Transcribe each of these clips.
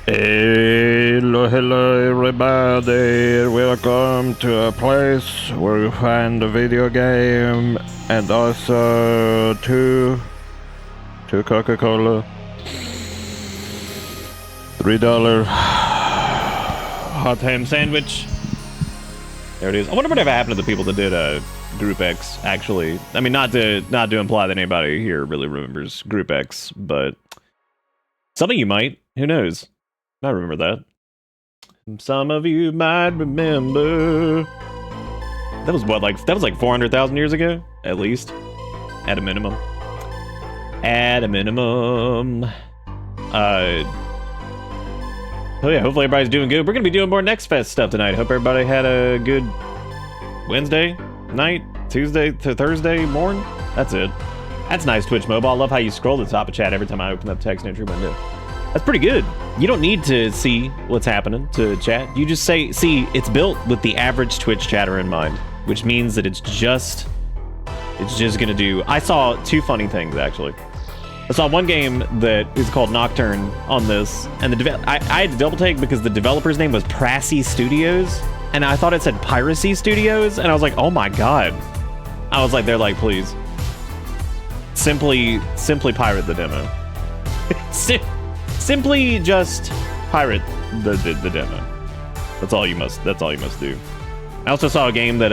Hello everybody, welcome to a place where you find a video game and also two Coca-Cola, $3 hot ham sandwich. There it is. I wonder what ever happened to the people that did Group X, actually. I mean, not to imply that anybody here really remembers Group X, but some of you might. Who knows? I remember that. Some of you might remember. That was what, like 400,000 years ago, at least, at a minimum. At a minimum. Oh yeah, hopefully everybody's doing good. We're gonna be doing more Next Fest stuff tonight. Hope everybody had a good Wednesday night, Tuesday to Thursday morning. That's it. That's nice, Twitch Mobile. I love how you scroll to the top of chat every time I open up text entry window. That's pretty good. You don't need to see what's happening to chat. You just say, see, it's built with the average Twitch chatter in mind, which means that it's just gonna do. I saw two funny things, actually. I saw one game that is called Nocturne on this, and I had to double take because the developer's name was Prassy Studios, and I thought it said Piracy Studios, and I was like, oh my god. I was like, they're like, please. Simply pirate the demo. Simply just pirate the demo. That's all you must do. I also saw a game that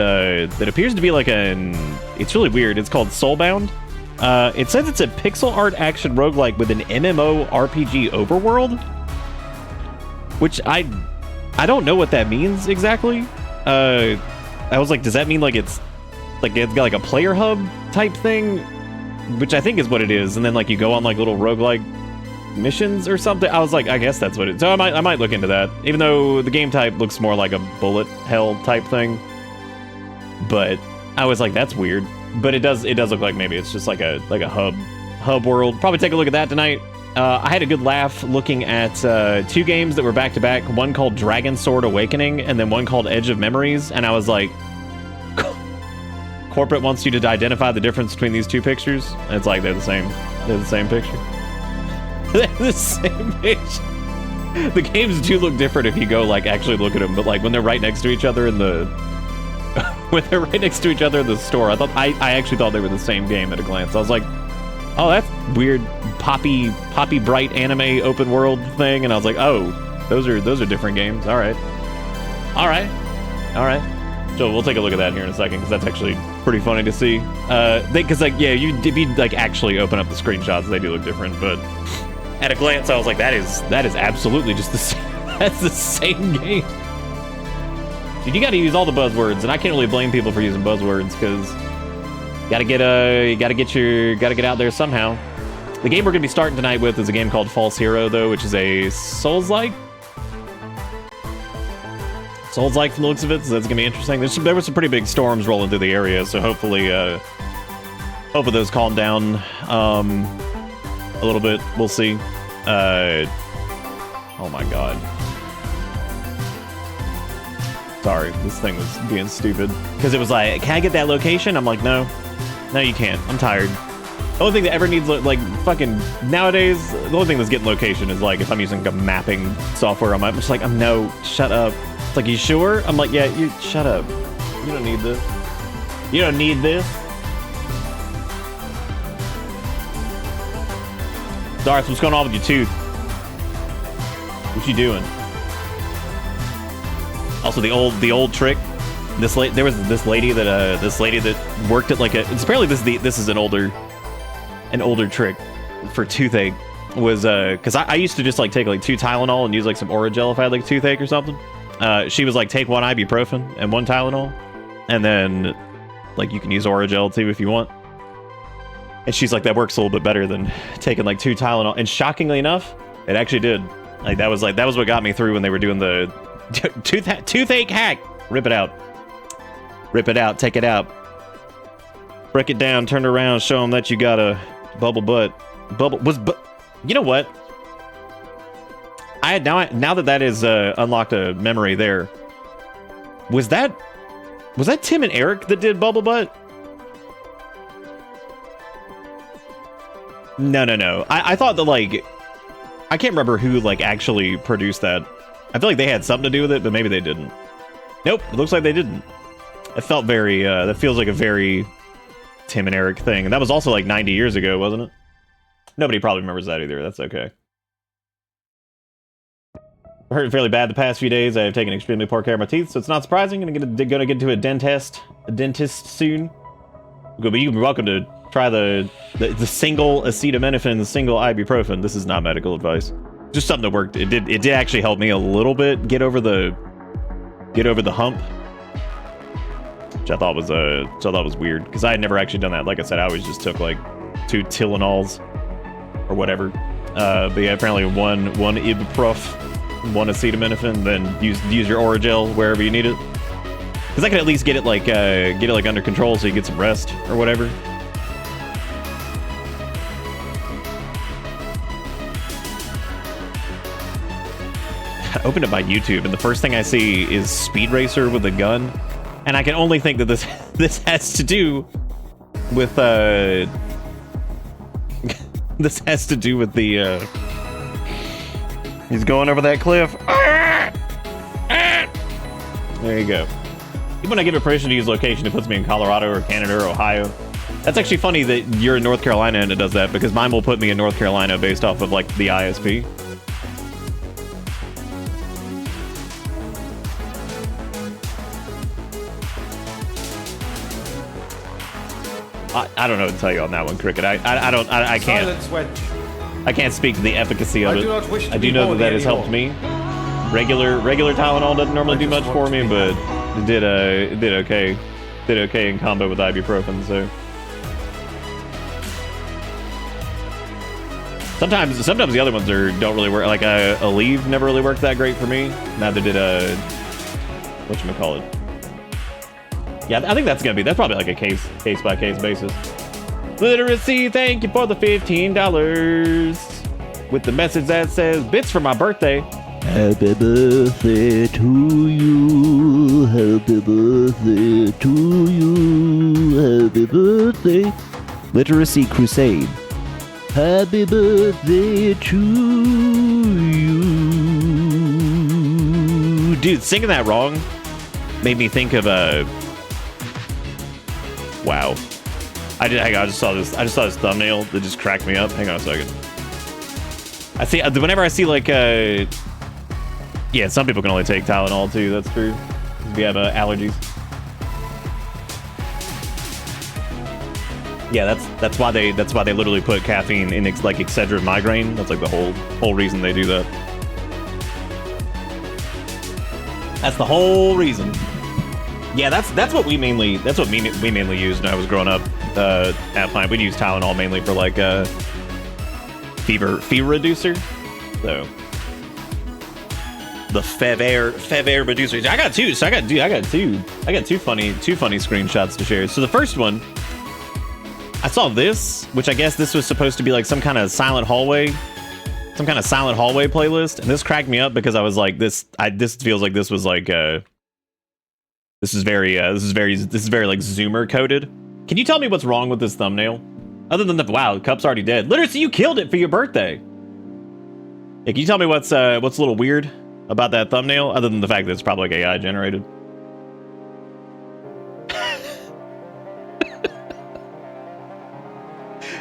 appears to be like it's really weird. It's called Soulbound. It says it's a pixel art action roguelike with an MMO RPG overworld, which I don't know what that means exactly. I was like, does that mean like it's got like a player hub type thing, which I think is what it is, and then like you go on like little roguelike missions or something. I was like, I guess that's what it is. So I might look into that, even though the game type looks more like a bullet hell type thing. But I was like, that's weird. But it does look like maybe it's just like a hub world. Probably take a look at that tonight. I had a good laugh looking at two games that were back to back. One called Dragon Sword Awakening, and then one called Edge of Memories. And I was like, corporate wants you to identify the difference between these two pictures. And it's like they're the same. They're the same picture. They're the same picture. The games do look different if you go like actually look at them, but like when they're right next to each other in the store, I actually thought they were the same game at a glance. I was like, oh, that's weird poppy bright anime open world thing, and I was like, oh, those are different games. All right. So we'll take a look at that here in a second, because that's actually pretty funny to see. Because like, yeah, if you like actually open up the screenshots, they do look different, but at a glance, I was like, that is absolutely just the same. That's the same game. Dude, you got to use all the buzzwords, and I can't really blame people for using buzzwords, because you gotta get out there somehow. The game we're gonna be starting tonight with is a game called False Hero, though, which is a Souls-like from the looks of it, so that's gonna be interesting. There were some pretty big storms rolling through the area, so hopefully those calm down a little bit. We'll see. Oh my god. Sorry, this thing was being stupid. Because it was like, can I get that location? I'm like, no, you can't. I'm tired. The only thing that ever needs, like, fucking, nowadays, the only thing that's getting location is, like, if I'm using, like, a mapping software on my, I'm just like, no, shut up. It's like, you sure? I'm like, yeah, you, shut up. You don't need this. You don't need this. Darth, what's going on with your tooth? What you doing? Also, the old trick. There was this lady that worked at like a. Apparently, this is an older trick for toothache. Was because I used to just like take like 2 Tylenol and use like some Orajel if I had like toothache or something. She was like, take 1 ibuprofen and 1 Tylenol, and then like you can use Orajel too if you want. And she's like, that works a little bit better than taking like 2 Tylenol. And shockingly enough, it actually did. Like that was what got me through when they were doing the toothache hack. Rip it out. Take it out. Break it down. Turn it around. Show them that you got a bubble butt. You know what? Now that is unlocked a memory there. Was that Tim and Eric that did bubble butt? No. I thought that like I can't remember who like actually produced that. I feel like they had something to do with it, but maybe they didn't. Nope, it looks like they didn't. It felt very, that feels like a very Tim and Eric thing. And that was also like 90 years ago, wasn't it? Nobody probably remembers that either. That's okay. I heard fairly bad the past few days. I have taken extremely poor care of my teeth, so it's not surprising. I'm gonna get to a dentist soon. But you're welcome to try the single acetaminophen, the single ibuprofen. This is not medical advice. Just something that worked. It did actually help me a little bit get over the hump, which I thought was weird because I had never actually done that. Like I said, I always just took like 2 Tylenols or whatever. But yeah, apparently one ibuprofen, 1 acetaminophen, then use your Oragel wherever you need it. Because I could at least get it like under control so you get some rest or whatever. I opened up my YouTube and the first thing I see is Speed Racer with a gun, and I can only think that this has to do with this has to do with the he's going over that cliff. There you go. Even when I give it permission to use location, it puts me in Colorado or Canada or Ohio. That's actually funny that you're in North Carolina and it does that, because mine will put me in North Carolina based off of like the ISP. I don't know what to tell you on that one, Cricket. I can't speak to the efficacy of it. I do know that has helped me. Regular Tylenol doesn't normally do much for me, but it did okay. Did okay in combo with ibuprofen. So sometimes the other ones don't really work. Like Aleve never really worked that great for me. Neither did whatchamacallit. Yeah, I think that's probably like a case by case basis. Literacy, thank you for the $15 with the message that says bits for my birthday. Happy birthday to you. Happy birthday to you. Happy birthday. Literacy Crusade. Happy birthday to you. Dude, singing that wrong made me think of wow. Hang on, I just saw this thumbnail that just cracked me up. Hang on a second. I see, whenever I see like yeah, some people can only take Tylenol too, that's true. If you have allergies. Yeah, that's why they literally put caffeine in like Excedrin migraine. That's like the whole reason they do that. That's the whole reason. Yeah, that's what we mainly used when I was growing up at Plant. We'd use Tylenol mainly for like fever reducer. So the fever reducer. I got two funny screenshots to share. So the first one, I saw this, which I guess this was supposed to be like some kind of silent hallway playlist, and this cracked me up because I was like, this feels like this was like this is very like Zoomer coded. Can you tell me what's wrong with this thumbnail? Other than the wow, Cup's already dead. Literacy, you killed it for your birthday. Yeah, can you tell me what's a little weird about that thumbnail, other than the fact that it's probably like AI generated?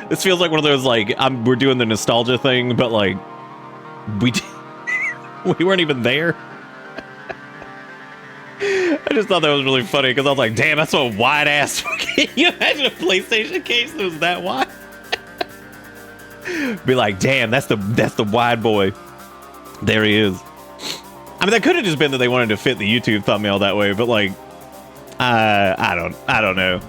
This feels like one of those like we're doing the nostalgia thing, but like we weren't even there. I just thought that was really funny because I was like, damn, that's a wide ass. Can you imagine a PlayStation case that was that wide? Be like, damn, that's the wide boy. There he is. I mean, that could have just been that they wanted to fit the YouTube thumbnail that way, but like, I don't know.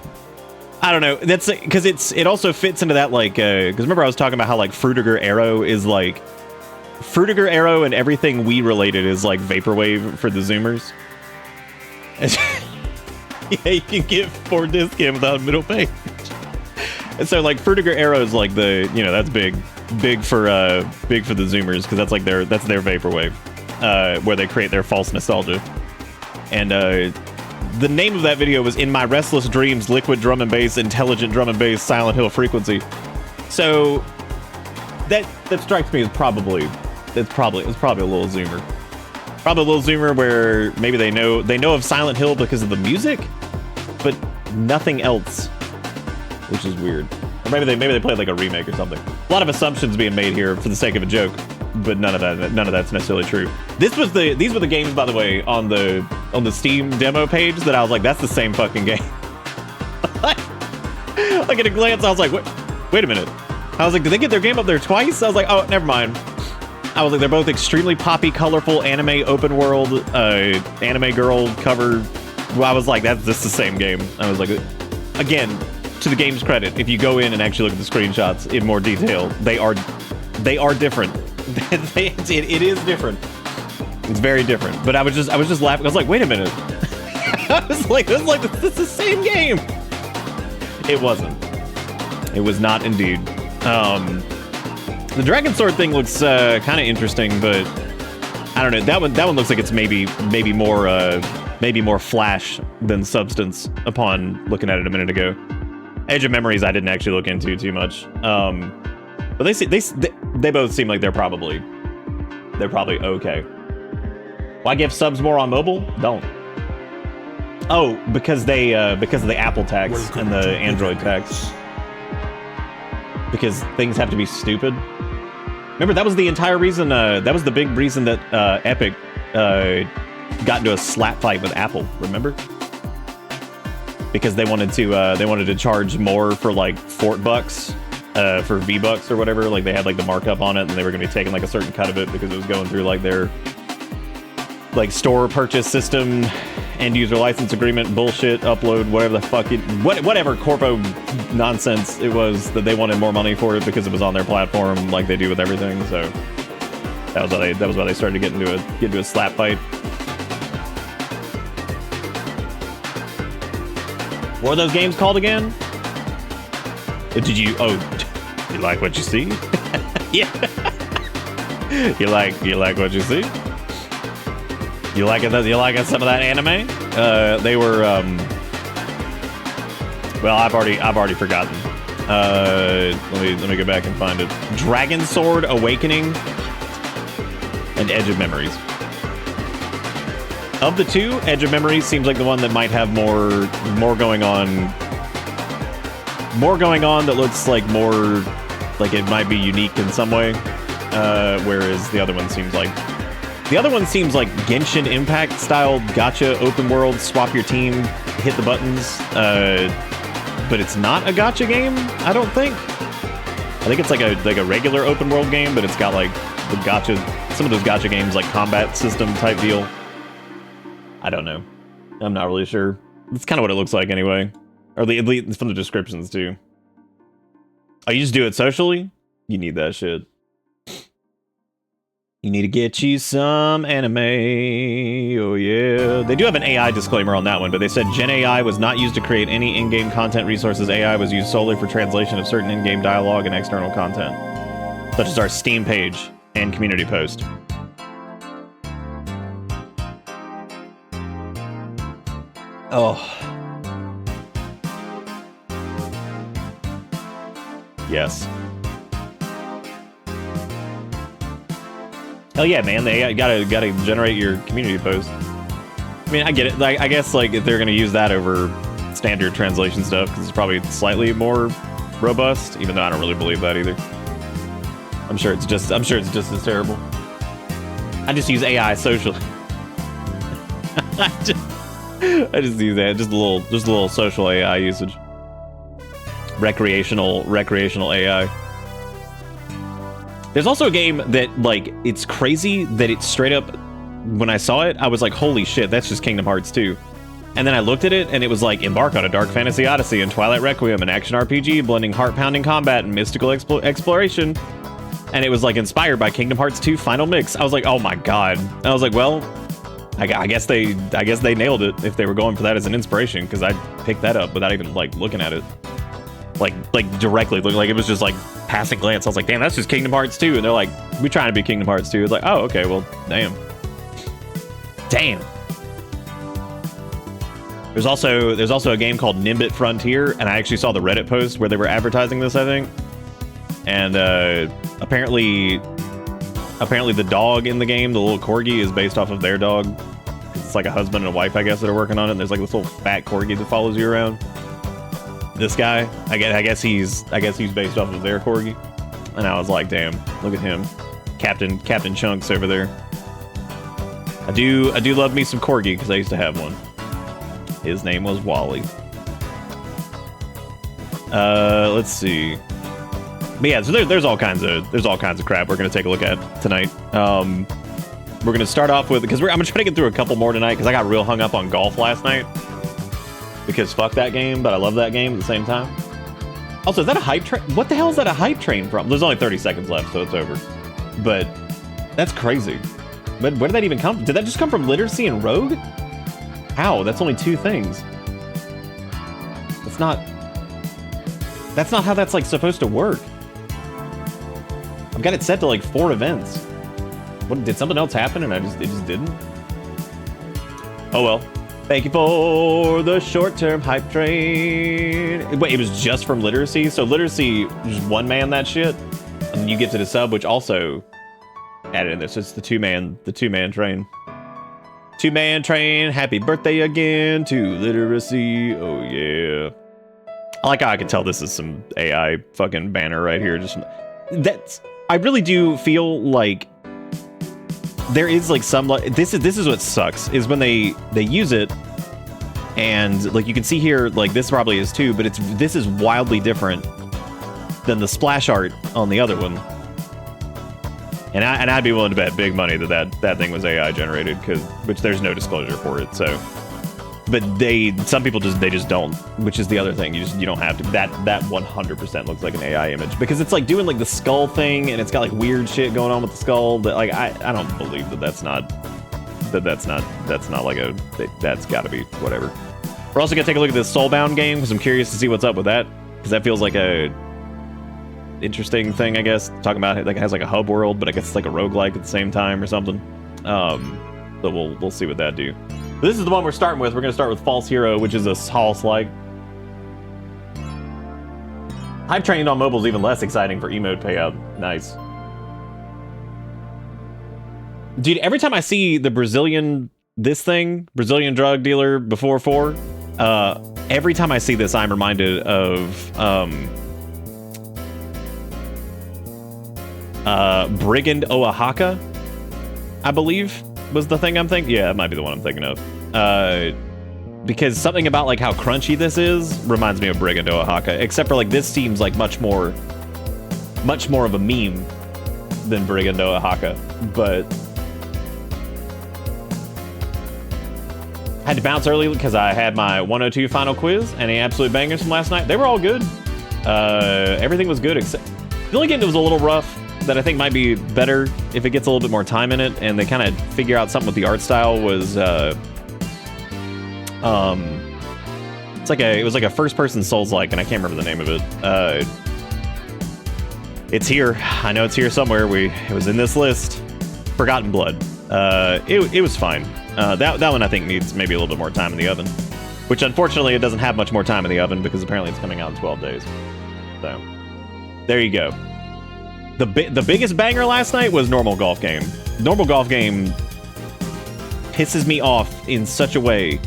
That's because it also fits into that like because remember I was talking about how like Fruitiger Arrow is like Fruitiger Arrow and everything Wii related is like vaporwave for the Zoomers. Yeah, you can get 4 disc in without a middle page. And so like Fruitiger Arrow is like the, you know, that's big for the Zoomers because that's like their vaporwave where they create their false nostalgia. And the name of that video was In My Restless Dreams, Liquid Drum and Bass, Intelligent Drum and Bass, Silent Hill Frequency. So that strikes me as probably it's probably a little zoomer. Probably a little zoomer where maybe they know of Silent Hill because of the music, but nothing else, which is weird. Or maybe they played like a remake or something. A lot of assumptions being made here for the sake of a joke, but none of that's necessarily true. These were the games, by the way, on the Steam demo page that I was like, that's the same fucking game. Like at a glance, I was like, wait a minute. I was like, did they get their game up there twice? I was like, oh, never mind. I was like, they're both extremely poppy, colorful anime open world, anime girl cover. Well, I was like, that's just the same game. I was like, again, to the game's credit, if you go in and actually look at the screenshots in more detail, they are different. It is different. It's very different. But I was just laughing. I was like, wait a minute. I was like, this is the same game. It wasn't. It was not indeed. The Dragon Sword thing looks kind of interesting, but I don't know. That one looks like it's maybe more flash than substance upon looking at it a minute ago. Edge of Memories I didn't actually look into too much. But they both seem like they're probably okay. Why give subs more on mobile? Don't. Oh, because of the Apple tax and the Android tax. Because things have to be stupid. Remember, that was the entire reason. That was the big reason that Epic got into a slap fight with Apple. Remember? Because they wanted to charge more for like $4 for V-Bucks or whatever. Like they had like the markup on it, and they were going to be taking like a certain cut of it because it was going through like their like store purchase system, end user license agreement bullshit, upload, whatever the fuck whatever corpo nonsense it was that they wanted more money for it because it was on their platform, like they do with everything. So that was why they started to get into a slap fight. What are those games called again? Did you like what you see? Yeah. you like what you see? You like it? You like some of that anime? They were well, I've already forgotten. Let me go back and find it. Dragon Sword Awakening and Edge of Memories. Of the two, Edge of Memories seems like the one that might have more going on. More going on that looks like more like it might be unique in some way. Whereas the other one seems like Genshin Impact style gacha open world, swap your team, hit the buttons. But it's not a gacha game, I don't think. I think it's like a regular open world game, but it's got like the gacha, some of those gacha games like combat system type deal. I don't know. I'm not really sure. It's kind of what it looks like anyway. Or at least from the descriptions too. Oh, you just do it socially? You need that shit. You need to get you some anime. Oh yeah. They do have an AI disclaimer on that one, but they said Gen AI was not used to create any in-game content resources. AI was used solely for translation of certain in-game dialogue and external content, such as our Steam page and community post. Oh. Yes. Hell yeah, man! They gotta generate your community post. I mean, I get it. Like, I guess like if they're gonna use that over standard translation stuff, because it's probably slightly more robust. Even though I don't really believe that either. I'm sure it's just as terrible. I just use AI socially. I just use that. Just a little social AI usage. Recreational AI. There's also a game that, like, it's crazy that it's straight up, when I saw it, I was like, holy shit, that's just Kingdom Hearts 2. And then I looked at it, and it was like, embark on a dark fantasy odyssey and Twilight Requiem, an action RPG blending heart-pounding combat and mystical exploration. And it was, like, inspired by Kingdom Hearts 2 Final Mix. I was like, oh my god. And I was like, well, I guess they nailed it if they were going for that as an inspiration, because I picked that up without even, like, looking at it. Like directly, looked like it was just like passing glance. I was like, damn, that's just Kingdom Hearts 2. And they're like, we're trying to be Kingdom Hearts 2. It's like, oh, okay, well, damn. There's also a game called Nimbit Frontier, and I actually saw the Reddit post where they were advertising this, I think. And apparently Apparently the dog in the game, the little corgi, is based off of their dog. It's like a husband and a wife, I guess, that are working on it. And there's like this little fat corgi that follows you around. This guy, I guess he's based off of their corgi. And I was like, damn, look at him. Captain Chunks over there. I do love me some corgi because I used to have one. His name was Wally. Let's see. But yeah, so there's all kinds of crap we're gonna take a look at tonight. We're gonna start off with, because I'm gonna try to get through a couple more tonight because I got real hung up on golf last night. Because fuck that game, but I love that game at the same time. Also, is that a hype train? What the hell is that a hype train from? There's only 30 seconds left, so it's over. But that's crazy. But where did that even come from? Did that just come from Literacy and Rogue? How? That's only 2 things. That's not how that's like supposed to work. I've got it set to like 4 events. What, did something else happen and it just didn't? Oh well. Thank you for the short-term hype train. Wait, it was just from Literacy? So Literacy just one-man that shit, and then you get to the sub, which also added in this. It's the two-man train. Two-man train. Happy birthday again to Literacy. Oh yeah. I like how I can tell this is some AI fucking banner right here. Just that's. I really do feel like there is like some like this is what sucks is when they use it, and like you can see here, like this probably is too, but this is wildly different than the splash art on the other one. And I'd be willing to bet big money that thing was AI generated, which there's no disclosure for it. So, but some people just don't, which is the other thing. You don't have to. That 100% looks like an AI image because it's like doing like the skull thing, and it's got like weird shit going on with the skull. That like I don't believe that's not like that's got to be whatever. We're also gonna take a look at this Soulbound game because I'm curious to see what's up with that, because that feels like a interesting thing, I guess. Talking about it, like it has like a hub world, but I guess it's like a roguelike at the same time or something. So we'll see what that do. This is the one we're starting with. We're going to start with False Hero, which is a Halls-like. Hype Train on mobile is even less exciting for emote payout. Nice. Dude, every time I see the Brazilian drug dealer before 4, every time I see this, I'm reminded of Brigand Oaxaca, I believe was the thing I'm thinking. Yeah, that might be the one I'm thinking of. Because something about like how crunchy this is reminds me of Brigand Oaxaca, except for like this seems like much more of a meme than Brigand Oaxaca. But I had to bounce early because I had my 102 final quiz and the absolute bangers from last night. They were all good. Everything was good except the only game that was a little rough, that I think might be better if it gets a little bit more time in it and they kind of figure out something with the art style, was it was like a first-person Souls-like, and I can't remember the name of it. It's here. I know it's here somewhere. It was in this list. Forgotten Blood. It was fine. That one I think needs maybe a little bit more time in the oven, which unfortunately it doesn't have much more time in the oven because apparently it's coming out in 12 days. So there you go. The biggest banger last night was Normal Golf Game. Normal Golf Game pisses me off in such a way.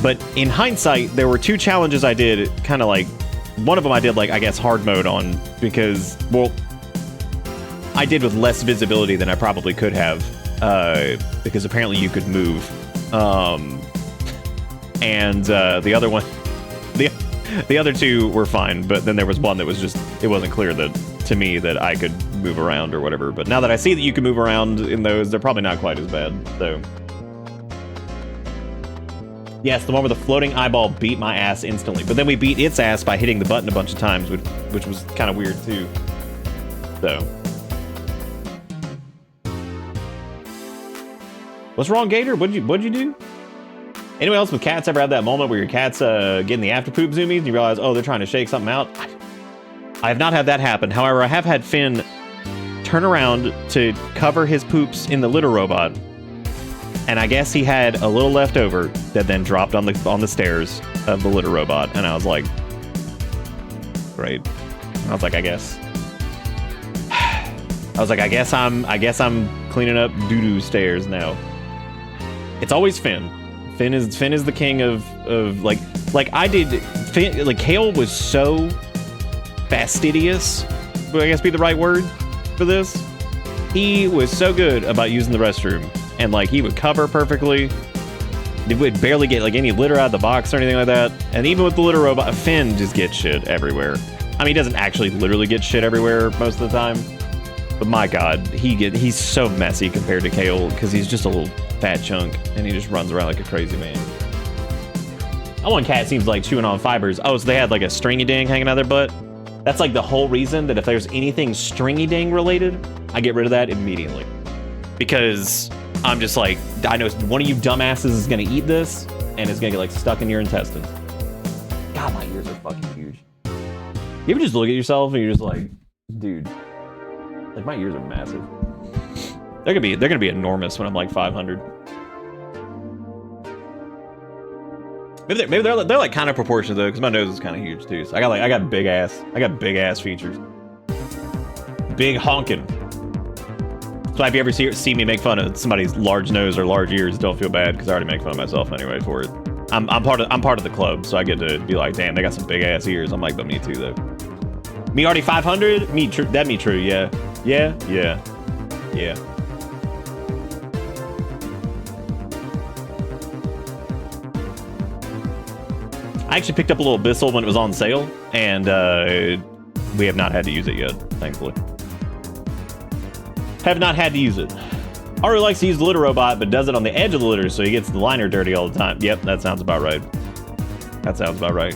But in hindsight, there were 2 challenges I did kind of like, one of them I did like, I guess, hard mode on because, well, I did with less visibility than I probably could have, because apparently you could move. And the other one, the other 2 were fine, but then there was one that was just, it wasn't clear to me that I could move around or whatever. But now that I see that you can move around in those, they're probably not quite as bad. So yes, the one where the floating eyeball beat my ass instantly, but then we beat its ass by hitting the button a bunch of times, which was kind of weird too. So what's wrong, Gator? What'd you do? Anyone else with cats ever had that moment where your cat's getting the after poop zoomies and you realize, oh, they're trying to shake something out? I have not had that happen. However, I have had Finn turn around to cover his poops in the litter robot, and I guess he had a little left over that then dropped on the stairs of the litter robot, and I was like, great. I was like, I guess. I was like, I guess I'm cleaning up doo-doo stairs now. It's always Finn. Finn is the king of like I did. Finn, like Kale was so fastidious, would I guess be the right word for this. He was so good about using the restroom, and like he would cover perfectly. He would barely get like any litter out of the box or anything like that. And even with the litter robot, Finn just gets shit everywhere. I mean, he doesn't actually literally get shit everywhere most of the time, but my God, he's so messy compared to Kale because he's just a little fat chunk and he just runs around like a crazy man. That one cat seems like chewing on fibers. Oh, so they had like a stringy ding hanging out of their butt. That's like the whole reason that if there's anything stringy ding related, I get rid of that immediately. Because I'm just like, I know one of you dumbasses is gonna eat this and it's gonna get like stuck in your intestines. God, my ears are fucking huge. You ever just look at yourself and you're just like, dude, like my ears are massive. They're gonna be enormous when I'm like 500. Maybe they're like kind of proportionate though, because my nose is kind of huge too. So I got big ass features, big honking. So if you ever see me make fun of somebody's large nose or large ears, don't feel bad because I already make fun of myself anyway for it. I'm part of the club, so I get to be like, damn, they got some big ass ears. I'm like, but me too though. Me already 500? Me true? That me true? Yeah. I actually picked up a little Bissell when it was on sale, and we have not had to use it yet, thankfully. Have not had to use it. Aru likes to use the litter robot, but does it on the edge of the litter, so he gets the liner dirty all the time. Yep, that sounds about right.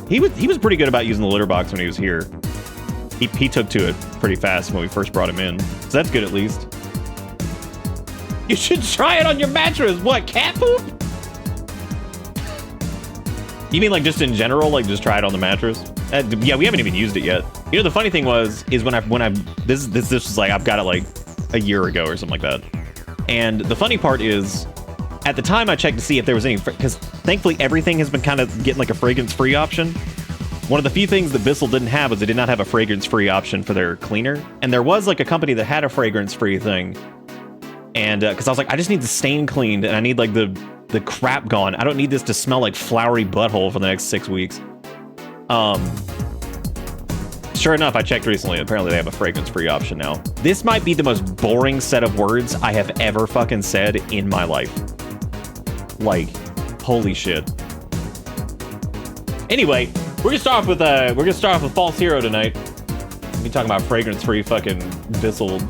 He was pretty good about using the litter box when he was here. He took to it pretty fast when we first brought him in, so that's good at least. You should try it on your mattress. What, cat poop? You mean like just in general, like just try it on the mattress? Yeah, we haven't even used it yet. You know, the funny thing is when I this was like, I've got it like a year ago or something like that. And the funny part is, at the time I checked to see if there was any, because thankfully everything has been kind of getting like a fragrance-free option. One of the few things that Bissell didn't have was they did not have a fragrance-free option for their cleaner. And there was like a company that had a fragrance-free thing. And because I was like, I just need the stain cleaned and I need like the crap gone. I don't need this to smell like flowery butthole for the next 6 weeks. Sure enough, I checked recently. Apparently they have a fragrance-free option now. This might be the most boring set of words I have ever fucking said in my life. Like, holy shit. Anyway, we're gonna start off with False Hero tonight. We talking about fragrance-free fucking Bissell,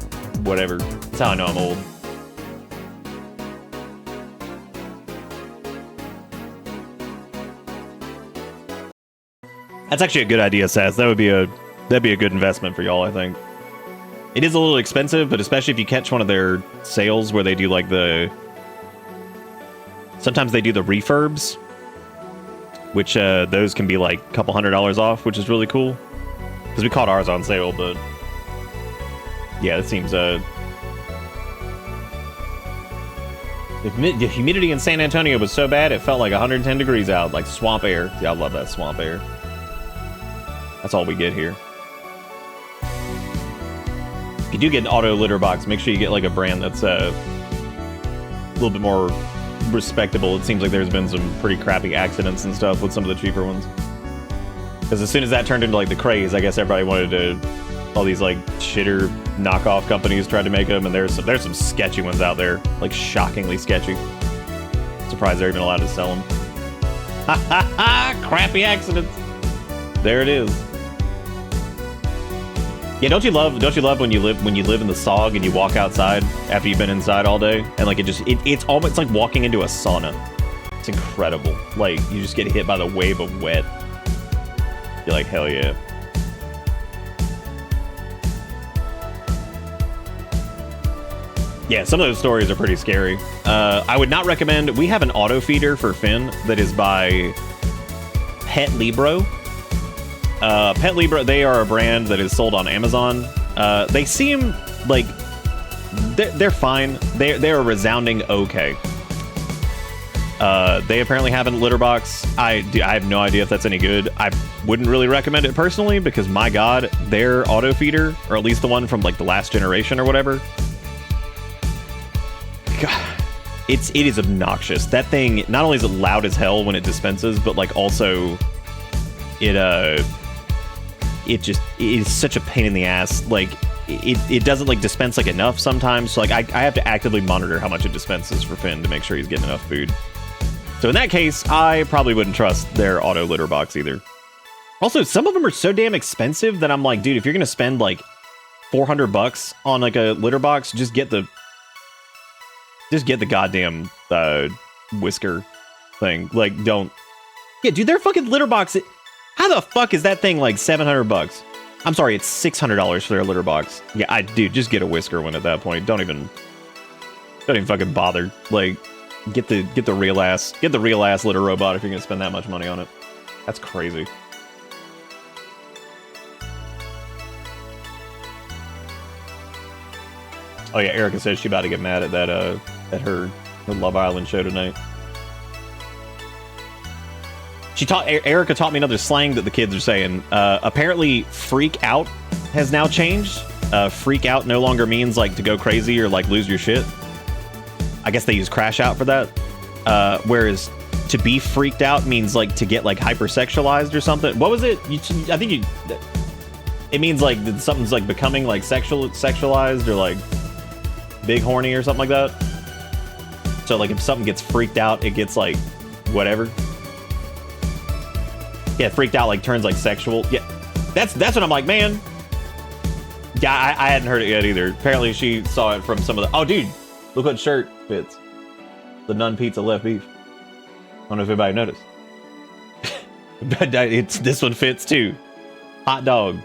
whatever. That's how I know I'm old. That's actually a good idea, Sass. That'd be a good investment for y'all, I think. It is a little expensive, but especially if you catch one of their sales where they do like sometimes they do the refurbs, which those can be like a couple $100 off, which is really cool. Because we caught ours on sale, but yeah, it seems the humidity in San Antonio was so bad it felt like 110 degrees out, like swamp air. Yeah, I love that swamp air. That's all we get here. If you do get an auto litter box, make sure you get like a brand that's a little bit more respectable. It seems like there's been some pretty crappy accidents and stuff with some of the cheaper ones. Because as soon as that turned into like the craze, I guess everybody wanted to, all these like shitter knockoff companies tried to make them, and there's some sketchy ones out there, like shockingly sketchy. Surprised they're even allowed to sell them. Ha ha ha! Crappy accidents. There it is. Yeah, don't you love when you live in the SOG and you walk outside after you've been inside all day and like it's almost like walking into a sauna. It's incredible. Like you just get hit by the wave of wet. You're like, hell yeah. Yeah, some of those stories are pretty scary. I would not recommend. We have an auto feeder for Finn that is by Pet Libro. Pet Libra, they are a brand that is sold on Amazon. They seem like they're fine. They're a resounding okay. They apparently have a litter box. I have no idea if that's any good. I wouldn't really recommend it personally because, my God, their auto feeder, or at least the one from like the last generation or whatever, God, it is obnoxious. That thing, not only is it loud as hell when it dispenses, but like also it is such a pain in the ass. Like it doesn't like dispense like enough sometimes. So like I have to actively monitor how much it dispenses for Finn to make sure he's getting enough food. So in that case, I probably wouldn't trust their auto litter box either. Also, some of them are so damn expensive that I'm like, dude, if you're gonna spend like $400 on like a litter box, just get the goddamn whisker thing. Like, don't. Yeah, dude, their fucking litter box. How the fuck is that thing like $700? I'm sorry, it's $600 for their litter box. Yeah, dude, just get a whisker one at that point. Don't even fucking bother. Like, get the real ass litter robot if you're gonna spend that much money on it. That's crazy. Oh yeah, Erica says she's about to get mad at that at her Love Island show tonight. Erica taught me another slang that the kids are saying. Apparently, freak out has now changed. Freak out no longer means like to go crazy or like lose your shit. I guess they use crash out for that. Whereas to be freaked out means like to get like hypersexualized or something. What was it? I think it means like something's like becoming like sexualized or like big horny or something like that. So like if something gets freaked out, it gets like whatever. Yeah, freaked out like turns like sexual. Yeah, that's what I'm like, man. Yeah, I hadn't heard it yet either. Apparently she saw it from some of the. Oh, dude, look what shirt fits. The Nun Pizza Left Beef. I don't know if anybody noticed. But this one fits too. Hot dog.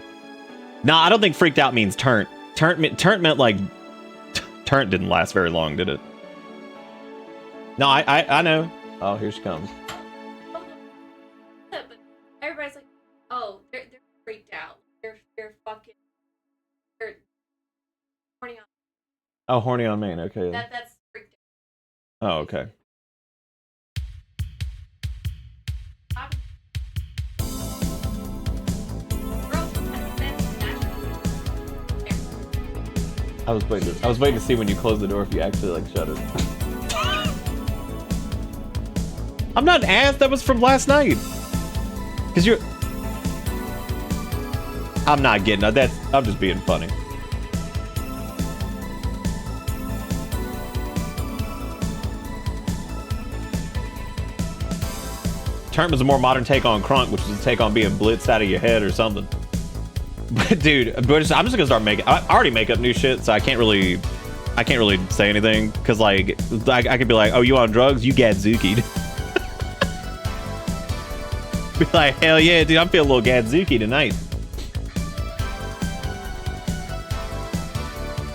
Nah, I don't think freaked out means turnt. Turnt meant like. Turnt didn't last very long, did it? No, I know. Oh, here she comes. But everybody's like, oh, they're freaked out. They're fucking. They're horny on. Oh, horny on Maine. Okay. That's freaked out. Oh, okay. I was waiting to see when you close the door if you actually like shut it. I'm not an ass. That was from last night. Cause you're. I'm not getting that. I'm just being funny. Term is a more modern take on crunk, which is a take on being blitzed out of your head or something. But dude, I'm just gonna start making. I already make up new shit, so I can't really say anything because like I could be like, oh, you on drugs? You Gadzuki'd. Be like, hell yeah, dude, I'm feeling a little Gadzuki tonight.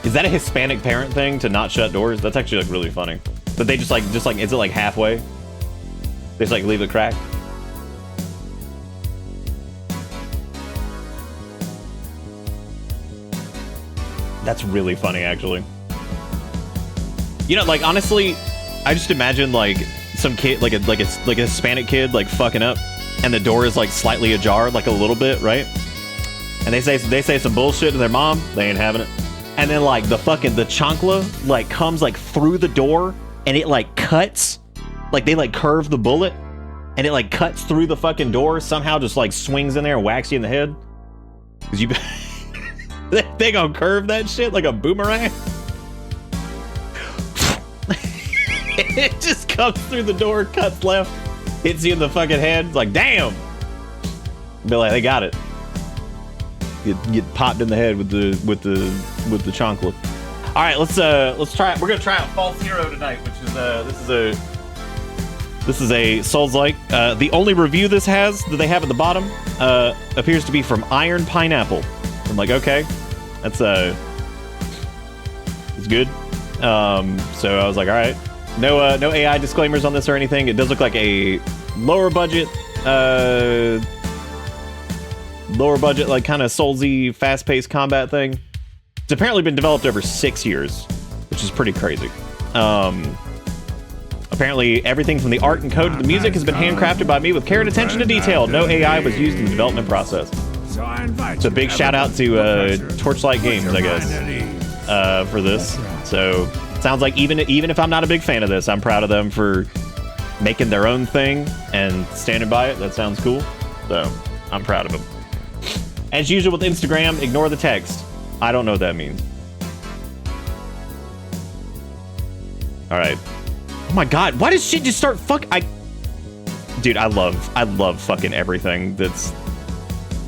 Is that a Hispanic parent thing to not shut doors? That's actually like really funny. But they just like is it like halfway? They just like leave it cracked. That's really funny, actually. You know, like honestly, I just imagine like some kid, like a Hispanic kid, like fucking up, and the door is like slightly ajar, like a little bit, right? And they say some bullshit to their mom. They ain't having it. And then like the chancla like comes like through the door, and it like cuts, like they like curve the bullet, and it like cuts through the fucking door. Somehow just like swings in there and whacks you in the head. Cause you. They gonna curve that shit like a boomerang. It just comes through the door, cuts left, hits you in the fucking head. It's like, damn. Be like, they got it. Get popped in the head with the chancla. All right, let's try it. We're gonna try out False Hero tonight, which is this is a Souls-like. The only review this has that they have at the bottom appears to be from Iron Pineapple. I'm like, okay, that's it's good. So I was like, all right, no AI disclaimers on this or anything. It does look like a lower budget, like kind of Soulsy, fast-paced combat thing. It's apparently been developed over 6 years, which is pretty crazy. Oh Apparently, everything from the art and code to the music has been handcrafted by me with care and attention to detail. No AI was used in the development process. So big shout out to Torchlight Games, I guess, for this. So sounds like even if I'm not a big fan of this, I'm proud of them for making their own thing and standing by it. That sounds cool. So I'm proud of them. As usual with Instagram, ignore the text. I don't know what that means. All right. Oh my god, why does shit just start Dude, I love fucking everything that's...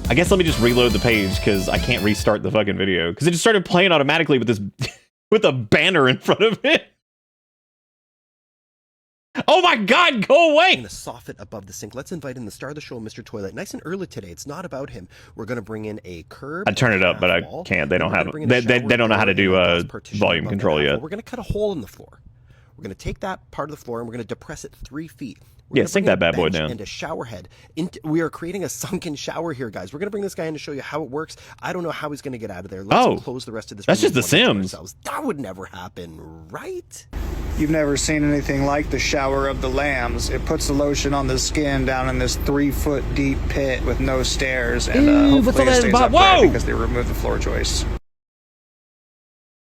I guess let me just reload the page because I can't restart the fucking video because it just started playing automatically with this with a banner in front of it. Oh my god, go away! In the soffit above the sink. Let's invite in the star of the show, Mr. Toilet. Nice and early today. It's not about him. We're going to bring in a curb. I'd turn it up, but I can't. They don't have... They don't know how to do volume control yet. We're going to cut a hole in the floor. We're going to take that part of the floor and we're going to depress it 3 feet. Yeah, sink that bad boy down. And a shower head. We are creating a sunken shower here, guys. We're going to bring this guy in to show you how it works. I don't know how he's going to get out of there. Let's close the rest of this. That's just The Sims. That would never happen, right? You've never seen anything like the shower of the lambs. It puts the lotion on the skin down in this 3-foot deep pit with no stairs, and hopefully it stays upright because they removed the floor joists.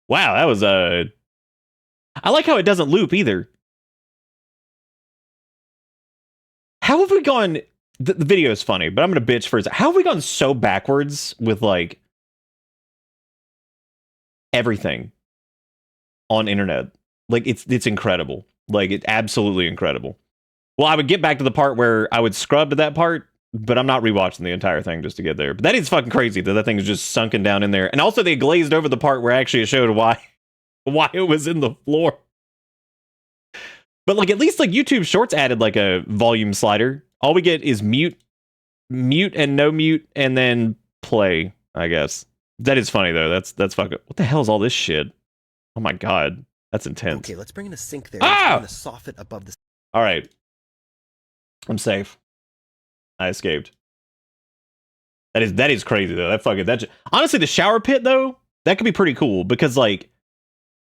Wow, that was I like how it doesn't loop either. How have we gone... The video is funny, but I'm going to bitch for a second. How have we gone so backwards with, like, everything on internet? Like, it's incredible. Like, it's absolutely incredible. Well, I would get back to the part where I would scrub to that part, but I'm not rewatching the entire thing just to get there. But that is fucking crazy that thing is just sunken down in there. And also, they glazed over the part where actually it showed why it was in the floor. But like at least like YouTube Shorts added like a volume slider. All we get is mute and no mute and then play, I guess. That is funny though. That's fucking... What the hell is all this shit? Oh my god. That's intense. Okay, let's bring in a sink there. Ah! Let's bring in a soffit above the... All right. I'm safe. I escaped. That is crazy though. Honestly, the shower pit though, that could be pretty cool because like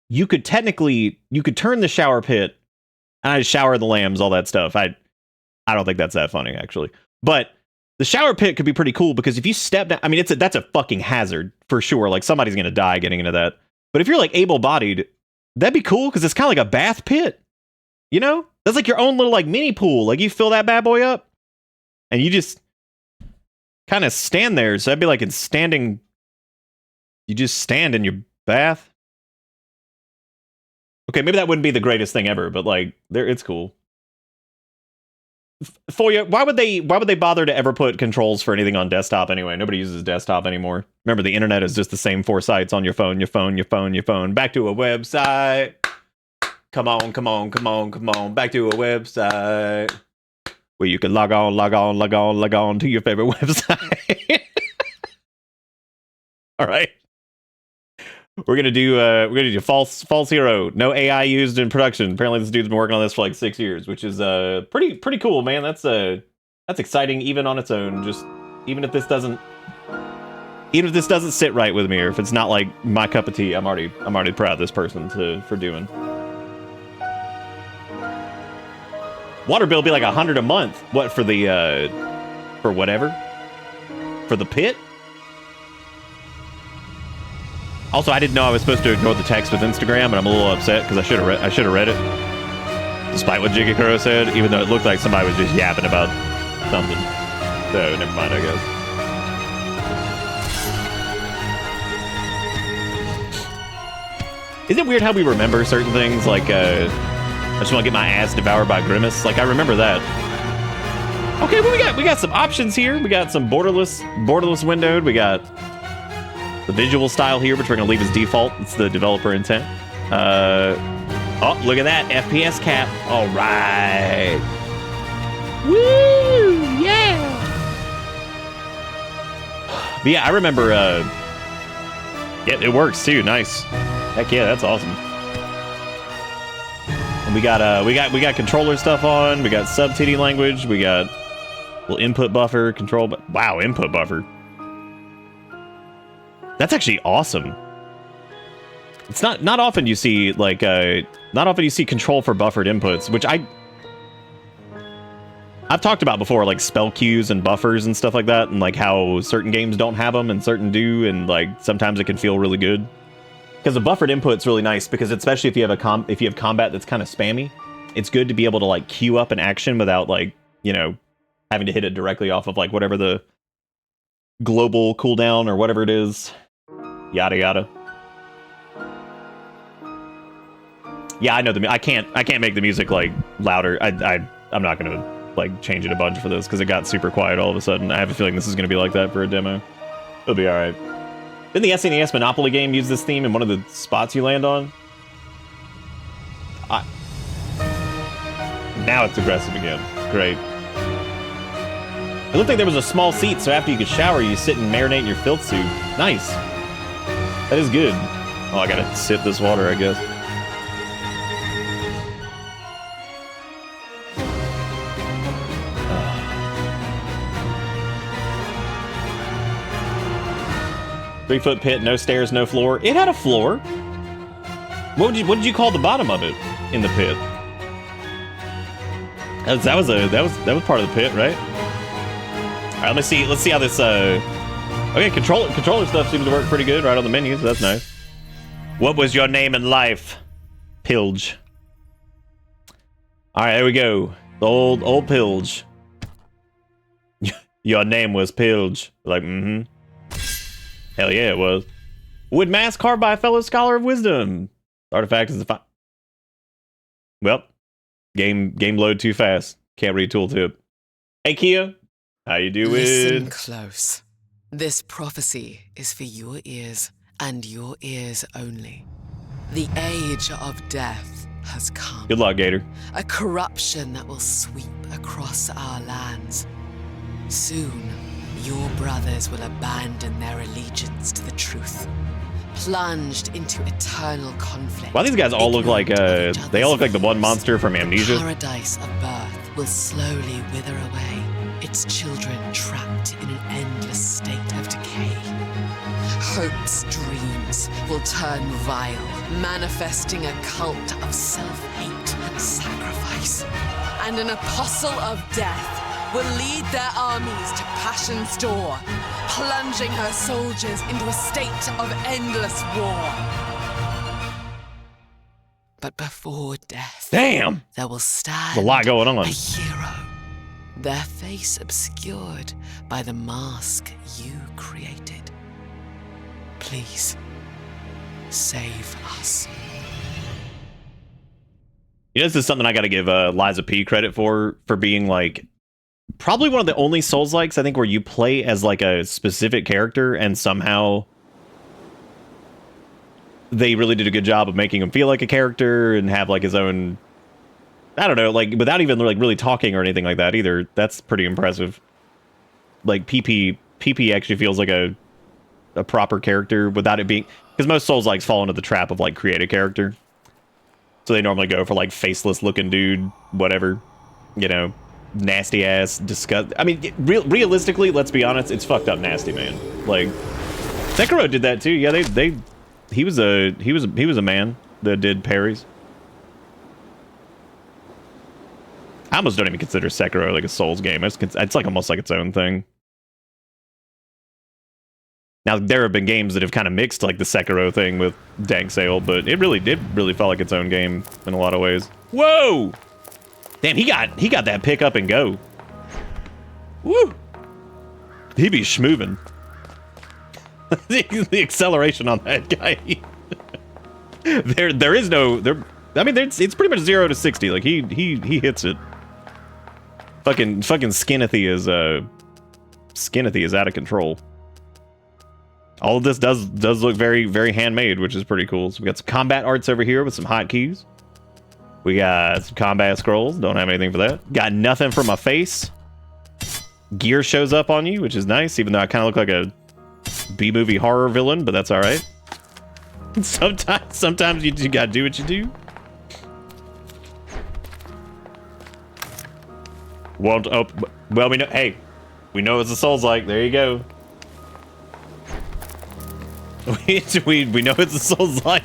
you could turn the shower pit and I shower the lambs, all that stuff. I don't think that's that funny, actually. But the shower pit could be pretty cool because if you step down... I mean, that's a fucking hazard, for sure. Like, somebody's going to die getting into that. But if you're, like, able-bodied, that'd be cool because it's kind of like a bath pit. You know? That's like your own little, like, mini pool. Like, you fill that bad boy up, and you just kind of stand there. So that'd be like it's standing... You just stand in your bath. Okay, maybe that wouldn't be the greatest thing ever, but like, it's cool. For you, why would they bother to ever put controls for anything on desktop anyway? Nobody uses desktop anymore. Remember, the internet is just the same 4 sites on your phone, your phone. Back to a website. Come on. Back to a website where you can log on to your favorite website. All right. We're gonna do false hero. No AI used in production. Apparently, this dude's been working on this for like 6 years, which is pretty cool, man. That's exciting even on its own. Just even if this doesn't sit right with me, or if it's not like my cup of tea, I'm already proud of this person for doing. Water bill be like $100 a month. What for the for whatever? For the pit? Also, I didn't know I was supposed to ignore the text with Instagram, and I'm a little upset because I should have read it, despite what Jiggy said, even though it looked like somebody was just yapping about something. So never mind, I guess. Isn't it weird how we remember certain things? Like, I just want to get my ass devoured by Grimace. Like, I remember that. Okay, well, we got some options here. We got some borderless windowed. We got the visual style here, which we're going to leave as default. It's the developer intent. Oh, look at that. FPS cap. All right. Woo! Yeah! But yeah, I remember... yeah, it works too. Nice. Heck yeah, that's awesome. And we got controller stuff on. We got sub-TD language. We got little input buffer, control... Wow, input buffer. That's actually awesome. It's not often you see like not often you see control for buffered inputs, which I've talked about before, like spell queues and buffers and stuff like that, and like how certain games don't have them and certain do, and like sometimes it can feel really good. Because a buffered input's really nice, because especially if you have if you have combat that's kind of spammy, it's good to be able to like queue up an action without like, you know, having to hit it directly off of like whatever the global cooldown or whatever it is. Yada yada. Yeah, I know I can't make the music like louder. I'm not gonna like change it a bunch for this because it got super quiet all of a sudden. I have a feeling this is gonna be like that for a demo. It'll be all right. Didn't the SNES Monopoly game use this theme in one of the spots you land on? Now it's aggressive again. Great. It looked like there was a small seat, so after you could shower, you sit and marinate in your filth suit. Nice. That is good. Oh, I gotta sip this water, I guess. Three-foot pit, no stairs, no floor. It had a floor. What did you call the bottom of it in the pit? That was part of the pit, right? All right, let's see how this. Okay, controller stuff seems to work pretty good right on the menu, so that's nice. What was your name in life? Pilge. All right, there we go. The old Pilge. Your name was Pilge. Like, mm-hmm. Hell yeah, it was. Wood mask carved by a fellow scholar of wisdom. Artifact is the well, game load too fast. Can't read tooltip. Hey Kia, how you doing? Listen close. This prophecy is for your ears and your ears only. The age of death has come. Good luck, Gator. A corruption that will sweep across our lands. Soon, your brothers will abandon their allegiance to the truth, plunged into eternal conflict. Why these guys all look like they all look like the one monster from Amnesia. Paradise of birth will slowly wither away, its children trapped in an endless state of decay. Hope's dreams will turn vile, manifesting a cult of self-hate and sacrifice. And an apostle of death will lead their armies to Passion's door, plunging her soldiers into a state of endless war. But before death, damn, there will stand there's a lot going on. A hero, their face obscured by the mask you created. Please, save us. You know, this is something I got to give Liza P credit for being like probably one of the only Souls-likes I think where you play as like a specific character and somehow they really did a good job of making him feel like a character and have like his own, I don't know, like without even like really talking or anything like that either. That's pretty impressive. Like PP actually feels like a proper character without it being, because most Souls-likes fall into the trap of like create a character. So they normally go for like faceless looking dude, whatever, you know. Nasty ass, disgust. I mean, realistically, let's be honest, it's fucked up nasty, man. Like Sekiro did that too. Yeah, he was a man that did parries. I almost don't even consider Sekiro like a Souls game. It's like almost like its own thing. Now there have been games that have kind of mixed like the Sekiro thing with Dank Sale, but it really felt like its own game in a lot of ways. Whoa! Damn, he got that pick up and go. Woo! He be schmoovin'. The acceleration on that guy. there is no there. I mean, it's pretty much 0 to 60. Like he hits it. Fucking Skinathy is out of control. All of this does look very, very handmade, which is pretty cool. So we got some combat arts over here with some hotkeys. We got some combat scrolls. Don't have anything for that. Got nothing for my face. Gear shows up on you, which is nice, even though I kind of look like a B-movie horror villain, but that's all right. Sometimes you gotta do what you do. Well, we know. Hey, we know it's a Souls-like. There you go. We know it's a Souls-like.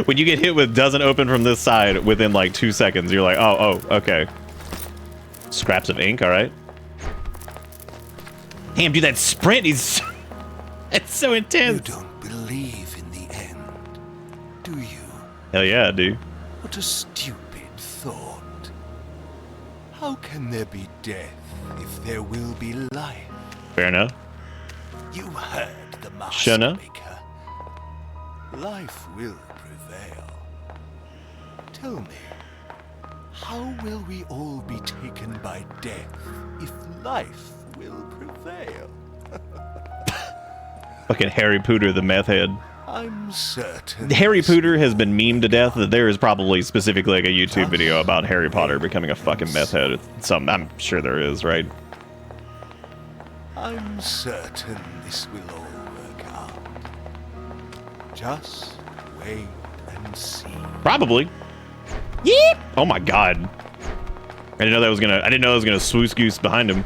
When you get hit with doesn't open from this side within like 2 seconds, you're like, oh, okay. Scraps of ink, all right. Damn, dude, that sprint is... It's so intense. You don't believe in the end, do you? Hell yeah, I do. What a stupid thought. How can there be death if there will be life? Fair enough. You heard the master Sure enough. maker. Life will prevail. Tell me, how will we all be taken by death if life will prevail? Fucking Harry Pooter, the meth head. I'm certain. Harry Pooter has been memed to death. That there is probably specifically like a YouTube video about Harry Potter becoming a fucking meth head. I'm sure there is, right? I'm certain this will all work out. Just wait and see. Probably. Yeep. Oh my god. I didn't know that was gonna swoosh goose behind him.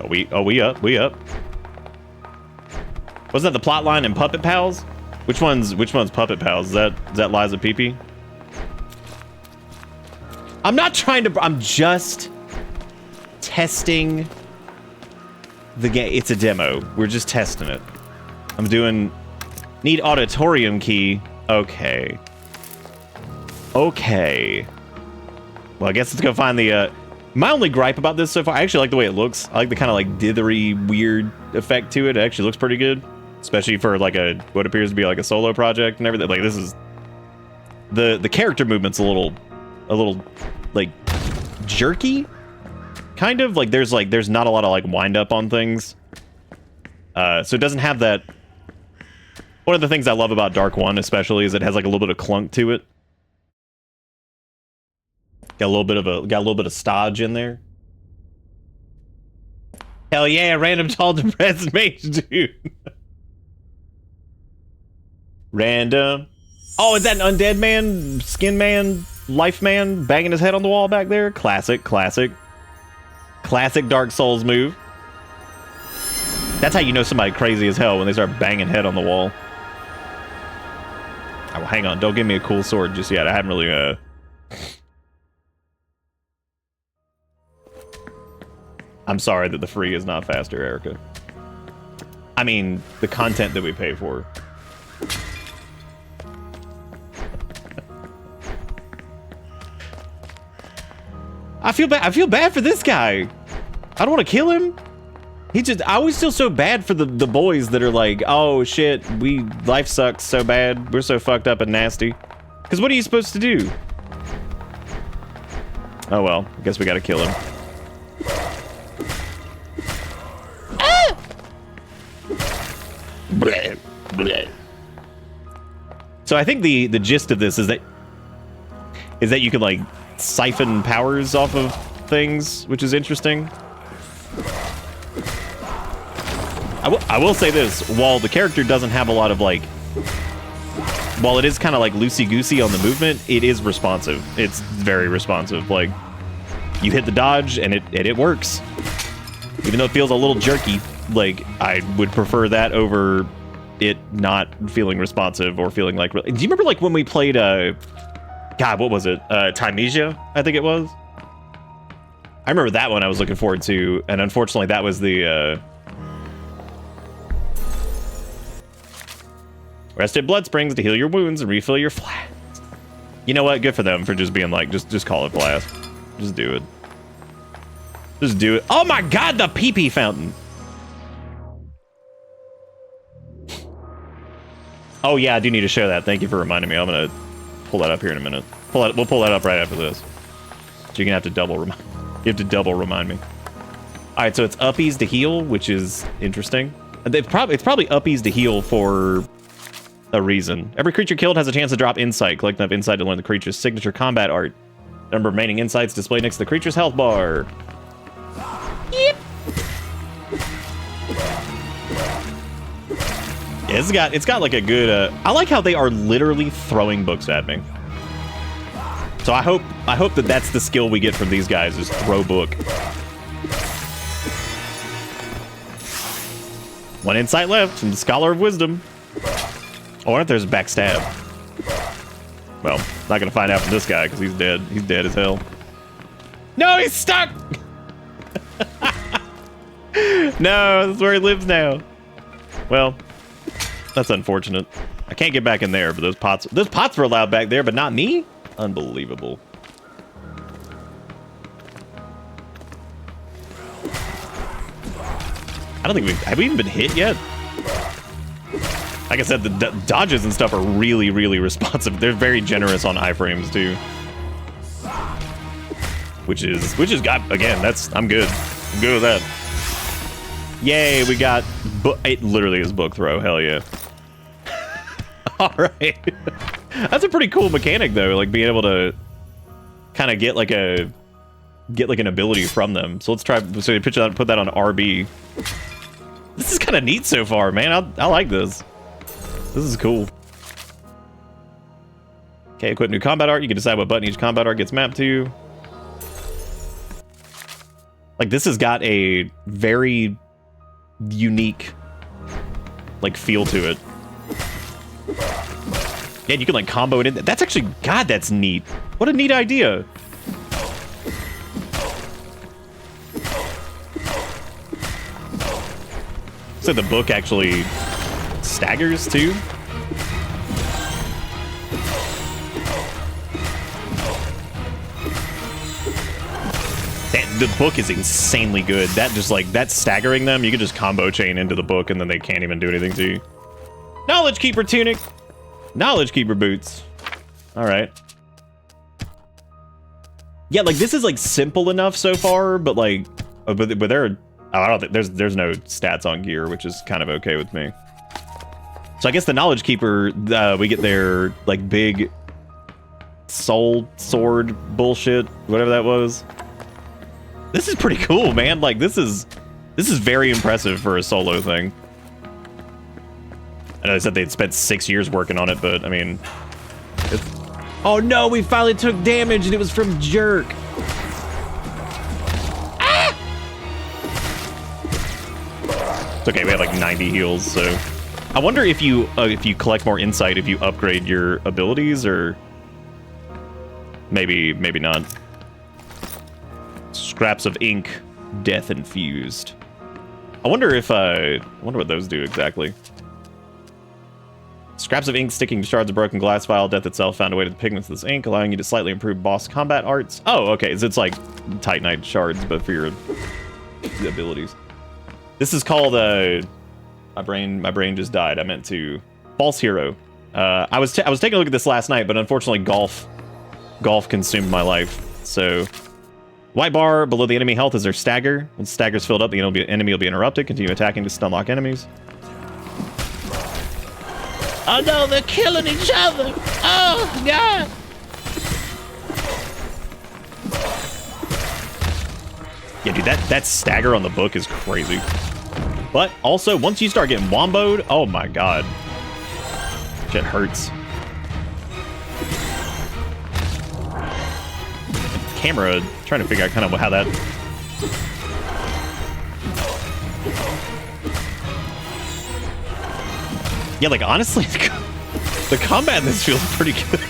We up. Wasn't that the plot line in Puppet Pals? Which one's Puppet Pals? Is that Liza Peepee? I'm just testing the game. It's a demo. We're just testing it. Need auditorium key. Okay. Well, I guess let's go find the, my only gripe about this so far, I actually like the way it looks. I like the kind of like dithery, weird effect to it. It actually looks pretty good. Especially for like what appears to be like a solo project and everything. Like this is, the character movement's a little like jerky. Kind of like there's not a lot of like wind up on things. So it doesn't have that. One of the things I love about Dark 1 especially is it has like a little bit of clunk to it. Got a little bit of stodge in there. Hell yeah, random tall depressed mage dude. Random. Oh, is that an undead man, skin man, life man banging his head on the wall back there? Classic Dark Souls move. That's how you know somebody crazy as hell, when they start banging head on the wall. Oh, hang on, don't give me a cool sword just yet. I haven't really I'm sorry that the free is not faster, Erica. I mean, the content that we pay for. I feel bad for this guy. I don't want to kill him. I always feel so bad for the boys that are like, oh shit, life sucks so bad. We're so fucked up and nasty. Because what are you supposed to do? Oh well, I guess we gotta kill him. Ah! Bleh, bleh. So I think the gist of this is that you can like siphon powers off of things, which is interesting. I will say this, while the character doesn't have a lot of like, while it is kind of like loosey-goosey on the movement, it is responsive. It's very responsive. Like, you hit the dodge and it works. Even though it feels a little jerky, like, I would prefer that over it not feeling responsive or feeling like... Do you remember like when we played, God, what was it? Timesia, I think it was? I remember that one I was looking forward to, and unfortunately that was the, Rested blood springs to heal your wounds and refill your flasks. You know what? Good for them for just being like, just call it flask. Just do it. Just do it. Oh my god, the pee-pee fountain. Oh yeah, I do need to show that. Thank you for reminding me. I'm gonna pull that up here in a minute. We'll pull that up right after this. So you're gonna have to double remind. You have to double remind me. All right, so it's uppies to heal, which is interesting. It's probably uppies to heal for a reason. Every creature killed has a chance to drop insight. Collect enough insight to learn the creature's signature combat art. Number of remaining insights displayed next to the creature's health bar. Yep. Yeah, it's got like a good. I like how they are literally throwing books at me. So I hope that that's the skill we get from these guys, is throw book. One insight left from the Scholar of Wisdom. I wonder if there's a backstab. Well, not gonna find out from this guy because he's dead. He's dead as hell. No, he's stuck! No, that's where he lives now. Well, that's unfortunate. I can't get back in there, but those pots were allowed back there, but not me? Unbelievable. I don't think have we even been hit yet? Like I said, the dodges and stuff are really, really responsive. They're very generous on iframes too. Which is again, I'm good. I'm good with that. Yay, we got it literally is book throw, hell yeah. Alright. That's a pretty cool mechanic though, like being able to kind of get like an ability from them. So let's try put that on RB. This is kind of neat so far, man. I like this. This is cool. Okay, equip new combat art. You can decide what button each combat art gets mapped to. Like, this has got a very unique, like, feel to it. Yeah, you can, like, combo it in. That's actually, God, that's neat. What a neat idea. So the book actually staggers too. The book is insanely good. That just like that's staggering them. You can just combo chain into the book and then they can't even do anything to you. Knowledge Keeper tunic, Knowledge Keeper boots. All right. Yeah, like this is like simple enough so far, but like, but there are. Oh, I don't think there's no stats on gear, which is kind of okay with me. So I guess the Knowledge Keeper, we get their like big soul sword bullshit, whatever that was. This is pretty cool, man. Like this is very impressive for a solo thing. I know they said they'd spent 6 years working on it, but I mean, oh no, we finally took damage and it was from Jerk. Okay, we have like 90 heals, so I wonder if you collect more insight if you upgrade your abilities, or maybe not. Scraps of ink, death infused. I wonder if I wonder what those do exactly. Scraps of ink sticking to shards of broken glass vial. Death itself found a way to the pigments of this ink, allowing you to slightly improve boss combat arts. Oh, okay, so it's like Titanite shards, but for your abilities. This is called my brain just died. I meant to False Hero. I was taking a look at this last night, but unfortunately golf consumed my life. So white bar below the enemy health is their stagger. When stagger's filled up, the enemy will be interrupted. Continue attacking to stun lock enemies. Oh no, they're killing each other. Oh god. Yeah, dude, that stagger on the book is crazy. But also, once you start getting womboed, oh my god. Shit hurts. Camera, trying to figure out kind of how that... Yeah, like, honestly, the combat in this feels pretty good.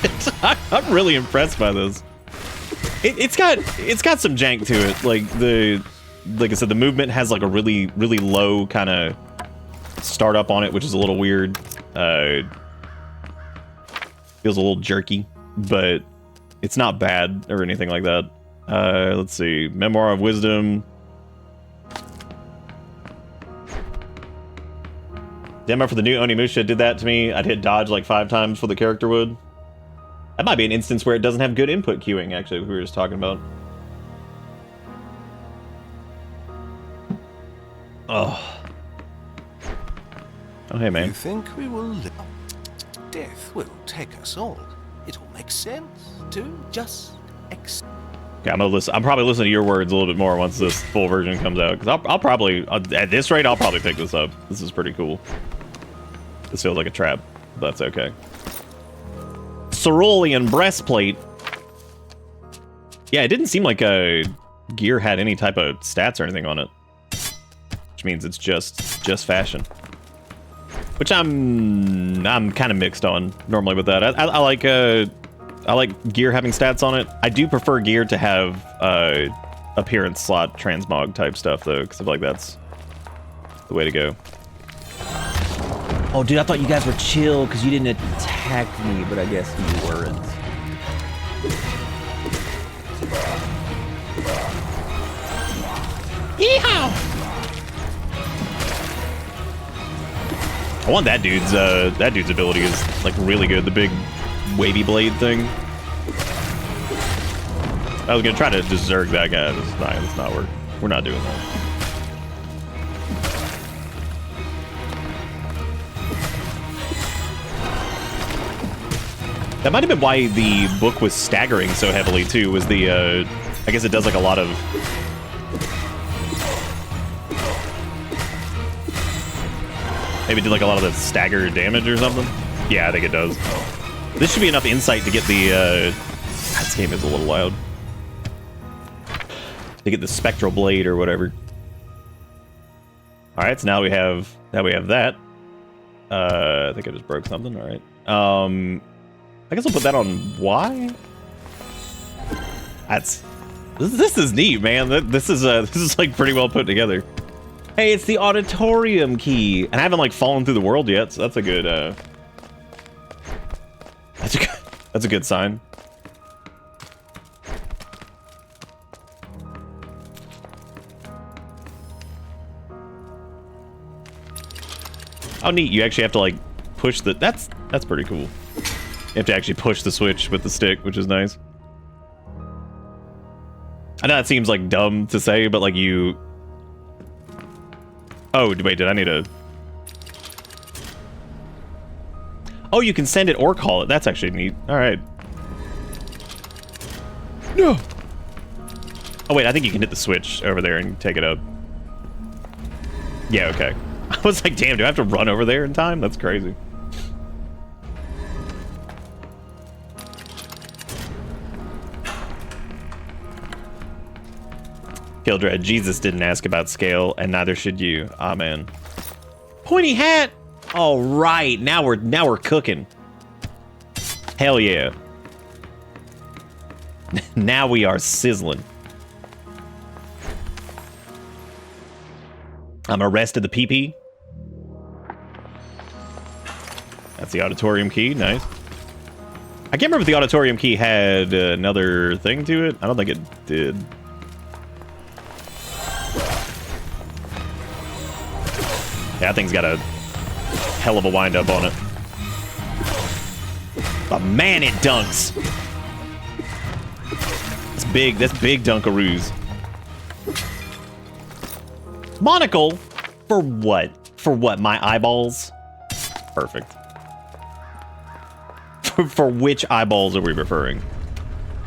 I'm really impressed by this. It's got some jank to it. Like I said, the movement has like a really low kind of startup on it, which is a little weird. Feels a little jerky, but it's not bad or anything like that. Let's see, Memoir of Wisdom. Demo for the new Onimusha did that to me. I'd hit dodge like 5 times before the character would. That might be an instance where it doesn't have good input queuing, actually, we were just talking about. Oh. Oh, hey, man. You think we will live? Death will take us all. It will make sense to just accept. Okay, I'm probably listening to your words a little bit more once this full version comes out, because I'll probably, at this rate, I'll probably pick this up. This is pretty cool. This feels like a trap, but that's okay. Cerulean breastplate. Yeah, it didn't seem like gear had any type of stats or anything on it, which means it's just fashion. which I'm kind of mixed on normally with that. I like gear having stats on it. I do prefer gear to have appearance slot transmog type stuff though, because I feel like that's the way to go. Oh, dude, I thought you guys were chill because you didn't attack me, but I guess you weren't. Yeehaw! I want that dude's ability is like really good. The big wavy blade thing. I was gonna try to just zerg that guy. It's not work. We're not doing that. That might have been why the book was staggering so heavily too. Was the I guess it does like a lot of. Maybe did like a lot of the stagger damage or something? Yeah, I think it does. This should be enough insight to get the, this game is a little loud. To get the spectral blade or whatever. Alright, so now we have that. I think I just broke something, alright. I guess I'll put that on Y? This is neat, man. This is like pretty well put together. Hey, it's the auditorium key, and I haven't like fallen through the world yet, so that's a good that's a good sign. Oh, neat! You actually have to like push the. That's pretty cool. You have to actually push the switch with the stick, which is nice. I know that seems like dumb to say, but like you. Oh, wait, did I need a... Oh, you can send it or call it. That's actually neat. All right. No! Oh, wait, I think you can hit the switch over there and take it up. Yeah, okay. I was like, damn, do I have to run over there in time? That's crazy. Kildred, Jesus didn't ask about scale, and neither should you. Amen. Pointy hat! All right, now we're cooking. Hell yeah. Now we are sizzling. I'm arrested the PP. That's the auditorium key, nice. I can't remember if the auditorium key had another thing to it. I don't think it did. Yeah, that thing's got a hell of a wind-up on it. But man, it dunks. That's big dunkaroos. Monocle? For what? For what, my eyeballs? Perfect. For which eyeballs are we referring?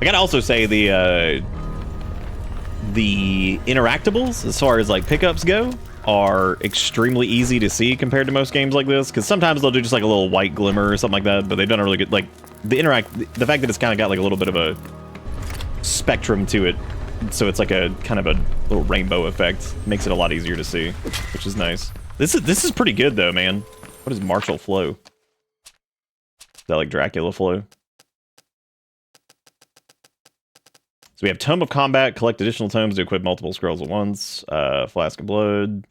I gotta also say the interactables, as far as like pickups go, are extremely easy to see compared to most games like this, because sometimes they'll do just like a little white glimmer or something like that, but they've done a really good, like, the fact that it's kind of got like a little bit of a spectrum to it, so it's like a kind of a little rainbow effect, makes it a lot easier to see, which is nice. This is pretty good though, man. What is martial flow? Is that like Dracula flow? So we have Tome of Combat, collect additional tomes to equip multiple scrolls at once. Flask of Blood.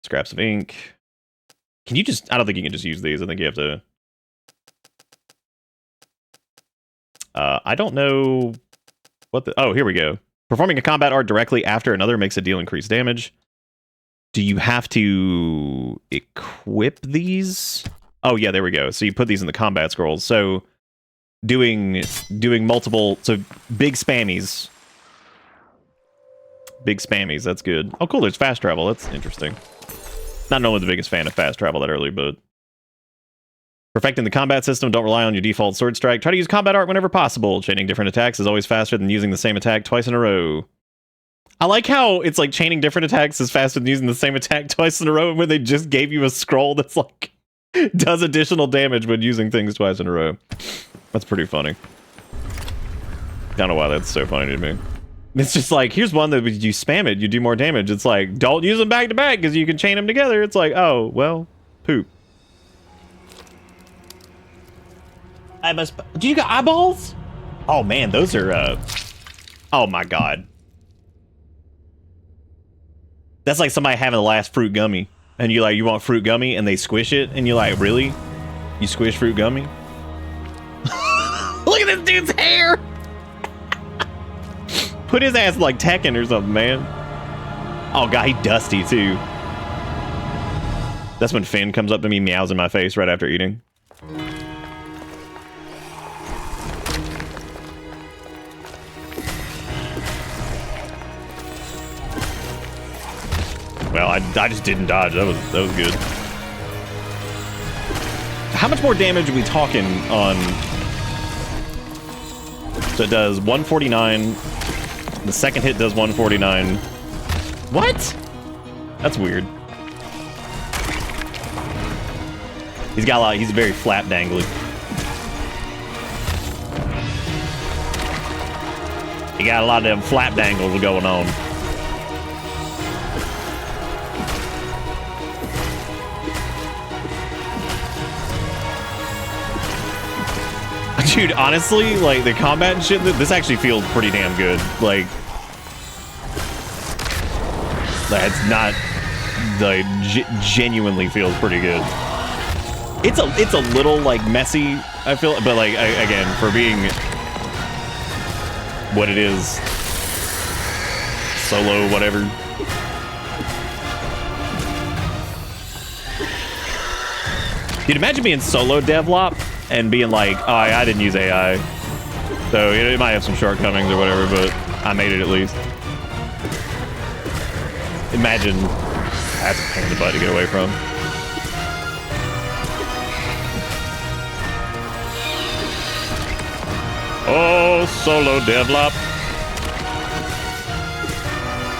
Scraps of ink. Can you just... I don't think you can just use these. I think you have to... I don't know what the... Oh, here we go. Performing a combat art directly after another makes a deal increased damage. Do you have to equip these? Oh, yeah, there we go. So you put these in the combat scrolls. So... doing multiple, so big spammies, that's good. Oh cool, there's fast travel, that's interesting. Not normally the biggest fan of fast travel that early, but perfecting the combat system, don't rely on your default sword strike. Try to use combat art whenever possible. Chaining different attacks is always faster than using the same attack twice in a row. I like how it's like chaining different attacks is faster than using the same attack twice in a row, when they just gave you a scroll that's like does additional damage when using things twice in a row. That's pretty funny. I don't know why that's so funny to me. It's just like, here's one that you spam it, you do more damage. It's like, don't use them back to back because you can chain them together. It's like, oh, well, Poop. I must. Do you got eyeballs? Oh man, those are. Oh my god. That's like somebody having the last fruit gummy, and you like, you want fruit gummy, and they squish it, and you're like, really? You squish fruit gummy? Look at this dude's hair. Put his ass like Tekken or something, man. Oh god, he dusty too. That's when Finn comes up to me, meows in my face right after eating. Well, I just didn't dodge. That was good. How much more damage are we talking on? So it does 149. The second hit does 149. What? That's weird. He's got a lot. He's very flap dangly. He got a lot of them flap dangles going on. Dude, honestly, like, the combat and shit, this actually feels pretty damn good. Like, that's not, like, genuinely feels pretty good. It's a little, like, messy, I feel, but, like, again, for being what it is, solo, whatever. Dude, imagine being solo devlop and being like, oh, I didn't use AI. So it might have some shortcomings or whatever, but I made it at least. Imagine, that's a pain in the butt to get away from. Oh, solo devlop.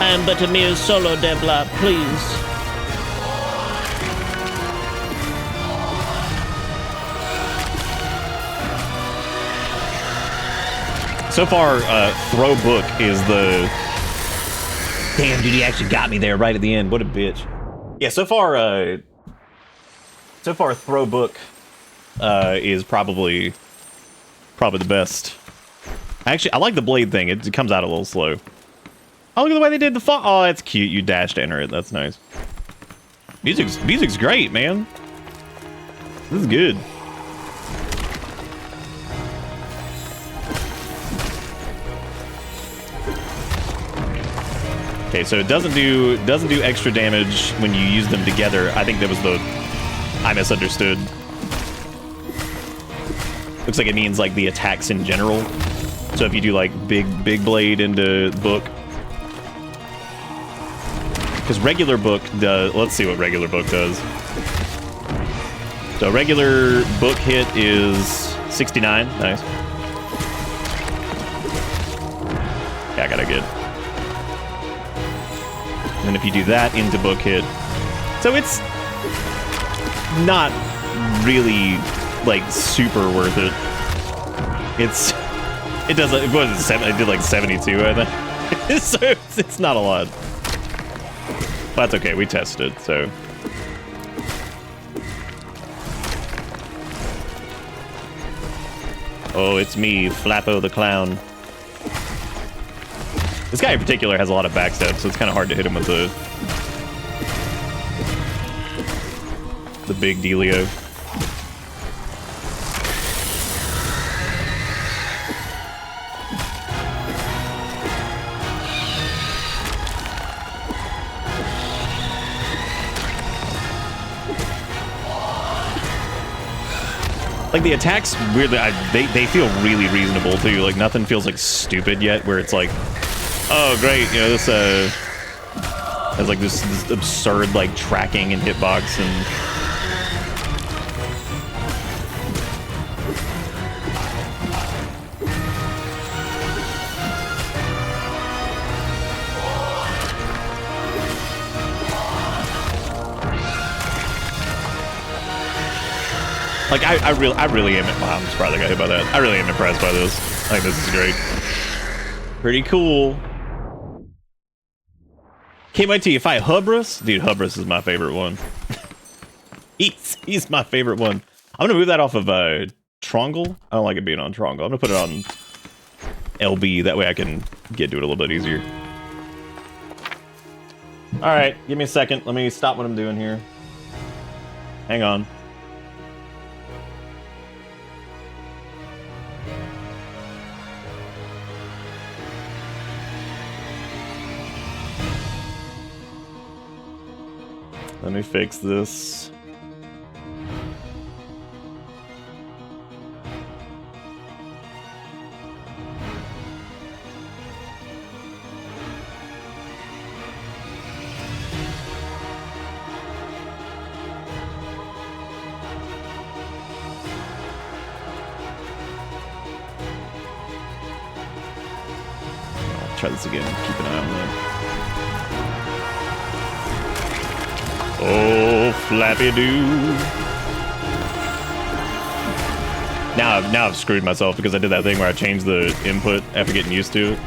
I am but a mere solo devlop, please. So far, throw book is the... Damn, dude, he actually got me there right at the end. What a bitch. Yeah, so far throw book is probably the best. Actually, I like the blade thing. It comes out a little slow. Oh, look at the way they did the font. Oh, that's cute. You dash to enter it. That's nice. Music's great, man. This is good. Okay, so it doesn't do extra damage when you use them together. I think that was I misunderstood. Looks like it means like the attacks in general. So if you do like big blade into book, because regular book does. Let's see what regular book does. So regular book hit is 69. Nice. Yeah, I got a good. And if you do that into book hit, so it's not really like super worth it. It does. It was 7. It did like 72, I think. So it's not a lot. But that's okay. We tested it, so. Oh, it's me, Flappo the Clown. This guy in particular has a lot of backstab, so it's kind of hard to hit him with the big dealio. Like the attacks, weirdly, they feel really reasonable too. Like nothing feels like stupid yet, where it's like, oh great, you know, this has like this absurd like tracking and hitbox and like I really am. Wow, I'm surprised I got hit by that. I really am impressed by this. I think this is great. Pretty cool. Can't wait till you fight Hubris. Dude, Hubris is my favorite one. He's my favorite one. I'm gonna move that off of Trongle. I don't like it being on Trongle. I'm gonna put it on LB. That way I can get to it a little bit easier. All right, give me a second. Let me stop what I'm doing here. Hang on. Let me fix this. I'll try this again. Keep an eye on that. Oh, Flappy Doo. Now I've screwed myself because I did that thing where I changed the input after getting used to it.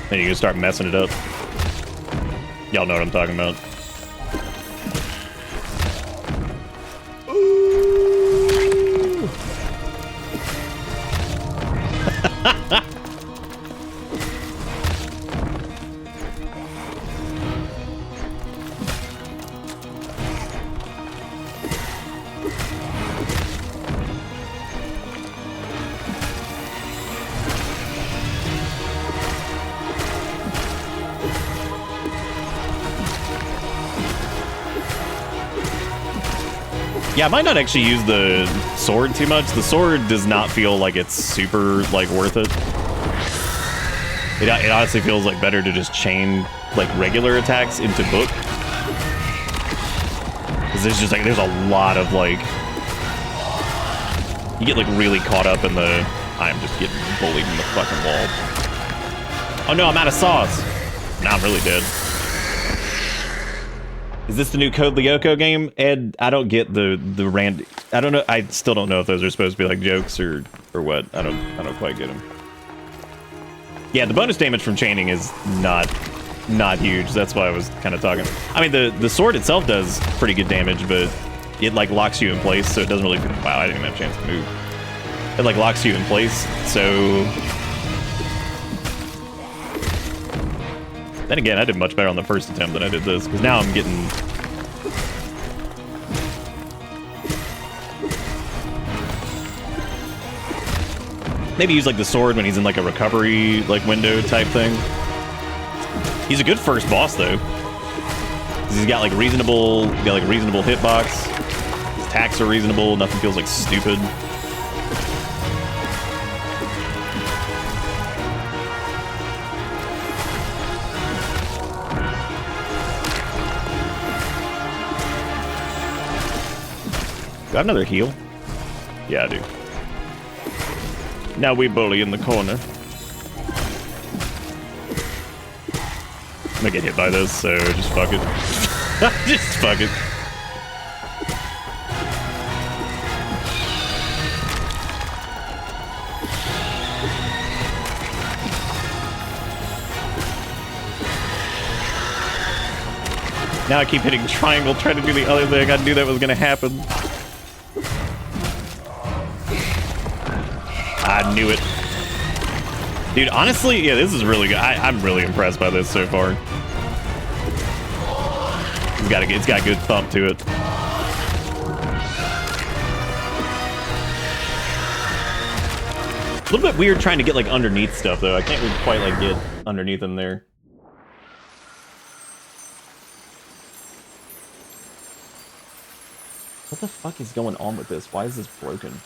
Then you can start messing it up. Y'all know what I'm talking about. Yeah, I might not actually use the sword too much. The sword does not feel like it's super, like, worth it. It honestly feels like better to just chain, like, regular attacks into book. Because there's just, like, there's a lot of, like... You get, like, really caught up in the... I'm just getting bullied in the fucking wall. Oh no, I'm out of sauce! Now I'm really dead. Is this the new Code Lyoko game? Ed, I don't get the rand. I don't know. I still don't know if those are supposed to be like jokes or what. I don't quite get them. Yeah, the bonus damage from chaining is not huge. That's why I was kind of talking. I mean, the sword itself does pretty good damage, but it like locks you in place, so it doesn't really. Wow, I didn't even have a chance to move. It like locks you in place, so. Then again, I did much better on the first attempt than I did this, because now I'm getting... Maybe use, like, the sword when he's in, like, a recovery, like, window type thing. He's a good first boss, though. He's got, like, reasonable hitbox. His attacks are reasonable. Nothing feels, like, stupid. Do I have another heal? Yeah, I do. Now we bully in the corner. I'm gonna get hit by this, so just fuck it. Just fuck it. Now I keep hitting triangle, trying to do the other thing I knew that was gonna happen. I knew it. Dude, honestly, yeah, this is really good. I'm really impressed by this so far. It's got a good thump to it. A little bit weird trying to get like underneath stuff though. I can't really quite like get underneath them there. What the fuck is going on with this? Why is this broken?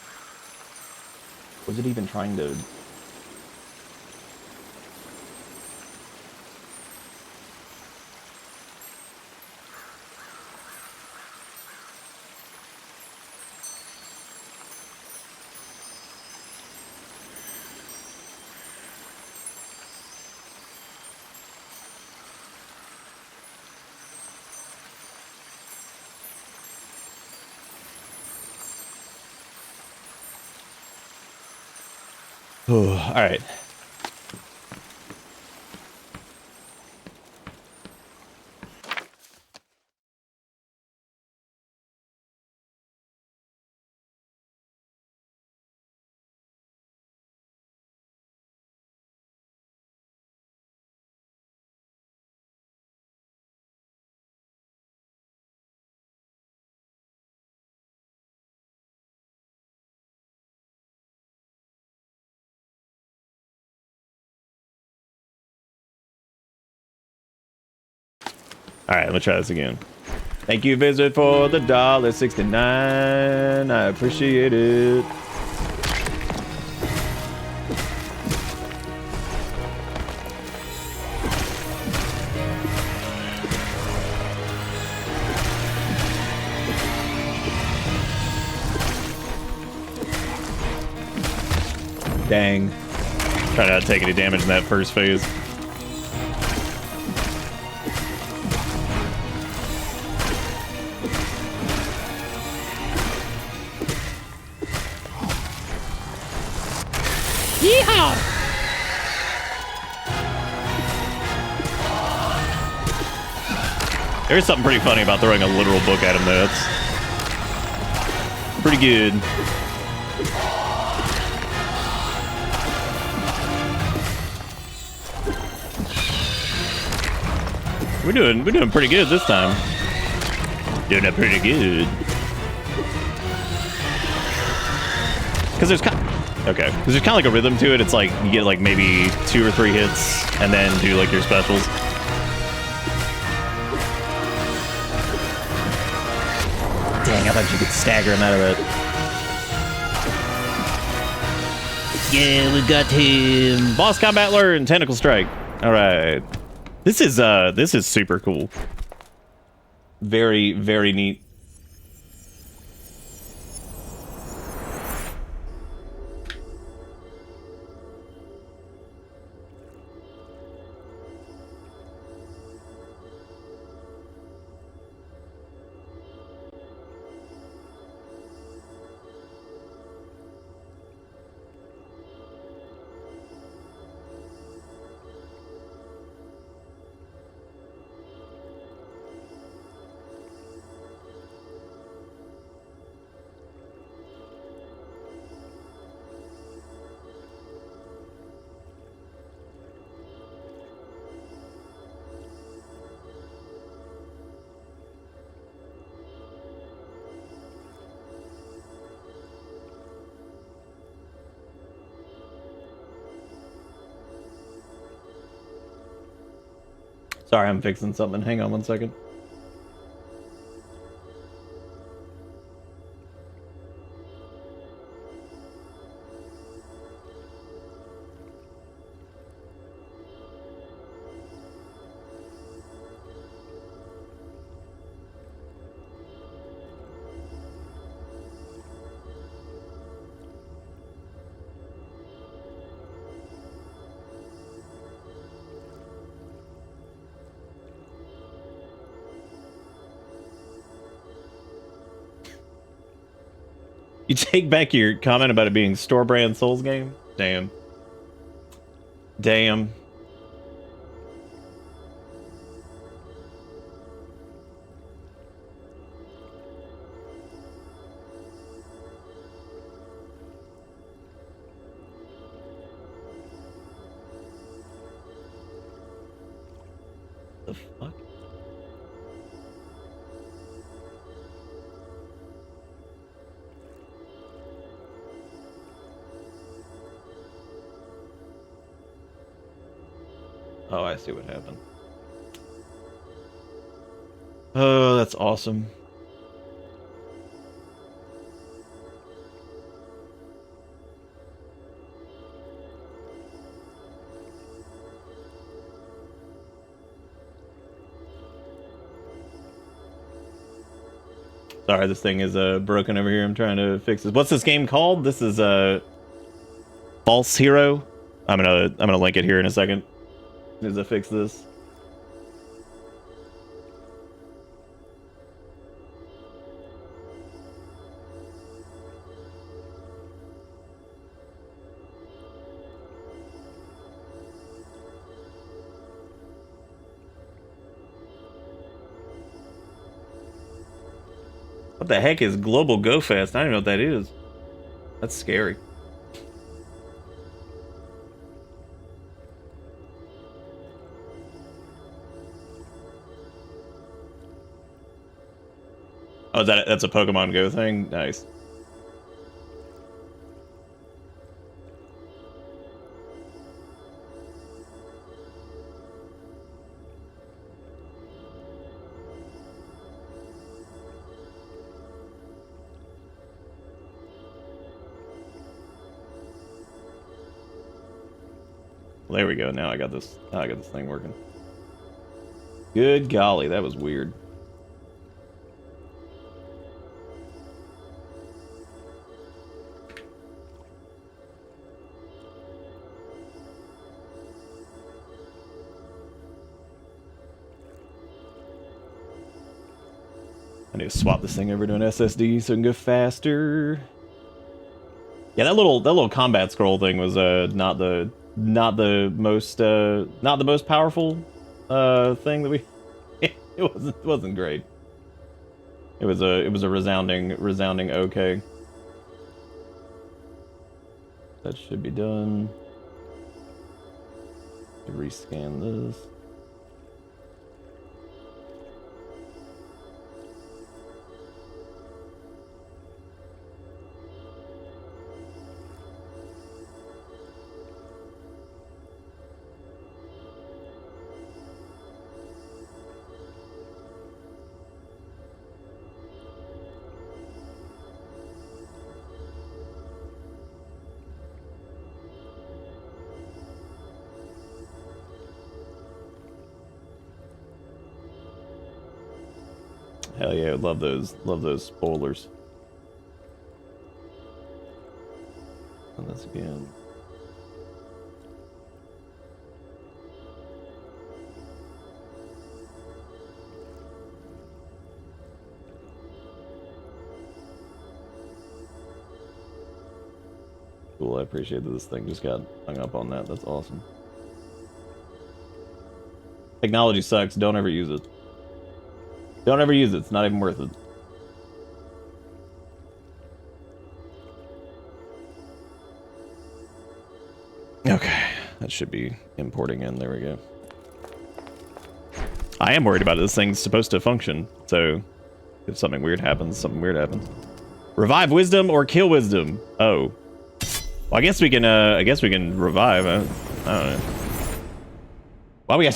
Was it even trying to... Oh, all right. All right, let's try this again. Thank you, Visit, for the $1.69. I appreciate it. Dang. Try not to take any damage in that first phase. Yeehaw! There's something pretty funny about throwing a literal book at him, though. That's pretty good. We're doing pretty good this time. Doing it pretty good. Because there's okay, because there's kind of like a rhythm to it. It's like you get like maybe 2 or 3 hits and then do like your specials. Dang, I thought you could stagger him out of it. Yeah, we got him. Boss combat learned. Tentacle strike. All right. This is super cool. Very, very neat. Sorry, I'm fixing something. Hang on one second. You take back your comment about it being store brand Souls game? Damn. Damn. The fuck? Oh, I see what happened. Oh, that's awesome. Sorry, this thing is broken over here. I'm trying to fix this. What's this game called? This is False Hero. I'm gonna link it here in a second. As I fix this. What the heck is Global Go Fest? I don't even know what that is. That's scary. Oh, that's a Pokemon Go thing? Nice. There we go. Now I got this. Now I got this thing working. Good golly, that was weird. I need to swap this thing over to an SSD so it can go faster. Yeah, that little combat scroll thing was not the most powerful thing that we. It wasn't great. It was a resounding okay. That should be done. Rescan this. Hell yeah, love those spoilers. And this again. Cool, I appreciate that this thing just got hung up on that. That's awesome. Technology sucks, don't ever use it. Don't ever use it, it's not even worth it. Okay, that should be importing in, there we go. I am worried about it, this thing's supposed to function, so if something weird happens, something weird happens. Revive wisdom or kill wisdom? Oh. Well, I guess we can revive, I don't know.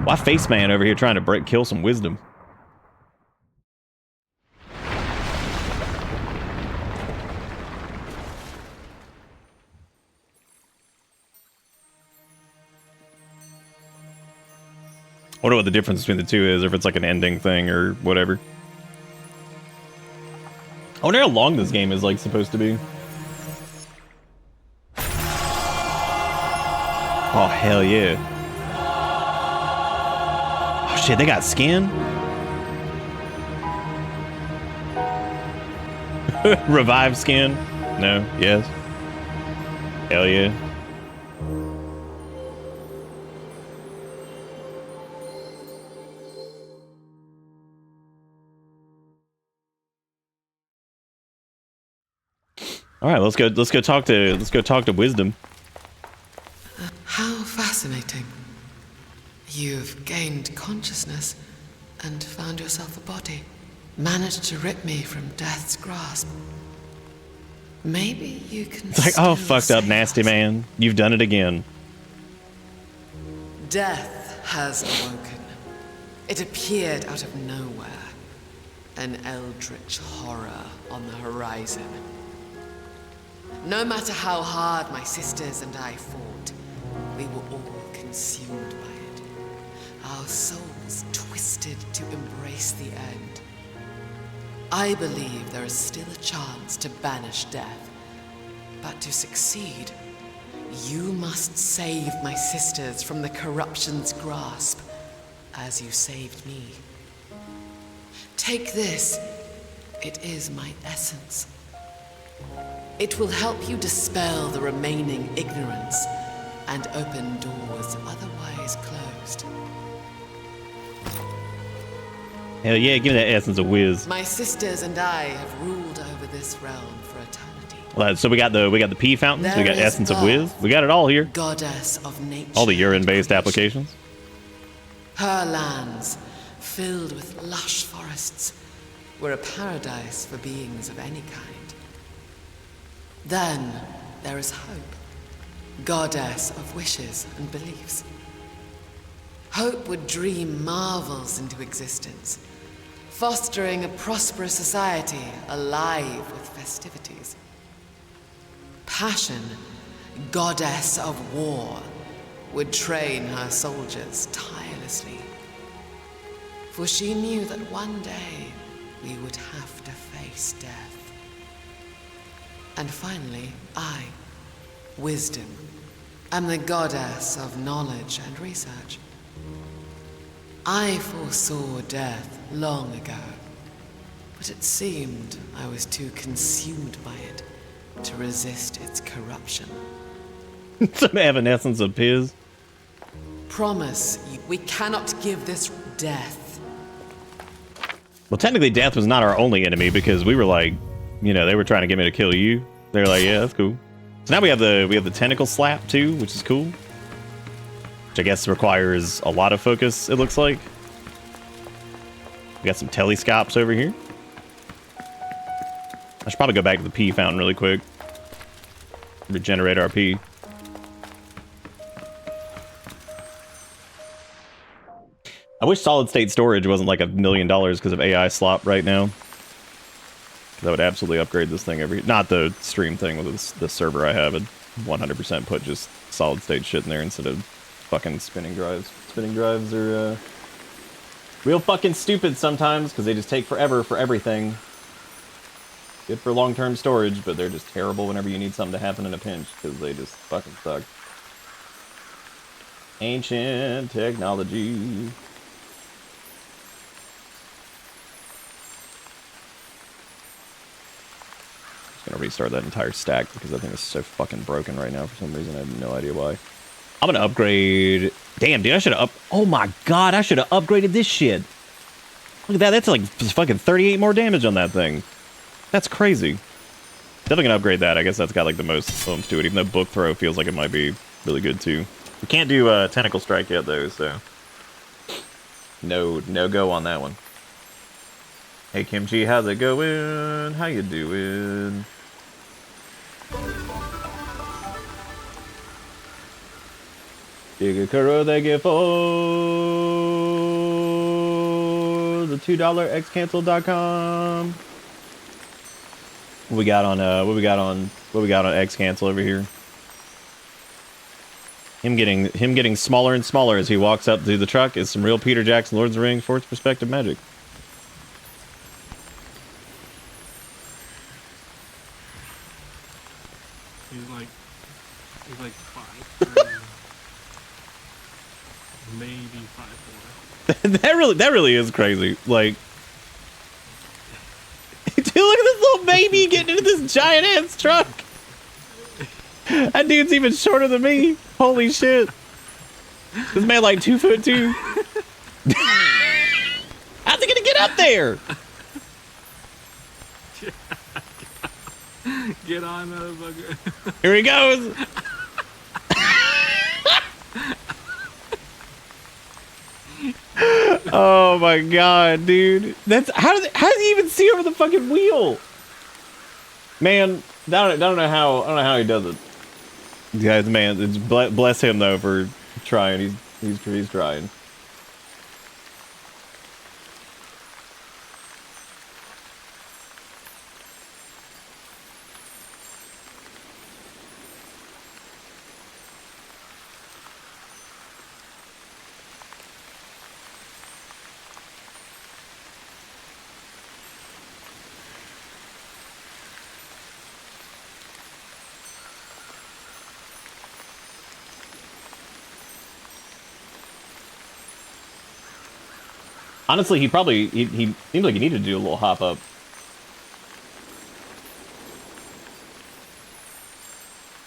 Why face man over here trying to kill some wisdom? I wonder what the difference between the two is, or if it's like an ending thing or whatever. I wonder how long this game is like supposed to be. Oh hell yeah. Oh shit, they got skin? Revive skin? No, yes. Hell yeah. All right, let's go talk to wisdom. How fascinating. You've gained consciousness and found yourself a body. Managed to rip me from death's grasp. Maybe you can. It's like, oh, fucked up, nasty man. You've done it again. Death has awoken. It appeared out of nowhere. An eldritch horror on the horizon. No matter how hard my sisters and I fought, we were all consumed by it. Our souls twisted to embrace the end. I believe there is still a chance to banish death. But to succeed, you must save my sisters from the corruption's grasp, as you saved me. Take this. It is my essence. It will help you dispel the remaining ignorance and open doors otherwise closed. Hell yeah, give me that essence of whiz. My sisters and I have ruled over this realm for eternity. Well, so we got the pea fountains, we got essence of whiz, we got it all here. Goddess of nature. All the urine-based applications. Her lands, filled with lush forests, were a paradise for beings of any kind. Then there is hope, goddess of wishes and beliefs. Hope would dream marvels into existence, fostering a prosperous society alive with festivities. Passion, goddess of war, would train her soldiers tirelessly. For she knew that one day we would have to face death. And finally, I, Wisdom, am the goddess of knowledge and research. I foresaw death long ago, but it seemed I was too consumed by it to resist its corruption. Some evanescence of Piz. Promise you, we cannot give this death. Well, technically, death was not our only enemy because we were like, you know, they were trying to get me to kill you. They're like, yeah, that's cool. So now we have the tentacle slap too, which is cool. Which I guess requires a lot of focus, it looks like. We got some telescopes over here. I should probably go back to the P fountain really quick. Regenerate our P. I wish solid state storage wasn't like $1 million because of AI slop right now. That would absolutely upgrade this thing not the stream thing with the server I have. I'd 100% put just solid state shit in there instead of fucking spinning drives. Spinning drives are real fucking stupid sometimes because they just take forever for everything. Good for long-term storage, but they're just terrible whenever you need something to happen in a pinch because they just fucking suck. Ancient technology. Gonna restart that entire stack because that thing is so fucking broken right now for some reason. I have no idea why. I'm gonna upgrade. Damn, dude, I should have oh my god, I should have upgraded this shit. Look at that. That's like fucking 38 more damage on that thing. That's crazy. Definitely gonna upgrade that. I guess that's got like the most oomph to it, even though book throw feels like it might be really good too. We can't do tentacle strike yet though, so no go on that one. Hey Kimchi, how's it going? How you doing? Digakuro, thank you for the $2 xcancel.com. What we got on xcancel over here? Him getting smaller and smaller as he walks up to the truck is some real Peter Jackson Lord of the Rings fourth perspective magic. He's like 5'3", maybe 5'4". that really is crazy. Like, dude, look at this little baby getting into this giant ass truck. That dude's even shorter than me. Holy shit! This man like 2'2". How's he gonna get up there? Get on, motherfucker. Here he goes. Oh my god, dude. That's how does he even see over the fucking wheel? Man, I don't know how he does it. Yeah, man, it's bless him though for trying. He's trying. Honestly, he seemed like he needed to do a little hop up.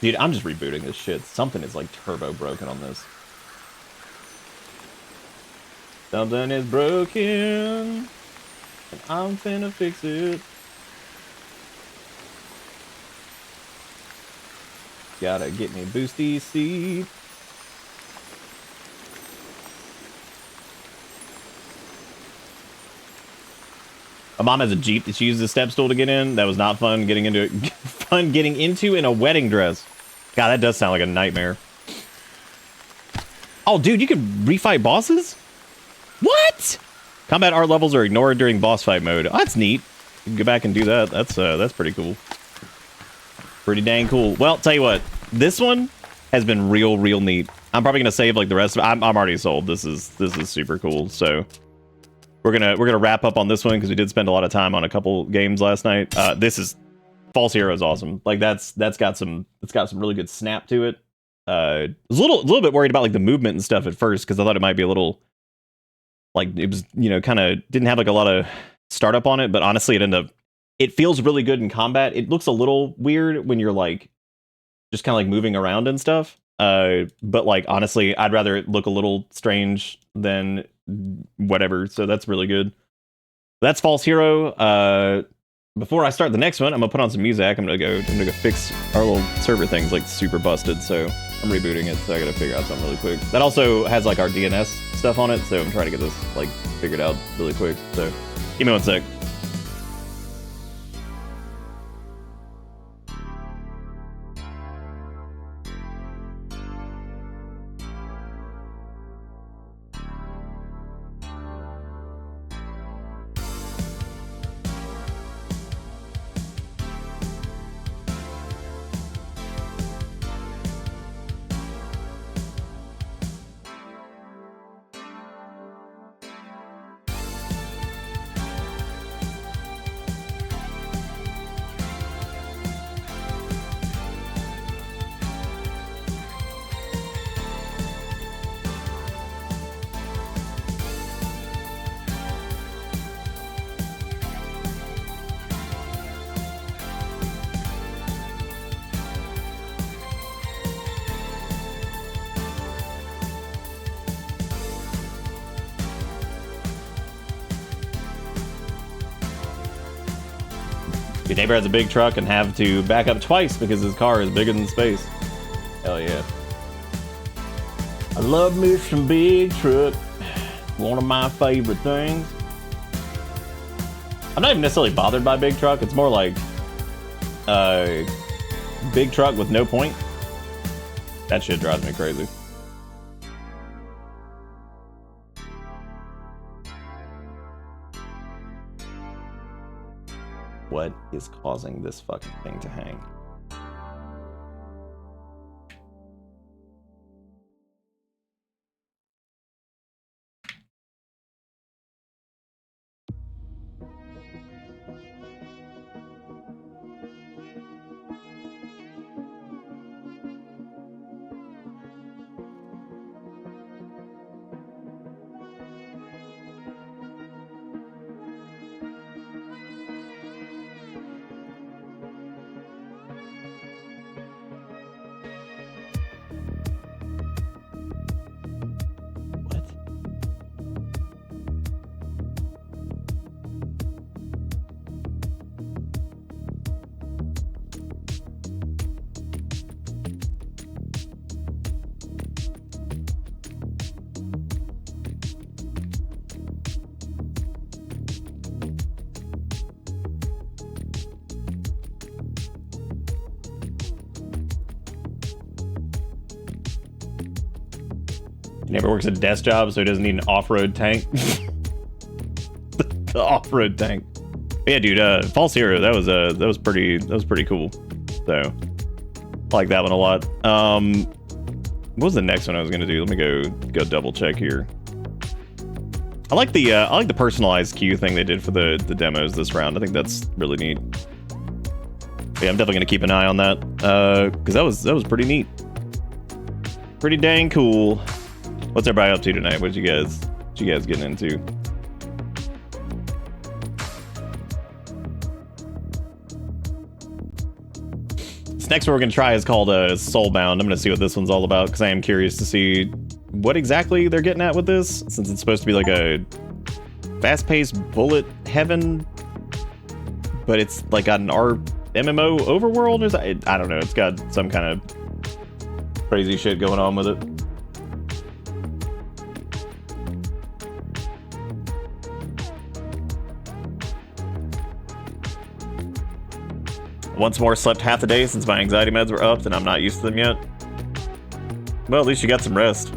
Dude, I'm just rebooting this shit. Something is like turbo broken on this. Something is broken, and I'm finna fix it. Gotta get me boosty seed. My mom has a Jeep that she uses a step stool to get in. That was not fun getting into in a wedding dress. God, that does sound like a nightmare. Oh, dude, you can refight bosses? What? Combat art levels are ignored during boss fight mode. Oh, that's neat. You can go back and do that. That's pretty cool. Pretty dang cool. Well, tell you what, this one has been real neat. I'm probably gonna save like the rest of it. I'm already sold. This is super cool. So we're gonna wrap up on this one because we did spend a lot of time on a couple games last night. This is False Hero is awesome. Like it's got some really good snap to it. I was a little bit worried about like the movement and stuff at first because I thought it might be a little like it was, you know, kind of didn't have like a lot of startup on it, but honestly it feels really good in combat. It looks a little weird when you're like just kind of like moving around and stuff. But like honestly, I'd rather it look a little strange than whatever. So that's really good. That's False Hero. Before I start the next one, I'm gonna put on some music. I'm gonna go fix our little server thing's like super busted, so I'm rebooting it. So I gotta figure out something really quick. That also has like our DNS stuff on it, so I'm trying to get this like figured out really quick. So give me 1 sec. Your neighbor has a big truck and have to back up twice because his car is bigger than space. Hell yeah. I love me some big truck. One of my favorite things. I'm not even necessarily bothered by big truck. It's more like big truck with no point. That shit drives me crazy. What is causing this fucking thing to hang? Never works a desk job, so he doesn't need an off-road tank. The off-road tank. But yeah, dude. False Hero. That was pretty cool. So, I like that one a lot. What was the next one I was gonna do? Let me go double check here. I like the personalized queue thing they did for the demos this round. I think that's really neat. But yeah, I'm definitely gonna keep an eye on that because that was pretty neat. Pretty dang cool. What's everybody up to tonight? What you guys getting into? This next one we're gonna try is called Soulbound. I'm gonna see what this one's all about because I am curious to see what exactly they're getting at with this, since it's supposed to be like a fast-paced bullet heaven, but it's like got an MMO overworld or something. I don't know. It's got some kind of crazy shit going on with it. Once more slept half the day since my anxiety meds were upped and I'm not used to them yet. Well, at least you got some rest.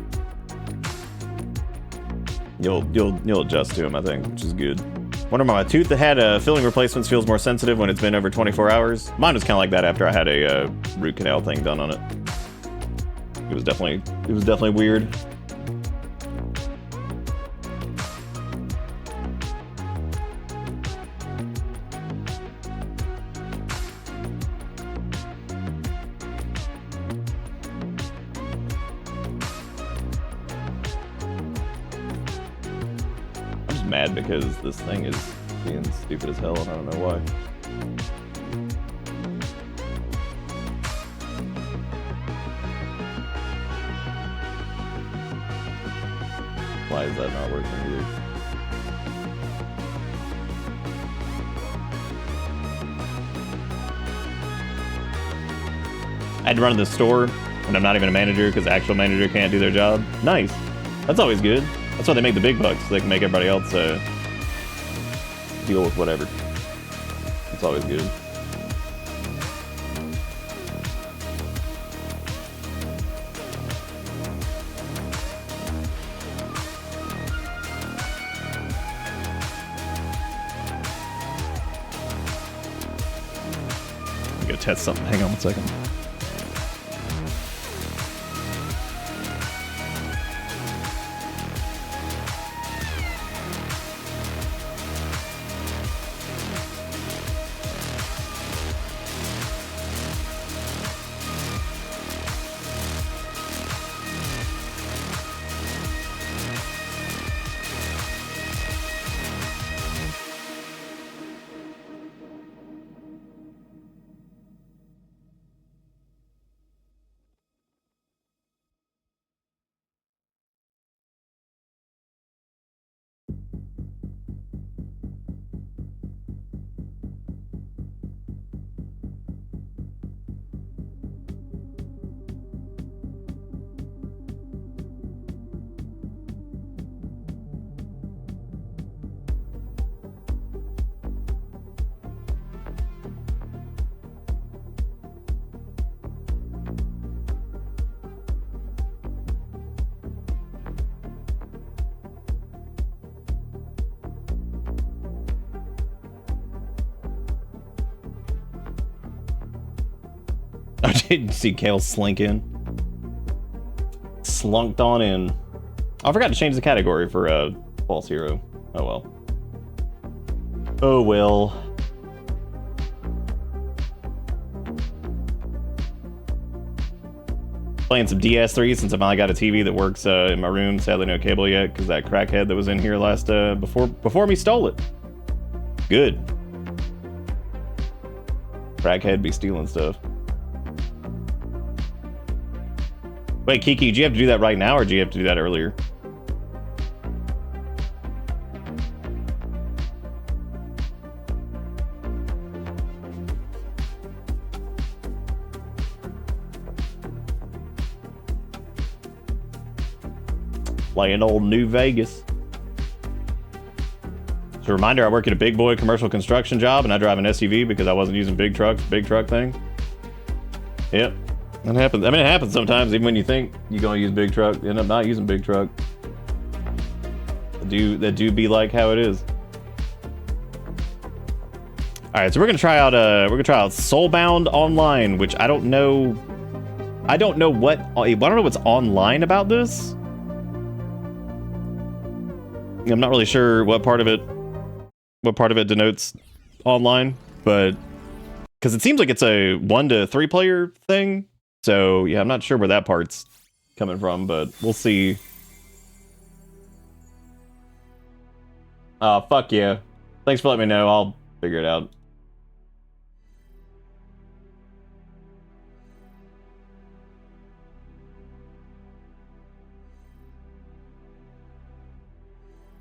You'll adjust to them, I think, which is good. Wonder why my tooth that had filling replacements feels more sensitive when it's been over 24 hours. Mine was kind of like that after I had a root canal thing done on it. It was definitely weird. I'm just mad because this thing is being stupid as hell and I don't know why. Why is that not working either? I had to run to the store when I'm not even a manager because the actual manager can't do their job. Nice. That's always good. That's why they make the big bucks, so they can make everybody else deal with whatever. It's always good. I'm gonna test something. Hang on one second. I didn't see Kale slink in. Slunked on in. I forgot to change the category for false hero. Oh well. Oh well. Playing some DS3 since I finally got a TV that works in my room. Sadly no cable yet because that crackhead that was in here last before me stole it. Good. Crackhead be stealing stuff. Wait, Kiki, do you have to do that right now, or do you have to do that earlier? Playing old New Vegas. As a reminder, I work at a big boy commercial construction job, and I drive an SUV because I wasn't using big truck thing. Yep. That happens. I mean, it happens sometimes, even when you think you're going to use big truck, you end up not using big truck. That do be like how it is. All right, so we're gonna try out Soulbound Online, which I don't know what's online about this. I'm not really sure what part of it denotes online, but because it seems like it's a 1 to 3 player thing. So, yeah, I'm not sure where that part's coming from, but we'll see. Fuck yeah. Thanks for letting me know. I'll figure it out.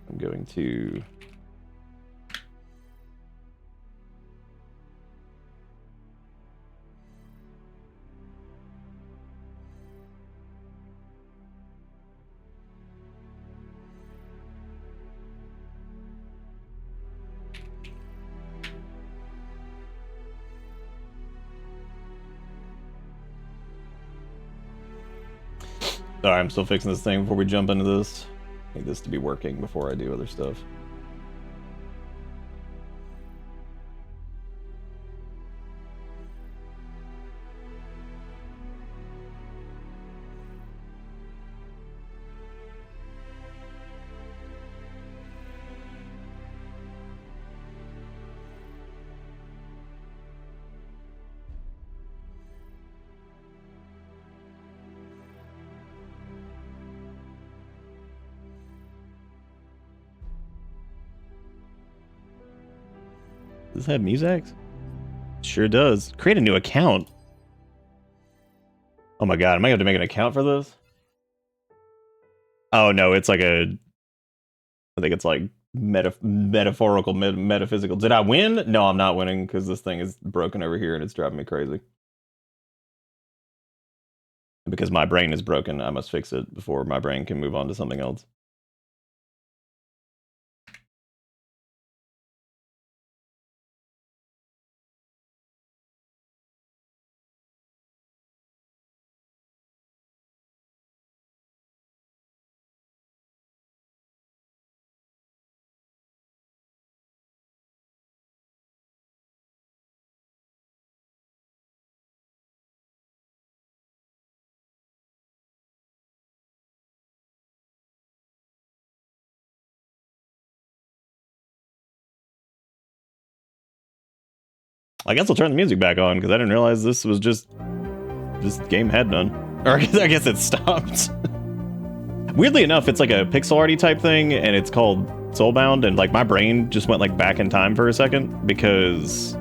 I'm going to... Sorry, I'm still fixing this thing before we jump into this. I need this to be working before I do other stuff. Does it have music? Sure does. Create a new account. Oh my god, am I gonna have to make an account for this? Oh no, it's like I think it's like metaphorical, metaphysical. Did I win? No, I'm not winning because this thing is broken over here and it's driving me crazy. And because my brain is broken, I must fix it before my brain can move on to something else. I guess I'll turn the music back on because I didn't realize this was just this game had none. Or I guess it stopped. Weirdly enough, it's like a pixel arty type thing, and it's called Soulbound, and like my brain just went like back in time for a second because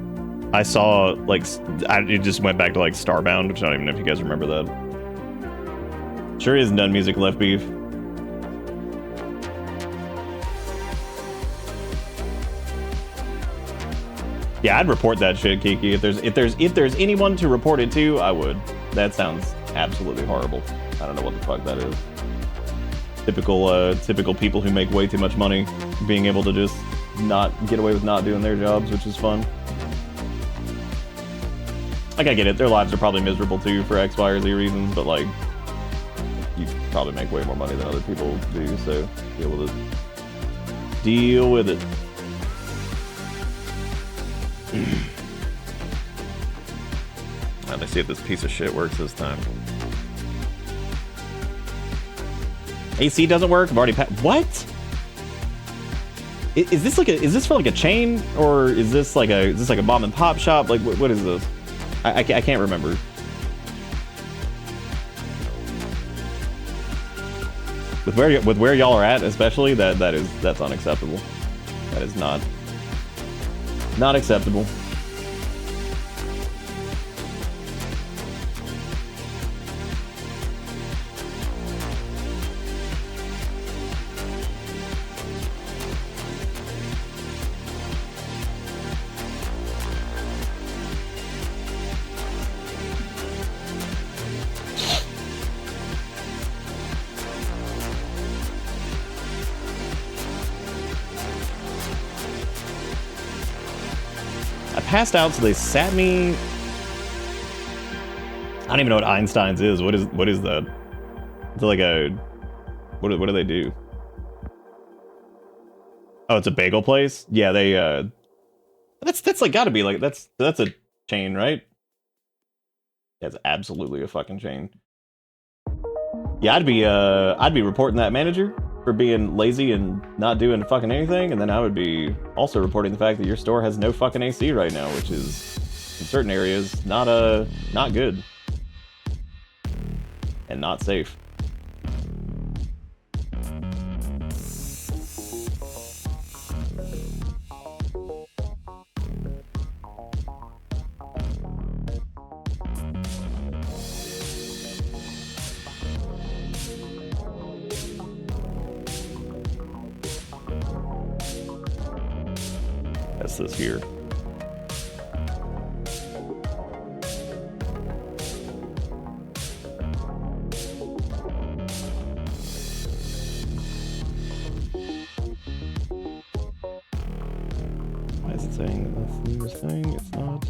I saw like it just went back to like Starbound, which I don't even know if you guys remember that. Sure is none music left beef. Yeah, I'd report that shit, Kiki. If there's anyone to report it to, I would. That sounds absolutely horrible. I don't know what the fuck that is. Typical people who make way too much money being able to just not get away with not doing their jobs, which is fun. Like, I get it. Their lives are probably miserable too for X, Y, or Z reasons, but like, you probably make way more money than other people do, so deal with it. Deal with it. Let's see if this piece of shit works this time. AC doesn't work. I've already what? Is this like is this for like a chain, or is this like a mom and pop shop? Like what is this? I can't remember. With where y'all are at, especially that's unacceptable. That is not acceptable. Passed out, so they sat me. I don't even know what Einstein's is. What is that? It's like a what do they do? Oh, it's a bagel place. Yeah, they that's like gotta be like that's a chain, right? That's absolutely a fucking chain. Yeah, I'd be reporting that manager for being lazy and not doing fucking anything, and then I would be also reporting the fact that your store has no fucking AC right now, which is in certain areas not good and not safe. This here. Why is it saying that's the newest thing? It's not.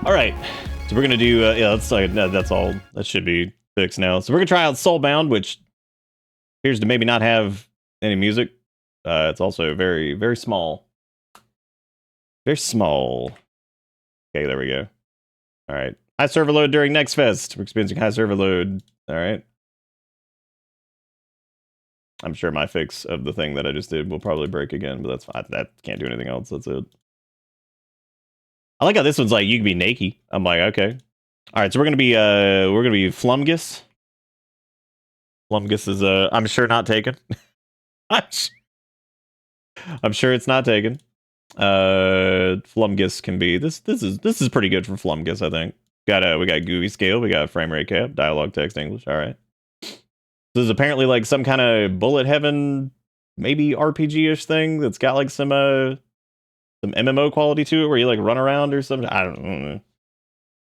All right, so we're gonna do. Yeah, that's all. That should be fixed now. So we're gonna try out Soulbound, which appears to maybe not have any music. It's also very, very small. Very small. Okay, there we go. All right. High server load during Next Fest. We're experiencing high server load. All right. I'm sure my fix of the thing that I just did will probably break again, but that's fine. That can't do anything else. That's it. I like how this one's like you can be naked. I'm like, okay. All right, so we're gonna be Flumgus. Flumgus is I'm sure not taken. I'm sure it's not taken. Flumgus can be this is pretty good for Flumgus, I think. We got GUI scale, we got frame rate cap, dialogue text English. All right. This is apparently like some kind of bullet heaven, maybe RPG-ish thing that's got like some MMO quality to it where you like run around or something. I don't know.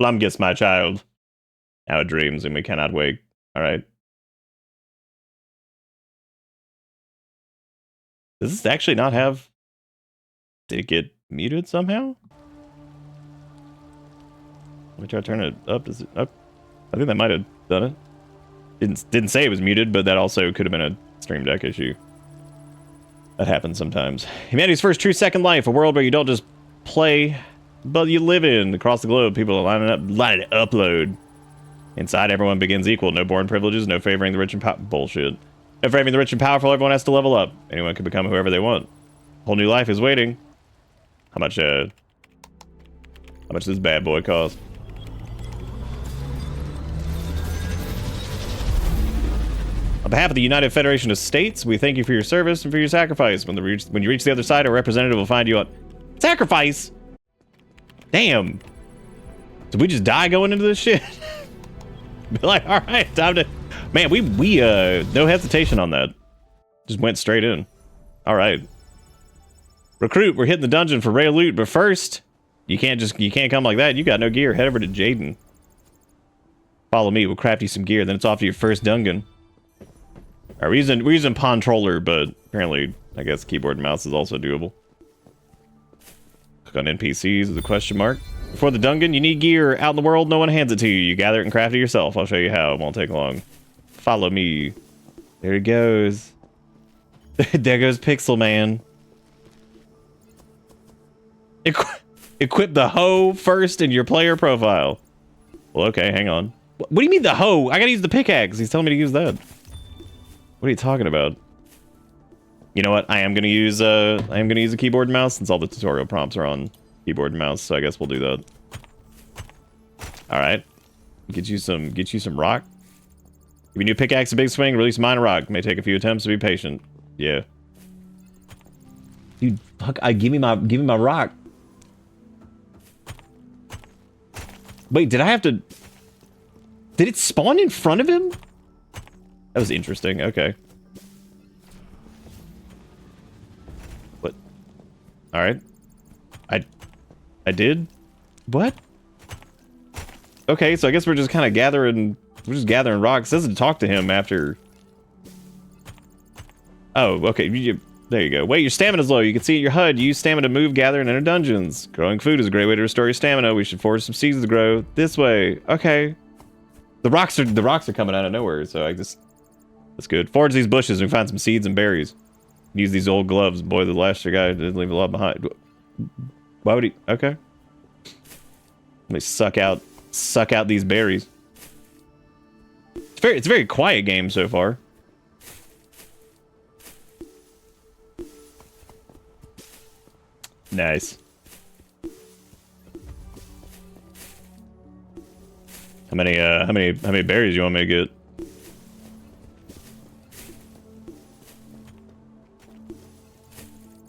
Flumgus, my child. Our dreams and we cannot wake. All right. Does this actually not have... Did it get muted somehow? Let me try to turn it up. Is it up? I think that might have done it. Didn't say it was muted, but that also could have been a Stream Deck issue. That happens sometimes. Humanity's first true second life, a world where you don't just play, but you live in. Across the globe, people are lining to upload. Inside, everyone begins equal. No born privileges, no favoring the rich and bullshit. No favoring the rich and powerful, everyone has to level up. Anyone can become whoever they want. A whole new life is waiting. How much does this bad boy cost? On behalf of the United Federation of States, we thank you for your service and for your sacrifice. When you reach the other side, a representative will find you on... Sacrifice? Damn. Did we just die going into this shit? Be like, alright, time to... Man, we no hesitation on that. Just went straight in. Alright. Recruit, we're hitting the dungeon for rare loot, but first, you can't come like that. You got no gear. Head over to Jaden. Follow me, we'll craft you some gear, then it's off to your first dungeon. Alright, we're using Controller, but apparently, I guess keyboard and mouse is also doable. Click on NPCs with a question mark. Before the dungeon, you need gear. Out in the world, no one hands it to you. You gather it and craft it yourself. I'll show you how. It won't take long. Follow me. There it goes. There goes Pixel Man. Equip the hoe first in your player profile. Well, okay, hang on. What do you mean the hoe? I gotta use the pickaxe. He's telling me to use that. What are you talking about? You know what? I am gonna use a keyboard and mouse since all the tutorial prompts are on keyboard and mouse. So I guess we'll do that. All right. Get you some rock. Give you a new pickaxe, a big swing. Release mine rock. May take a few attempts, so be patient. Yeah. Dude, fuck! Give me my rock. Wait, did I have to... Did it spawn in front of him? That was interesting. Okay. What? Alright. I did? What? Okay, so I guess we're just kind of gathering... We're just gathering rocks. It says to talk to him after... Oh, okay. There you go. Wait, your stamina's low. You can see at your HUD. Use stamina to move, gather, and enter dungeons. Growing food is a great way to restore your stamina. We should forge some seeds to grow this way. Okay. The rocks are coming out of nowhere, so that's good. Forge these bushes and find some seeds and berries. Use these old gloves. Boy, the last guy didn't leave a lot behind. Why would he? Okay. Let me suck out these berries. It's a very quiet game so far. Nice. How many berries you want me to get?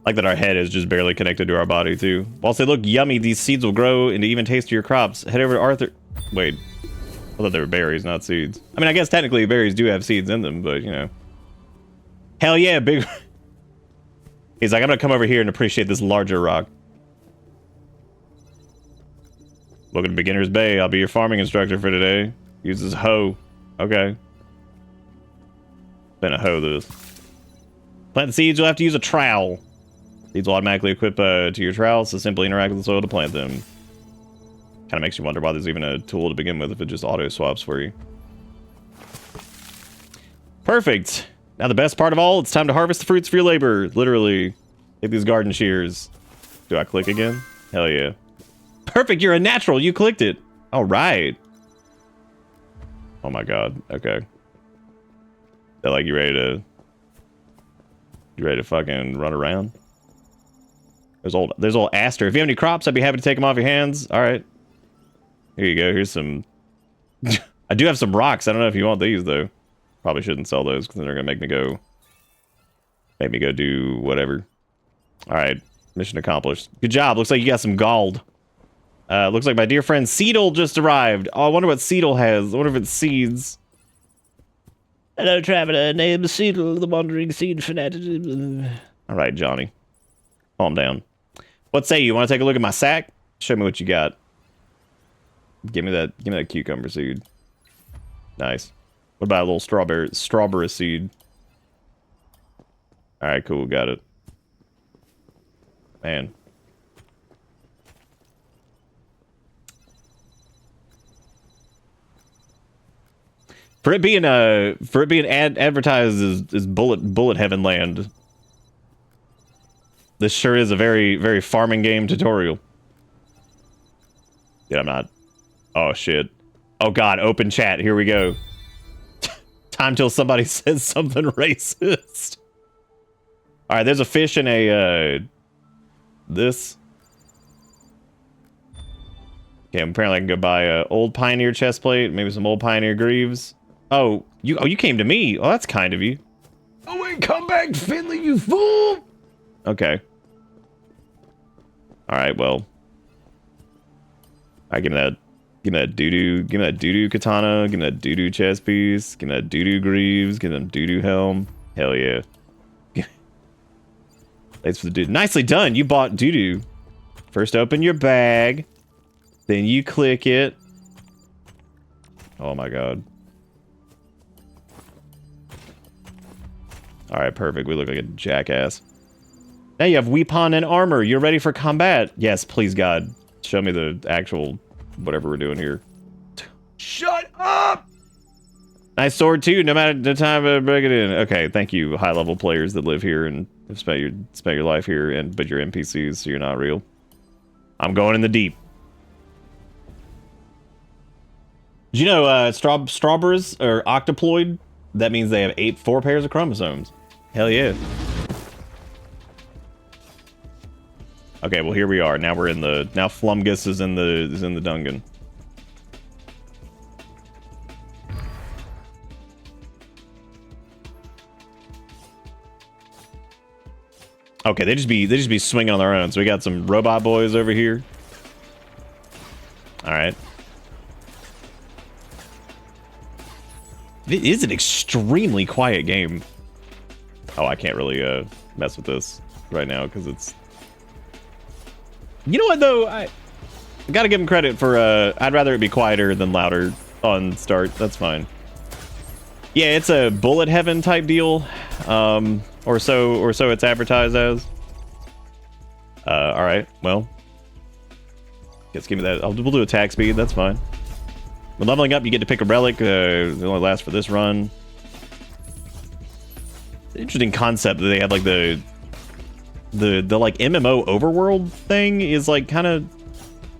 Like that our head is just barely connected to our body too. Whilst they look yummy, these seeds will grow into even tastier crops. Head over to Arthur. Wait. I thought they were berries, not seeds. I mean, I guess technically berries do have seeds in them, but you know. Hell yeah, big... He's like, I'm gonna come over here and appreciate this larger rock. Welcome to Beginner's Bay. I'll be your farming instructor for today. Use this hoe. Okay. Been a hoe this. Plant the seeds, you'll have to use a trowel. Seeds will automatically equip to your trowel, so simply interact with the soil to plant them. Kind of makes you wonder why there's even a tool to begin with if it just auto swaps for you. Perfect. Now the best part of all, it's time to harvest the fruits of your labor. Literally. Take these garden shears. Do I click again? Hell yeah. Perfect, you're a natural. You clicked it. All right. Oh my god. Okay. They're like, you ready to fucking run around? There's old Aster. If you have any crops, I'd be happy to take them off your hands. All right. Here you go. Here's some. I do have some rocks. I don't know if you want these though. Probably shouldn't sell those because they're gonna make me go do whatever. All right. Mission accomplished. Good job. Looks like you got some gold. Looks like my dear friend Seedle just arrived. Oh, I wonder what Seedle has. I wonder if it's seeds. Hello, traveler. Name Seedle, the wandering seed fanatic. All right, Johnny. Calm down. What say you? Want to take a look at my sack? Show me what you got. Give me that cucumber seed. Nice. What about a little strawberry seed? All right, cool. Got it. Man. For it being advertised as bullet heaven land, this sure is a very, very farming game tutorial. Yeah, I'm not. Oh shit. Oh god, open chat. Here we go. Time till somebody says something racist. All right, there's a fish in a this. Okay, apparently I can go buy a old Pioneer chestplate, maybe some old Pioneer greaves. Oh, you came to me. Oh, that's kind of you. Oh wait, come back, Finley, you fool! Okay. All right, well. Give me that doo-doo katana, give me that doo-doo chest piece, give me that doo-doo greaves, give me that doo-doo helm. Hell yeah. Thanks for the doo-doo. Nicely done, you bought doo-doo. First open your bag, then you click it. Oh my god. Alright, perfect. We look like a jackass. Now you have weapon and armor. You're ready for combat. Yes, please God. Show me the actual whatever we're doing here. Shut up! Nice sword too, no matter the time to break it in. Okay, thank you, high level players that live here and have spent your life here, but you're NPCs, so you're not real. I'm going in the deep. Did you know strawberries are octoploid? That means they have 4 pairs of chromosomes. Hell yeah. Okay, well here we are. Now we're in the Flumgus is in the dungeon. Okay, they just be swinging on their own. So we got some robot boys over here. All right. It is an extremely quiet game. Oh, I can't really mess with this right now because it's. You know what though? I gotta give him credit for. I'd rather it be quieter than louder on start. That's fine. Yeah, it's a bullet heaven type deal, or so it's advertised as. All right, well, guess give me that. We'll do attack speed. That's fine. When leveling up, you get to pick a relic. It only lasts for this run. Interesting concept that they had, like the like MMO overworld thing is like kind of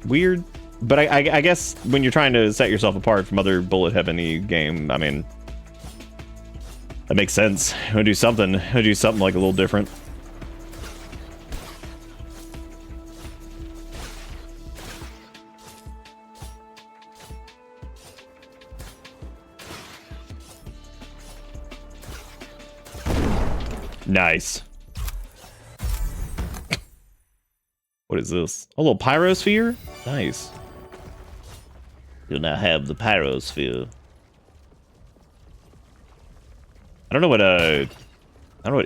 weird. But I guess when you're trying to set yourself apart from other bullet heaven-y game, I mean, that makes sense. We'll do something like a little different. Nice. What is this? A little pyrosphere? Nice. You'll now have the pyrosphere. I don't know what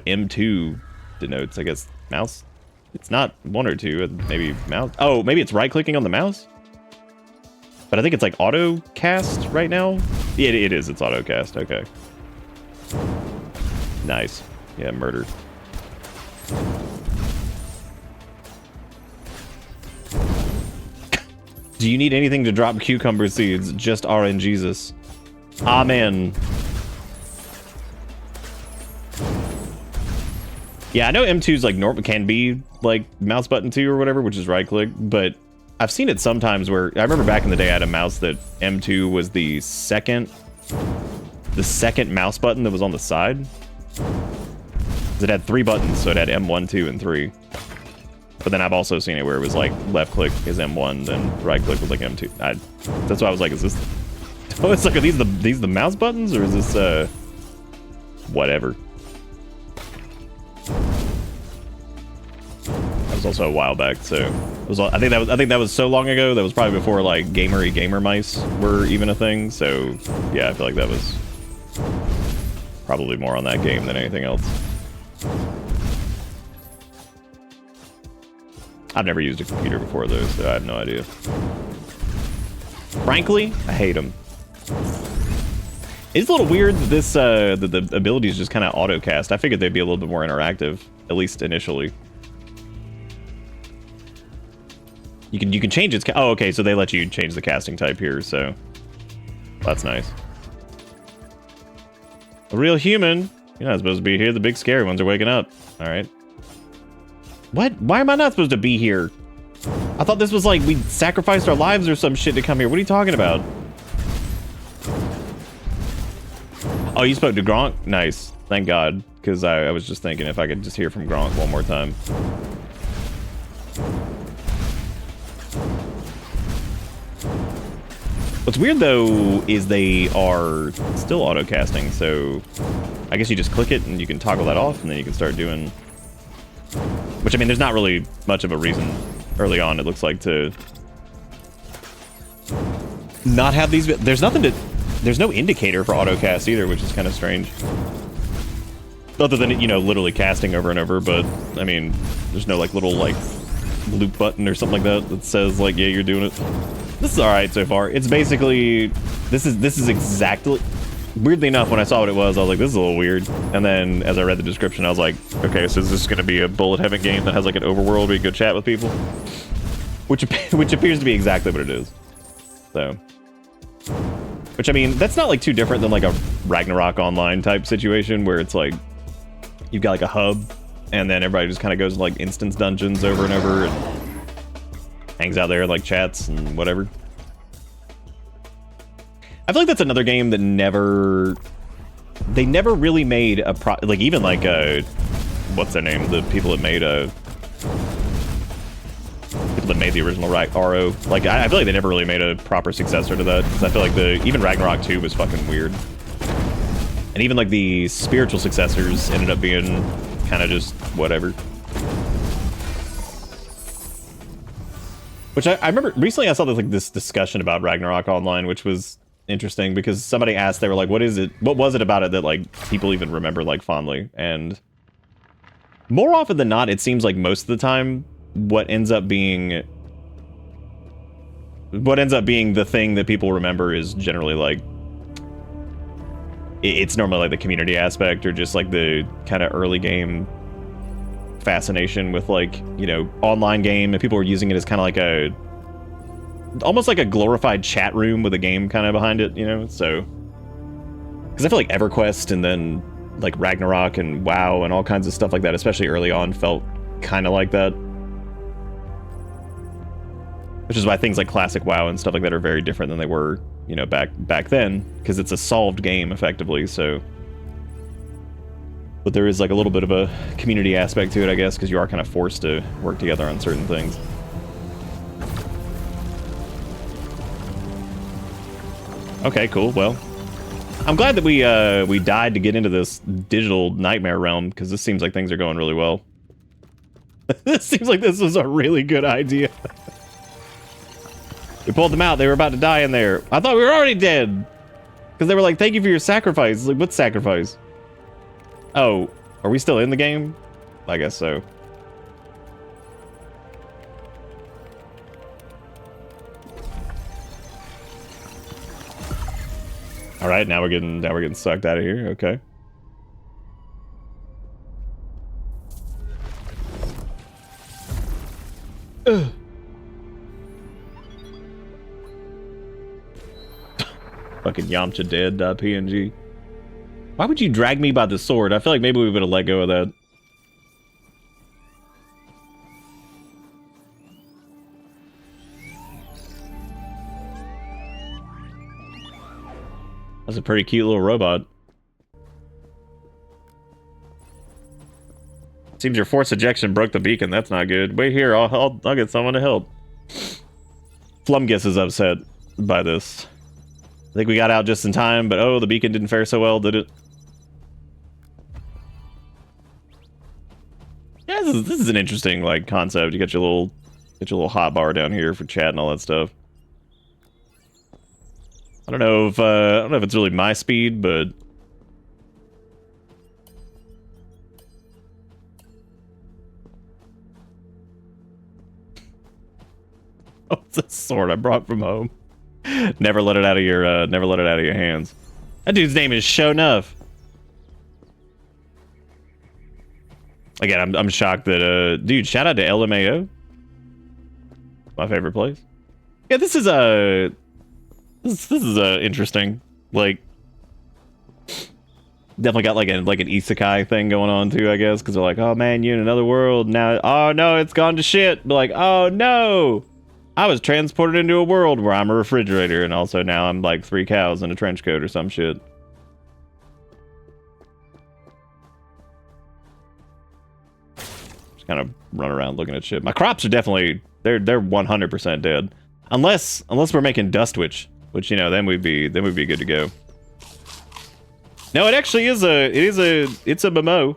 M2 denotes. I guess mouse. It's not 1 or 2. Maybe mouse. Oh, maybe it's right clicking on the mouse. But I think it's like auto cast right now. Yeah, it is. It's auto cast. Okay. Nice. Yeah, murder. Do you need anything to drop cucumber seeds? Just RNGesus. Amen. Yeah, I know M2's like normal can be like mouse button 2 or whatever, which is right click, but I've seen it sometimes where I remember back in the day I had a mouse that M2 was the second mouse button that was on the side. It had 3 buttons, so it had M1, 2, and 3. But then I've also seen it where it was like left click is M1, then right click was like M2. That's why I was like, is this? Oh, it's like, are these the mouse buttons, or is this whatever? That was also a while back, so it was. I think that was so long ago. That was probably before like gamer mice were even a thing. So yeah, I feel like that was probably more on that game than anything else. I've never used a computer before though, so I have no idea. Frankly, I hate them. It's a little weird that this the abilities just kind of auto cast. I figured they'd be a little bit more interactive, at least initially. You can change its. Oh, okay. So they let you change the casting type here. So that's nice. A real human. You're not supposed to be here. The big scary ones are waking up. All right. What? Why am I not supposed to be here? I thought this was like we sacrificed our lives or some shit to come here. What are you talking about? Oh, you spoke to Gronk? Nice. Thank God. Because I was just thinking if I could just hear from Gronk one more time. What's weird though is they are still auto casting, so I guess you just click it and you can toggle that off and then you can start doing, which I mean there's not really much of a reason early on, it looks like, to not have these. There's no indicator for auto cast either, which is kind of strange, other than, you know, literally casting over and over. But I mean there's no like little like loop button or something like that says like, yeah, you're doing it. This is all right so far. It's basically, this is exactly, weirdly enough, when I saw what it was, I was like, this is a little weird. And then as I read the description, I was like, okay, so is this going to be a bullet heaven game that has like an overworld where you go chat with people? Which appears to be exactly what it is. So, which I mean, that's not like too different than like a Ragnarok Online type situation where it's like, you've got like a hub and then everybody just kind of goes to like instance dungeons over and over and hangs out there, like chats and whatever. I feel like that's another game that they never really made a like even like what's their name? The people that made the original RO. Like I feel like they never really made a proper successor to that, because I feel like even Ragnarok 2 was fucking weird. And even like the spiritual successors ended up being kind of just whatever. Which I remember recently I saw this discussion about Ragnarok Online, which was interesting because somebody asked, they were like, what was it about it that like people even remember like fondly? And more often than not, it seems like most of the time what ends up being the thing that people remember is generally like, it's normally like the community aspect or just like the kind of early game fascination with like, you know, online game, and people were using it as kind of like almost like a glorified chat room with a game kind of behind it, you know? So, because I feel like EverQuest and then like Ragnarok and WoW and all kinds of stuff like that, especially early on, felt kind of like that. Which is why things like classic WoW and stuff like that are very different than they were, you know, back then, because it's a solved game effectively. So, but there is like a little bit of a community aspect to it, I guess, because you are kind of forced to work together on certain things. Okay, cool. Well, I'm glad that we died to get into this digital nightmare realm, because this seems like things are going really well. This seems like this was a really good idea. We pulled them out. They were about to die in there. I thought we were already dead. Because they were like, thank you for your sacrifice. Like, what sacrifice? Oh, are we still in the game? I guess so. All right, now we're getting sucked out of here. Okay. Fucking Yamcha dead.png. Why would you drag me by the sword? I feel like maybe we would have let go of that. That's a pretty cute little robot. Seems your force ejection broke the beacon. That's not good. Wait here, I'll get someone to help. Flumgus is upset by this. I think we got out just in time, but oh, the beacon didn't fare so well, did it? Yeah, this is an interesting like concept. You got your little hot bar down here for chat and all that stuff. I don't know if it's really my speed, but oh, it's a sword I brought from home. Never let it out of your hands. That dude's name is Shonuff. Again, I'm shocked that dude, shout out to LMAO. My favorite place. Yeah, this is interesting. Like, definitely got like an isekai thing going on too, I guess, because they're like, oh man, you in another world now. Oh no, it's gone to shit. But like, oh no, I was transported into a world where I'm a refrigerator, and also now I'm like 3 cows in a trench coat or some shit. Just kind of run around looking at shit. My crops are definitely they're 100% dead, unless we're making Dustwitch, which, you know, then we'd be good to go. No, it actually is it's a MMO.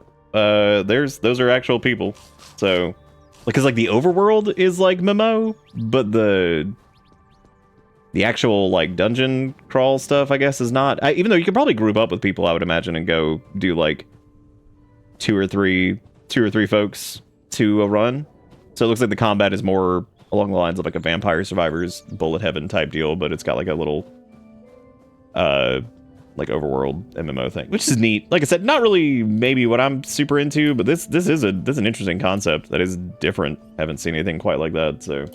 Those are actual people. So, because like the overworld is like MMO, but the actual like dungeon crawl stuff, I guess, is not. Even though you could probably group up with people, I would imagine, and go do like two or three folks to a run. So it looks like the combat is more along the lines of like a Vampire Survivors Bullet Heaven type deal, but it's got like a little like overworld MMO thing, which is neat. Like I said, not really maybe what I'm super into, but this is an interesting concept that is different. Haven't seen anything quite like that. So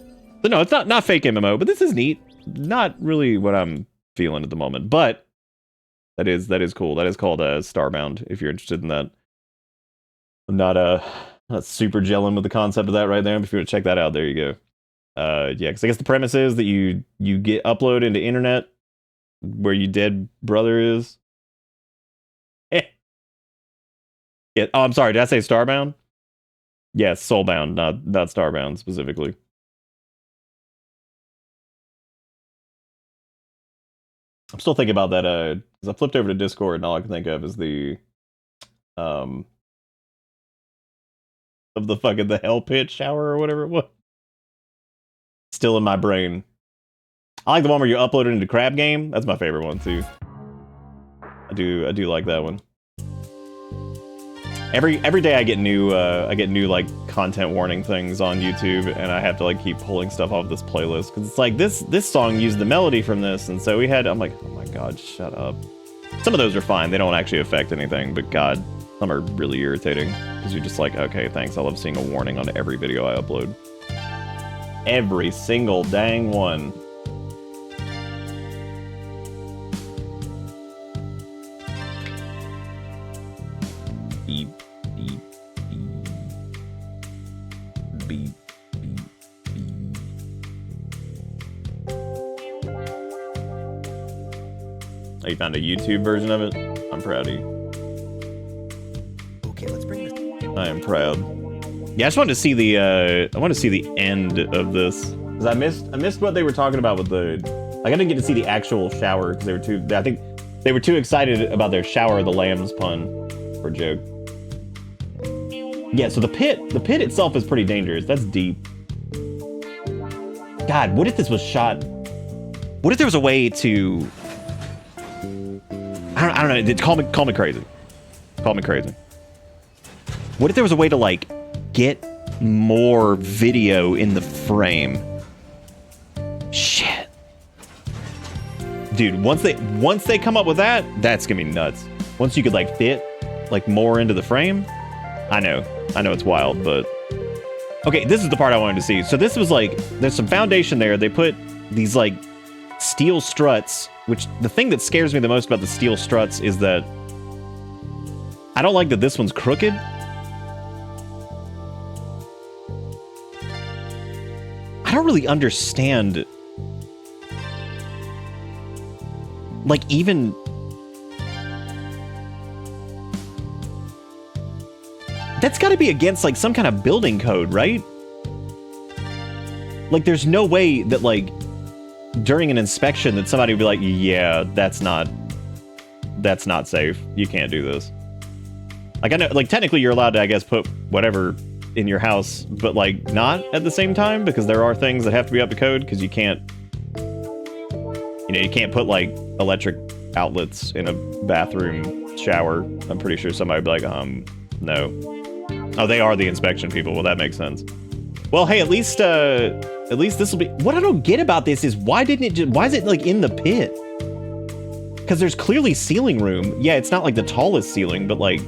no, it's not fake MMO, but this is neat. Not really what I'm feeling at the moment, but that is cool. That is called Starbound, if you're interested in that. I'm not super gelling with the concept of that right there. If you want to check that out, there you go. Yeah, because I guess the premise is that you get upload into internet where your dead brother is. Yeah. Oh, I'm sorry. Did I say Starbound? Yes, Soulbound, not Starbound specifically. I'm still thinking about that. Because I flipped over to Discord, and all I can think of is the of the fucking the hell pit shower or whatever it was. Still in my brain. I like the one where you upload it into Crab Game. That's my favorite one too. I do like that one. Every day I get new like content warning things on YouTube, and I have to like keep pulling stuff off this playlist because it's like this song used the melody from this, and so I'm like, oh my god, shut up. Some of those are fine, they don't actually affect anything, but god, some are really irritating because you're just like, okay, thanks. I love seeing a warning on every video I upload. Every single dang one. Beep, beep, beep. Beep, beep, beep. Oh, you found a YouTube version of it? I'm proud of you. Okay, let's bring this. I am proud. Yeah, I just wanted to see the I want to see the end of this, because I missed what they were talking about with the. I didn't get to see the actual shower because I think they were too excited about their shower of the lambs pun or joke. Yeah, so the pit itself is pretty dangerous. That's deep. God, what if this was shot? What if there was a way to? I don't know. Call me crazy. Call me crazy. What if there was a way to like get more video in the frame? Shit. Dude, once they come up with that, that's gonna be nuts. Once you could like fit like more into the frame. I know it's wild, but okay, this is the part I wanted to see. So this was like, there's some foundation there. They put these like steel struts which the thing that scares me the most about the steel struts is that I don't like that this one's crooked. I don't really understand, like, even that's got to be against like some kind of building code, right? Like, there's no way that like during an inspection that somebody would be like, yeah, that's not safe. You can't do this. Like, I know, like, technically you're allowed to, I guess, put whatever in your house, but like not at the same time, because there are things that have to be up to code, because you can't, you know, you can't put like electric outlets in a bathroom shower. I'm pretty sure somebody would be like, no. Oh, they are the inspection people. Well, that makes sense. Well, hey, at least this will be, what I don't get about this is why is it like in the pit? Because there's clearly ceiling room. Yeah, it's not like the tallest ceiling, but like,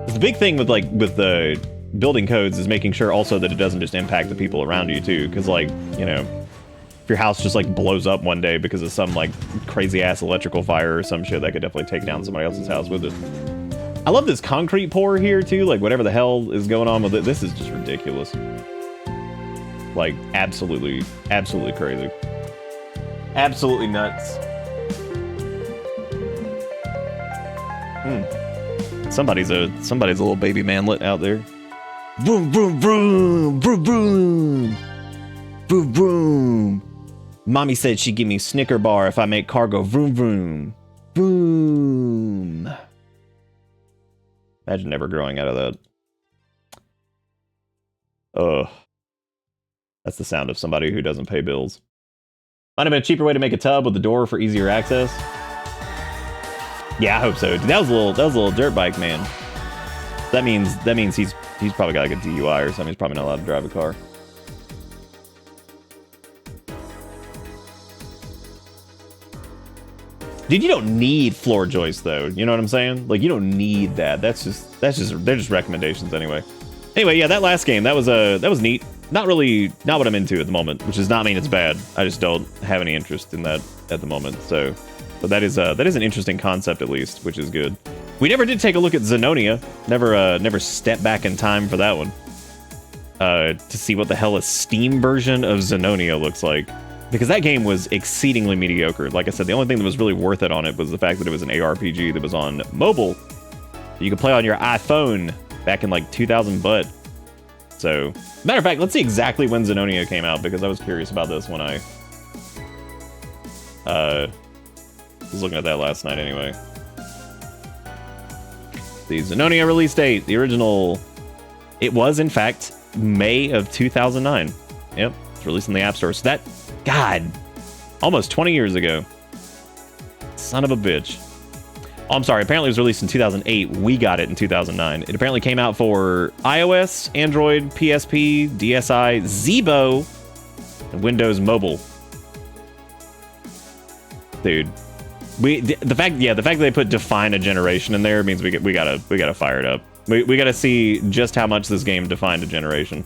the big thing with the building codes is making sure also that it doesn't just impact the people around you too, because like, you know, if your house just like blows up one day because of some like crazy ass electrical fire or some shit, that could definitely take down somebody else's house with it. I love this concrete pour here too, like whatever the hell is going on with it. This is just ridiculous. Like absolutely crazy. Absolutely nuts. Somebody's a little baby manlet out there. Vroom, vroom, vroom, vroom, vroom. Vroom, vroom. Mommy said she'd give me Snicker bar if I make cargo. Vroom, vroom. Vroom. Imagine never growing out of that. Ugh. That's the sound of somebody who doesn't pay bills. Might have been a cheaper way to make a tub with the door for easier access. Yeah, I hope so. Dude, that was a little dirt bike, man. That means he's probably got like a DUI or something. He's probably not allowed to drive a car. Dude, you don't need floor joists though. You know what I'm saying? Like, you don't need that. They're just recommendations anyway. Anyway, yeah, that last game, that was neat. Not what I'm into at the moment, which does not mean it's bad. I just don't have any interest in that at the moment. So, but that is an interesting concept at least, which is good. We never did take a look at Zenonia. Never stepped back in time for that one. To see what the hell a Steam version of Zenonia looks like. Because that game was exceedingly mediocre. Like I said, the only thing that was really worth it on it was the fact that it was an ARPG that was on mobile. You could play on your iPhone back in like 2000 but. So, matter of fact, let's see exactly when Zenonia came out, because I was curious about this when I was looking at that last night anyway. The Zenonia release date, the original, it was in fact May of 2009. Yep, it's released in the App Store. So that, God, almost 20 years ago. Son of a bitch. Oh, I'm sorry, apparently it was released in 2008. We got it in 2009. It apparently came out for iOS, Android, PSP, DSi, Zeebo, and Windows Mobile. Dude, the fact that they put define a generation in there means we gotta fire it up. We gotta see just how much this game defined a generation.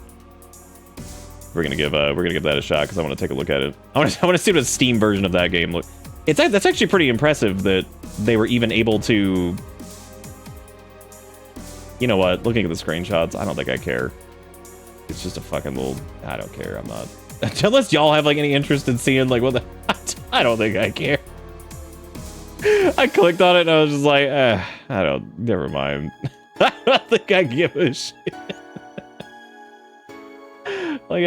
We're gonna give that a shot because I want to take a look at it. I want to see what a Steam version of that game looks. That's actually pretty impressive that they were even able to. You know what? Looking at the screenshots, I don't think I care. It's just a fucking little. I don't care. I'm not. Unless y'all have like any interest in seeing like what the. I don't think I care. I clicked on it and I was just like, I don't. Never mind. I don't think I give a shit. Like,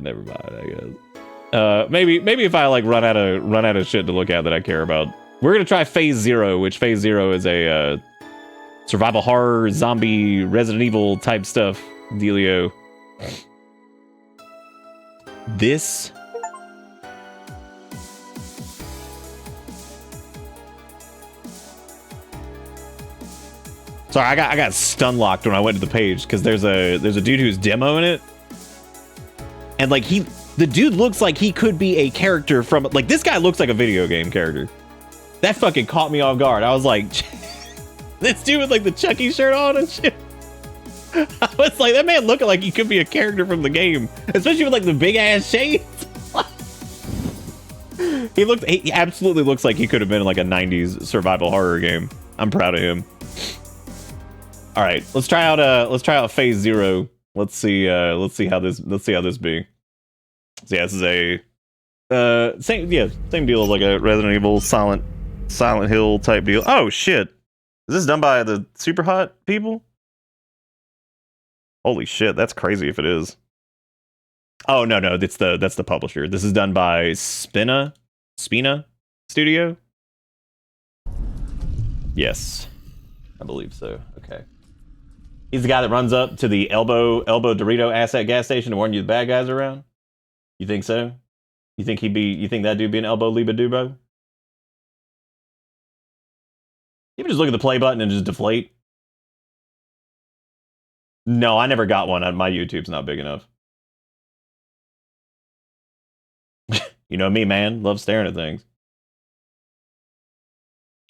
never mind, I guess. Maybe if I like run out of shit to look at that I care about. We're gonna try Phase Zero, which Phase Zero is a survival horror, zombie, Resident Evil type stuff. Dealio. This. Sorry, I got stun locked when I went to the page because there's a dude who's demoing it. And like the dude looks like he could be a character from, like, this guy looks like a video game character. That fucking caught me off guard. I was like, this dude with like the Chucky shirt on and shit. I was like, that man looking like he could be a character from the game, especially with like the big ass shades. He absolutely looks like he could have been in like a 90s survival horror game. I'm proud of him. All right, let's try out phase 0. Let's see how this be. So yeah, this is a same deal as like a Resident Evil Silent Hill type deal. Oh shit. Is this done by the Super Hot people? Holy shit, that's crazy if it is. Oh no, that's the publisher. This is done by Spina Studio. Yes, I believe so. Okay, he's the guy that runs up to the elbow Dorito asset gas station to warn you the bad guys are around. You think so? You think that dude be an elbow Liba-Dubo? You ever just look at the play button and just deflate? No, I never got one. My YouTube's not big enough. You know me, man. Love staring at things.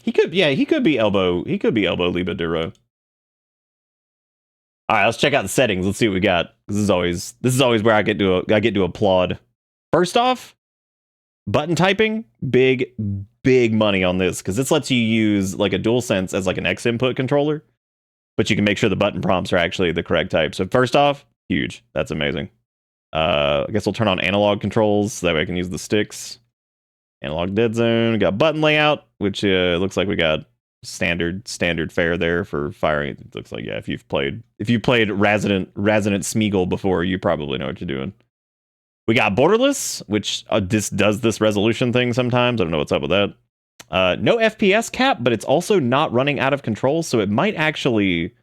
He could be elbow Liba-Duro. All right, let's check out the settings. Let's see what we got. This is always where I get to applaud. First off, button typing, big money on this because this lets you use like a DualSense as like an X input controller, but you can make sure the button prompts are actually the correct type. So first off, huge. That's amazing. I guess we'll turn on analog controls so that way I can use the sticks. Analog dead zone. We got button layout, which looks like we got standard fare there for firing. It looks like, yeah, if you've played Resident Smeagol before, you probably know what you're doing. We got borderless, which this does this resolution thing sometimes. I don't know what's up with that. No FPS cap, but it's also not running out of control, so it might actually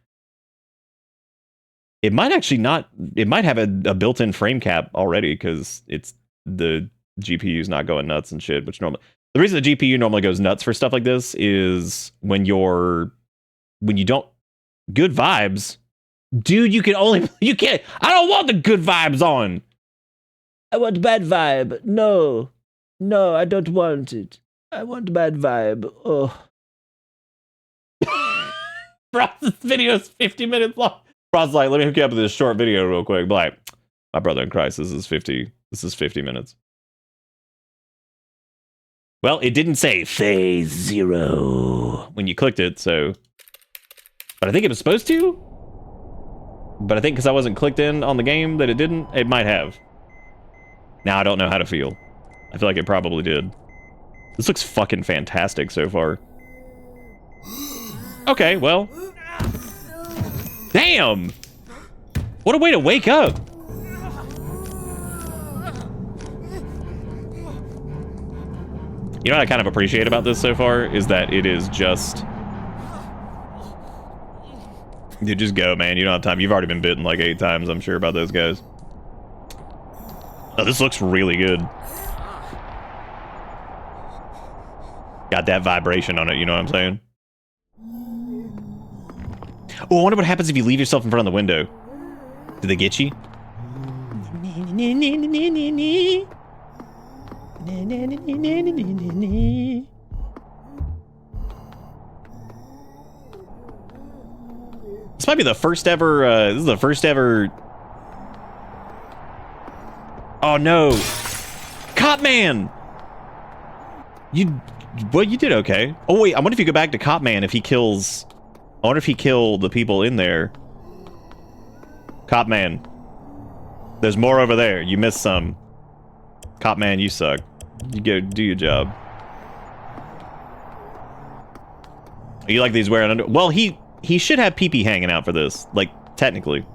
have a built-in frame cap already because it's the GPU's not going nuts and shit, which normally the reason the GPU normally goes nuts for stuff like this is when you don't good vibes. Dude, you can't I don't want the good vibes on. I want bad vibe. No, I don't want it. I want bad vibe. Oh. Bro, this video is 50 minutes long. Bro's like, let me hook you up with this short video real quick. Like, my brother in Christ, this is 50 minutes. Well, it didn't say phase 0 when you clicked it, so. But I think it was supposed to. But I think because I wasn't clicked in on the game that it didn't, it might have. Now I don't know how to feel. I feel like it probably did. This looks fucking fantastic so far. Okay, well. Damn! What a way to wake up! You know what I kind of appreciate about this so far is that it is just... You just go, man. You don't have time. You've already been bitten like 8 times, I'm sure, about those guys. Oh, this looks really good. Got that vibration on it, you know what I'm saying? Oh, I wonder what happens if you leave yourself in front of the window. Do they get you? This might be the first ever, this is the first ever... Oh no! Cop Man! You did okay. Oh wait, I wonder if you go back to Cop Man if he kills... I wonder if he killed the people in there. Cop Man. There's more over there. You missed some. Cop Man, you suck. You go do your job. You like these wearing under... Well, he should have pee-pee hanging out for this. Like, technically.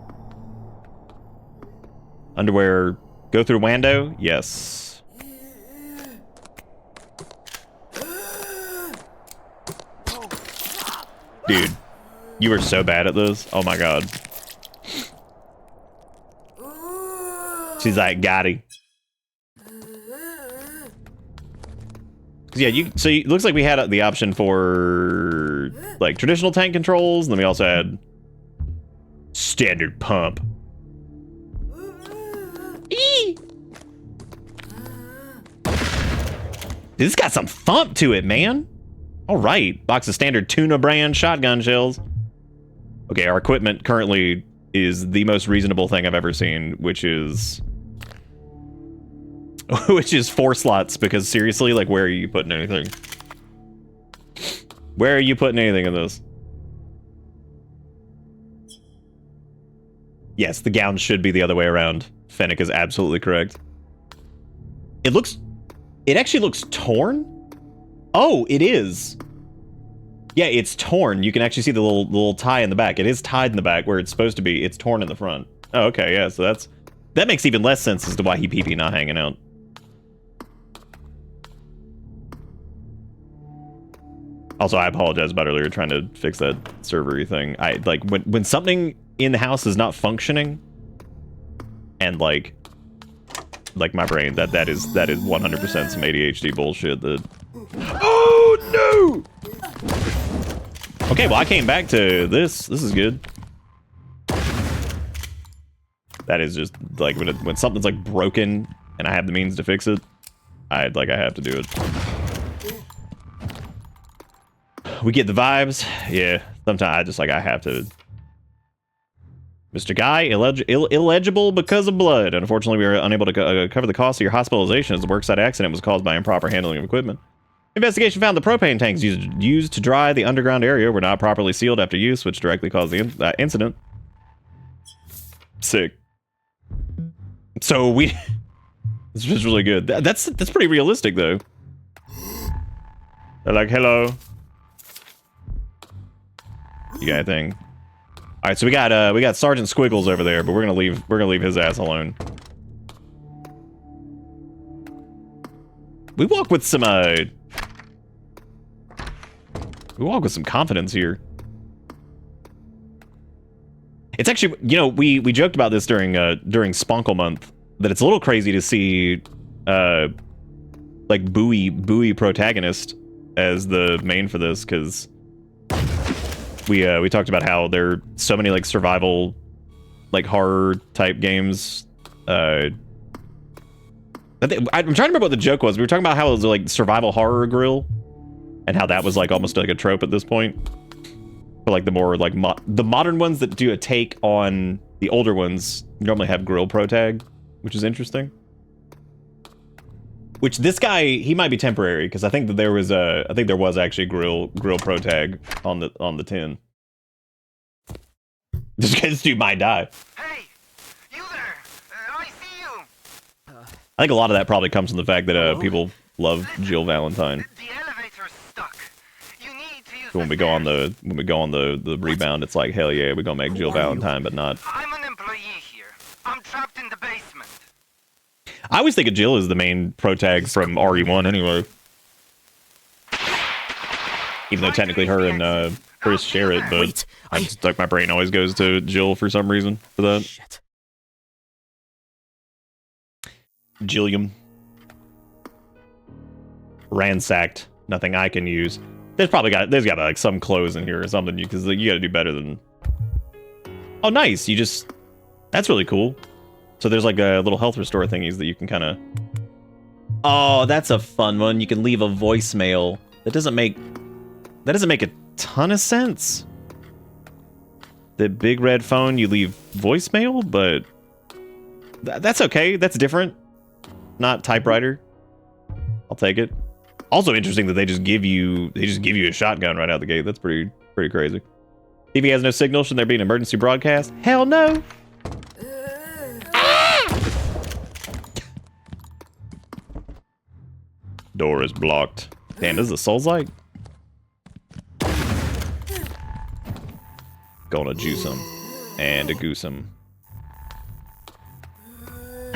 Underwear... Go through Wando? Yes. Dude, you were so bad at this. Oh my god. She's like, got it. Yeah, so it looks like we had the option for like traditional tank controls, and then we also had standard pump. Dude, this got some thump to it, man. All right, box of standard tuna brand shotgun shells. Okay, our equipment currently is the most reasonable thing I've ever seen, which is which is 4 slots, because seriously, like, where are you putting anything? Where are you putting anything in this? Yes, the gown should be the other way around. Fennec is absolutely correct. It actually looks torn? Oh, it is. Yeah, it's torn. You can actually see the little tie in the back. It is tied in the back where it's supposed to be. It's torn in the front. Oh, okay, yeah, so that makes even less sense as to why he pee-pee not hanging out. Also, I apologize about earlier trying to fix that server-y thing. Like when something in the house is not functioning, and like my brain, that is 100% some ADHD bullshit. That. Oh no! Okay, well I came back to this. This is good. That is just like when something's like broken and I have the means to fix it, I have to do it. We get the vibes. Yeah, sometimes I have to. Mr. Guy, illegible because of blood. Unfortunately, we were unable to cover the cost of your hospitalization as the worksite accident was caused by improper handling of equipment. Investigation found the propane tanks used to dry the underground area were not properly sealed after use, which directly caused the incident. Sick. So we... This is really good. That's pretty realistic, though. They're like, hello. You got anything? All right, so we got Sergeant Squiggles over there, but we're gonna leave his ass alone. We walk with some confidence here. It's actually, you know, we joked about this during Sponkle month that it's a little crazy to see like Bowie protagonist as the main for this, because we talked about how there are so many like survival, like horror type games. I'm trying to remember what the joke was. We were talking about how it was like survival horror grill, and how that was like almost like a trope at this point. But like the more like the modern ones that do a take on the older ones normally have grill protag, which is interesting. Which this guy, he might be temporary, because I think that there was actually grill protag on the tin. This dude might die. Hey, you there? I see you. I think a lot of that probably comes from the fact that people love Jill Valentine. The elevator's stuck. You need to use So when we go on the rebound, it's like, hell yeah, we're gonna make Jill Valentine, but not. I'm an employee here. I'm trapped in the basement. I always think of Jill as the main protag from RE1 anyway. Even though technically her and Chris share it, but Wait, I'm just like my brain always goes to Jill for some reason for that. Shit. Jillium. Ransacked. Nothing I can use. There's got like some clothes in here or something, because you gotta do better than. Oh, nice. That's really cool. So there's like a little health restore thingies that you can kind of. Oh, that's a fun one. You can leave a voicemail. That doesn't make a ton of sense. The big red phone, you leave voicemail, but that's okay. That's different. Not typewriter. I'll take it. Also interesting that they just give you a shotgun right out the gate. That's pretty crazy. TV has no signal. Should there be an emergency broadcast? Hell no. Door is blocked. Damn, this is a Souls-like. Gonna juice him. And a goose him.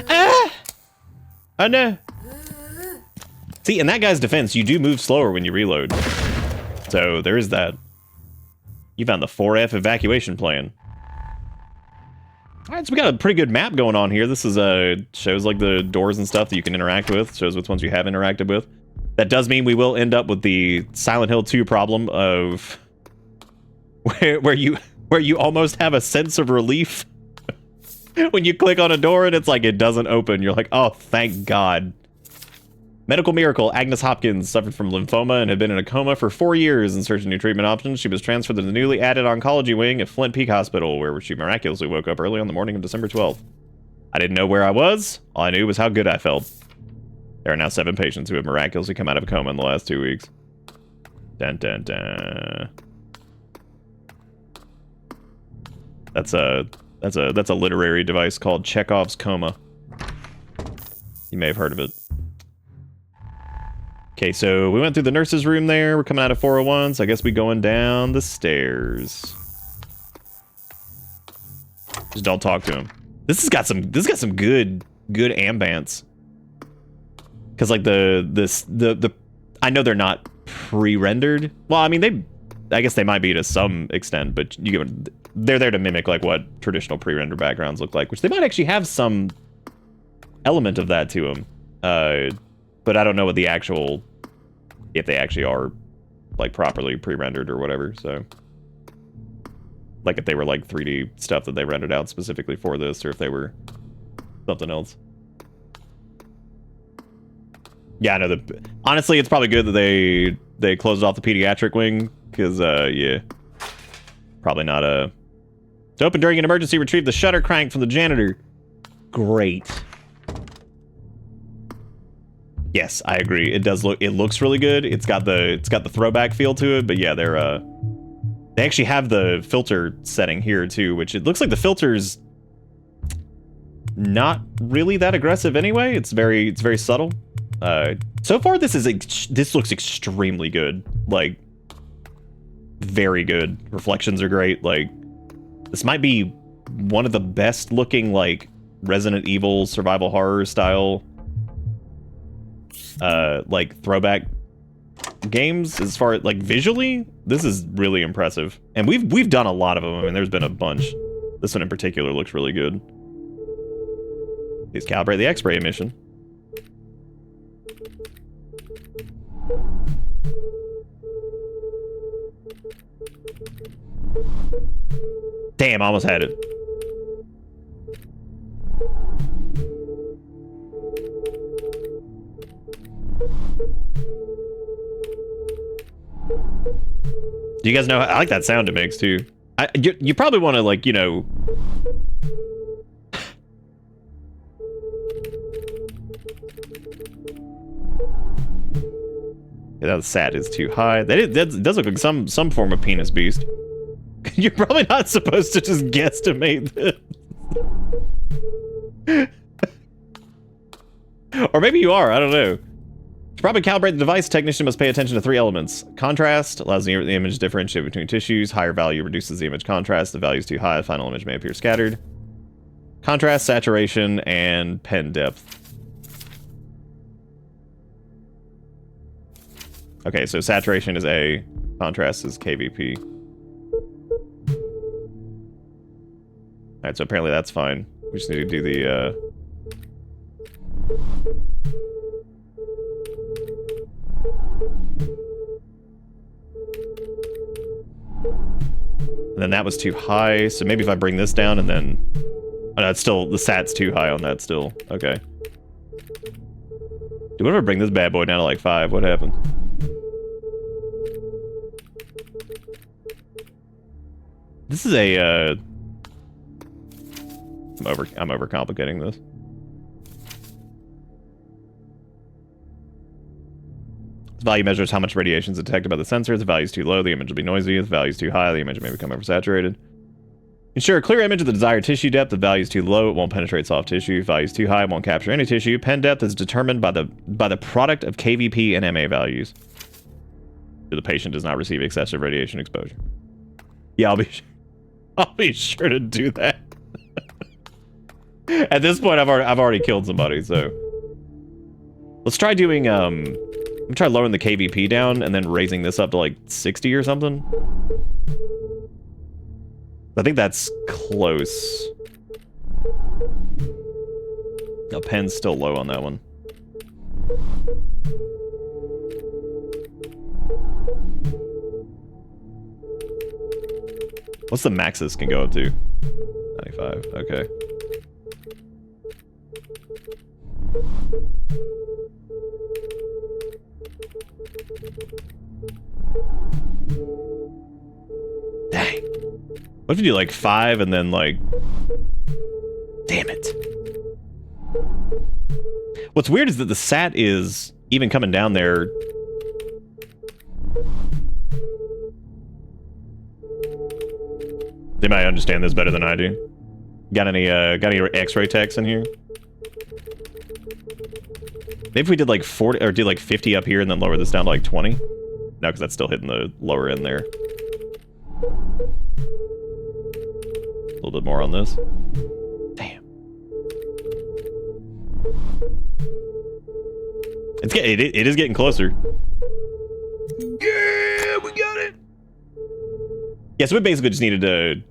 Ah! Oh no. See, in that guy's defense, you do move slower when you reload. So there is that. You found the 4F evacuation plan. Alright, so we got a pretty good map going on here. This is shows like the doors and stuff that you can interact with. Shows which ones you have interacted with. That does mean we will end up with the Silent Hill 2 problem of where you almost have a sense of relief when you click on a door and it's like it doesn't open. You're like, oh, thank God. Medical miracle. Agnes Hopkins suffered from lymphoma and had been in a coma for 4 years in search of new treatment options. She was transferred to the newly added oncology wing at Flint Peak Hospital, where she miraculously woke up early on the morning of December 12th. I didn't know where I was. All I knew was how good I felt. There are now 7 patients who have miraculously come out of a coma in the last 2 weeks. Dun dun dun. That's a literary device called Chekhov's coma. You may have heard of it. Okay, so we went through the nurse's room there. We're coming out of 401, so I guess we're going down the stairs. Just don't talk to him. This has got some good ambience. Cause like the I know they're not pre-rendered. Well, I mean I guess they might be to some extent, but they're there to mimic like what traditional pre-rendered backgrounds look like, which they might actually have some element of that to them. But I don't know what the actual, if they actually are like properly pre-rendered or whatever. So like if they were like 3D stuff that they rendered out specifically for this, or if they were something else. Yeah, I know. Honestly, it's probably good that they closed off the pediatric wing, because yeah, probably not to open during an emergency. Retrieve the shutter crank from the janitor. Great. Yes, I agree. It does look. It looks really good. It's got the throwback feel to it. But yeah, they actually have the filter setting here too, which it looks like the filter's not really that aggressive anyway. It's very subtle. So far this looks extremely good. Like very good. Reflections are great. Like this might be one of the best looking like Resident Evil survival horror style like throwback games as far as like visually. This is really impressive, and we've done a lot of them. I mean, there's been a bunch. This one in particular looks really good. Please calibrate the X-ray emission. Damn, I almost had it. Do you guys know? I like that sound it makes too. You probably want to like, you know. Yeah, that sat is too high. That does look like some form of penis beast. You're probably not supposed to just guesstimate this. Or maybe you are, I don't know. To properly calibrate the device, technician must pay attention to 3 elements. Contrast allows the image to differentiate between tissues. Higher value reduces the image contrast. The value is too high, the final image may appear scattered. Contrast, saturation, and pen depth. Okay, so saturation is A, contrast is KVP. Alright, so apparently that's fine. We just need to do the, And then that was too high, so maybe if I bring this down and then... Oh no, it's still... The sat's too high on that still. Okay. Do we ever bring this bad boy down to like 5? What happened? This is a, I'm overcomplicating this. This value measures how much radiation is detected by the sensor. If the value is too low, the image will be noisy. If the value is too high, the image may become oversaturated. Ensure a clear image of the desired tissue depth. If the value is too low, it won't penetrate soft tissue. If the value is too high, it won't capture any tissue. Pen depth is determined by the product of KVP and MA values. The patient does not receive excessive radiation exposure. Yeah, I'll be sure to do that. At this point, I've already killed somebody, so let's try doing I'm gonna try lowering the KVP down and then raising this up to like 60 or something. I think that's close. No, pen's still low on that one. What's the max this can go up to? 95, okay. Dang. What if you do like 5 and then like... Damn it. What's weird is that the sat is even coming down there. They might understand this better than I do. Got any X-ray techs in here? Maybe if we did like 40 or did like 50 up here and then lower this down to like 20. No, because that's still hitting the lower end there. A little bit more on this. Damn. It is getting closer. Yeah, we got it. Yeah, so we basically just needed to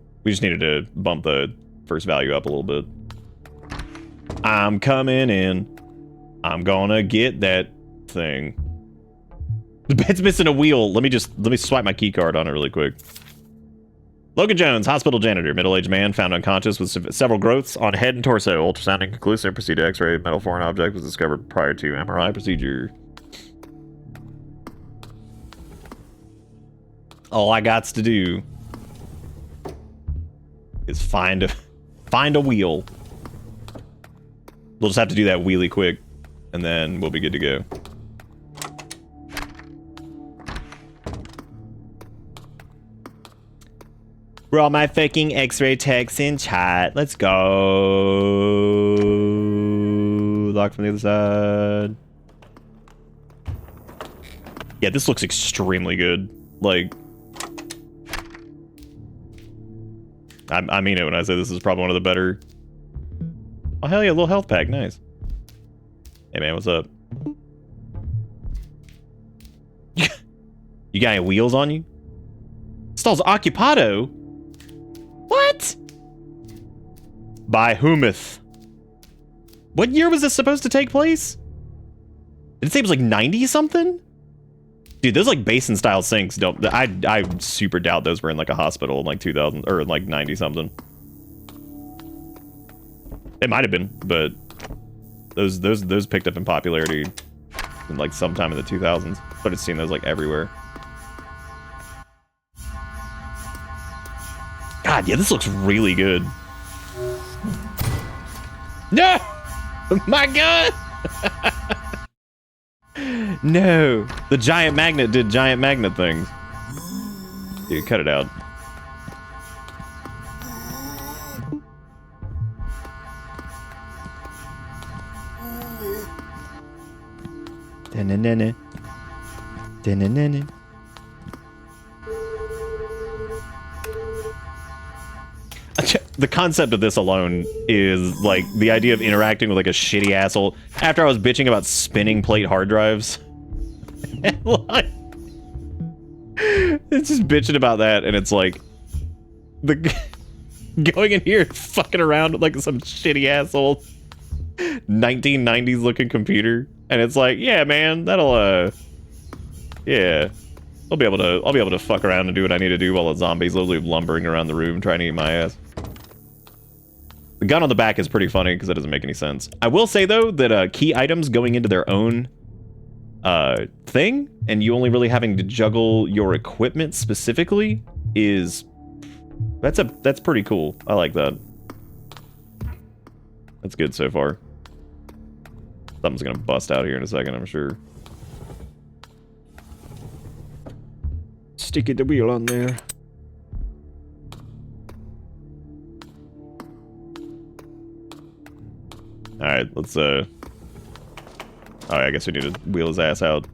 bump the first value up a little bit. I'm coming in. I'm gonna get that thing. The bed's missing a wheel. Let me swipe my key card on it really quick. Logan Jones, hospital janitor, middle-aged man, found unconscious with several growths on head and torso. Ultrasound inconclusive. Proceed to X-ray. Metal foreign object was discovered prior to MRI procedure. All I gots to do is find a wheel. We'll just have to do that wheelie quick, and then we'll be good to go. We're all my fucking X-ray techs in chat. Let's go. Lock from the other side. Yeah, this looks extremely good. Like, I mean it when I say this is probably one of the better. Oh, hell yeah, a little health pack. Nice. Hey, man, what's up? You got any wheels on you? Stall's Occupado? What? By whometh? What year was this supposed to take place? Did it say it was like 90 something? Dude, those like basin style sinks don't. I super doubt those were in like a hospital in like 2000 or like 90 something. It might have been, but those picked up in popularity in like sometime in the 2000s. But it's seen those like everywhere. God, yeah, this looks really good. No! My God! No! The giant magnet did giant magnet things. Dude, cut it out. Da-na-na-na. Da-na-na-na. The concept of this alone is like the idea of interacting with like a shitty asshole after I was bitching about spinning plate hard drives. Like, it's just bitching about that, and it's like the going in here and fucking around with like some shitty asshole 1990s looking computer, and it's like, yeah, man, that'll yeah, I'll be able to fuck around and do what I need to do while the zombies literally lumbering around the room trying to eat my ass. The gun on the back is pretty funny because that doesn't make any sense. I will say, though, that key items going into their own thing, and you only really having to juggle your equipment specifically, is... That's pretty cool. I like that. That's good so far. Something's gonna bust out here in a second, I'm sure. Stick the wheel on there. Alright, let's, oh, I guess we need to wheel his ass out.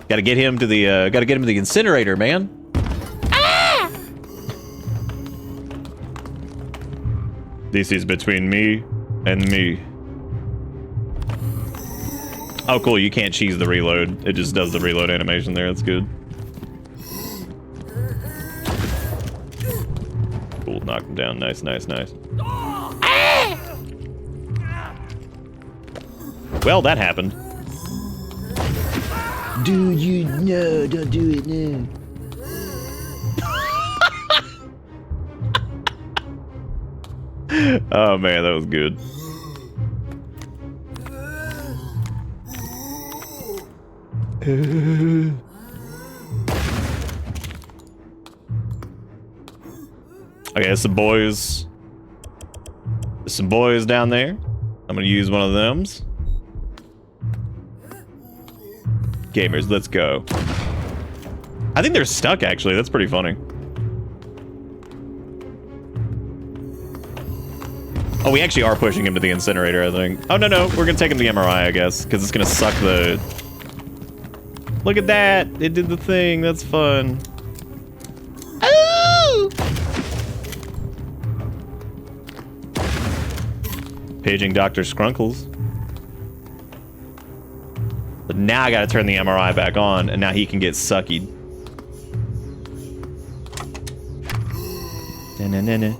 Gotta get him to the, incinerator, man. Ah! This is between me and me. Oh, cool, you can't cheese the reload. It just does the reload animation there, that's good. Cool, knock him down. Nice, nice, nice. Ah! Well, that happened. Dude, no, don't do it now. Oh man, that was good. Okay, there's some boys. There's some boys down there. I'm gonna use one of them's. Gamers, let's go. I think they're stuck, actually. That's pretty funny. Oh, we actually are pushing him to the incinerator, I think. Oh, no. We're gonna take him to the MRI, I guess, because it's gonna suck the... Look at that! It did the thing. That's fun. Oh! Paging Dr. Scrunkles. But now I gotta turn the MRI back on, and now he can get suckied. Na-na-na-na.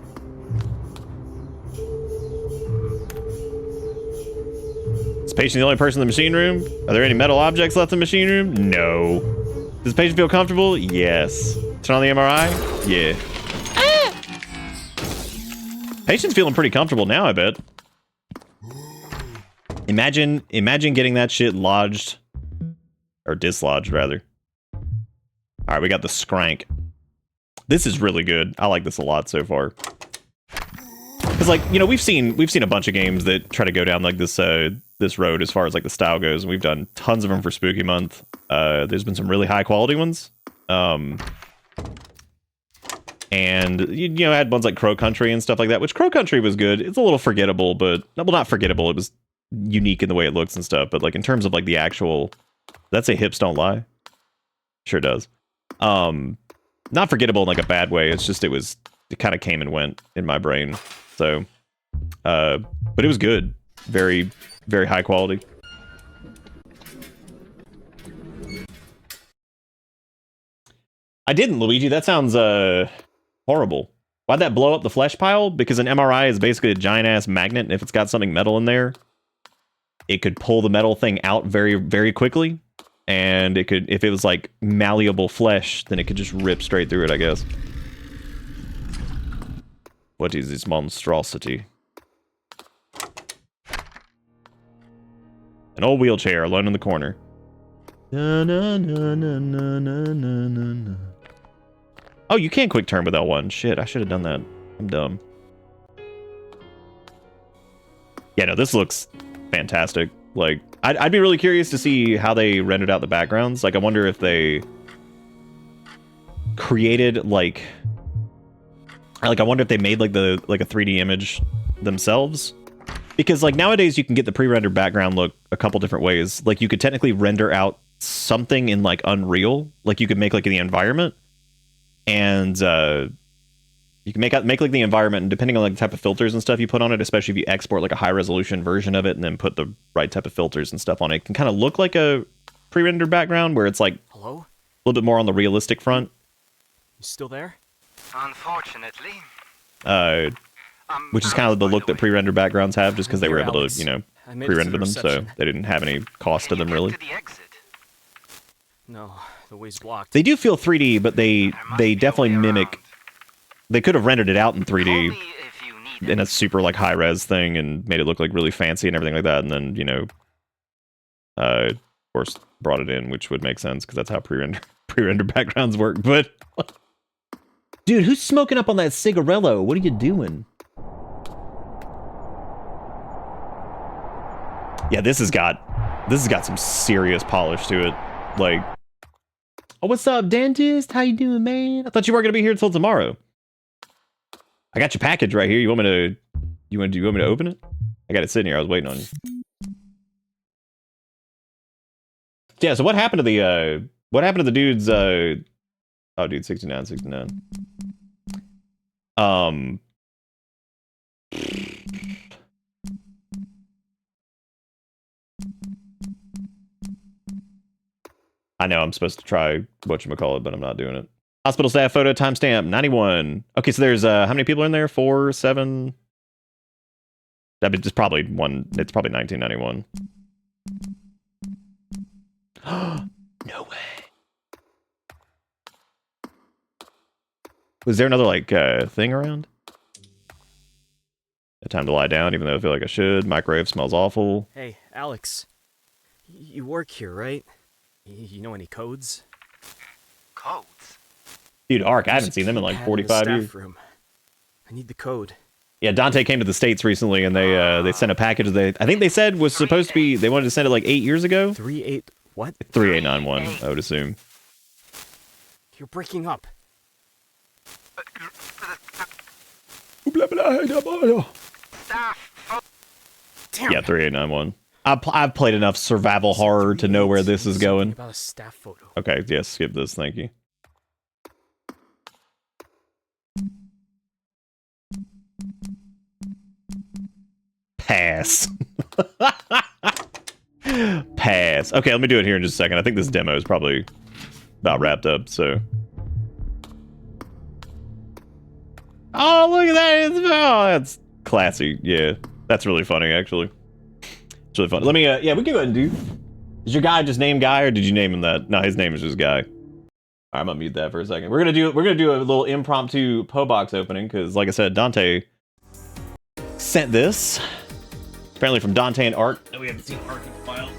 Is the patient the only person in the machine room? Are there any metal objects left in the machine room? No. Does the patient feel comfortable? Yes. Turn on the MRI? Yeah. Ah! Patient's feeling pretty comfortable now, I bet. Imagine getting that shit lodged. Or dislodged, rather. Alright, we got the Skrank. This is really good. I like this a lot so far. Because, like, you know, we've seen a bunch of games that try to go down, like, this road as far as, like, the style goes. And we've done tons of them for Spooky Month. There's been some really high-quality ones. And, you know, had ones like Crow Country and stuff like that, which Crow Country was good. It's a little forgettable, but... Well, not forgettable. It was unique in the way it looks and stuff. But, like, in terms of, like, the actual... That's a hips don't lie. Sure does. Not forgettable in, like, a bad way. It's just it kind of came and went in my brain. So, but it was good. Very, very high quality. I didn't, Luigi. That sounds, horrible. Why'd that blow up the flesh pile? Because an MRI is basically a giant-ass magnet, and if it's got something metal in there, it could pull the metal thing out very, very quickly. And it could, if it was, like, malleable flesh, then it could just rip straight through it, I guess. What is this monstrosity? An old wheelchair alone in the corner. Na, na, na, na, na, na, na, na. Oh, you can quick turn with L1. Shit, I should have done that. I'm dumb. Yeah, no, this looks fantastic. Like, I'd be really curious to see how they rendered out the backgrounds. Like, I wonder if they created, like I wonder if they made, like, a 3D image themselves. Because, like, nowadays you can get the pre-rendered background look a couple different ways. Like, you could technically render out something in, like, Unreal. Like, you could make, like, the environment. And, you can make like the environment, and depending on like the type of filters and stuff you put on it, especially if you export like a high resolution version of it and then put the right type of filters and stuff on it, it can kind of look like a pre-rendered background where it's like Hello? a little bit more on the realistic front. You still there? Unfortunately. Which is kind of the look that pre-rendered backgrounds have, just because they were able to, you know, pre-render them, so they didn't have any cost to them really. No, the way's blocked. They do feel 3D, but they definitely mimic. They could have rendered it out in 3D in a super like high res thing and made it look like really fancy and everything like that, and then, you know, of course brought it in, which would make sense because that's how pre-render backgrounds work. But dude, who's smoking up on that cigarello? What are you doing? Yeah, this has got some serious polish to it. Like, oh, what's up, dentist? How you doing, man? I thought you weren't gonna be here until tomorrow. I got your package right here. You want me to open it? I got it sitting here. I was waiting on you. Yeah, so what happened to the dude's oh dude, 69. I know I'm supposed to try whatchamacallit, but I'm not doing it. Hospital staff photo timestamp 91. Okay, so there's how many people in there? 4, 7. It's probably 1991. No way. Was there another like thing around? Time to lie down, even though I feel like I should. Microwave smells awful. Hey, Alex. You work here, right? You know any codes? Codes? Dude, Ark, I haven't seen them in like 45 years. Room. I need the code. Yeah, Dante came to the States recently, and they sent a package that I think they said was supposed to be, they wanted to send it like 8 years ago. 38 what? 3891, I would assume. You're breaking up. Damn. Yeah, 3891. I've played enough survival horror to know where this is going. About a staff photo. Okay, yes, skip this, thank you. Pass. Pass. Okay, let me do it here in just a second. I think this demo is probably about wrapped up, so. Oh, look at that. Oh, that's classy. Yeah, that's really funny, actually. It's really funny. Let me, yeah, we can go ahead and do. Is your guy just named Guy, or did you name him that? No, his name is just Guy. All right, I'm gonna mute that for a second. We're gonna do a little impromptu PO box opening, because like I said, Dante sent this. Apparently from Dante and Ark. No, we haven't seen Ark in a while.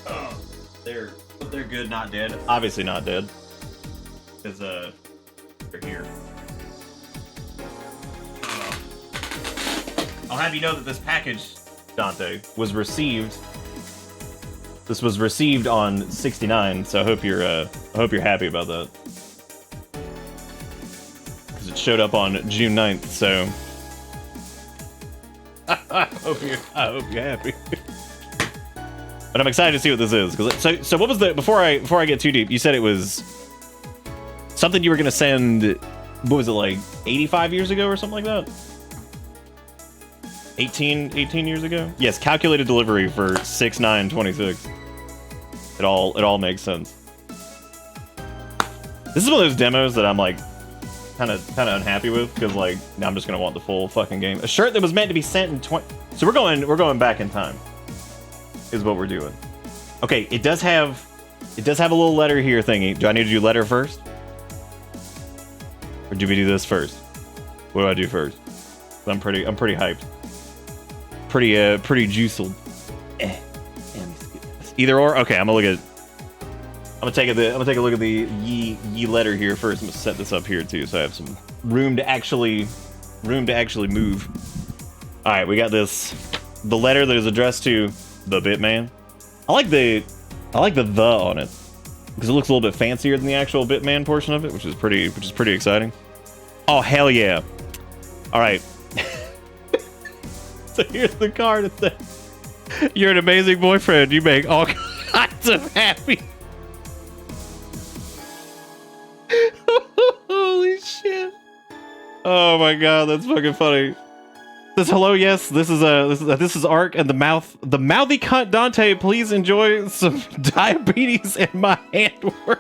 Oh, they're good, not dead. Obviously not dead. Because they're here. I'll have you know that this package, Dante, was received. This was received on 69, so I hope you're happy about that. Because it showed up on June 9th, so I hope you're happy. But I'm excited to see what this is. So what was the before I get too deep? You said it was something you were gonna send. What was it, like 85 years ago or something like that? 18 years ago? Yes, calculated delivery for 6/9/26. It all makes sense. This is one of those demos that I'm like kind of unhappy with, because like now I'm just gonna want the full fucking game. A shirt that was meant to be sent in 20. So we're going back in time. Is what we're doing. Okay, it does have a little letter here thingy. Do I need to do letter first, or do we do this first? What do I do first? I'm pretty hyped. Pretty juiced. Either or. Okay, I'm gonna take a look at the ye letter here first. I'm gonna set this up here too, so I have some room to actually move. All right, we got this. The letter that is addressed to the Bitman. I like the on it, because it looks a little bit fancier than the actual Bitman portion of it, which is pretty exciting. Oh hell yeah! All right. So here's the card. It says, "You're an amazing boyfriend. You make all kinds of happy." Holy shit! Oh my god, that's fucking funny. This hello, yes, this is Ark and the mouthy cunt Dante. Please enjoy some diabetes and my handwork.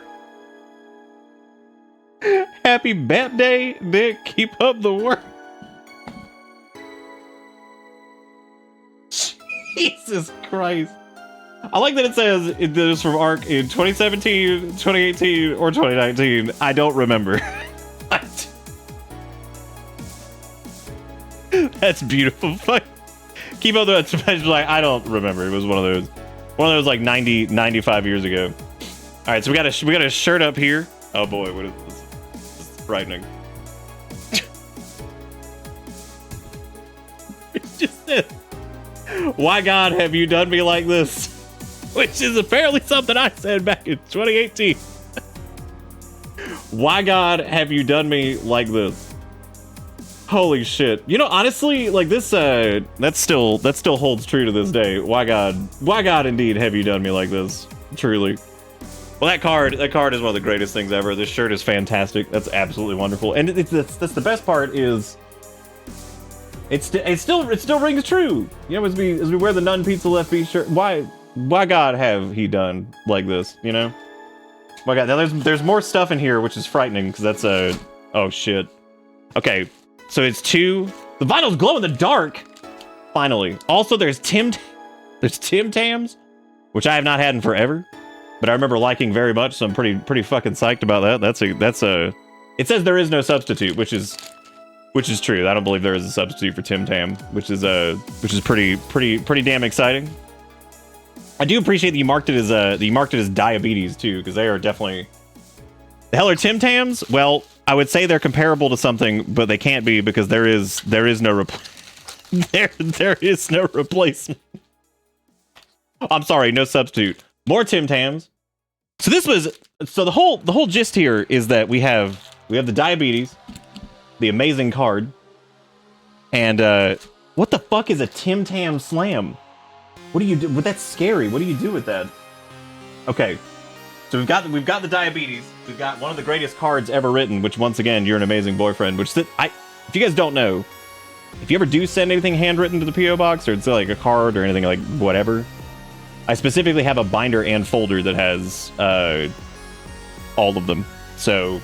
Happy Bat Day, Nick. Keep up the work. Jesus Christ. I like that it says it is from Ark in 2017, 2018, or 2019. I don't remember. That's beautiful. Keep up the like, I don't remember. It was one of those like 95 years ago. All right, so we got a shirt up here. Oh boy, what is this? This is frightening. It just says, "Why God have you done me like this?" Which is apparently something I said back in 2018. Why God have you done me like this? Holy shit. You know, honestly, like this, that still holds true to this day. Why God indeed have you done me like this? Truly. Well, that card is one of the greatest things ever. This shirt is fantastic. That's absolutely wonderful. And that's the best part is, it still rings true. You know, as we wear the Nun Pizza Left Beat shirt, why God have he done like this, you know? My God, now there's more stuff in here, which is frightening, because that's oh shit. Okay. So it's the vinyl's glow in the dark. Finally. Also, there's Tim Tams, which I have not had in forever, but I remember liking very much. So I'm pretty fucking psyched about that. It says there is no substitute, which is true. I don't believe there is a substitute for Tim Tam, which is pretty damn exciting. I do appreciate that you marked it as diabetes too, because they are definitely. The hell are Tim Tams? Well, I would say they're comparable to something, but they can't be because there is no there is no replacement. I'm sorry, no substitute. More Tim Tams. So the whole gist here is that we have the diabetes, the amazing card, and what the fuck is a Tim Tam Slam? What do you do? Well, that's scary. What do you do with that? Okay, so we've got the diabetes. We've got one of the greatest cards ever written, which once again, You're an Amazing Boyfriend. Which if you guys don't know, if you ever do send anything handwritten to the PO box, or it's like a card or anything like whatever, I specifically have a binder and folder that has all of them. So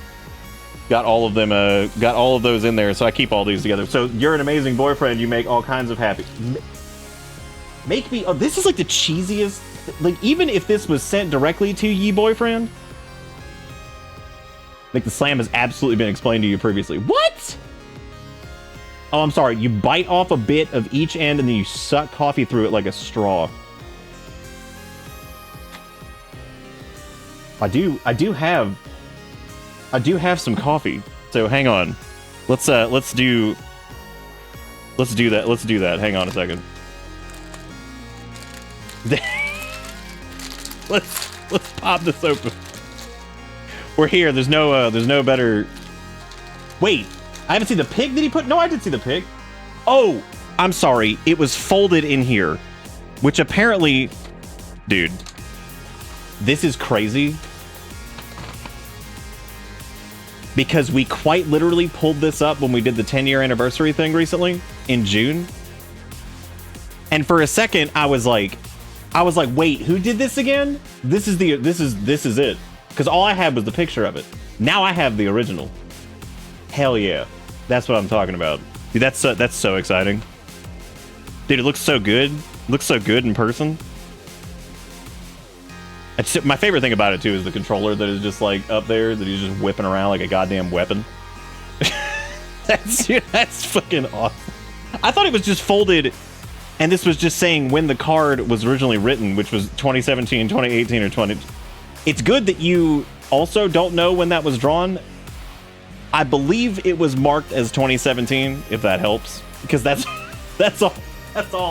got all of them, got all of those in there. So I keep all these together. So You're an Amazing Boyfriend. You make all kinds of happy. Make me. Oh, this is like the cheesiest. Like, even if this was sent directly to ye boyfriend, like, the slam has absolutely been explained to you previously. What? Oh, I'm sorry. You bite off a bit of each end and then you suck coffee through it like a straw. I do have some coffee. So hang on. Let's do that. Hang on a second. Let's pop this open. We're here. There's no better. Wait, I haven't seen the pig. Did he put? No, I did see the pig. Oh, I'm sorry. It was folded in here, which apparently, dude, this is crazy. Because we quite literally pulled this up when we did the 10-year anniversary thing recently in June. And for a second, I was like, wait, who did this again? This is it. Because all I had was the picture of it. Now I have the original. Hell yeah. That's what I'm talking about. Dude, that's so exciting. Dude, it looks so good. Looks so good in person. My favorite thing about it, too, is the controller that is just, like, up there, that he's just whipping around like a goddamn weapon. That's fucking awesome. I thought it was just folded, and this was just saying when the card was originally written, which was 2017, 2018, or 20... It's good that you also don't know when that was drawn. I believe it was marked as 2017, if that helps, because that's all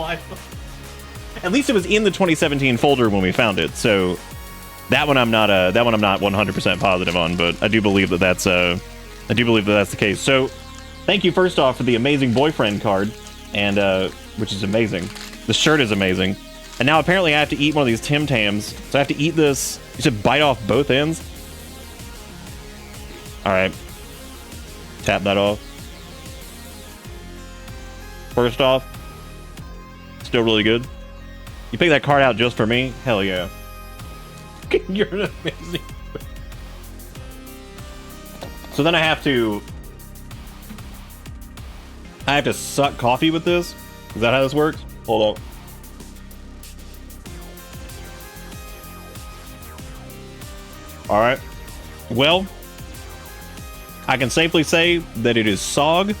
I... At least it was in the 2017 folder when we found it, so... That one I'm not 100% positive on, but I do believe that that's the case. So, thank you first off for the amazing boyfriend card, and which is amazing. The shirt is amazing, and now apparently I have to eat one of these Tim Tams. So I have to eat this. You should bite off both ends. All right, tap that off. First off, still really good. You pick that card out just for me? Hell yeah. You're an amazing. So then I have to suck coffee with this? Is that how this works? Hold on. Alright. Well, I can safely say that it is SOG.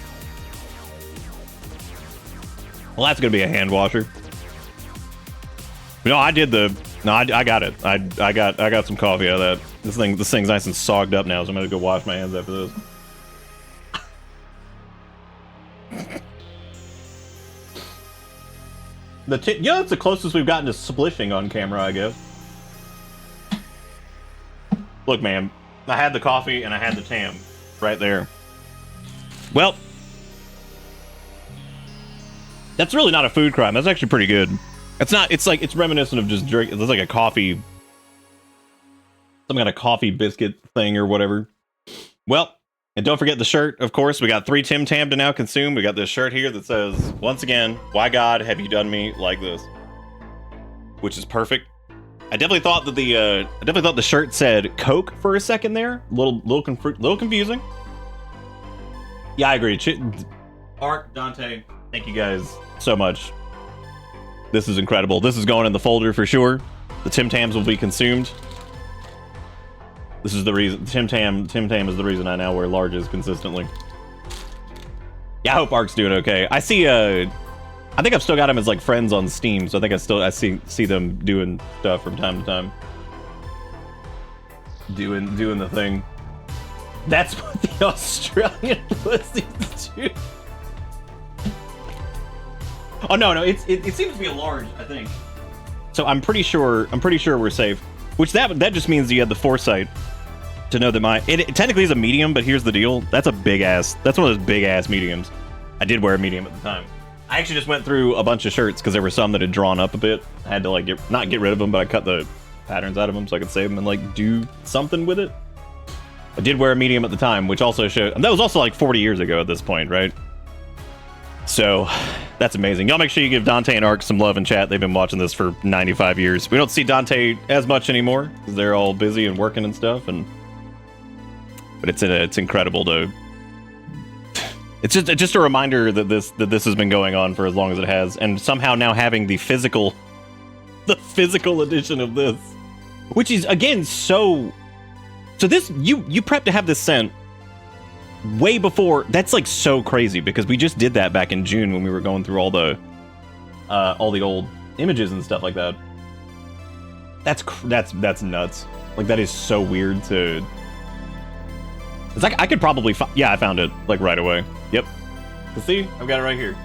Well, that's gonna be a hand washer. No, I got it. I got some coffee out of that. This thing's nice and sogged up now, so I'm gonna go wash my hands after this. That's the closest we've gotten to splishing on camera, I guess. Look, man, I had the coffee and I had the tam right there. Well, that's really not a food crime. That's actually pretty good. It's not. It's like, it's reminiscent of just drink. It's like a coffee, some kind of coffee biscuit thing or whatever. Well, and don't forget the shirt. Of course, we got 3 Tim Tam to now consume. We got this shirt here that says, "Once again, why God have you done me like this?" Which is perfect. I definitely thought that the shirt said Coke for a second there. Little confusing. Yeah, I agree. Art, Dante, thank you guys so much. This is incredible. This is going in the folder for sure. The Tim Tams will be consumed. This is the reason. Tim Tam is the reason I now wear larges consistently. Yeah, I hope Ark's doing okay. I see. I think I've still got him as like friends on Steam, so I think I see them doing stuff from time to time. Doing the thing. That's what the Australian pussies do. Oh no, it seems to be a large, I think. So I'm pretty sure we're safe. Which that just means you had the foresight to know that it technically is a medium, but here's the deal. That's one of those big ass mediums. I did wear a medium at the time. I actually just went through a bunch of shirts because there were some that had drawn up a bit. I had to like not get rid of them, but I cut the patterns out of them so I could save them and like do something with it. I did wear a medium at the time, which also showed that was also like 40 years ago at this point, right? So that's amazing. Y'all make sure you give Dante and Ark some love in chat. They've been watching this for 95 years. We don't see Dante as much anymore because they're all busy and working and stuff. But it's incredible to. It's just a reminder that this has been going on for as long as it has, and somehow now having the physical edition of this, which is again so this you prep to have this sent way before. That's like so crazy because we just did that back in June when we were going through all the old images and stuff like that. That's nuts. Like that is so weird to. It's like I could probably I found it like right away. Yep. See, I've got it right here.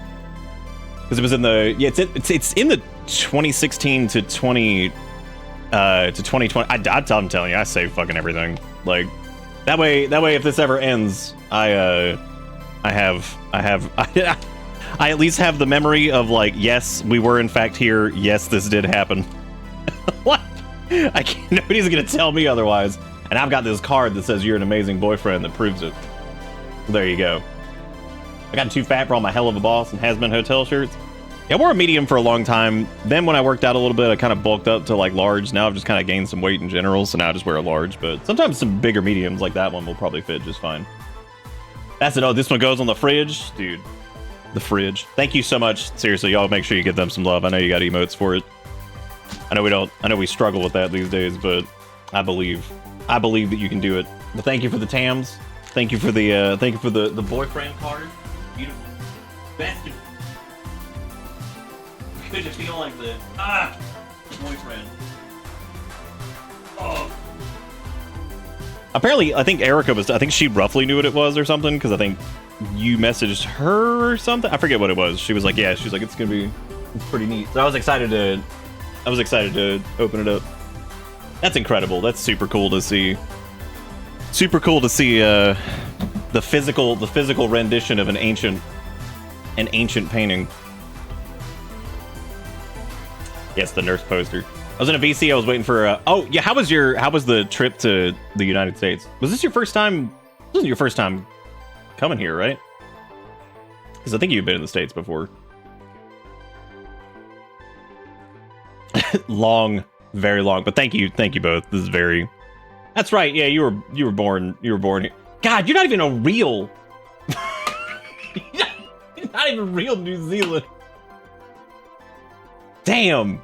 Because it was in the it's in the 2016 to 2020. I'm telling you, I save fucking everything. Like that way if this ever ends, I at least have the memory of like, yes, we were in fact here. Yes, this did happen. What? Nobody's gonna tell me otherwise. And I've got this card that says you're an amazing boyfriend that proves it. There you go. I got too fat for all my hell of a boss and has-been hotel shirts. Yeah, I wore a medium for a long time. Then when I worked out a little bit, I kind of bulked up to like large. Now I've just kind of gained some weight in general, so now I just wear a large. But sometimes some bigger mediums like that one will probably fit just fine. That's it. Oh, this one goes on the fridge? Dude, the fridge. Thank you so much. Seriously, y'all make sure you give them some love. I know you got emotes for it. I know we struggle with that these days, but I believe that you can do it. But thank you for the TAMs. Thank you for the boyfriend card. Beautiful. Best. Could you feel like the boyfriend? Oh. Apparently, I think I think she roughly knew what it was or something, because I think you messaged her or something. I forget what it was. She was like, yeah, she's like, it's pretty neat. So I was excited to open it up. That's incredible. That's super cool to see. Super cool to see the physical rendition of an ancient painting. Yes, the nurse poster. I was in a VC. I was waiting for. Oh yeah, how was the trip to the United States? Was this your first time? This wasn't your first time coming here, right? Because I think you've been in the States before. Long, very long. But thank you both. This is very. That's right. Yeah, you were born here. God, you're not even a real. You're not even real New Zealand. Damn.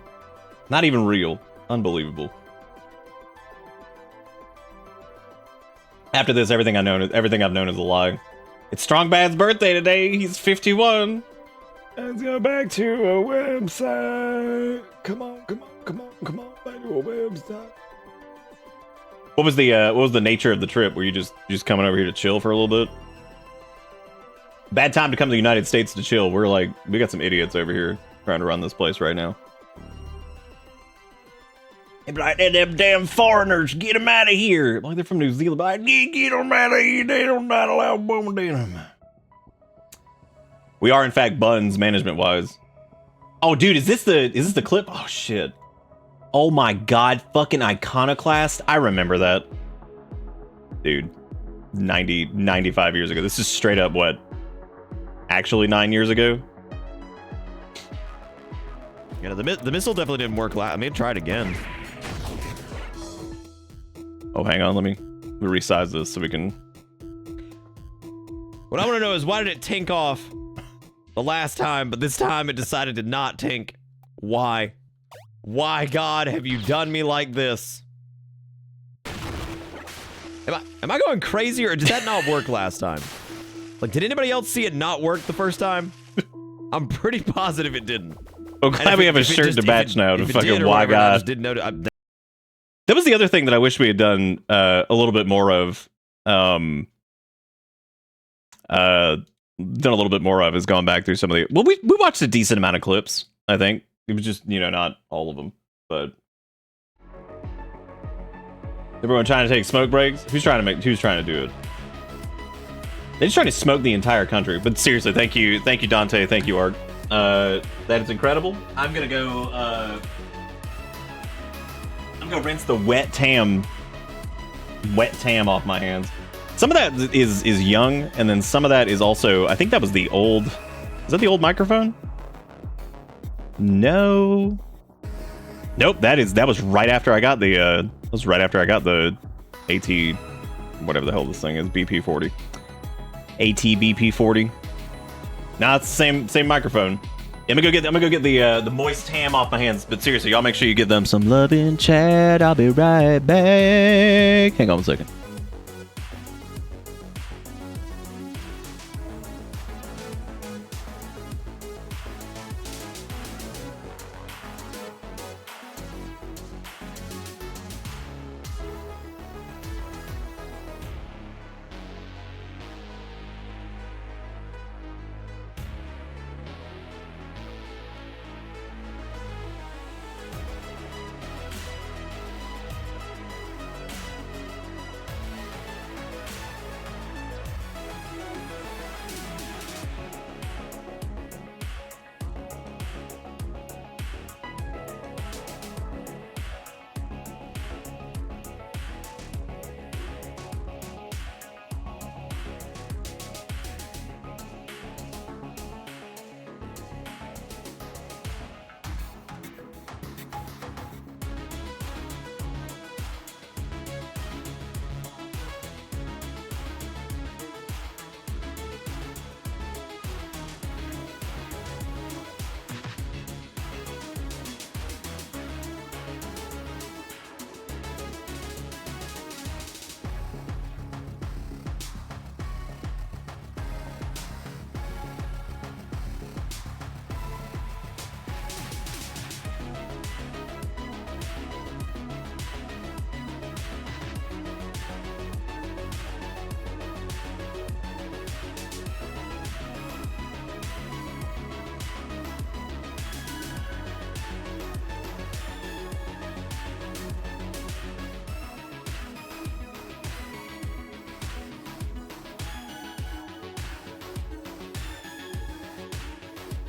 Not even real. Unbelievable. After this, everything I've known is a lie. It's Strong Bad's birthday today. He's 51. Let's go back to a website. Come on. Back to a website. What was the nature of the trip? Were you just coming over here to chill for a little bit? Bad time to come to the United States to chill. We got some idiots over here trying to run this place right now. They'd be like, them damn foreigners, get them out of here. Like they're from New Zealand, but like, get them out of here. They don't not allow women in them. We are in fact buns management wise. Oh, dude, is this the clip? Oh shit. Oh my god, fucking Iconoclast. I remember that. Dude, 95 years ago. This is straight up what? Actually 9 years ago? Yeah, the missile definitely didn't work. I may try it again. Oh, hang on. Let me resize this so we can. What I want to know is why did it tank off the last time, but this time it decided to not tank? Why? Why, God, have you done me like this? Am I going crazy, or did that not work last time? Like, did anybody else see it not work the first time? I'm pretty positive it didn't. Well, glad we have a shirt to match now to fucking why God. Didn't know. That was the other thing that I wish we had done a little bit more of done a little bit more of is gone back through some of the. Well, we watched a decent amount of clips. I think it was just not all of them, but everyone trying to take smoke breaks. Who's trying to do it? They're just trying to smoke the entire country. But seriously, thank you, Dante, thank you, Art. That is incredible. I'm gonna go rinse the wet tam off my hands. Some of that is young, and then some of that is also, I think that was the old. Is that the old microphone? No. Nope. That was right after I got the. That was right after I got the AT, whatever the hell this thing is, BP40. AT BP40. Nah, it's the same microphone. I'm gonna go get the moist ham off my hands. But seriously, y'all make sure you give them some love in chat. I'll be right back. Hang on a second.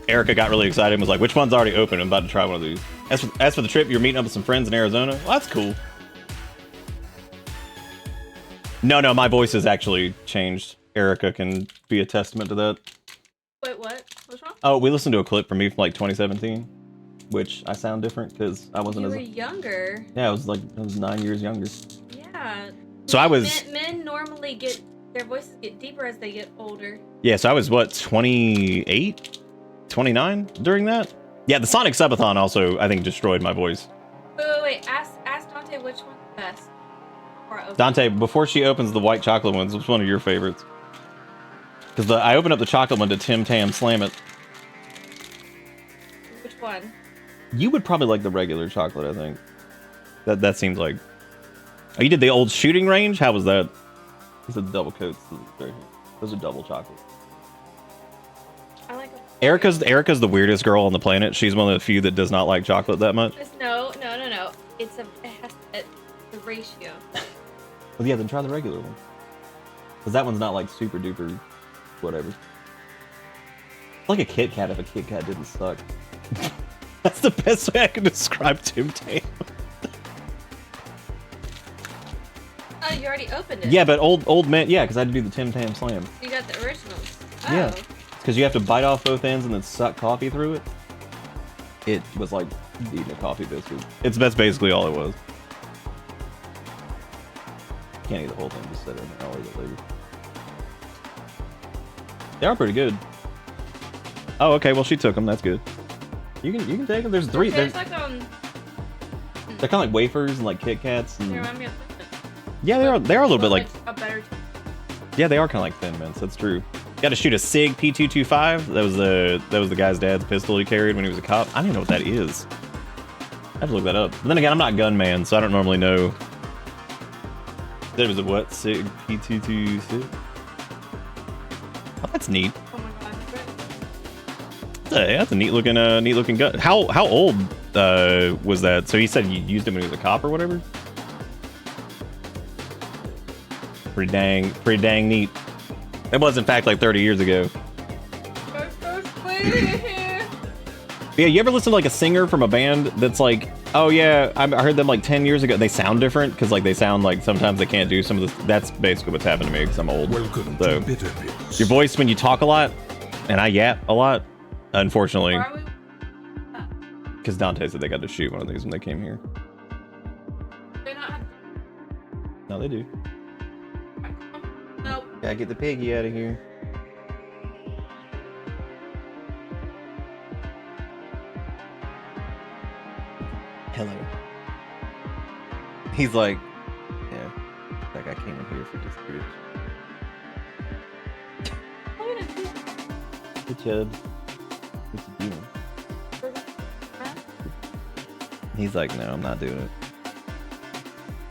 Erica got really excited and was like, which one's already open? I'm about to try one of these. As for the trip, you're meeting up with some friends in Arizona? Well, that's cool. No, my voice has actually changed. Erica can be a testament to that. Wait, what? What's wrong? Oh, we listened to a clip from me from like 2017, which I sound different because I wasn't You were younger. Yeah, I was 9 years younger. Yeah. So I was... Men normally their voices get deeper as they get older. Yeah, so I was, what, 28? 29 during that? Yeah, the Sonic Subathon also, I think, destroyed my voice. Wait. Ask Dante which one's best. Dante, before she opens the white chocolate ones, what's one of your favorites? Because I opened up the chocolate one to Tim Tam Slam It. Which one? You would probably like the regular chocolate, I think. That seems like... Oh, you did the old shooting range? How was that? These are the double coats. Those are double chocolate. I like them. Erica's the weirdest girl on the planet. She's one of the few that does not like chocolate that much. No. It has the ratio. Well, yeah, then try the regular one. Because that one's not like super duper whatever. It's like a Kit Kat if a Kit Kat didn't suck. That's the best way I can describe Tim Tam. Oh, you already opened it. Yeah, but old man, yeah, because I had to do the Tim Tam Slam. You got the originals. Oh. Yeah, because you have to bite off both ends and then suck coffee through it. It was like eating a coffee biscuit. That's basically all it was. Can't eat the whole thing, just sit in there. I'll eat it later. They are pretty good. Oh, okay. Well, she took them. That's good. You can take them. There's three. They're like kind of like wafers and like Kit Kats. And... They remind me of Thin Mints. Yeah, they are a little bit like. A better. Yeah, they are kind of like Thin Mints. That's true. Got to shoot a SIG P225. That was the guy's dad's pistol he carried when he was a cop. I don't even know what that is. I have to look that up. But then again, I'm not gunman, so I don't normally know That was a what? Sig P226. Oh, that's neat. Oh my god. That's a neat looking gun. How old was that? So he said you used him when he was a cop or whatever. Pretty dang neat. It was in fact like 30 years ago. Yeah, you ever listen to like a singer from a band that's like, oh yeah, I heard them like 10 years ago. They sound different because like they sound like sometimes they can't do some of this. That's basically what's happened to me because I'm old. Welcome so to Bitterness. your voice when you talk a lot, and I yap a lot, unfortunately. Because Dante said they got to shoot one of these when they came here. No, they do. Nope. Gotta get the piggy out of here. Hello. He's like, yeah, like I came in here for this bridge. Good job. What's he doing? He's like, no, I'm not doing it.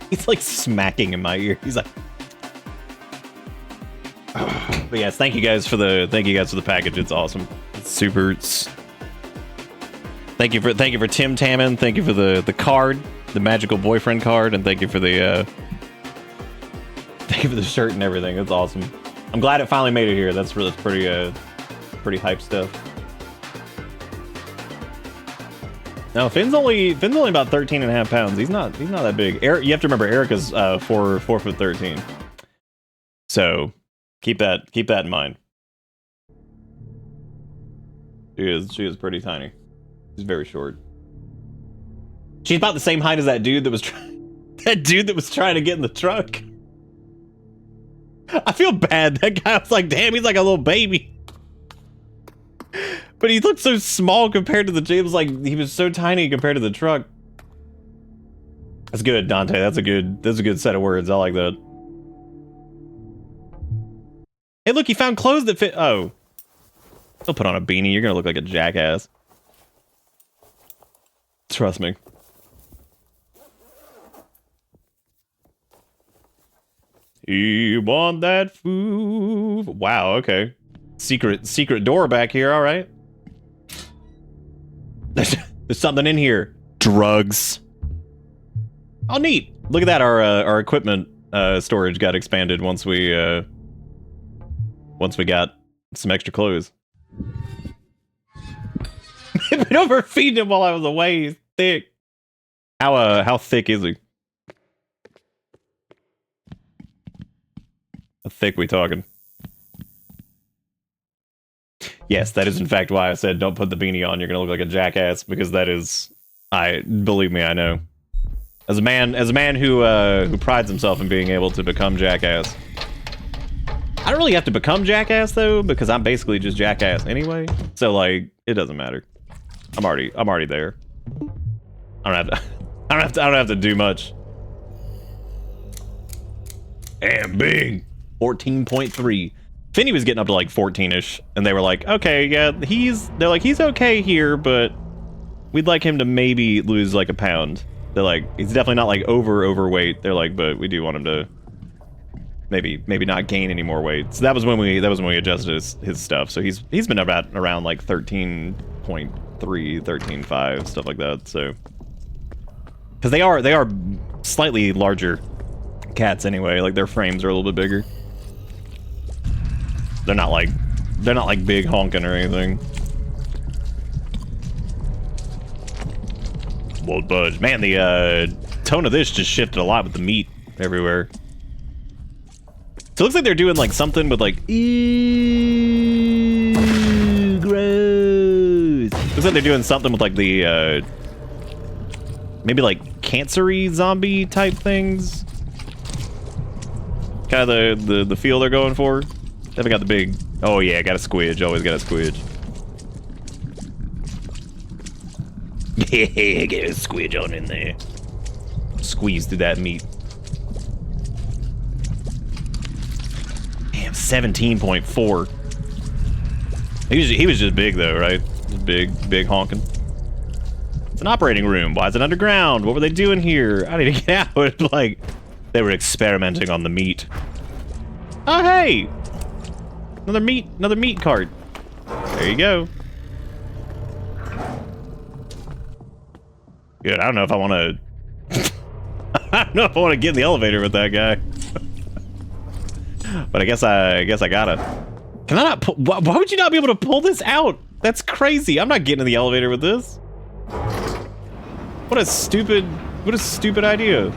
He's like smacking in my ear. He's like, but yes, thank you guys for the package. It's awesome. It's super. Thank you for Tim Tammon. Thank you for the card, the magical boyfriend card, and thank you for the shirt and everything. It's awesome. I'm glad it finally made it here. That's pretty hype stuff. No, Finn's only about 13.5 pounds. He's not that big. Eric, you have to remember Erica's 4'13". So keep that in mind. She is pretty tiny. She's very short. She's about the same height as that dude that was trying to get in the truck. I feel bad. That guy was like, damn, he's like a little baby. But he looked so small compared to the James. Like he was so tiny compared to the truck. That's good, Dante. That's a good set of words. I like that. Hey, look, he found clothes that fit. Oh, don't put on a beanie. You're gonna look like a jackass. Trust me. You want that food? Wow. Okay. Secret door back here. All right. There's something in here. Drugs. Oh, neat. Look at that. Our equipment storage got expanded once we got some extra clothes. I've been overfeeding him while I was away. He's thick. How thick is he? How thick we talking? Yes, that is in fact why I said don't put the beanie on. You're gonna look like a jackass because that is. Believe me, I know. As a man who prides himself in being able to become jackass. I don't really have to become jackass though because I'm basically just jackass anyway. So like it doesn't matter. I'm already there. I don't have to do much. And bing, 14.3. Finney was getting up to like 14ish, and they were like, okay, yeah, he's okay here, but we'd like him to maybe lose like a pound. They're like, he's definitely not like overweight. They're like, but we do want him to maybe not gain any more weight. So that was when we adjusted his stuff. So he's been around like 13.3, 13.5, stuff like that. So because they are slightly larger cats anyway. Like their frames are a little bit bigger. They're not like big honking or anything. Won't budge. Man, the tone of this just shifted a lot with the meat everywhere. So it looks like they're doing like something with like ew, gross. Looks like they're doing something with like the maybe like cancery zombie type things. Kind of the feel they're going for. They haven't got the big. Oh yeah, got a squidge. Always got a squidge. Yeah, get a squidge on in there. Squeeze through that meat. Damn, 17.4. He was just big though, right? Just big honking. It's an operating room. Why is it underground? What were they doing here? I need to get out. Like, They were experimenting on the meat. Oh, hey! Another meat cart. There you go. Good, I don't know if I want to... I don't know if I want to get in the elevator with that guy. But I guess I gotta. Can I not pull... Why would you not be able to pull this out? That's crazy. I'm not getting in the elevator with this. What a stupid idea.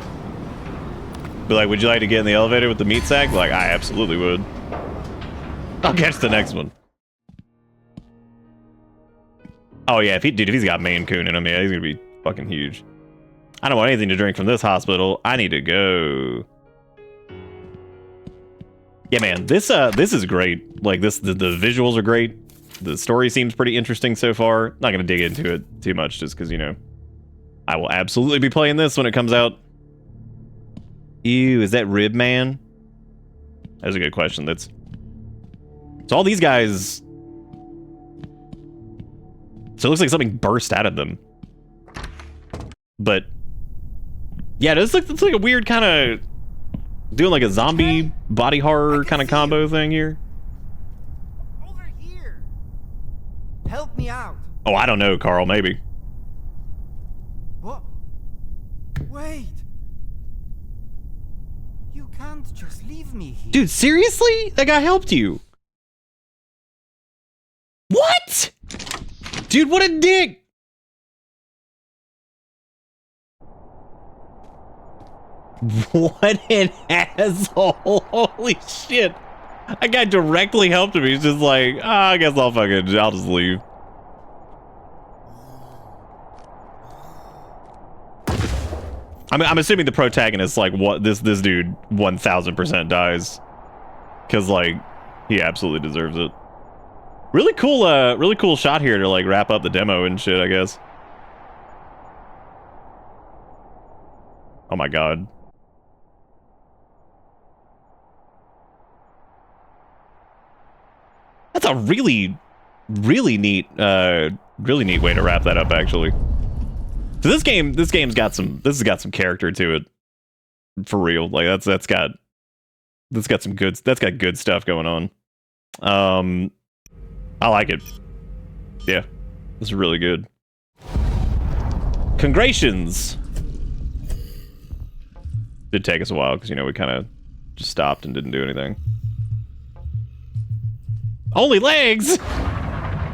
Be like, would you like to get in the elevator with the meat sack? Like, I absolutely would. I'll catch the next one. Oh yeah, if he's got Maine Coon in him, yeah, he's gonna be fucking huge. I don't want anything to drink from this hospital. I need to go. Yeah, man, this is great. Like the visuals are great. The story seems pretty interesting so far. Not gonna dig into it too much, just because, you know, I will absolutely be playing this when it comes out. Ew, is that Rib Man? That's a good question. So all these guys. So it looks like something burst out of them. But yeah, it's like a weird kind of doing like a zombie body horror kind of combo thing here. Over here. Help me out. Oh, I don't know, Carl, maybe. What? Wait. You can't just leave me here. Dude, seriously? That guy helped you. What? Dude, what a dick. What an asshole. Holy shit. That guy directly helped him. He's just like, I guess I'll just leave. I'm assuming the protagonist, like, what this dude 1000% dies. Cause like, he absolutely deserves it. Really cool shot here to like wrap up the demo and shit, I guess. Oh my god. That's a really neat way to wrap that up, actually. So this game's got some character to it, for real. Like that's got good stuff going on. I like it. Yeah, this is really good. Congratulations. Did take us a while because, you know, we kind of just stopped and didn't do anything. Only legs.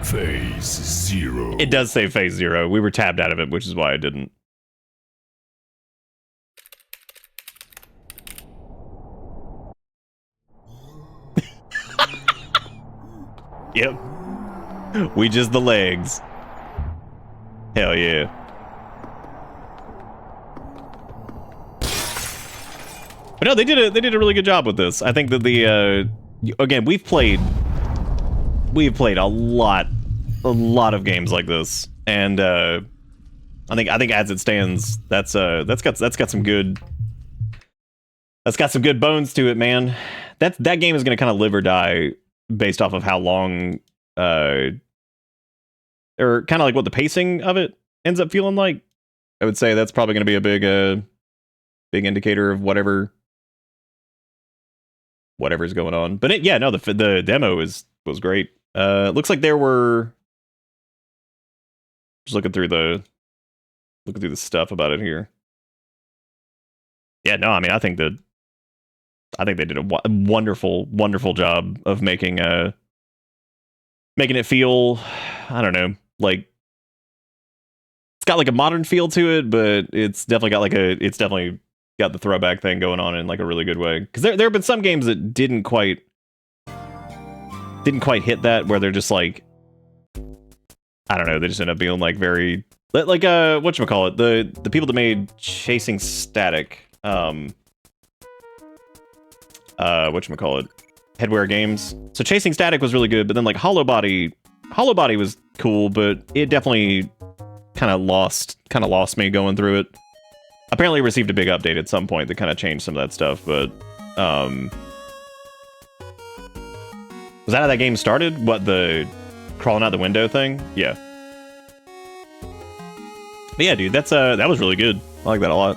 Phase 0. It does say phase 0. We were tabbed out of it, which is why I didn't. Yep. We just the legs. Hell yeah. But no, they did a really good job with this. I think that the again, we've played a lot of games like this, and I think as it stands, that's got some good bones to it, man. That game is gonna kind of live or die based off of how long, or kind of like what the pacing of it ends up feeling like. I would say that's probably gonna be a big indicator of whatever's going on. But yeah, no, the demo was great. Looks like there were, just looking through the stuff about it here. Yeah, no, I mean, I think they did a wonderful job of making it feel, I don't know, like it's got like a modern feel to it, but it's definitely got the throwback thing going on in like a really good way. Because there have been some games that didn't quite hit that, where they're just like, I don't know, they just end up being like very like whatchamacallit, the people that made Chasing Static, whatchamacallit, Headwear Games. So Chasing Static was really good, but then like Hollow Body was cool, but it definitely kind of lost me going through it. Apparently it received a big update at some point that kind of changed some of that stuff, but was that how that game started? What, the crawling out the window thing? Yeah. But yeah, dude, that was really good. I like that a lot.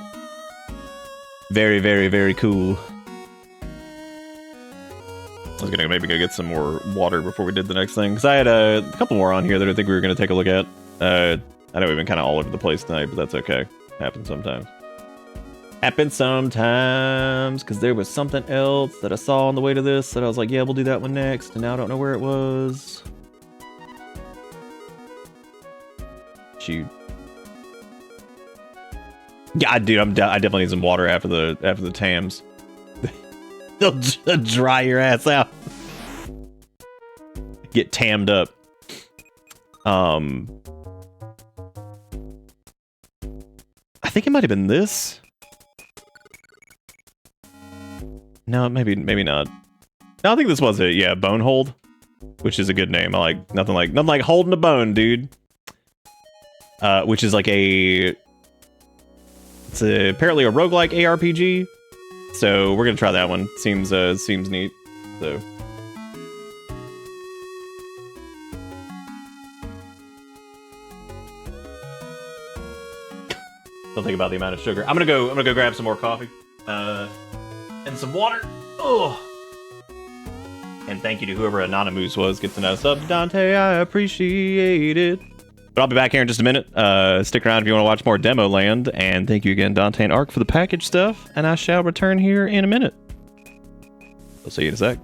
Very, very, very cool. I was gonna maybe go get some more water before we did the next thing, because I had a couple more on here that I think we were gonna take a look at. I know we've been kind of all over the place tonight, but that's okay. Happens sometimes. Happens sometimes, because there was something else that I saw on the way to this that I was like, yeah, we'll do that one next, and now I don't know where it was. Shoot. Yeah, dude, I definitely need some water after the Tams. They'll dry your ass out. Get tammed up. I think it might have been this. No, maybe not. No, I think this was it. Yeah, Bonehold, which is a good name. I like nothing like holding a bone, dude. Which is like it's apparently a roguelike ARPG. So we're gonna try that one. Seems neat. So don't think about the amount of sugar. I'm gonna go grab some more coffee. And some water. Oh. And thank you to whoever Anonymous was. Get to know sub Dante. I appreciate it. But I'll be back here in just a minute. Stick around if you want to watch more Demoland. And thank you again, Dante and Ark, for the package stuff. And I shall return here in a minute. I'll see you in a sec.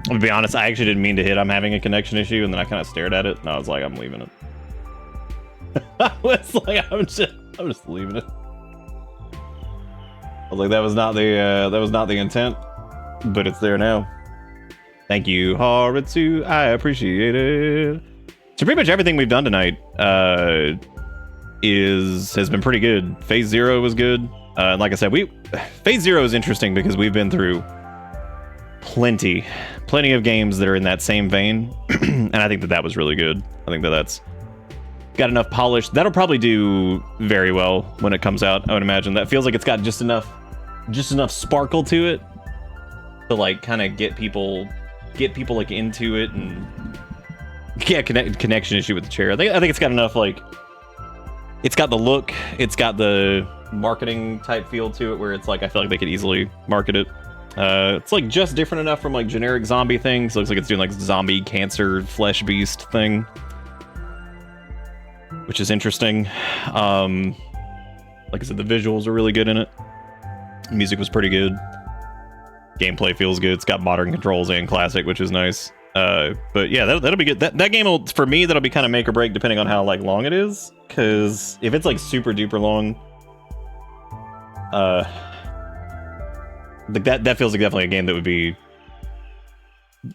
To be honest, I actually didn't mean to hit. I'm having a connection issue, and then I kind of stared at it, and I was like, I'm leaving it. I was like, I'm just leaving it. I was like, that was not the intent, but it's there now. Thank you, Haritsu. I appreciate it. So pretty much everything we've done tonight has been pretty good. Phase 0 was good. And like I said, Phase 0 is interesting because we've been through plenty of games that are in that same vein, and I think that was really good. I think that's got enough polish. That'll probably do very well when it comes out. I would imagine that feels like it's got just enough sparkle to it to like kind of get people like into it. And yeah, connection issue with the chair. I think it's got enough, like, it's got the look, it's got the marketing type feel to it where it's like I feel like they could easily market it. It's like just different enough from like generic zombie things. Looks like it's doing like zombie cancer flesh beast thing, which is interesting. Like I said, the visuals are really good in it. The music was pretty good. Gameplay feels good. It's got modern controls and classic, which is nice. But yeah, that'll be good. That game will, for me, that'll be kind of make or break depending on how like long it is. Because if it's like super duper long, that feels like definitely a game that would be.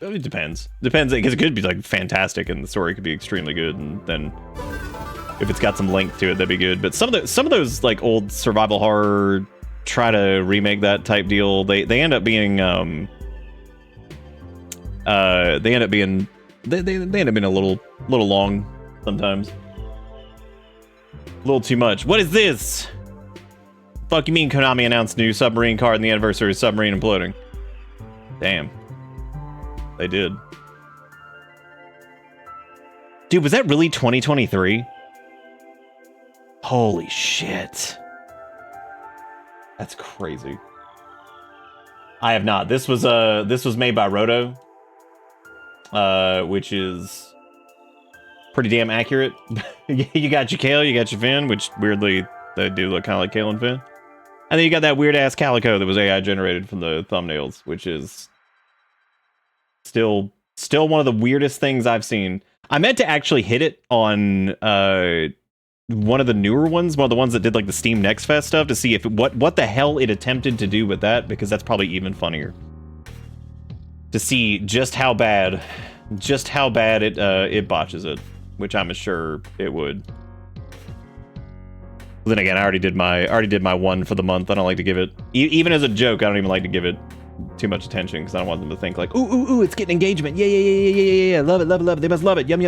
It depends because it could be like fantastic and the story could be extremely good, and then if it's got some length to it, that'd be good. But some of those like old survival horror try to remake that type deal, they end up being they end up being a little long sometimes, a little too much. What is this? Fuck you mean Konami announced new submarine card in the anniversary of submarine imploding? Damn, they did. Dude, was that really 2023? Holy shit. That's crazy. I have not. This was made by Roto, which is pretty damn accurate. You got your Kale, you got your Finn, which weirdly they do look kind of like Kale and Finn. And then you got that weird ass Calico that was AI generated from the thumbnails, which is still one of the weirdest things I've seen. I meant to actually hit it on one of the newer ones, one of the ones that did like the Steam Next Fest stuff, to see if what the hell it attempted to do with that, because that's probably even funnier to see just how bad it botches it, which I'm sure it would. Then again, I already did my one for the month. I don't like to give it, even as a joke, I don't even like to give it too much attention because I don't want them to think like, ooh, it's getting engagement. Yeah. Love it. They must love it. Yum.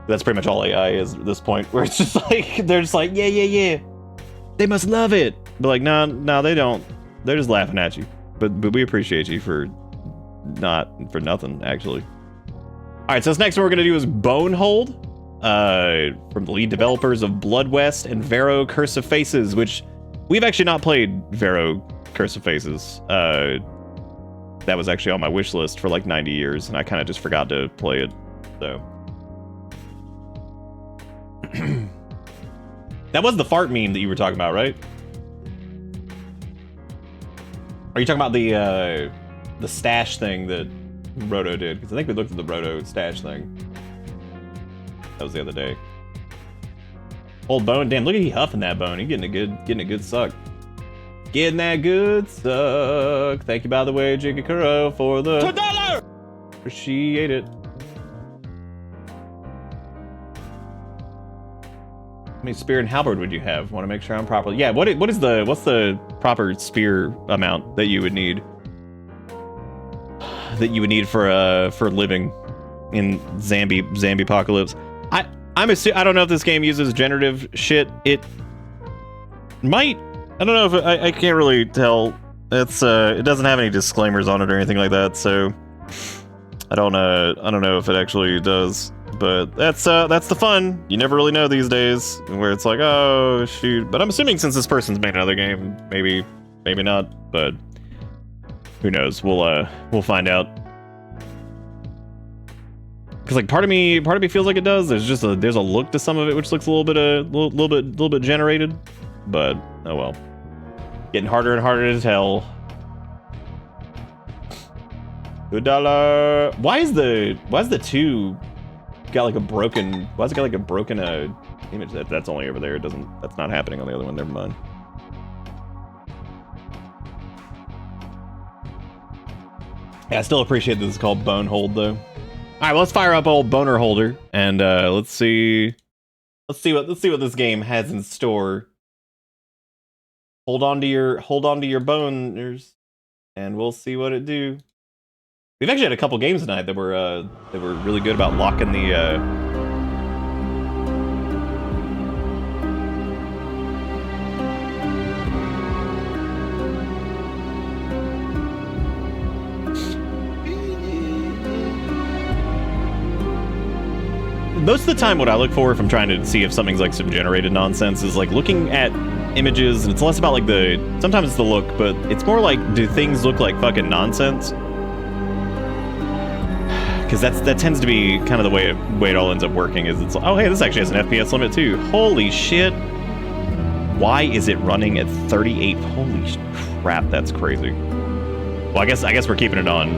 That's pretty much all AI is at this point, where it's just like, they're just like, yeah. They must love it. But like, no, they don't. They're just laughing at you. But we appreciate you for nothing, actually. All right, so this next one we're going to do is Bonehold. From the lead developers of Blood West and Vero Curse of Faces, which we've actually not played. Vero Curse of Faces. That was actually on my wish list for like 90 years, and I kind of just forgot to play it. So that was the fart meme that you were talking about, right? Are you talking about the stash thing that Roto did? Because I think we looked at the Roto stash thing. That was the other day. Old Bone, damn! Look at he huffing that bone. He getting a good suck. Getting that good suck. Thank you, by the way, Jigakuro, for the $2. Appreciate it. How many spear and halberd would you have? Want to make sure I'm properly. Yeah. What's the proper spear amount that you would need? That you would need for living in Zambi apocalypse. I don't know if this game uses generative shit. It might. I don't know if I can't really tell. It's it doesn't have any disclaimers on it or anything like that, so I don't know if it actually does. But that's the fun. You never really know these days, where it's like, oh shoot. But I'm assuming since this person's made another game, maybe not. But who knows? We'll find out. Because like part of me feels like it does. There's a look to some of it which looks a little bit generated, but oh well. Getting harder and harder to tell. $2. Why is the 2 got like a broken? Why's it got like a broken image? That's only over there. It doesn't. That's not happening on the other one. Never mind. Yeah, I still appreciate that it's called Bone Hold though. All right, well, let's fire up old Boner Holder and let's see what this game has in store. Hold on to your boners, and we'll see what it do. We've actually had a couple games tonight that were really good about locking the. Most of the time, what I look for if I'm trying to see if something's like some generated nonsense is like looking at images, and it's less about like sometimes it's the look, but it's more like, do things look like fucking nonsense? Because that tends to be kind of the way it all ends up working. Is it's like, oh hey, this actually has an FPS limit too. Holy shit! Why is it running at 38? Holy crap, that's crazy. Well, I guess we're keeping it on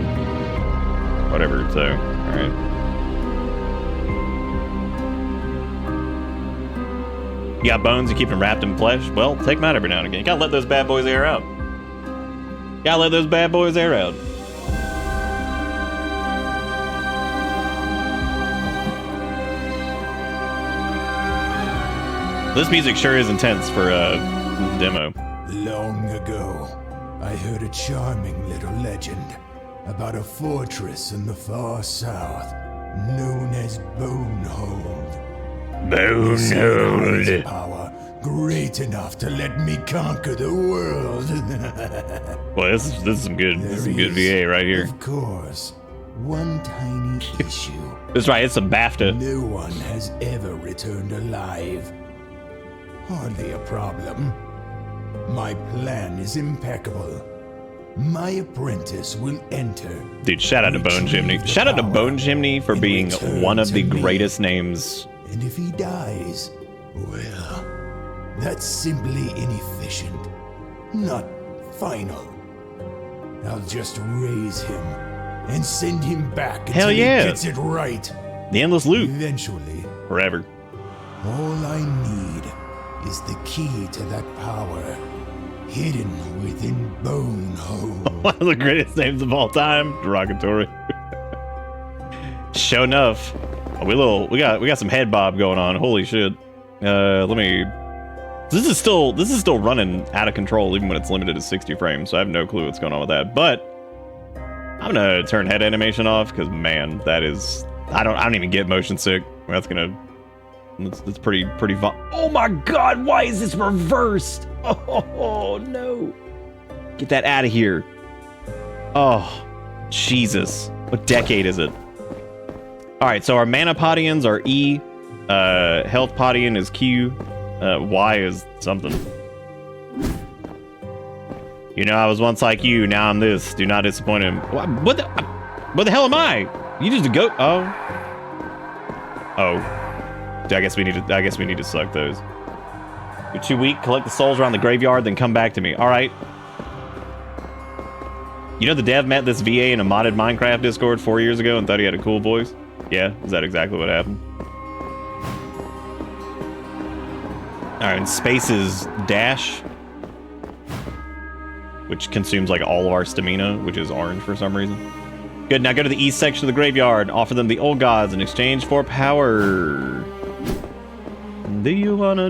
whatever. So all right. You got bones, you keep them wrapped in flesh? Well, take them out every now and again. You gotta let those bad boys air out. Gotta let those bad boys air out. This music sure is intense for a demo. Long ago, I heard a charming little legend about a fortress in the far south known as Bonehold. Bonehold. Power great enough to let me conquer the world. Well, this is some good VA right here. Of course, one tiny issue. That's right, it's some BAFTA. No one has ever returned alive. Hardly a problem. My plan is impeccable. My apprentice will enter. Dude, shout out to Bone Chimney. Shout out to Bone Chimney for being one of the greatest names. And if he dies, well, that's simply inefficient, not final. I'll just raise him and send him back until he gets it right. The endless loop. Eventually. Forever. All I need is the key to that power, hidden within Bonehold. One of the greatest names of all time. Derogatory. Sure enough. We got some head bob going on. Holy shit. Let me. This is still running out of control even when it's limited to 60 frames, so I have no clue what's going on with that. But I'm gonna turn head animation off because man, that is I don't even get motion sick. That's pretty oh my god, why is this reversed? Oh no. Get that out of here. Oh Jesus. What decade is it? Alright, so our mana podians are E, health podian is Q, Y is something. You know, I was once like you, now I'm this. Do not disappoint him. What the hell am I? You just a goat? Oh. I guess we need to select those. You're too weak, collect the souls around the graveyard, then come back to me. Alright. You know the dev met this VA in a modded Minecraft Discord 4 years ago and thought he had a cool voice? Yeah, is that exactly what happened? Alright, and space is dash, which consumes like all of our stamina, which is orange for some reason. Good, now go to the east section of the graveyard, offer them the old gods in exchange for power. Do you wanna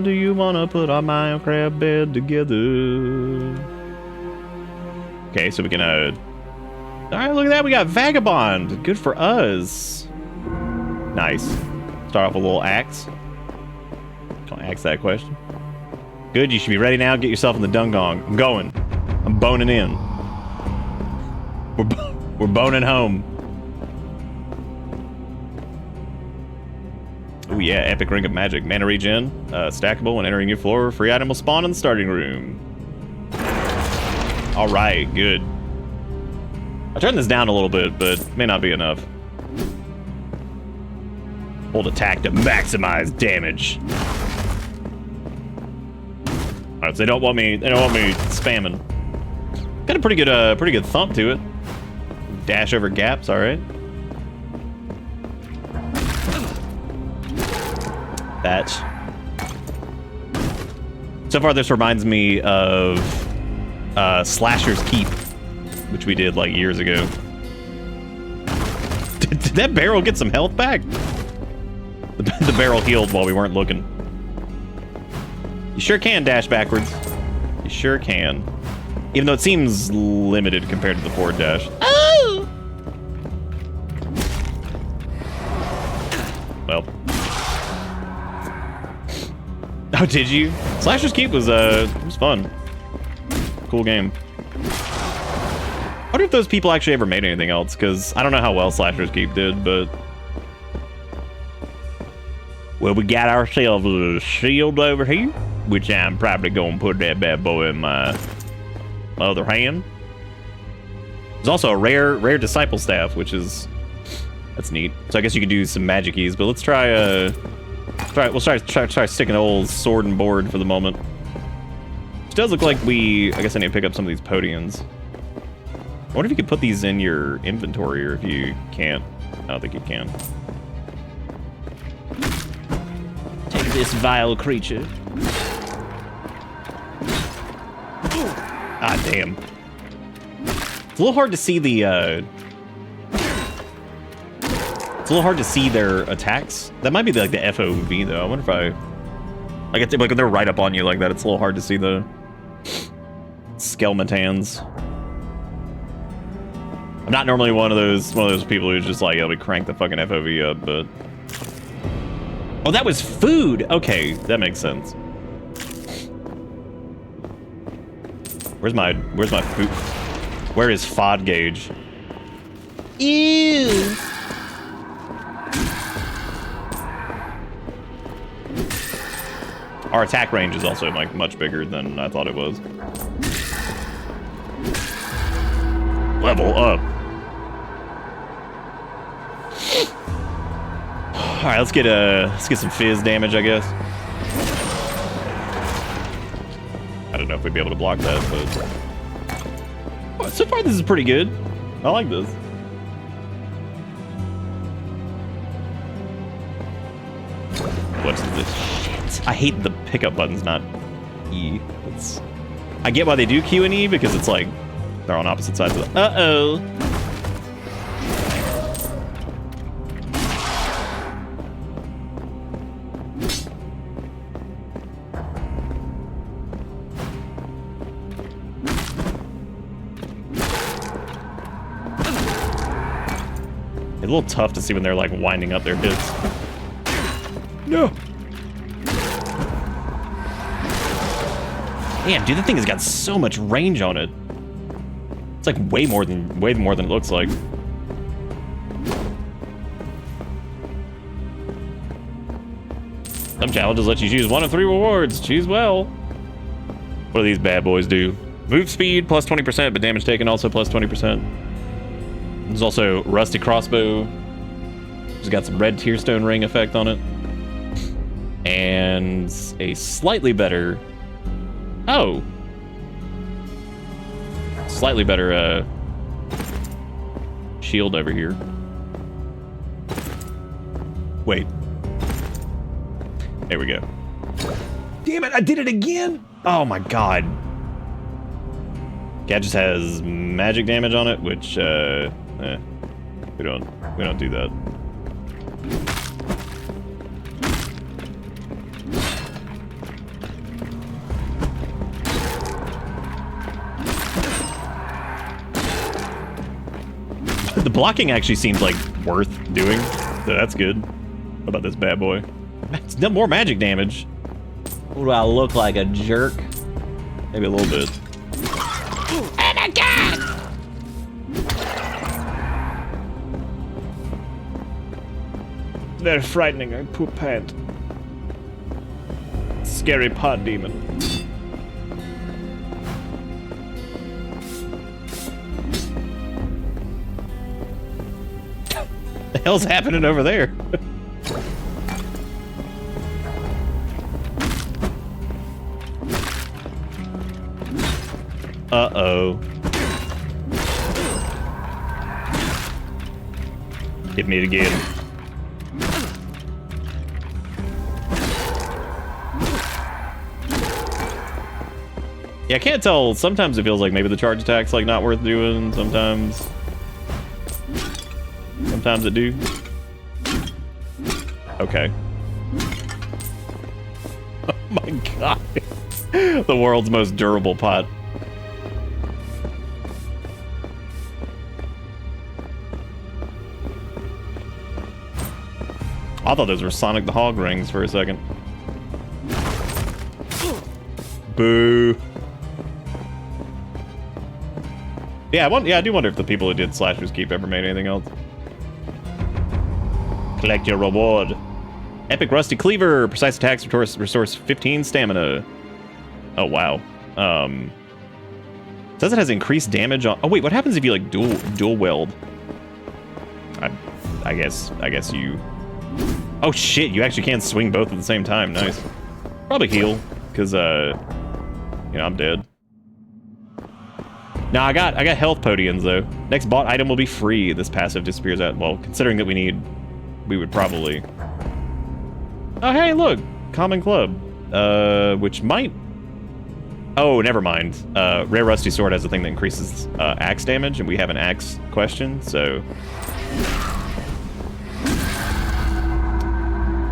put our Minecraft bed together? Okay, so we can, alright, look at that, we got Vagabond. Good for us. Nice. Start off with a little axe. Don't ask that question. Good, you should be ready now. Get yourself in the dungong. I'm going. I'm boning in. We're boning home. Oh yeah, epic ring of magic. Mana regen, stackable when entering your floor. Free item will spawn in the starting room. All right, good. I turned this down a little bit, but may not be enough. Hold attack to maximize damage. All right, so they don't want me spamming. Got a pretty good thump to it. Dash over gaps, alright. That. So far, this reminds me of Slasher's Keep, which we did like years ago. Did that barrel get some health back? The barrel healed while we weren't looking. You sure can dash backwards. You sure can. Even though it seems limited compared to the forward dash. Oh! Well. Oh, did you? Slasher's Keep was fun. Cool game. I wonder if those people actually ever made anything else, because I don't know how well Slasher's Keep did, but... Well, we got ourselves a shield over here, which I'm probably going to put that bad boy in my other hand. There's also a rare disciple staff, which is... That's neat. So I guess you could do some magic keys, but let's try we'll try sticking an old sword and board for the moment. It does look like I guess I need to pick up some of these potions. I wonder if you could put these in your inventory, or if you can't. I don't think you can. Take this vile creature. Ah, damn. It's a little hard to see the, It's a little hard to see their attacks. That might be like the FOV though. I wonder if like it's like if they're right up on you like that, it's a little hard to see the skeletons. I'm not normally one of those people who's just like, yeah, we crank the fucking FOV up, but oh, that was food. Okay, that makes sense. Where's my food? Where is FOD gauge? Ew. Our attack range is also like much bigger than I thought it was. Level up. All right, let's get some fizz damage, I guess. I don't know if we'd be able to block that, but oh, so far this is pretty good. I like this. What's this shit? I hate the pickup buttons, not E. I get why they do Q and E, because it's like they're on opposite sides of the... Uh-oh. It's a little tough to see when they're like winding up their hits. No. Man, dude, the thing has got so much range on it. It's like way more than it looks like. Some challenges let you choose 1 of 3 rewards. Choose well. What do these bad boys do? Move speed plus 20%, but damage taken also plus 20%. There's also rusty crossbow. It's got some red tearstone ring effect on it. And a slightly better... Oh! Slightly better, shield over here. Wait. There we go. Damn it, I did it again! Oh my god. Cat just has magic damage on it, which, we don't do that. The blocking actually seems like worth doing, so that's good. What about this bad boy? Still more magic damage. What do I look like, a jerk? Maybe a little bit. Oh my god! Very frightening, I poop pant. Scary pod demon. The hell's happening over there? Uh-oh. Hit me again. Yeah, I can't tell. Sometimes it feels like maybe the charge attack's like not worth doing. Sometimes it do. Okay. Oh my god. The world's most durable pot. I thought those were Sonic the Hog rings for a second. Boo. Yeah, I do wonder if the people who did Slashers Keep ever made anything else. Collect your reward. Epic Rusty Cleaver. Precise attacks restores 15 stamina. Oh, wow. Says it has increased damage on... Oh, wait, what happens if you, like, dual weld? I guess you... Oh, shit, you actually can swing both at the same time. Nice. Probably heal, because, you know, I'm dead. Nah, I got health potions, though. Next bought item will be free. This passive disappears at... Well, considering that we would probably... Oh, hey, look! Common Club. Which might... Oh, never mind. Rare Rusty Sword has a thing that increases axe damage, and we have an axe question, so...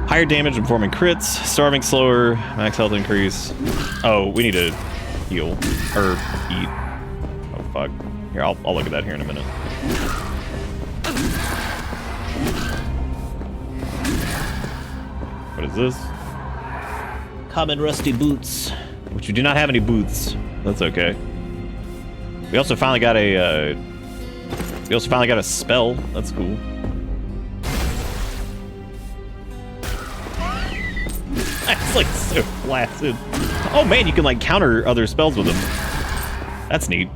Higher damage when performing crits, starving slower, max health increase. Oh, we need to heal, or eat. Oh, fuck. Here, I'll look at that here in a minute. What is this? Common rusty boots. Which we do not have any boots. That's okay. We also finally got a spell. That's cool. That's like so flaccid. Oh man, you can like counter other spells with them. That's neat.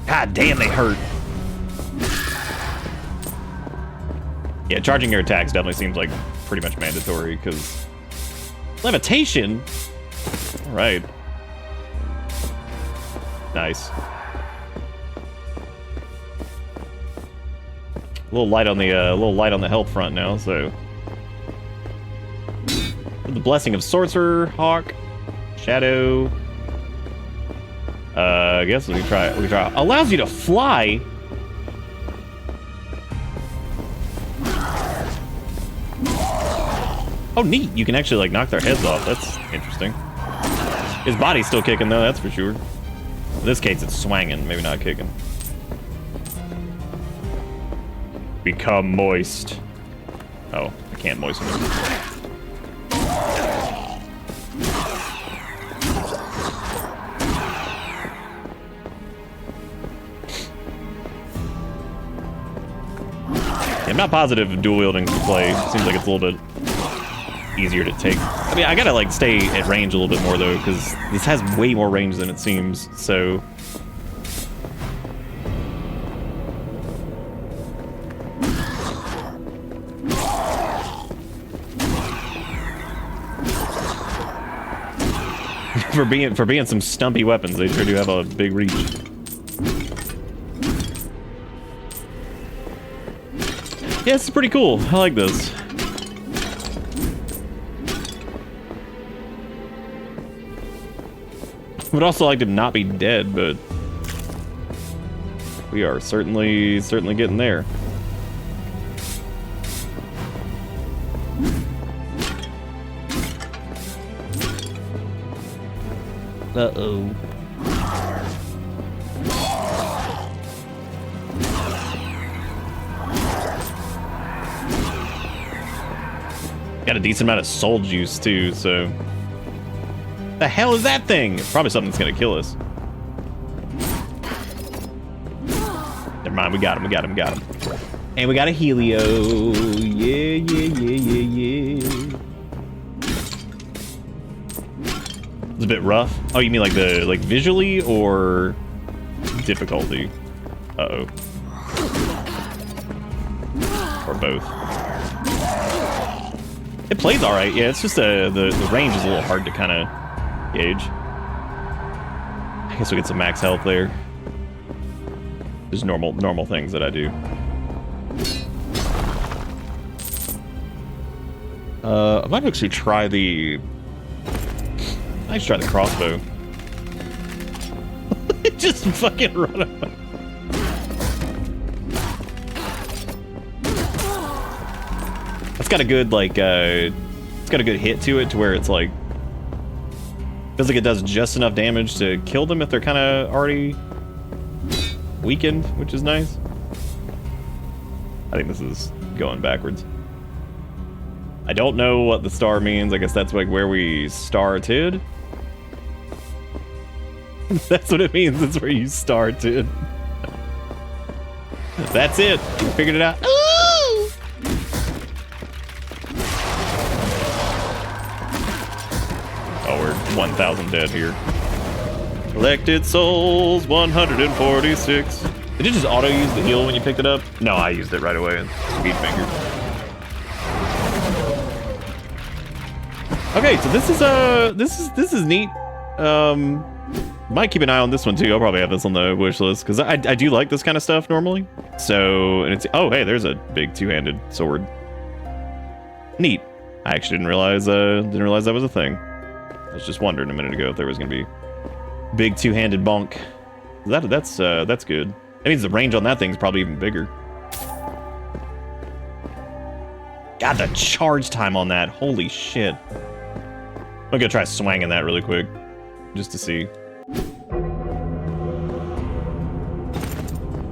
God damn, they hurt. Yeah, charging your attacks definitely seems like pretty much mandatory, because... Levitation? Alright. Nice. A little light on the health front now, so... The Blessing of Sorcerer, Hawk, Shadow... I guess we try. Allows you to fly? Oh, neat. You can actually, like, knock their heads off. That's interesting. His body's still kicking, though, that's for sure. In this case, it's swanging, maybe not kicking. Become moist. Oh, I can't moisten him. I'm not positive if dual wielding to play. Seems like it's a little bit easier to take. I mean, I gotta like stay at range a little bit more though, because this has way more range than it seems, so... for being some stumpy weapons, they sure do have a big reach. Yeah, this is pretty cool. I like this. Would also like to not be dead, but we are certainly getting there. Uh-oh. Got a decent amount of soul juice too, so... The hell is that thing? It's probably something that's gonna kill us. Never mind, we got him. And we got a Helio. Yeah. It's a bit rough. Oh, you mean like visually or difficulty? Uh-oh. Or both. It plays all right. Yeah, it's just the range is a little hard to kind of gauge. guess we get some max health there. Just normal things that I do. I might actually try the... I should try the crossbow. Just fucking run away. That's got a good, like, it's got a good hit to it to where it's like... Feels like it does just enough damage to kill them if they're kind of already weakened, which is nice. I think this is going backwards. I don't know what the star means. I guess that's like where we started. That's what it means. It's where you started. That's it. You figured it out. Ooh! Oh, we're 1,000 dead here. Collected souls, 146. Did you just auto use the heal when you picked it up? No, I used it right away. Speed finger. Okay, so this is neat. Might keep an eye on this one too. I'll probably have this on the wish list because I do like this kind of stuff normally. So, and it's, oh hey, there's a big two-handed sword. Neat. I actually didn't realize that was a thing. I was just wondering a minute ago if there was gonna be big two-handed bonk. That's good. That means the range on that thing's probably even bigger. God, the charge time on that, holy shit. I'm gonna try swanging that really quick, just to see.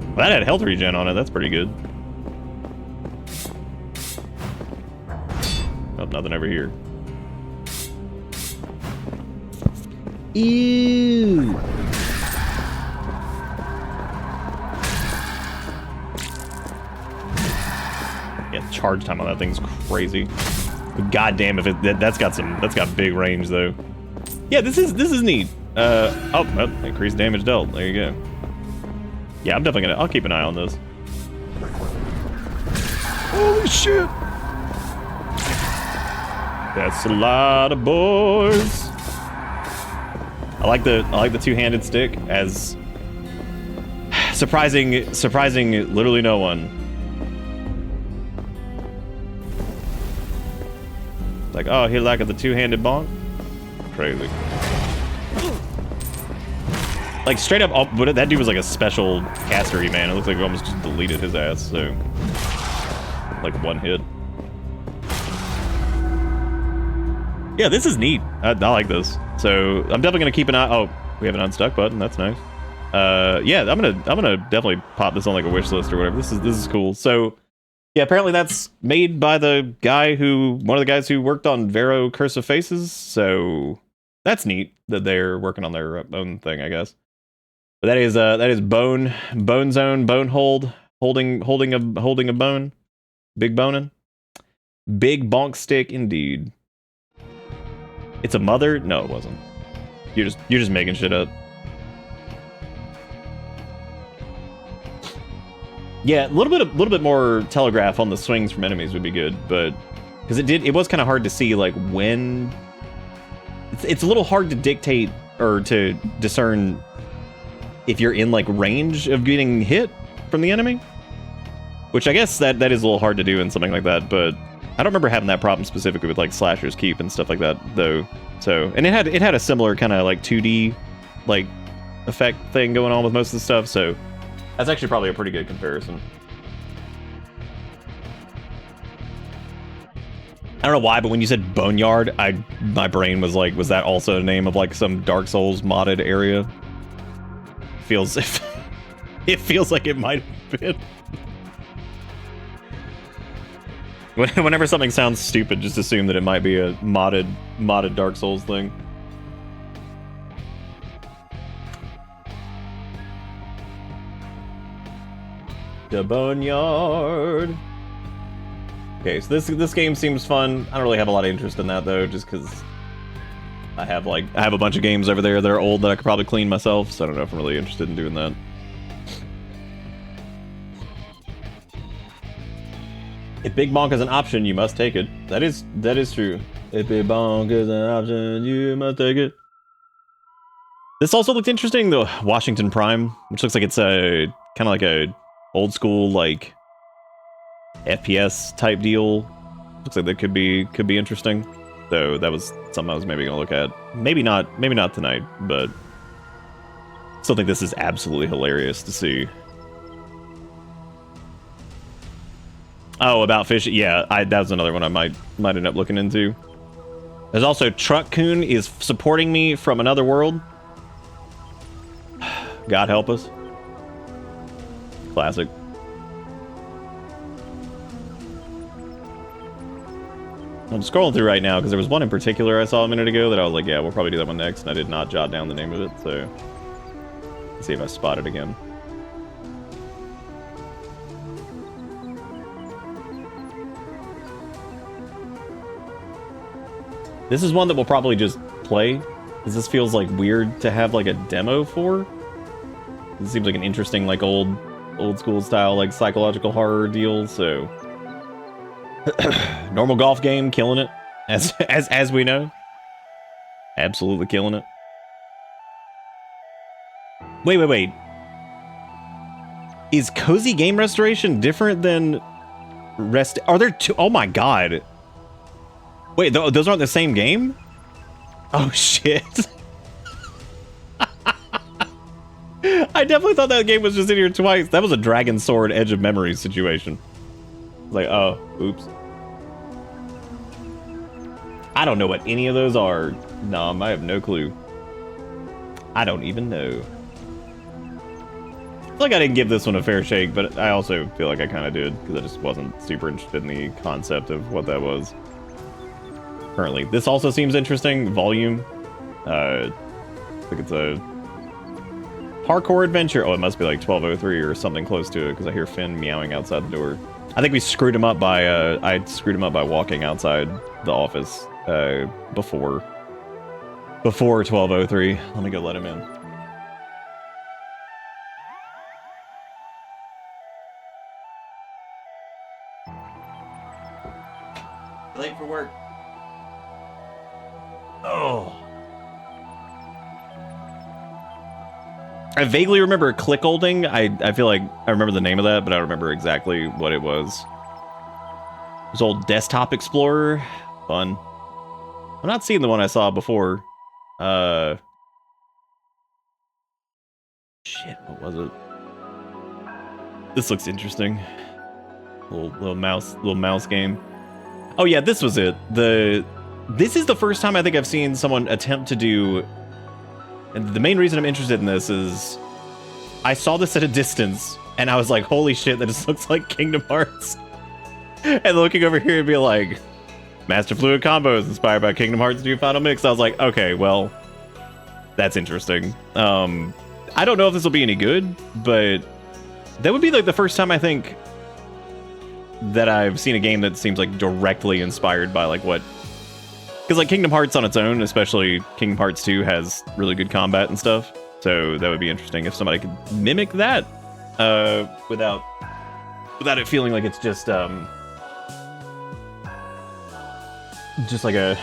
Well, that had health regen on it, that's pretty good. Oh, nothing over here. Ew! Yeah, charge time on that thing's crazy. God damn, if that's got big range though. Yeah, this is neat. Oh, increased damage dealt. There you go. Yeah, I'm definitely I'll keep an eye on this. Holy shit! That's a lot of boys. I like the two-handed stick as surprising literally no one. Like, oh, he like the two-handed bonk? Crazy. Like, straight up, but that dude was like a special castery, man. It looks like we almost just deleted his ass, so... Like, one hit. Yeah, this is neat. I like this. So, I'm definitely gonna keep an eye... Oh, we have an unstuck button. That's nice. Yeah, I'm gonna definitely pop this on like a wish list or whatever. This is cool. So... Yeah, apparently that's made by one of the guys who worked on Vero Curse of Faces, so that's neat that they're working on their own thing, I guess. But that is bone zone, bone holding a bone. Big boning. Big bonk stick indeed. It's a mother? No, it wasn't. You're just making shit up. Yeah, a little bit more telegraph on the swings from enemies would be good, but because it was kind of hard to see like when. It's a little hard to dictate or to discern if you're in like range of getting hit from the enemy, which I guess that is a little hard to do in something like that. But I don't remember having that problem specifically with like Slasher's Keep and stuff like that though. So, and it had a similar kind of like 2D like effect thing going on with most of the stuff. So. That's actually probably a pretty good comparison. I don't know why, but when you said Boneyard, my brain was like, was that also the name of like some Dark Souls modded area? It feels like it might have been. Whenever something sounds stupid, just assume that it might be a modded Dark Souls thing. The Boneyard. Okay, so this game seems fun. I don't really have a lot of interest in that though, just because I have a bunch of games over there that are old that I could probably clean myself, so I don't know if I'm really interested in doing that. If Big Bonk is an option, you must take it. That is true. If Big Bonk is an option, you must take it. This also looked interesting, the Washington Prime, which looks like it's a kind of like a old school like FPS type deal. Looks like that could be interesting. So that was something I was maybe gonna look at. Maybe not tonight, but still think this is absolutely hilarious to see. Oh, about fishing. Yeah, that was another one I might end up looking into. There's also Truck Coon is supporting me from another world. God help us. Classic. I'm scrolling through right now because there was one in particular I saw a minute ago that I was like, yeah, we'll probably do that one next, and I did not jot down the name of it, so let's see if I spot it again. This is one that we'll probably just play, because this feels like weird to have like a demo for. This seems like an interesting like old school style like psychological horror deal, so normal golf game, killing it, as we know. Absolutely killing it. Wait. Is Cozy Game Restoration different than Are there two? Oh my god. Wait, those aren't the same game? Oh shit. I definitely thought that game was just in here twice. That was a Dragon Sword Edge of Memories situation. Like, oh, oops. I don't know what any of those are. No, I have no clue. I don't even know. I feel like I didn't give this one a fair shake, but I also feel like I kind of did, because I just wasn't super interested in the concept of what that was. Currently. This also seems interesting. Volume. I think it's a parkour adventure. Oh, it must be like 1203 or something close to it, because I hear Finn meowing outside the door. I think we screwed him up by, I screwed him up by walking outside the office before 1203. Let me go let him in. Late for work. Oh. I vaguely remember click holding. I feel like I remember the name of that, but I don't remember exactly what it was. It was old Desktop Explorer. Fun. I'm not seeing the one I saw before. Shit, what was it? This looks interesting. Little mouse game. Oh yeah, this was it. This is the first time I think I've seen someone attempt to do, and the main reason I'm interested in this is I saw this at a distance and I was like, holy shit, that just looks like Kingdom Hearts. And looking over here and be like, Master Fluid combos inspired by Kingdom Hearts 2 Final Mix. I was like, okay, well, that's interesting. I don't know if this will be any good, but that would be like the first time I think that I've seen a game that seems like directly inspired by like what, because like Kingdom Hearts on its own, especially Kingdom Hearts 2, has really good combat and stuff. So that would be interesting if somebody could mimic that without it feeling like it's just like a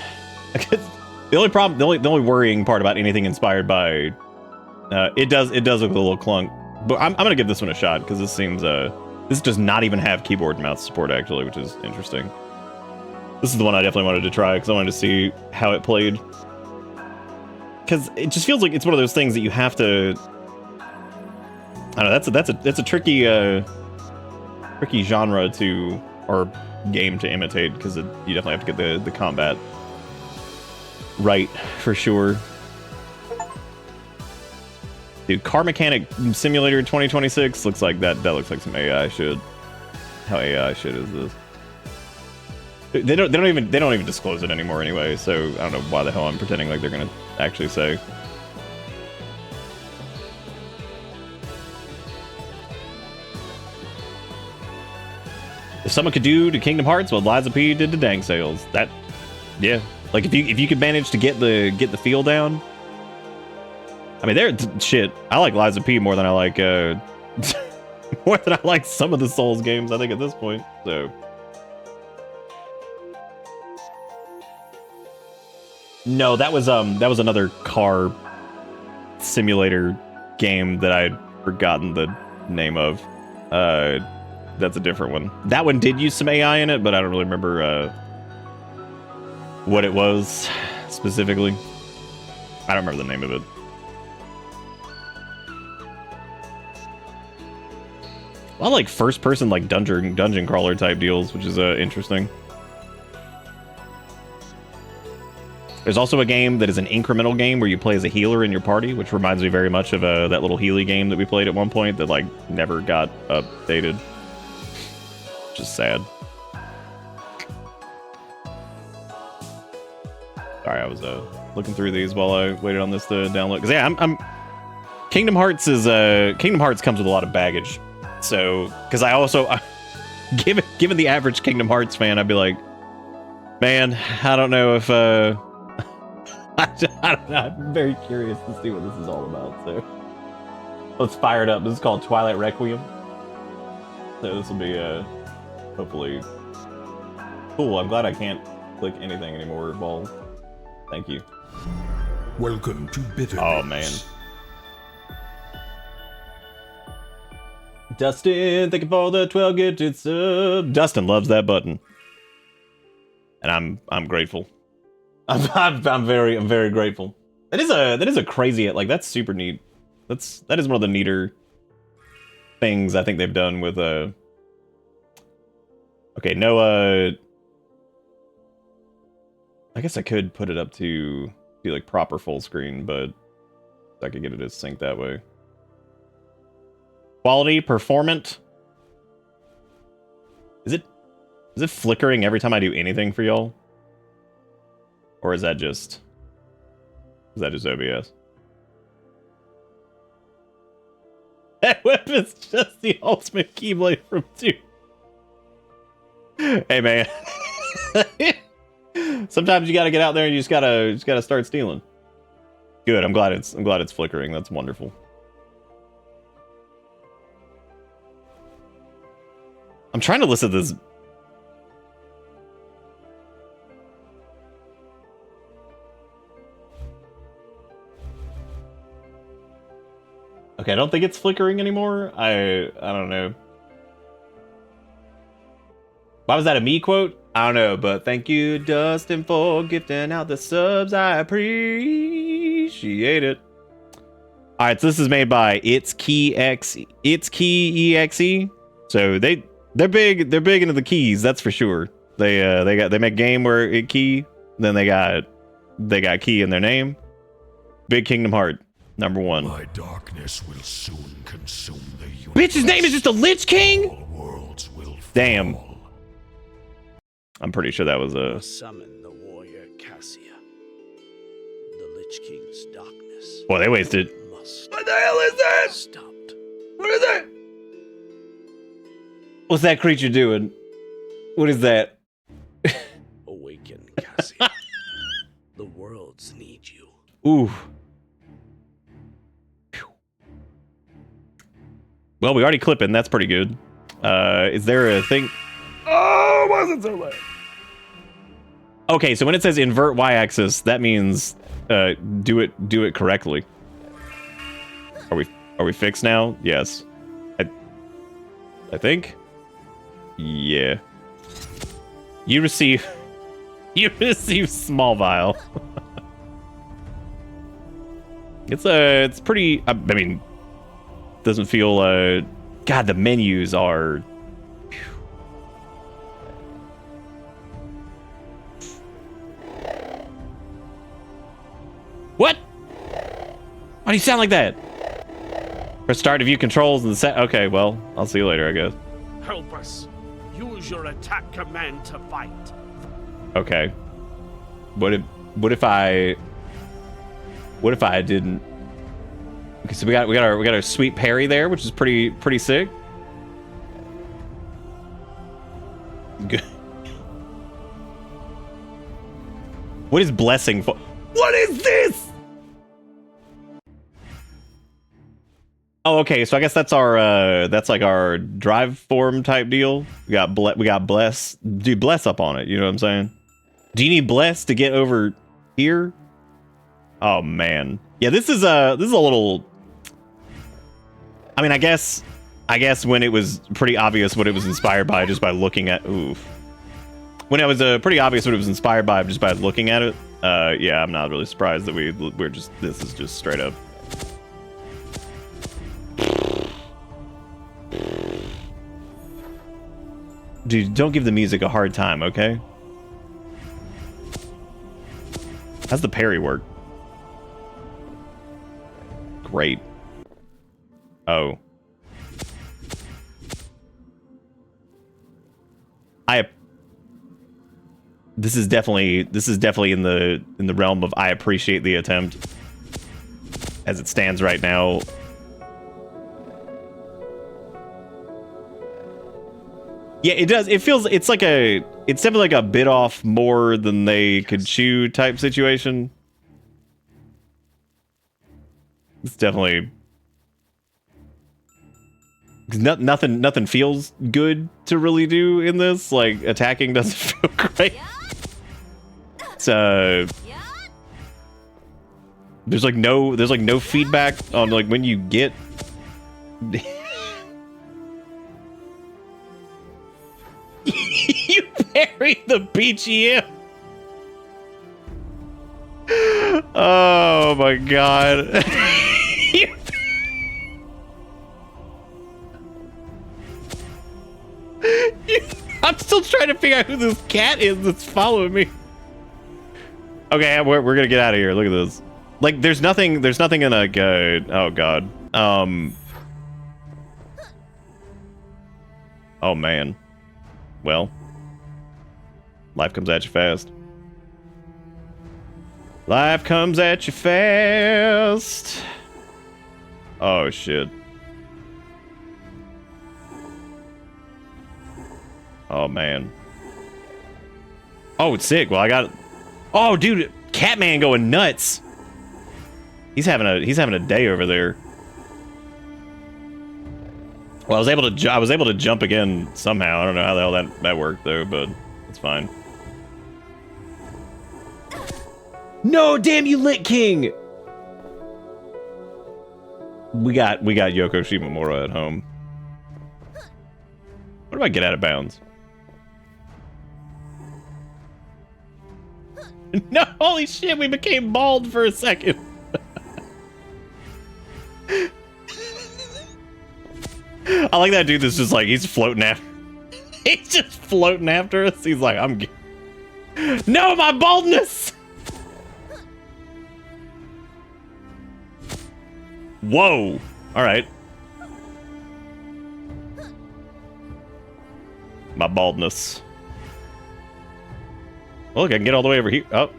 the only worrying part about anything inspired by it does look a little clunk, but I'm gonna give this one a shot because this seems this does not even have keyboard and mouse support actually, which is interesting. This is the one I definitely wanted to try because I wanted to see how it played. Because it just feels like it's one of those things that you have to. I don't know. That's a tricky genre to, or game to imitate, because you definitely have to get the combat right for sure. Dude, Car Mechanic Simulator 2026 looks like that. That looks like some AI shit. How AI shit is this? They don't even disclose it anymore anyway, so I don't know why the hell I'm pretending like they're gonna actually say. If someone could do to Kingdom Hearts what Liza P did to Dang Sales, that, yeah, like if you could manage to get the feel down. I mean, shit. I like Liza P more than I like more than I like some of the Souls games, I think, at this point. So. No, that was another car simulator game that I'd forgotten the name of. That's a different one. That one did use some AI in it, but I don't really remember what it was specifically. I don't remember the name of it. A lot of like first person like dungeon crawler type deals, which is interesting. There's also a game that is an incremental game where you play as a healer in your party, which reminds me very much of that little Healy game that we played at one point that like never got updated. Which is sad. Sorry, I was looking through these while I waited on this to download. Cause yeah, I'm Kingdom Hearts comes with a lot of baggage. So, cause I also given the average Kingdom Hearts fan, I'd be like, man, I don't know if I don't know. I'm very curious to see what this is all about. So let's fire it up. This is called Twilight Requiem. So this will be hopefully cool. I'm glad I can't click anything anymore, Ball. Thank you. Welcome to Bitterness. Oh man. Dustin, thank you for the 12 gifted sub. Dustin loves that button, and I'm grateful. I'm very grateful. That is a crazy, like, that's super neat. That is one of the neater things I think they've done with okay, no I guess I could put it up to be like proper full screen, but I could get it to sync that way. Quality, performant. Is it flickering every time I do anything for y'all? Or is that just OBS? That weapon's just the ultimate Keyblade from 2. Hey man. Sometimes you gotta get out there and you just gotta start stealing. Good, I'm glad it's flickering. That's wonderful. I'm trying to listen to this. Okay, I don't think it's flickering anymore. I don't know. Why was that a me quote? I don't know, but thank you, Dustin, for gifting out the subs. I appreciate it. All right, so this is made by It's Key EXE. So they're big into the keys, that's for sure. They make game where it key, then they got key in their name. Big Kingdom Heart, #1. My darkness will soon consume the universe. Bitch, his name is just the Lich King? All worlds will damn. fall. I'm pretty sure that was a... Summon the warrior Cassia. The Lich King's darkness. Well, they wasted... What the hell is that? Stopped. What is that? What's that creature doing? What is that? Awaken, Cassia. The worlds need you. Ooh. Well, we already clipping. That's pretty good. Is there a thing... Oh, why is it so loud? Okay, so when it says invert y-axis, that means do it correctly. Are we fixed now? Yes. I think. Yeah. You receive small vial. It's pretty. I mean, doesn't feel. God, the menus are. What? Why do you sound like that? Press start to view controls and set. Okay, well, I'll see you later, I guess. Help us. Use your attack command to fight. Okay. What if I didn't? Okay, so we got our sweet parry there, which is pretty sick. Good. What is blessing for? What is this? Oh, okay. So I guess that's our that's like our drive form type deal. We got bless. Dude, bless up on it. You know what I'm saying? Do you need bless to get over here? Oh man. Yeah, this is a little. I mean, I guess when it was pretty obvious what it was inspired by just by looking at. Oof. When it was pretty obvious what it was inspired by just by looking at it. Yeah, I'm not really surprised that we're just. This is just straight up. Dude, don't give the music a hard time, okay? How's the parry work? Great. Oh. This is definitely in the realm of I appreciate the attempt. As it stands right now. Yeah, it does. It feels it's definitely like a bit off more than they could chew type situation. It's definitely nothing feels good to really do in this. Like attacking doesn't feel great. So there's no feedback on like when you get. You parry the BGM. Oh my god. I'm still trying to figure out who this cat is that's following me. Okay, we're gonna get out of here. Look at this. Like, there's nothing in like, oh god. Oh man. Well, life comes at you fast. Life comes at you fast. Oh shit. Oh man. Oh, it's sick. Well, I got. Oh, dude, Catman going nuts. He's having a day over there. Well, I was able to jump again somehow. I don't know how the hell that worked though, but it's fine. No, damn you, Lit King. We got Yoko Shimomura at home. What if I get out of bounds? No, holy shit, we became bald for a second. I like that dude that's just like, he's floating after. He's just floating after us. He's like, no, my baldness! Whoa. Alright. My baldness. Look, I can get all the way over here. Oh.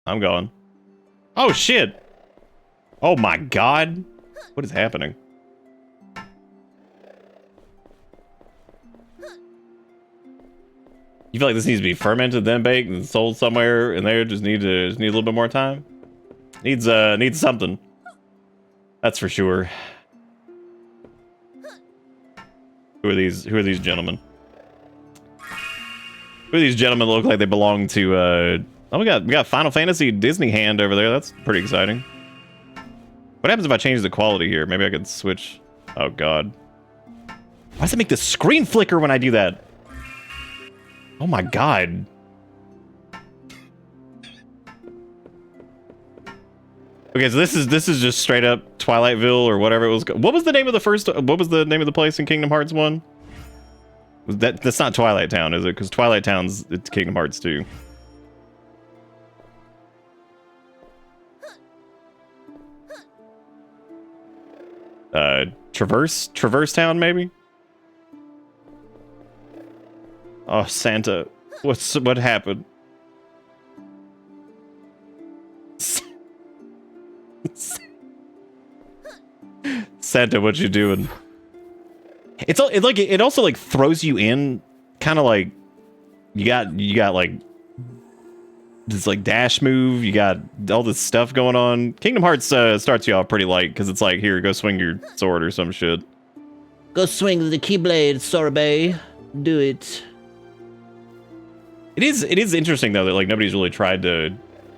I'm going. Oh, shit. Oh, my God. What is happening? You feel like this needs to be fermented, then baked, and sold somewhere in there? Just need a little bit more time? Needs something. That's for sure. Who are these gentlemen? Who are these gentlemen that look like they belong to oh, we got Final Fantasy Disney hand over there. That's pretty exciting. What happens if I change the quality here? Maybe I could switch. Oh god. Why does it make the screen flicker when I do that? Oh my god. Okay, so this is just straight up Twilightsville or whatever it was. What was the name of the place in Kingdom Hearts 1? That's not Twilight Town, is it? Because Twilight Town's it's Kingdom Hearts 2. Traverse Town, maybe? Oh, Santa. What happened? Santa, what you doing? It also like throws you in, kind of like you got like this like dash move. You got all this stuff going on. Kingdom Hearts starts you off pretty light because it's like, here, go swing your sword or some shit. Go swing the Keyblade, Sorbet. Do it. It is interesting though that like nobody's really tried to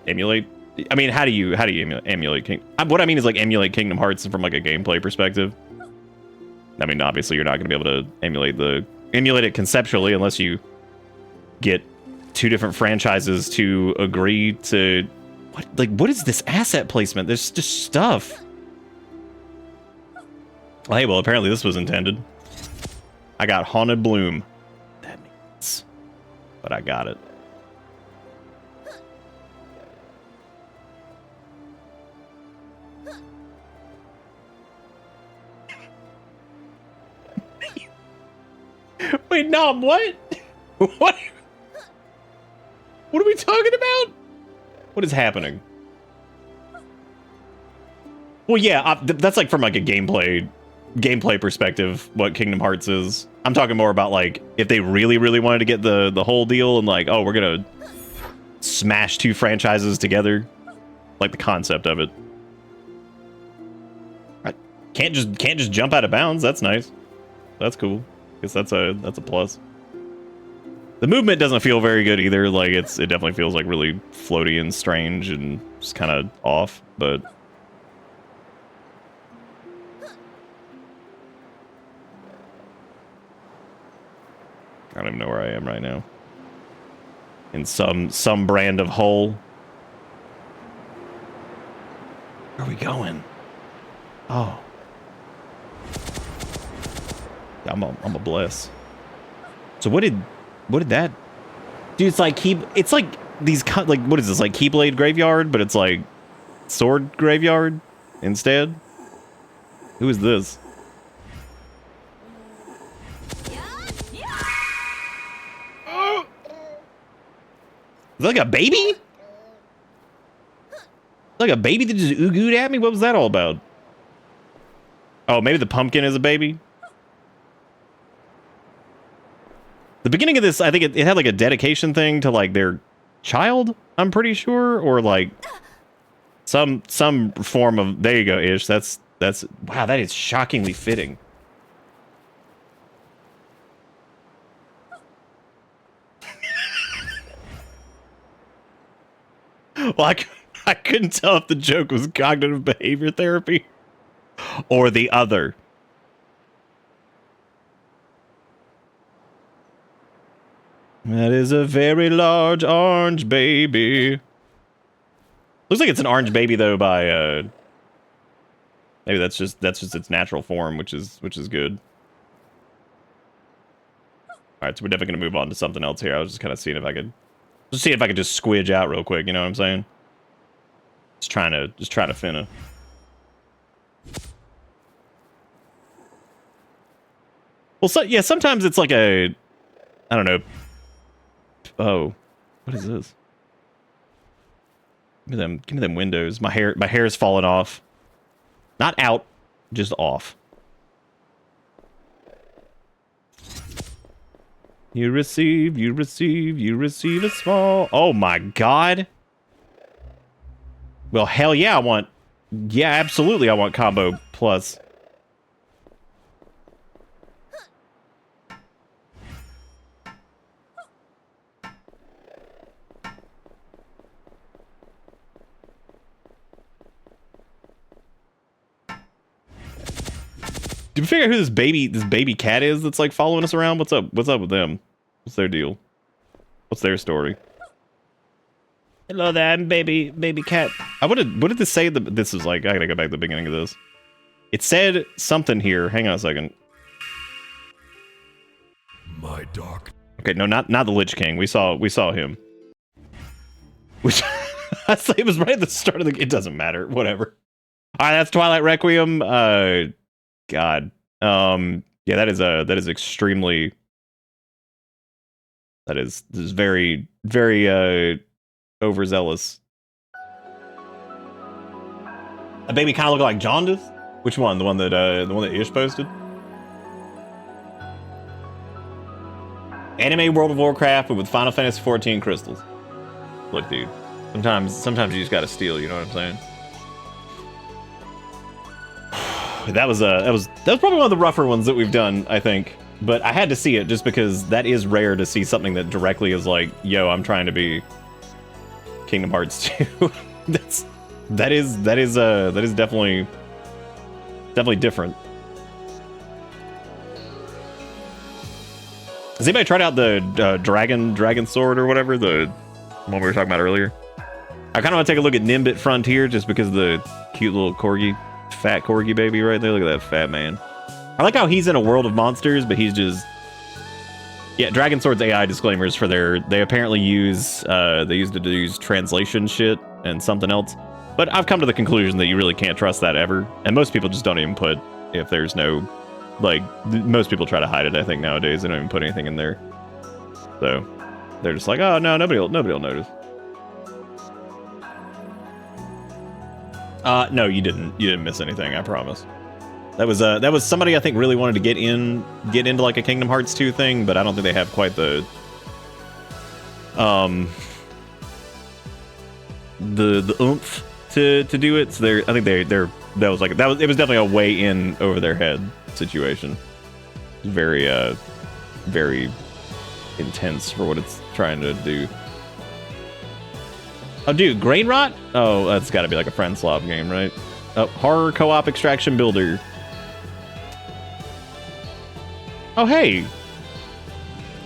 emulate I mean, how do you emulate what I mean is like emulate Kingdom Hearts from like a gameplay perspective. I mean, obviously you're not going to be able to emulate it conceptually unless you get two different franchises to agree to what is this asset placement? There's just stuff. Hey, well, apparently this was intended. I got Haunted Bloom. That means, but I got it. Wait, Nom, what? What? What are we talking about? What is happening? Well, yeah, that's like from like a gameplay perspective, what Kingdom Hearts is. I'm talking more about like if they really wanted to get the whole deal and like, oh, we're gonna smash two franchises together, like the concept of it. I can't just jump out of bounds. That's nice. That's cool. Guess that's a plus. The movement doesn't feel very good either. Like it definitely feels like really floaty and strange and just kind of off, but I don't even know where I am right now. In some brand of hole. Where are we going? Oh. I'm a bless. So what did that? Dude, it's like these like what is this, like Keyblade Graveyard, but it's like Sword Graveyard instead? Who is this? Is that like a baby? Like a baby that just ooh-gooed at me? What was that all about? Oh, maybe the pumpkin is a baby? The beginning of this, I think it had like a dedication thing to like their child, I'm pretty sure, or like some form of, there you go, Ish. That's wow, that is shockingly fitting. Well, I couldn't tell if the joke was cognitive behavior therapy or the other. That is a very large orange baby. Looks like it's an orange baby though by maybe that's just its natural form, which is good. Alright, so we're definitely gonna move on to something else here. I was just kind of seeing if I could just squidge out real quick, you know what I'm saying? Just trying to finna. Well, so yeah, sometimes it's like a, I don't know. Oh, what is this? Give me them windows. My hair's falling off. Not out, just off. You receive a small. Oh my god. Well, hell yeah, yeah, absolutely I want combo plus. Did we figure out who this baby cat is that's like following us around? What's up with them? What's their deal? What's their story? Hello there, I'm baby cat. What did this say? This is like, I gotta go back to the beginning of this. It said something here. Hang on a second. My dark. Okay, no, not the Lich King. We saw him. Which it was right at the start of the. It doesn't matter. Whatever. All right, that's Twilight Requiem. God. Yeah, that is extremely. This is very, very overzealous. A baby kind of look like Jaundice. Which one? The one that Ish posted. Anime World of Warcraft, but with Final Fantasy 14 crystals. Look, dude. Sometimes you just gotta steal. You know what I'm saying? That was probably one of the rougher ones that we've done, I think. But I had to see it just because that is rare to see something that directly is like, yo, I'm trying to be Kingdom Hearts 2. that is definitely different. Has anybody tried out the dragon sword or whatever, the one we were talking about earlier? I kind of want to take a look at Nimbit Frontier just because of the cute little fat corgi baby right there. Look at that fat man. I like how he's in a world of monsters, but he's just... Yeah, Dragon Sword's AI disclaimers for they apparently use, they used to use translation shit and something else. But I've come to the conclusion that you really can't trust that ever. And most people just don't even put, if there's no, like, most people try to hide it, I think, nowadays. They don't even put anything in there. So, they're just like, oh, no, nobody will notice. No, you didn't miss anything, I promise. That was somebody I think really wanted to get into like a Kingdom Hearts 2 thing, but I don't think they have quite the oomph to do it. So it was definitely a way in over their head situation. Very very intense for what it's trying to do. Oh, dude, Grain Rot? Oh, that's got to be like a friend slop game, right? Oh, horror co-op extraction builder. Oh, hey!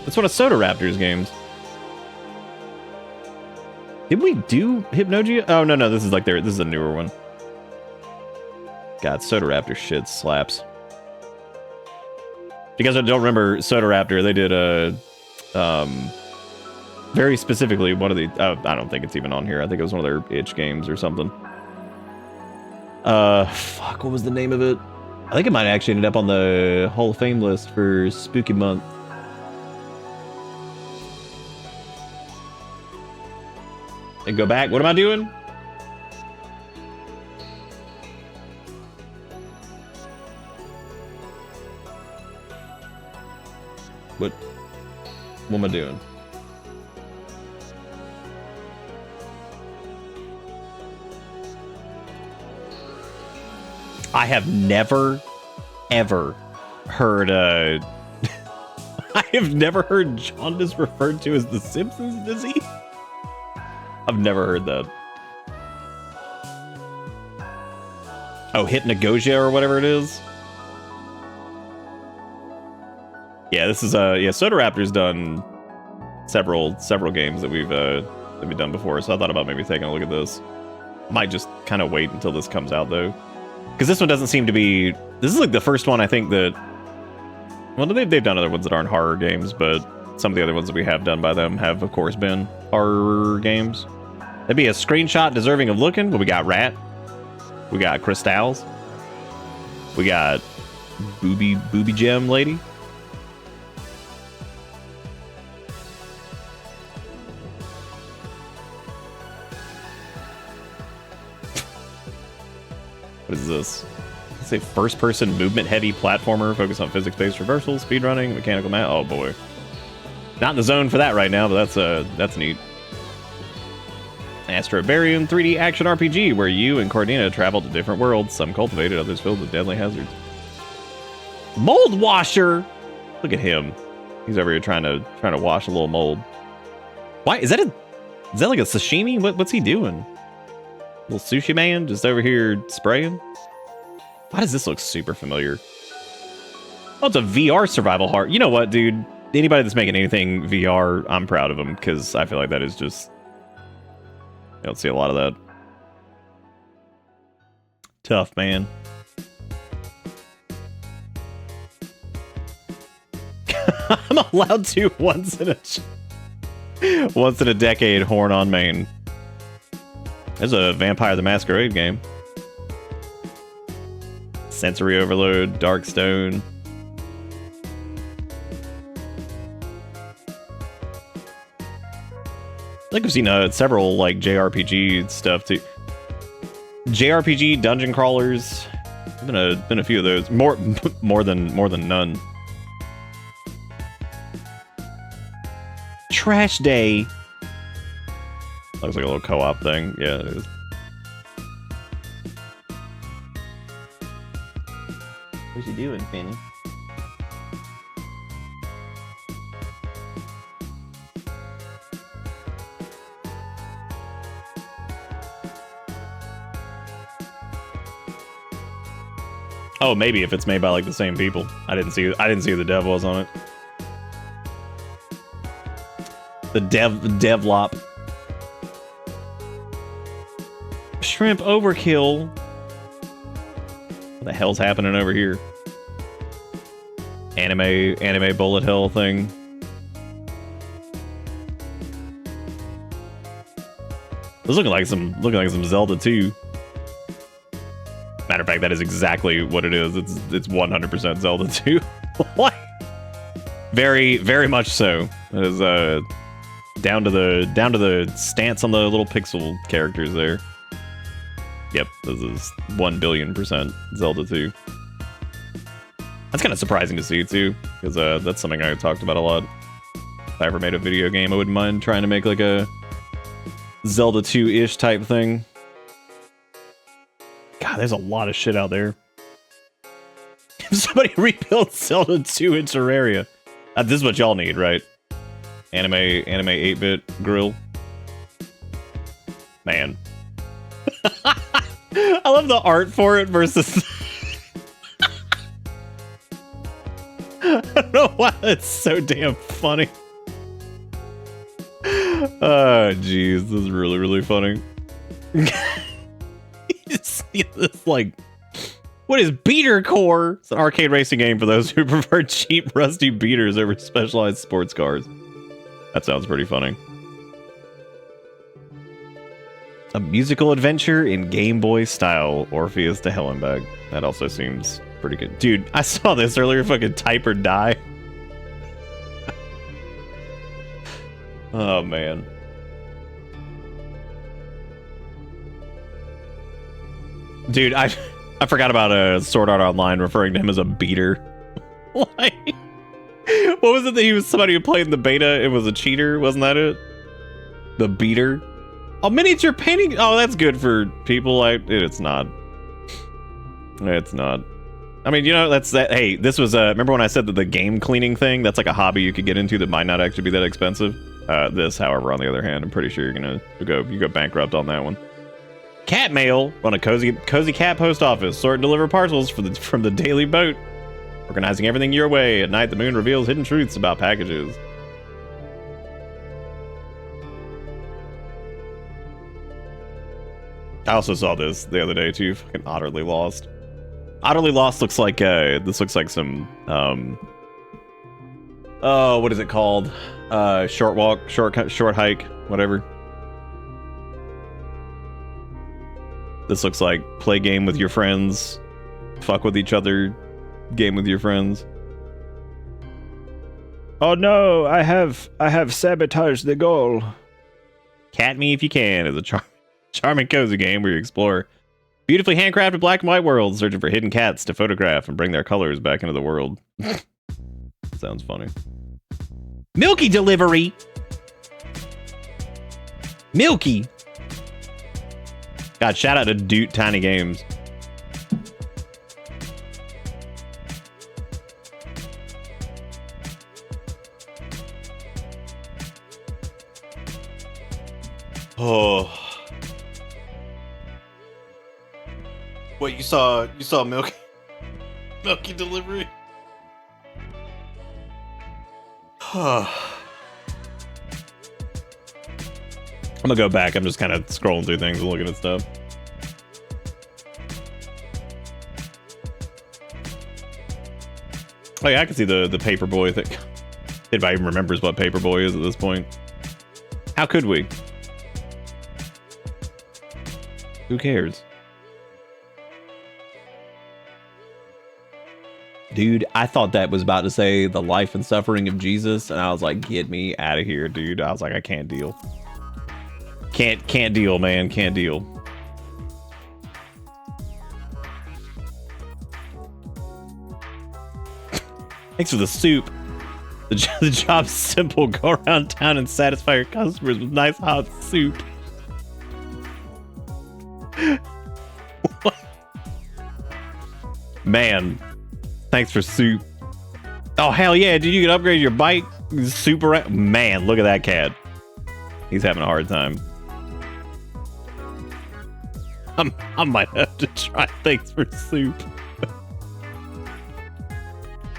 That's one of Soda Raptor's games. Did we do Hypnogia? Oh, no, this is this is a newer one. God, Soda Raptor shit slaps. If you guys don't remember Soda Raptor, they did very specifically one of the... I don't think it's even on here. I think it was one of their itch games or something. Fuck, what was the name of it? I think it might have actually ended up on the Hall of Fame list for Spooky Month. And go back. What am I doing? What am I doing? I have never, ever heard, I have never heard jaundice referred to as the Simpsons disease. I've never heard that. Oh, Hypnagogia or whatever it is. Yeah, this is, Soda Raptor's done several games that we've done before, so I thought about maybe taking a look at this. Might just kind of wait until this comes out, though. Because this one doesn't seem to be... This is like the first one I think that... Well, they've done other ones that aren't horror games, but some of the other ones that we have done by them have, of course, been horror games. That'd be a screenshot deserving of looking. Well, we got Rat. We got Crystals. We got Booby Gem Lady. What is this? It's a first-person movement-heavy platformer focused on physics-based reversals, speedrunning, mechanical math. Oh boy, not in the zone for that right now, but that's neat. Astrobarium 3D action RPG, where you and Cordina travel to different worlds, some cultivated, others filled with deadly hazards. Mold washer. Look at him. He's over here trying to wash a little mold. Why is that like a sashimi? What's he doing? Little sushi man just over here spraying. Why does this look super familiar? Oh, it's a VR survival horror. You know what, dude? Anybody that's making anything VR, I'm proud of them, because I feel like that is just... You don't see a lot of that. Tough, man. I'm allowed to once in a decade horn on main. There's a Vampire the Masquerade game. Sensory Overload, Darkstone. I think I've seen several like JRPG stuff too. JRPG dungeon crawlers. Been a few of those. More than none. Trash Day. Looks like a little co-op thing. Yeah, it is. What's you doing, Fanny? Oh, maybe if it's made by like the same people. I didn't see who the dev was on it. The devlop. Shrimp overkill. What the hell's happening over here? Anime bullet hell thing. This looking like some Zelda 2. Matter of fact, that is exactly what it is. It's 100% Zelda 2. What? Very, very much so. It is down to the stance on the little pixel characters there. Yep, this is 1,000,000,000% Zelda 2. That's kind of surprising to see too, because that's something I talked about a lot. If I ever made a video game, I wouldn't mind trying to make like a Zelda 2-ish type thing. God, there's a lot of shit out there. If somebody rebuilt Zelda 2 in Terraria, this is what y'all need, right? Anime 8-bit grill. Man. I love the art for it versus... I don't know why that's so damn funny. Oh, jeez, this is really, really funny. You see this, like, what is Beater Core? It's an arcade racing game for those who prefer cheap, rusty beaters over specialized sports cars. That sounds pretty funny. A musical adventure in Game Boy style, Orpheus to Hell and Back. That also seems pretty good. Dude, I saw this earlier, fucking Type or Die. Oh, man. Dude, I forgot about Sword Art Online referring to him as a beater. Like, what was it that he was somebody who played in the beta? It was a cheater, wasn't that it? The beater? Oh, miniature painting. Oh, that's good for people like it's not. It's not. I mean, you know, that's that. Hey, this was remember when I said that the game cleaning thing, that's like a hobby you could get into that might not actually be that expensive. This, however, on the other hand, I'm pretty sure you're gonna go bankrupt on that one. Cat mail, run a cozy cat post office, sort and deliver parcels from the daily boat, organizing everything your way. At night, the moon reveals hidden truths about packages. I also saw this the other day too. Fucking Utterly Lost. Utterly Lost looks like this looks like some oh, what is it called? Short walk, short hike, whatever. This looks like play game with your friends, fuck with each other, game with your friends. Oh no, I have sabotaged the goal. Cat Me If You Can is a charming cozy game where you explore beautifully handcrafted black and white worlds, searching for hidden cats to photograph and bring their colors back into the world. Sounds funny. Milky delivery. Milky. God, shout out to Doot Tiny Games. Oh. Wait, you saw Milky delivery? I'm gonna go back. I'm just kind of scrolling through things and looking at stuff. Oh yeah, I can see the Paperboy thing. If anybody even remembers what Paperboy is at this point. How could we? Who cares? Dude, I thought that was about to say the life and suffering of Jesus, and I was like, get me out of here, dude. I was like, I can't deal. Can't deal, man. Can't deal. Thanks for the soup. The job's simple. Go around town and satisfy your customers with nice hot soup. Man, thanks for soup. Oh, hell yeah, dude, you can upgrade your bike. Super. Man, look at that cat. He's having a hard time. I might have to try thanks for soup.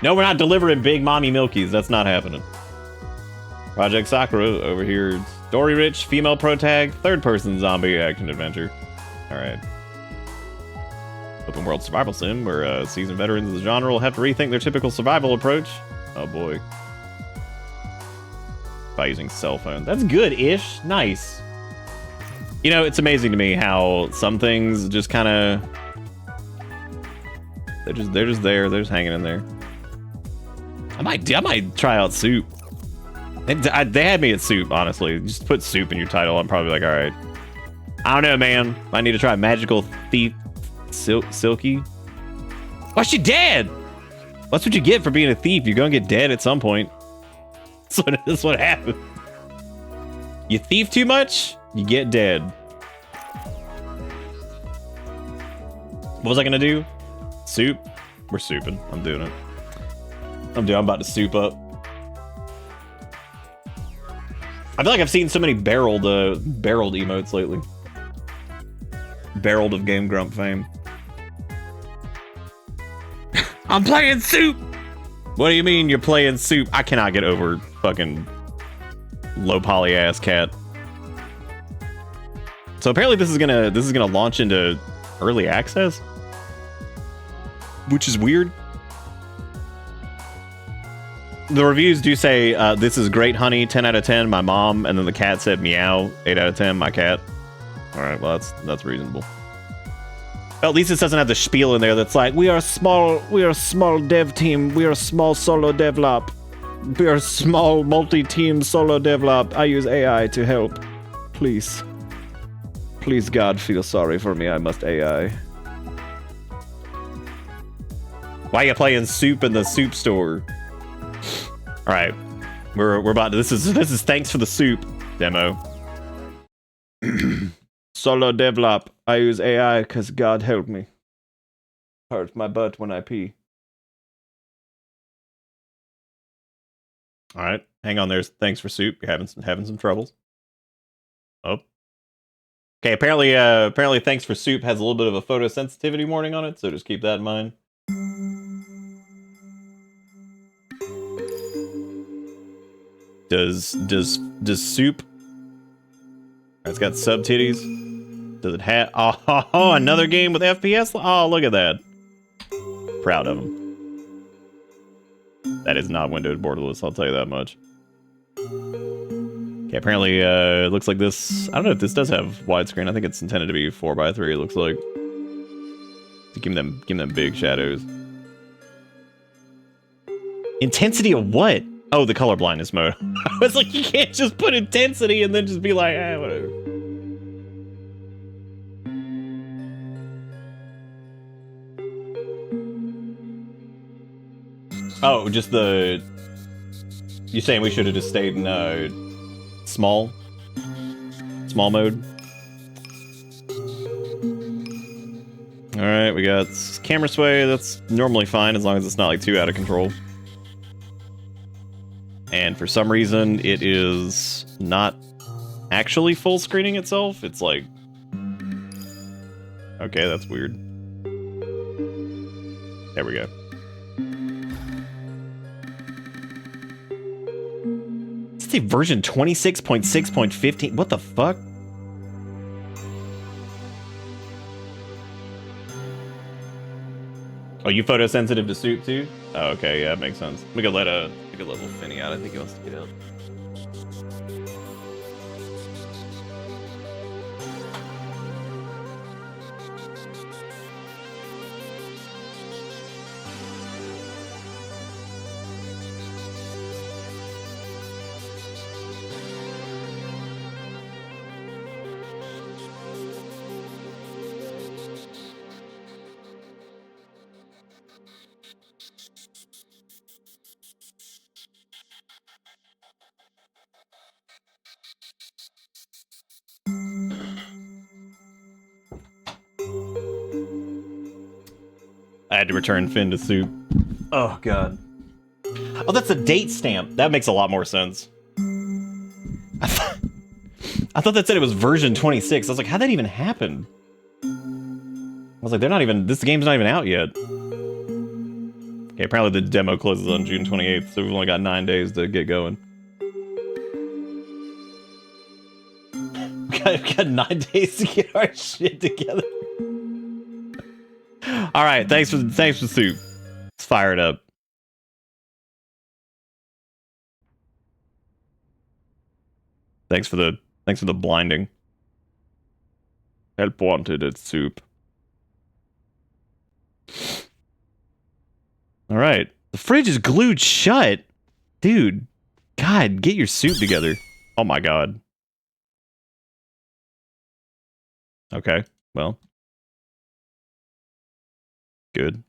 No, we're not delivering big mommy milkies. That's not happening. Project Sakura over here. Story-rich, female protag, third-person zombie action adventure. All right. Open world survival sim where seasoned veterans of the genre will have to rethink their typical survival approach. Oh boy. By using cell phone. That's good-ish. Nice. You know, it's amazing to me how some things just kind of... They're just there. They're just hanging in there. I might try out Soup. They had me at Soup, honestly. Just put Soup in your title. I'm probably like, all right. I don't know, man. I need to try Magical Thief Silky. Why she dead? That's what you get for being a thief. You're gonna get dead at some point. That's what happens. You thief too much, you get dead. What was I gonna do? Soup? We're souping. I'm doing it. I'm about to soup up. I feel like I've seen so many barreled emotes lately. Barreled of Game Grump fame. I'm playing Soup! What do you mean you're playing Soup? I cannot get over fucking low poly ass cat. So apparently this is gonna launch into early access, which is weird. The reviews do say this is great, honey, 10 out of 10. My mom, and then the cat said meow, 8 out of 10. My cat. All right, well that's reasonable. Well, at least it doesn't have the spiel in there that's like, we are a small dev team, we are a small solo develop, we are a small multi-team solo develop. I use AI to help. Please God, feel sorry for me. I must AI. Why are you playing Soup in the Soup store? All right, we're about to. This is thanks for the Soup demo. Solo develop. I use AI because God help me. Hurts my butt when I pee. All right, hang on. There's thanks for Soup. You're having some troubles. Oh. Okay. Apparently, thanks for Soup has a little bit of a photosensitivity warning on it, so just keep that in mind. Does Soup? It's got sub titties. Does it have? Oh, another game with FPS? Oh, look at that. Proud of him. That is not windowed borderless, I'll tell you that much. Okay, apparently, it looks like this. I don't know if this does have widescreen. I think it's intended to be 4x3. It looks like. To give them big shadows. Intensity of what? Oh, the color blindness mode. I was like, you can't just put intensity and then just be like, whatever. Oh, just the... You're saying we should have just stayed in, small mode? Alright, we got camera sway. That's normally fine as long as it's not, like, too out of control. And for some reason, it is not actually full screening itself. It's like... Okay, that's weird. There we go. Does it say version 26.6.15? What the fuck? Oh, you photosensitive to Soup too? Oh, okay, yeah, that makes sense. We could let little Finny out. I think he wants to get out. I had to return Finn to Soup. Oh, God. Oh, that's a date stamp. That makes a lot more sense. I thought that said it was version 26. I was like, how'd that even happen? I was like, this game's not even out yet. Okay, Okay, apparently the demo closes on June 28th, so we've only got 9 days to get going. We've got 9 days to get our shit together. All right, thanks for soup. Let's fire it up. Thanks for the blinding. Help wanted at soup. All right, the fridge is glued shut, dude. God, get your soup together. Oh my god. Okay, well, good.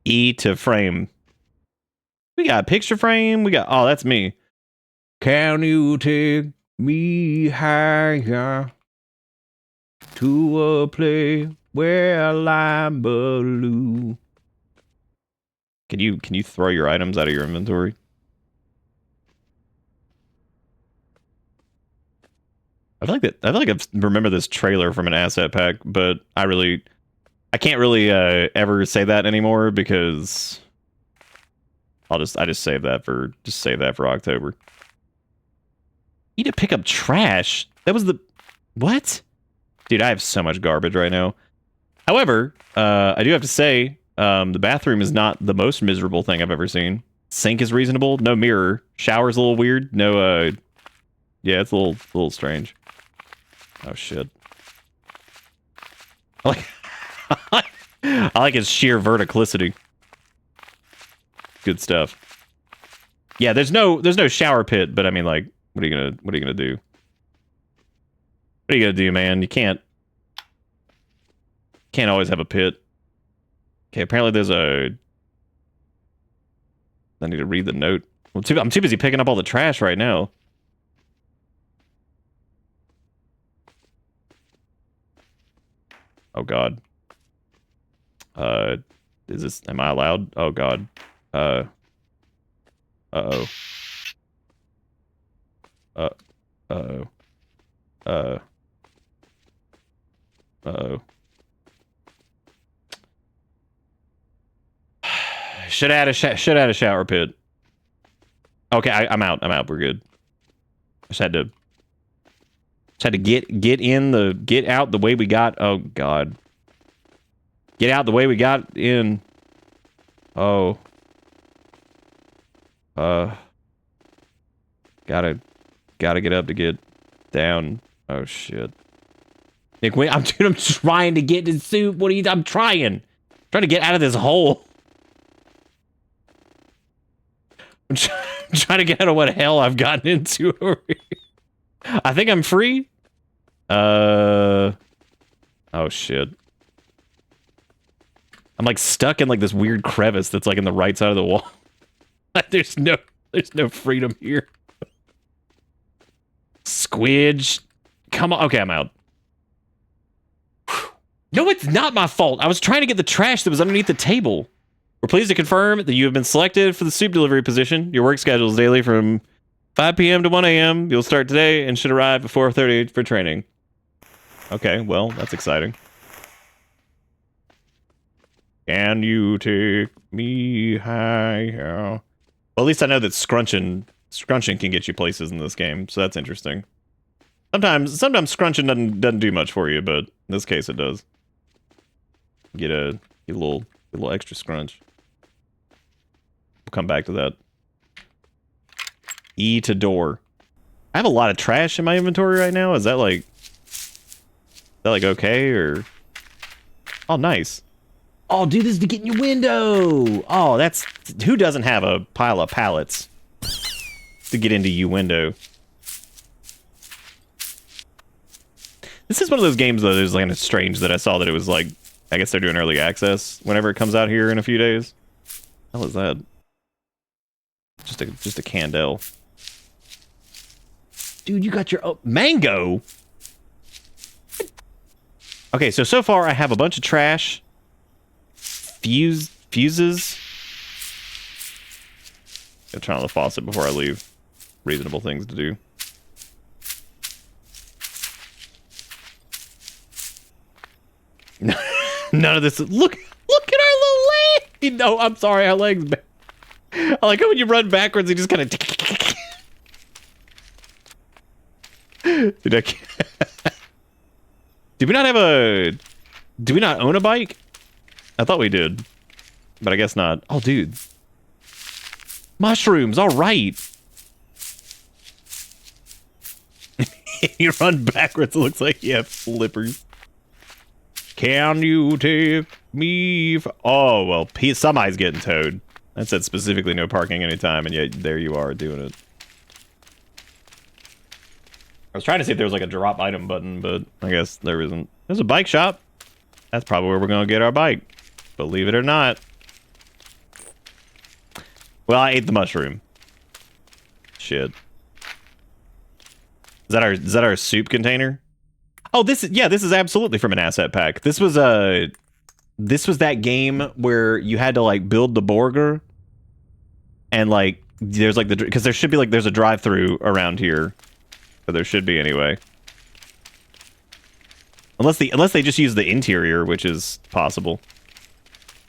E to frame. We got a picture frame. We got, oh, that's me. Can you take me higher to a place where I'm blue? Can you throw your items out of your inventory? I feel like I remember this trailer from an asset pack, but I can't really ever say that anymore because I just save that for October. Need to pick up trash. That was the what? Dude, I have so much garbage right now. However, I do have to say, the bathroom is not the most miserable thing I've ever seen. Sink is reasonable. No mirror. Shower's a little weird. No, yeah, it's a little strange. Oh shit. I like its sheer verticality. Good stuff. Yeah, there's no shower pit, but I mean, like, what are you gonna do? What are you gonna do, man? You can't always have a pit. Okay, apparently there's a. I need to read the note. Well, I'm too busy picking up all the trash right now. Oh god. Is this? Am I allowed? Oh god. Uh-oh. Uh-oh. Uh-oh. Should add a shower pit. Okay, I'm out. We're good. Just had to get out the way we got. Oh god. Get out the way we got in. Oh. Gotta get up to get down. Oh shit. Nick, wait, I'm trying to get to soup. What are you? I'm trying to get out of this hole. I'm trying to get out of what hell I've gotten into over here. I think I'm free. Oh shit. I'm like stuck in like this weird crevice that's like in the right side of the wall. There's no freedom here. Squidge. Come on. Okay, I'm out. No, it's not my fault. I was trying to get the trash that was underneath the table. We're pleased to confirm that you have been selected for the soup delivery position. Your work schedule is daily from 5 p.m. to 1 a.m. You'll start today and should arrive at 4:30 for training. Okay, well, that's exciting. Can you take me higher? Well, at least I know that scrunching can get you places in this game, so that's interesting. Sometimes scrunching doesn't do much for you, but in this case it does. Get a little extra scrunch. We'll come back to that. E to door. I have a lot of trash in my inventory right now. Is that like okay or? Oh, nice. Oh, dude, this is to get in your window. Oh, that's who doesn't have a pile of pallets to get into your window. This is one of those games though. There's kind of strange that I saw that it was like, I guess they're doing early access whenever it comes out here in a few days. What the hell is that? Just a candle. Dude, you got your mango. Okay, so far I have a bunch of trash. Fuses. Gotta turn on the faucet before I leave. Reasonable things to do. None of this. Look at our little No, I'm sorry. Our legs. I like how when you run backwards, he just kind of. Dude, I can't. Do we not have a? Do we not own a bike? I thought we did, but I guess not. Oh, dude. Mushrooms. All right. You run backwards. It looks like you have flippers. Can you take me? Oh well, somebody's getting towed. That said specifically no parking anytime, and yet there you are doing it. I was trying to see if there was like a drop item button, but I guess there isn't. There's a bike shop. That's probably where we're gonna get our bike. Believe it or not. Well, I ate the mushroom. Shit. Is that our soup container? Oh, this is absolutely from an asset pack. This was that game where you had to like build the burger, and like there's like because there should be like there's a drive-through around here, or there should be anyway. Unless they just use the interior, which is possible.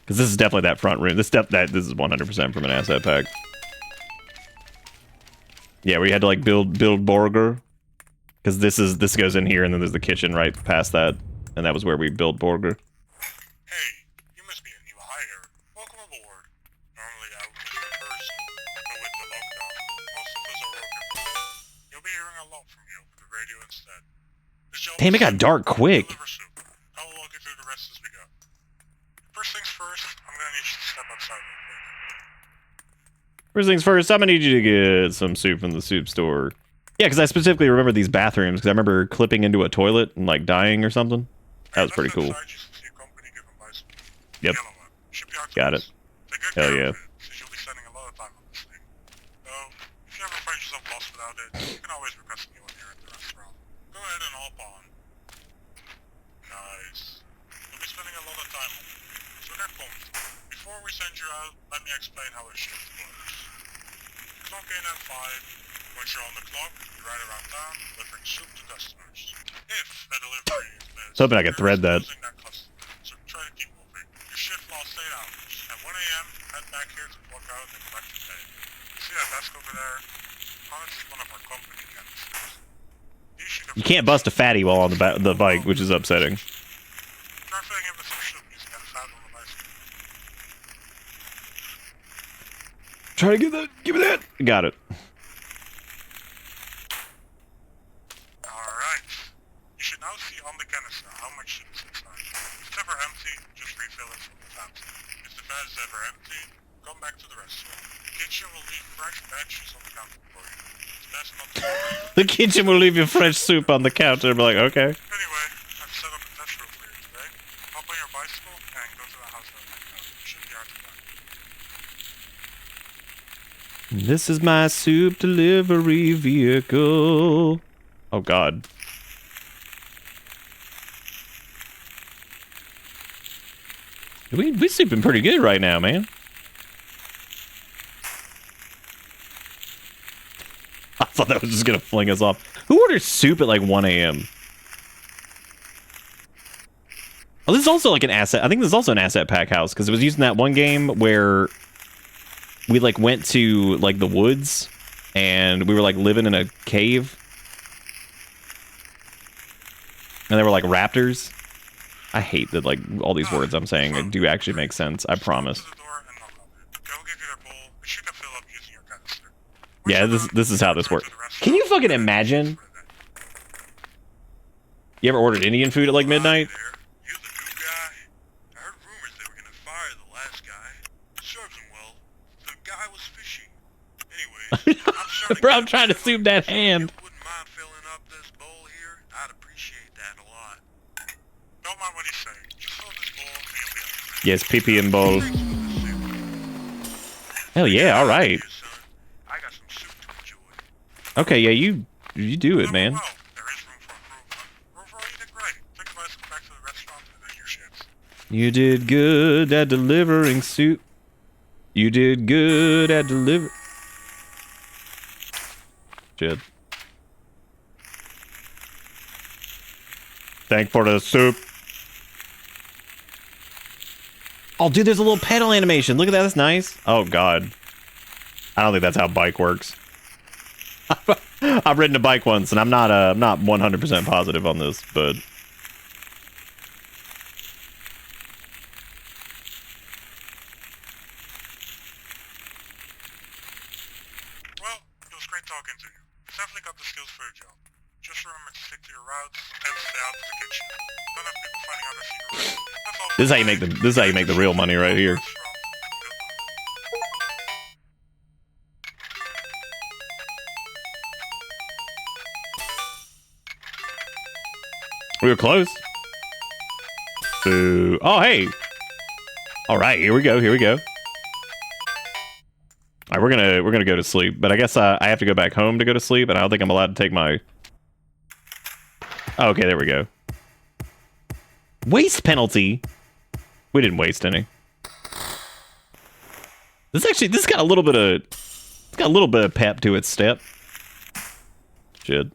Because this is definitely that front room. This is 100% from an asset pack. Yeah, where you had to like build burger. Because this goes in here, and then there's the kitchen right past that, and that was where we built burger. Hey, you must be a new hire. Welcome aboard. Normally I would be the first, but with the lockdown, most of us are working. You'll be hearing a lot from you over the radio instead. Damn, it got dark quick. I will walk you through the rest as we go. First things first, I'm gonna need you to step outside real quick. First things first, I'm gonna need you to get some soup from the soup store. Yeah, because I specifically remember these bathrooms, because I remember clipping into a toilet and like dying or something. That was pretty cool. Yep. Got it. Hell yeah. If you ever find yourself lost without it, you can always request a new one here at the restaurant. Go ahead and hop on. Nice. You'll be spending a lot of time on it, so get comfortable. Before we send you out, let me explain how a shift works. Clock in at 5. Once you're on the clock, you ride around town, delivering soup to customers. If a delivery is missed, I was hoping I could thread that. so try to keep moving. Your shift lasts 8 hours. At 1 a.m., head back here to clock out and collect your pay. See that desk over there? Hans is one of our company canisters. You can't bust a fatty while on the bike, which is upsetting. Try filling in with some soup. You can fat on the bicycle. Try to get that. Give me that. Got it. Alright. You should now see on the canister how much soup is inside. If it's ever empty, just refill it from the fountain. If the vat is ever empty, come back to the restaurant. The kitchen will leave fresh batches on the counter for you. It's best not to... The kitchen will leave you fresh soup on the counter. Be like, okay. Anyway, I've set up a test room for you today. Hop on your bicycle and go to the house that it should be hard to find. This is my soup delivery vehicle. Oh, God. We souping pretty good right now, man. I thought that was just gonna fling us off. Who orders soup at like 1 a.m.? Oh, this is also like an asset. I think this is also an asset pack house because it was used in that one game where we like went to like the woods and we were like living in a cave. And there were like raptors. I hate that like all these words I'm saying do actually make sense. I promise. Yeah, this is how this works. Can you fucking imagine? You ever ordered Indian food at like midnight? Bro, I'm trying to soup that hand. Yes, pee and bowl. Hell yeah, alright. Okay, yeah, you do it, man. You did good at delivering soup. You did good at deliver. Shit. Thank for the soup. Oh, dude, there's a little pedal animation. Look at that. That's nice. Oh, God. I don't think that's how bike works. I've ridden a bike once, and I'm not 100% positive on this, but... Well, it was great talking to you. You definitely got the skills for your job. Just remember to stick to your routes and stay out of the kitchen. Don't have people finding out a secret. That's all. This is how you make the real money right here. We were close. Ooh. Oh, hey. All right, here we go. Here we go. All right, we're gonna go to sleep, but I guess I have to go back home to go to sleep, and I don't think I'm allowed to take my. Oh, okay, there we go. Waste penalty. We didn't waste any. This got a little bit of pep to its step. Shit.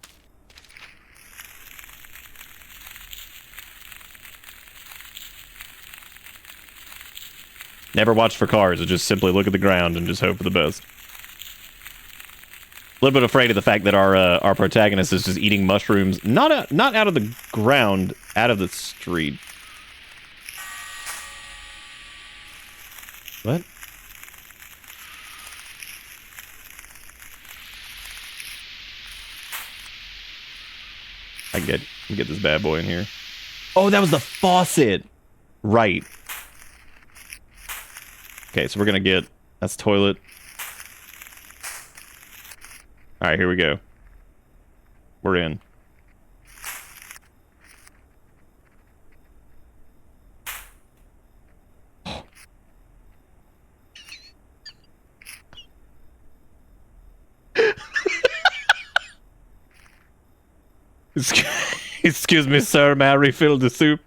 Never watch for cars, or just simply look at the ground and just hope for the best. A little bit afraid of the fact that our protagonist is just eating mushrooms, not out of the ground, out of the street. What? I can get this bad boy in here. Oh, that was the faucet. Right. Okay, so we're gonna get... That's toilet. Alright, here we go. We're in. Excuse me, sir. May I refill the soup?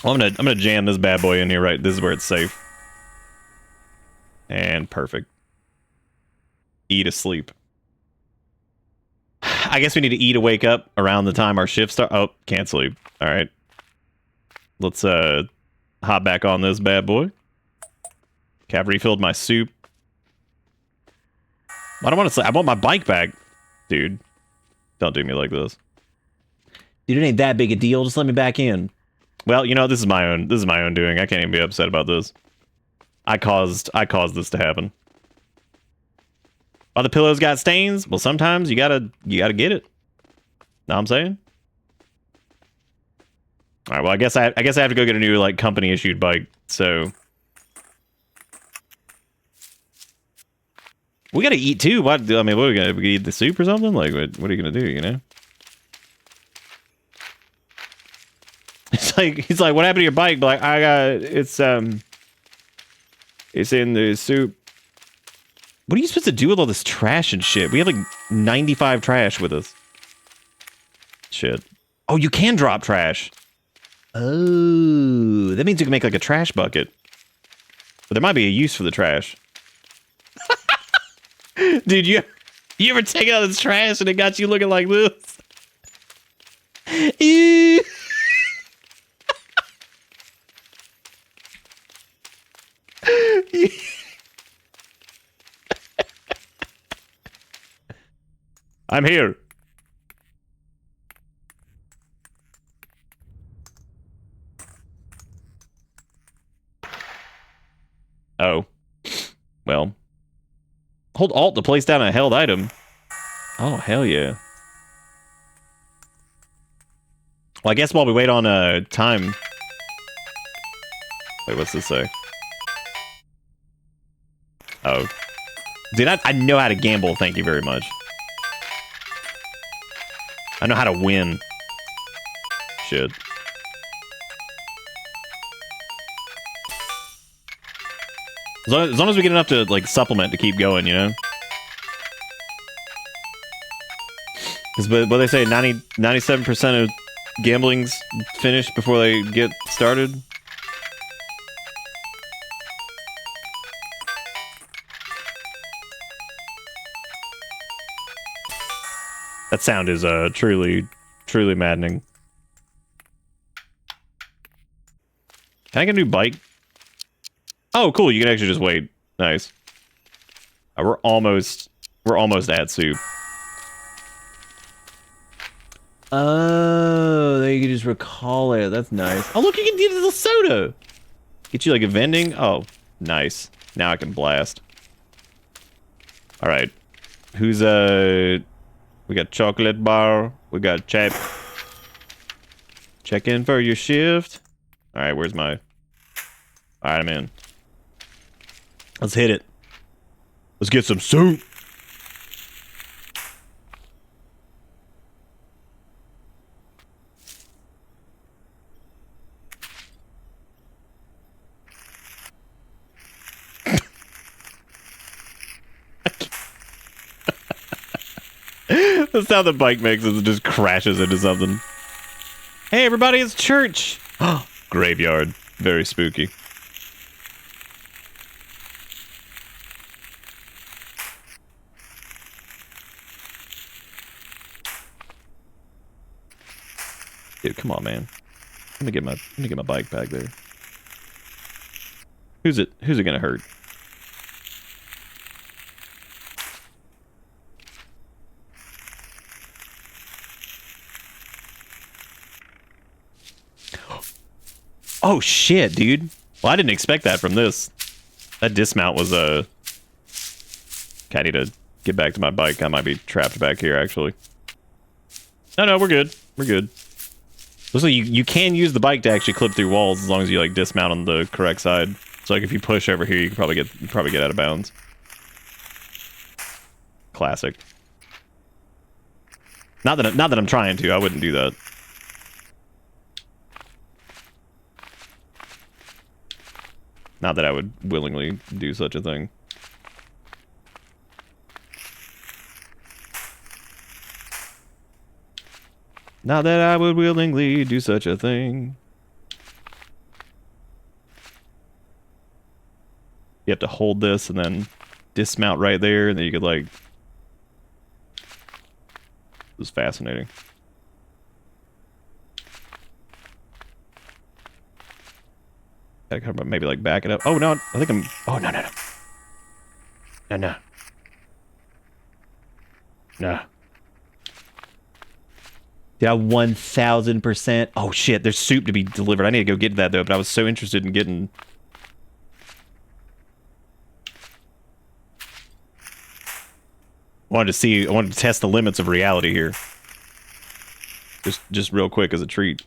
Well, I'm gonna jam this bad boy in here, right? This is where it's safe. And perfect. Eat asleep. I guess we need to eat to wake up around the time our shift starts. Oh, can't sleep. All right. Let's hop back on this bad boy. Okay, I've refilled my soup. I don't want to sleep. I want my bike back. Dude, don't do me like this. Dude, it ain't that big a deal. Just let me back in. Well, you know, this is my own doing. I can't even be upset about this. I caused this to happen. Oh, the pillows got stains? Well, sometimes you gotta get it. Know what I'm saying? Alright, well I guess I have to go get a new like company issued bike, so we gotta eat too. What I mean, what are we gonna eat the soup or something? Like what are you gonna do, you know? He's like, what happened to your bike? But like, it's in the soup. What are you supposed to do with all this trash and shit? We have like 95 trash with us. Shit. Oh, you can drop trash. Oh, that means you can make like a trash bucket. But there might be a use for the trash. Dude, you ever take out this trash and it got you looking like this? Ew. I'm here. Oh. Well. Hold Alt to place down a held item. Oh, hell yeah. Well, I guess while we wait on time... Wait, what's this say? Oh. Dude, I know how to gamble, thank you very much. I know how to win. Shit. As long as we get enough to, like, supplement to keep going, you know? Because what they say, 97% of gambling's finished before they get started. That sound is truly maddening. Can I get a new bike? Oh, cool. You can actually just wait. Nice. We're almost at soup. Oh, there you can just recall it. That's nice. Oh, look, you can get a little soda. Get you like a vending. Oh, nice. Now I can blast. All right. Who's we got chocolate bar. We got chap. Check in for your shift. All right, where's my... All right, I'm in. Let's hit it. Let's get some soup. The sound the bike makes is it just crashes into something. Hey, everybody, it's church. Graveyard. Very spooky. Dude, come on, man. Let me get my bike back there. Who's it gonna hurt? Oh shit, dude. Well, I didn't expect that from this. That dismount was okay, I need to get back to my bike. I might be trapped back here, actually. No, we're good. We're good. Looks like you can use the bike to actually clip through walls as long as you like dismount on the correct side. So like if you push over here, you can probably get out of bounds. Classic. Not that I'm trying to. I wouldn't do that. Not that I would willingly do such a thing. Not that I would willingly do such a thing. You have to hold this and then dismount right there, and then you could like... This is fascinating. Gotta kind of maybe like back it up. Oh no, I think I'm... Oh no. No. Yeah, 1000%. Oh shit, there's soup to be delivered. I need to go get that though, but I was so interested in getting... I wanted to test the limits of reality here. Just real quick as a treat.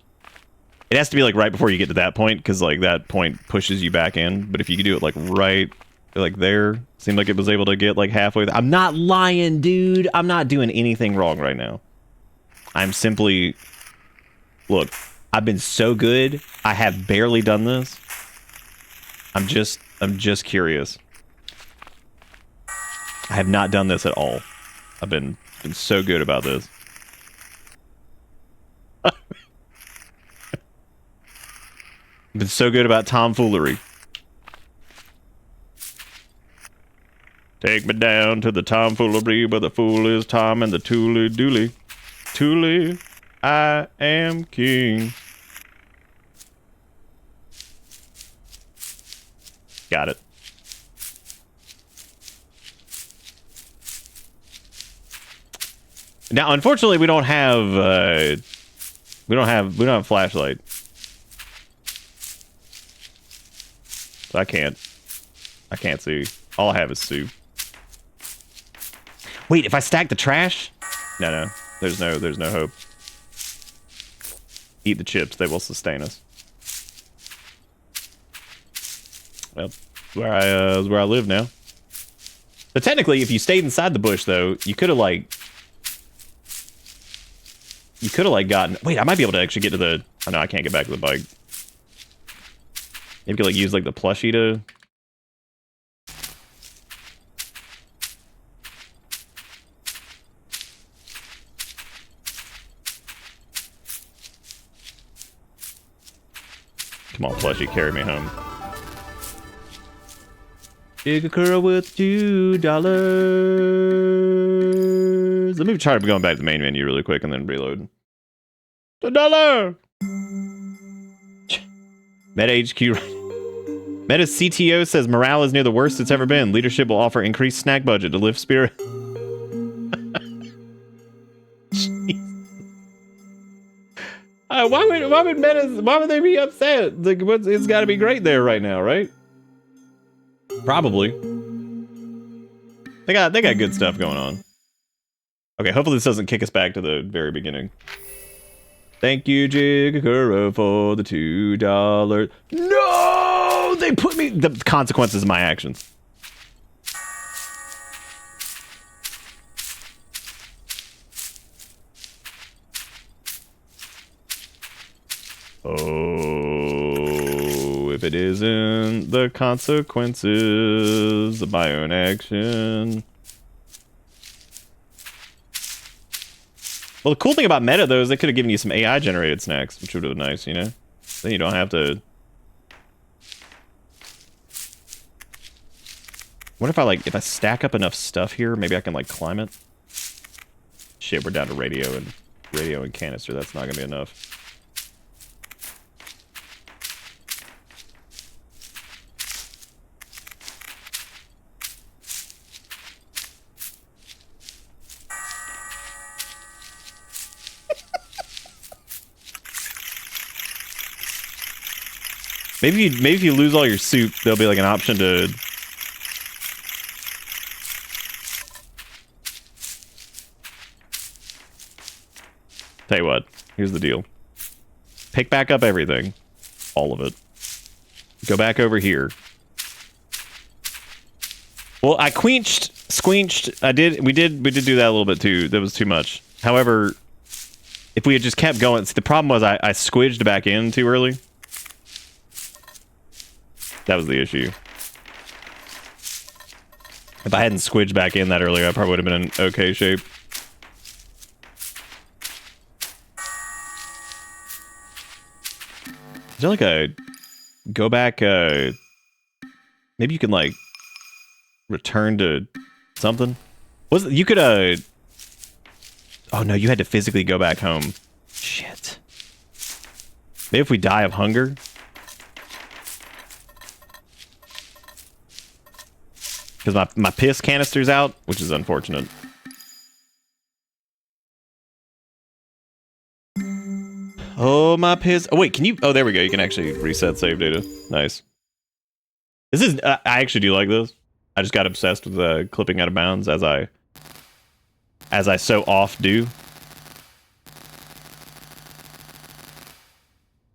It has to be like right before you get to that point, because like that point pushes you back in. But if you could do it like right, like there, seemed like it was able to get like halfway. I'm not lying, dude. I'm not doing anything wrong right now. I'm simply, look, I've been so good. I have barely done this. I'm just curious. I have not done this at all. I've been so good about this. I've been so good about tomfoolery. Take me down to the tomfoolery where the fool is Tom and the tooly dooly. Tooly, I am king. Got it. Now, unfortunately, we don't have flashlight. So I can't see. All I have is soup. Wait, if I stack the trash? No. There's no hope. Eat the chips, they will sustain us. Well, where I live now. So technically, if you stayed inside the bush, though, you could have like gotten... Wait, I might be able to actually get to the... Oh, no, I can't get back to the bike. Maybe you could, like, use, like, the plushie to... Come on, plushie, carry me home. Chicken curl with $2. Let me try going back to the main menu really quick and then reload. $1! Meta HQ. Meta CTO says morale is near the worst it's ever been. Leadership will offer increased snack budget to lift spirit. Why would they be upset? Like, it's got to be great there right now, right? Probably. They got good stuff going on. Okay, hopefully this doesn't kick us back to the very beginning. Thank you, Jigakuro, for the $2. No! They put me... The consequences of my actions. Oh, if it isn't the consequences of my own action... Well, the cool thing about Meta, though, is they could have given you some AI-generated snacks, which would have been nice, you know? Then you don't have to... What if I stack up enough stuff here, maybe I can, like, climb it? Shit, we're down to radio and canister. That's not gonna be enough. Maybe if you lose all your soup, there'll be like an option to... Tell you what, here's the deal. Pick back up everything. All of it. Go back over here. Well, I squenched. We did do that a little bit too. That was too much. However, if we had just kept going, see, the problem was I squidged back in too early. That was the issue. If I hadn't squidged back in that earlier, I probably would have been in okay shape. Is there like a go back? Maybe you can like return to something. Was it, you could Oh no, you had to physically go back home. Shit. Maybe if we die of hunger. Because my piss canister's out, which is unfortunate. Oh, my piss. Oh, wait, can you... Oh, there we go. You can actually reset save data. Nice. This is... I actually do like this. I just got obsessed with clipping out of bounds as I so oft do.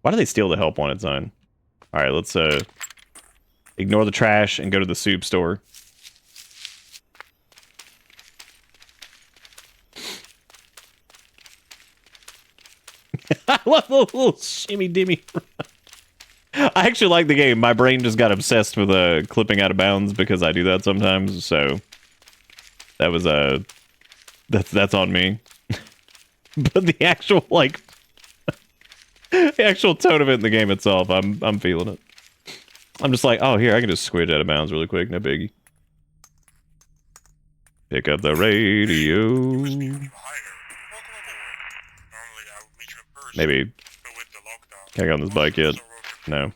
Why do they steal the help wanted sign? Alright, let's ignore the trash and go to the soup store. I love the little shimmy dimmy. I actually like the game. My brain just got obsessed with clipping out of bounds because I do that sometimes. So that was that's on me. But the actual like the actual tone of it in the game itself, I'm feeling it. I'm just like, oh, here I can just squidge out of bounds really quick, no biggie. Pick up the radio. Maybe. Can I get on this bike yet? No.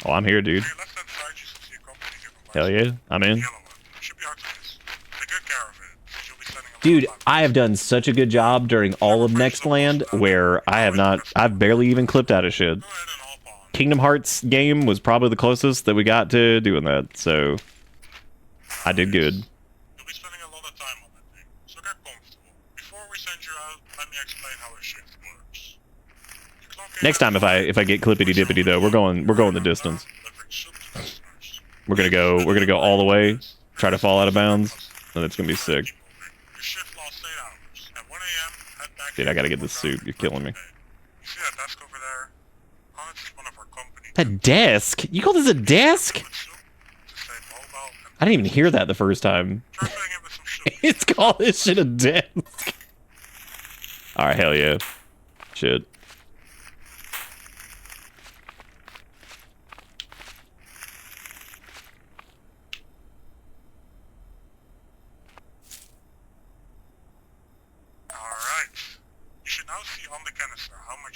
Oh, I'm here, dude. Hell yeah, I'm in. Dude, I have done such a good job during all of Nextland where I've barely even clipped out of shit. Kingdom Hearts game was probably the closest that we got to doing that, so I did good. Next time if I get clippity dippity though, we're going the distance. We're gonna go all the way, try to fall out of bounds, and it's gonna be sick. Dude, I gotta get this soup. You're killing me. A desk? You call this a desk? I didn't even hear that the first time. It's called this shit a desk. Alright, hell yeah. Shit.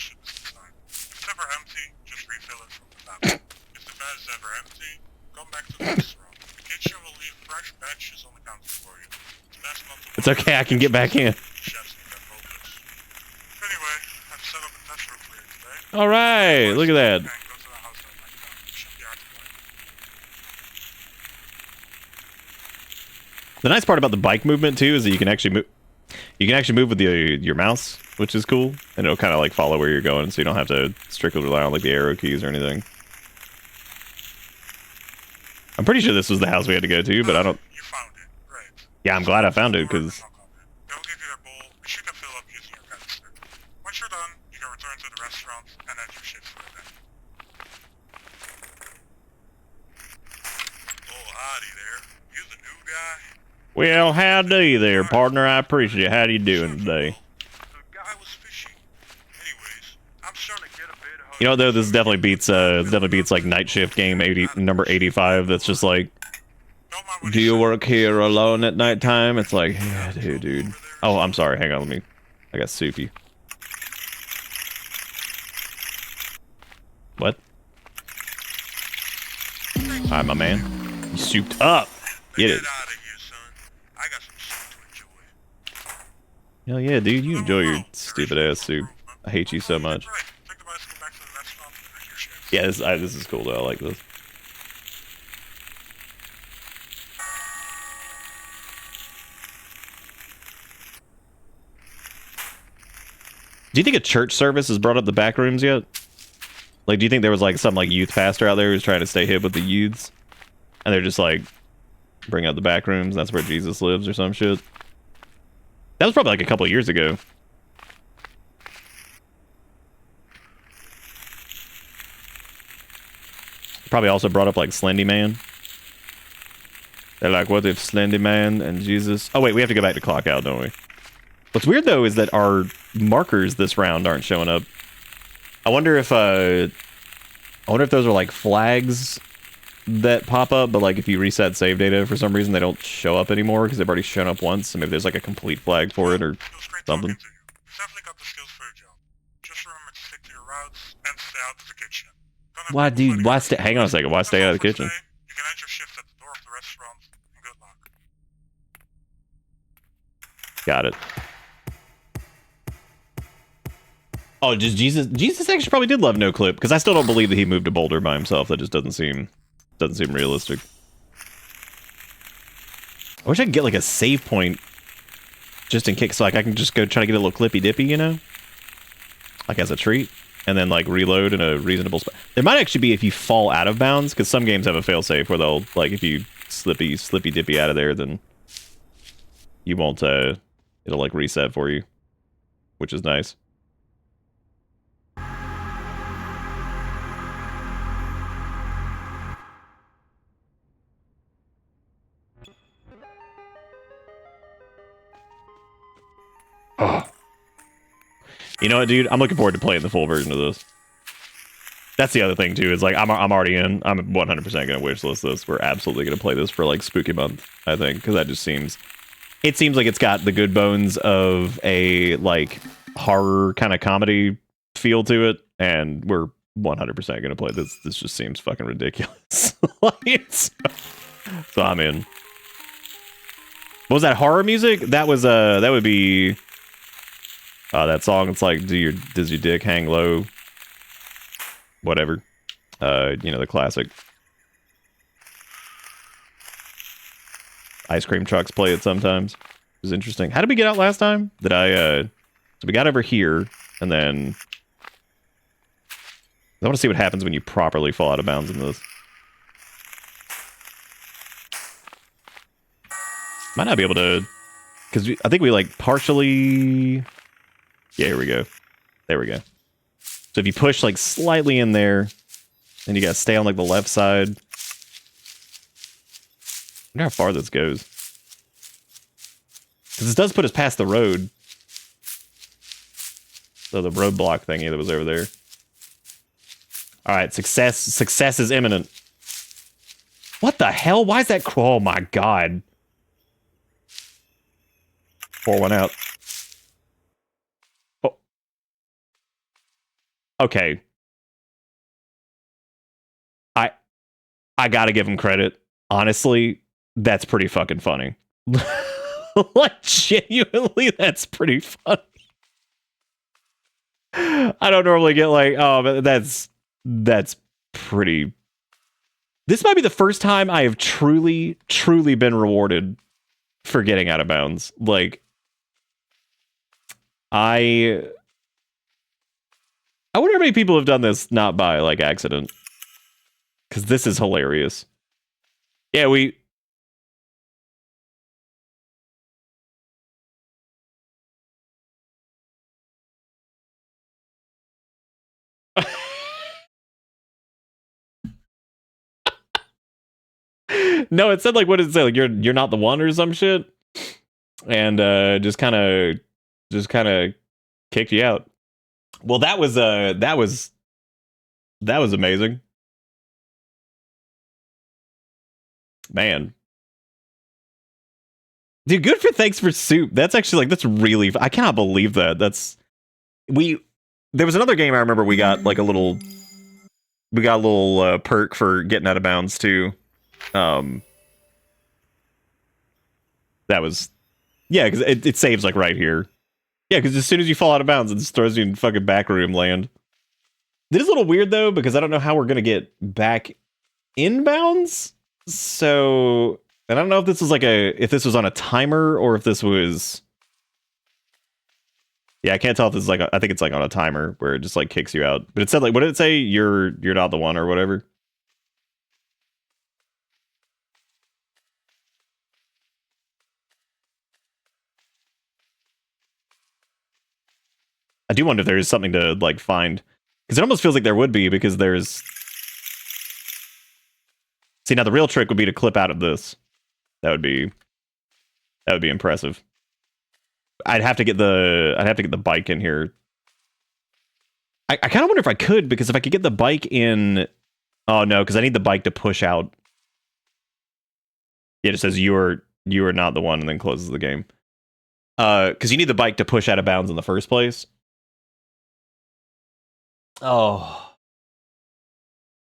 kitchen this time. If it's ever empty, just refill it from the tap. If the bed is ever empty, come back to the restaurant. The kitchen will leave fresh batches on the counter for you. It's best not to It's okay, I can get back in. chefs need their focus. Anyway, I've set up a test room for you today. All right, look at that. The nice part about the bike movement too is that you can actually move. You can actually move with your mouse, which is cool, and it'll kind of like follow where you're going, so you don't have to strictly rely on like the arrow keys or anything. I'm pretty sure this was the house we had to go to, but I don't. You found it, great. Yeah, I'm glad I found it because. They'll give you their bowl, which you can fill up using your canister. Once you're done, you can return to the restaurant and end your shift for the day. Oh, howdy there. You the new guy? Well, howdy there, partner. I appreciate it. How you doing today? You know, though, this definitely beats like Night Shift game number 85. That's just like, do you work here alone at nighttime? It's like, yeah, dude. Oh, I'm sorry. Hang on, I got soupy. What? Hi, my man. You souped up. Get it. Hell yeah, dude. You enjoy your stupid ass soup. I hate you so much. Yeah, this is cool though. I like this. Do you think a church service has brought up the back rooms yet? Like, do you think there was like some like youth pastor out there who's trying to stay hip with the youths, and they're just like bring out the back rooms? That's where Jesus lives or some shit. That was probably like a couple years ago. Probably also brought up like Slendy Man. They're like, what if Slendy Man and Jesus... Oh wait, we have to go back to clock out, don't we? What's weird though is that our markers this round aren't showing up. I wonder if those are like flags that pop up, but like if you reset save data for some reason they don't show up anymore because they've already shown up once. So maybe there's like a complete flag for it or something. Why, dude? Why stay? Hang on a second. Why stay out of the kitchen? You can end your shift at the door of the restaurant, and good luck. Got it. Oh, just Jesus actually probably did love No Clip, because I still don't believe that he moved to Boulder by himself. That just doesn't seem realistic. I wish I could get like a save point just in case, so like I can just go try to get a little clippy dippy, you know? Like as a treat. And then like reload in a reasonable spot. There might actually be if you fall out of bounds, because some games have a failsafe where they'll like if you slippy dippy out of there, then you won't it'll like reset for you, which is nice. Oh. You know what, dude? I'm looking forward to playing the full version of this. That's the other thing too. Is like I'm already in. I'm 100% gonna wishlist this. We're absolutely gonna play this for like Spooky Month, I think, because that just seems. It seems like it's got the good bones of a like horror kind of comedy feel to it, and we're 100% gonna play this. This just seems fucking ridiculous. So I'm in. What was that horror music? That was that would be. That song, it's like, does your dick hang low? Whatever. You know, the classic. Ice cream trucks play it sometimes. It was interesting. How did we get out last time? So we got over here, and then... I want to see what happens when you properly fall out of bounds in this. Might not be able to... Because I think we, like, partially... Yeah, here we go. There we go. So if you push like slightly in there, then you gotta stay on like the left side. I wonder how far this goes. Because this does put us past the road. So the roadblock thingy that was over there. Alright, success is imminent. What the hell? Why is that? Oh my god. Pour one out. okay. I gotta give him credit. Honestly, that's pretty fucking funny. Like, genuinely, that's pretty funny. I don't normally get like, oh, but that's pretty. This might be the first time I have truly been rewarded for getting out of bounds. Like, I wonder how many people have done this not by like accident. Because this is hilarious. Yeah, we... No, it said like, what did it say? Like, you're not the one or some shit? And just kind of kicked you out. Well, that was amazing. Man. Dude, good for thanks for soup. That's actually like, that's really, I cannot believe that. There was another game I remember we got like a little perk for getting out of bounds too. That was, yeah, because it saves like right here. Yeah, because as soon as you fall out of bounds, it just throws you in fucking back room land. It is a little weird though, because I don't know how we're gonna get back inbounds. So, and I don't know if this was like if this was on a timer or if this was. Yeah, I can't tell if this is like I think it's like on a timer where it just like kicks you out. But it said like, what did it say? You're not the one or whatever. I do wonder if there's something to like find, because it almost feels like there would be, because there's. See, now the real trick would be to clip out of this. That would be impressive. I'd have to get the bike in here. I kind of wonder if I could, because if I could get the bike in. Oh no, because I need the bike to push out. Yeah, it says you are not the one, and then closes the game. Because you need the bike to push out of bounds in the first place. Oh,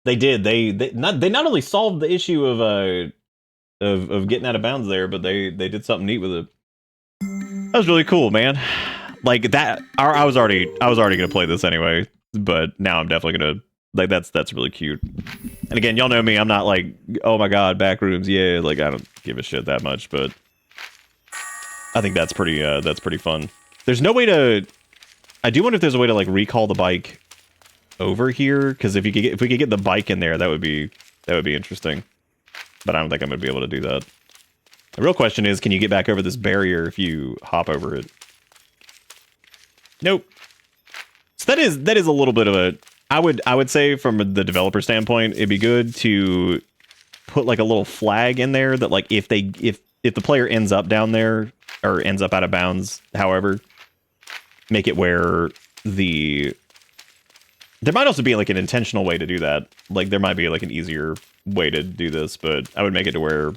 they did. They not only solved the issue of getting out of bounds there, but they did something neat with it. That was really cool, man. Like that, I was already gonna play this anyway, but now I'm definitely gonna like that's really cute. And again, y'all know me, I'm not like, oh my god, back rooms, yeah, like I don't give a shit that much, but I think that's pretty fun. There's no way to. I do wonder if there's a way to like recall the bike over here, because if we could get the bike in there, that would be interesting. But I don't think I'm gonna be able to do that. The real question is, can you get back over this barrier if you hop over it? Nope. So that is a little bit of a. I would say from the developer standpoint, it'd be good to put like a little flag in there that like if the player ends up down there or ends up out of bounds, however, make it where there might also be like an intentional way to do that. Like there might be like an easier way to do this, but I would make it to where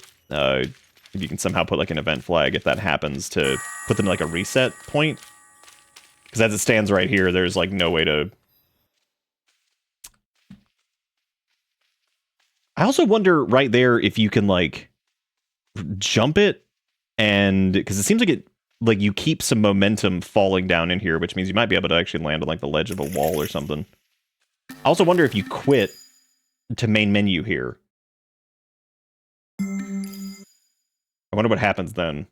if you can somehow put like an event flag, if that happens, to put them in like a reset point. Because as it stands right here, there's like no way to. I also wonder right there if you can like jump it, and because it seems like you keep some momentum falling down in here, which means you might be able to actually land on like the ledge of a wall or something. I also wonder if you quit to main menu here. I wonder what happens then.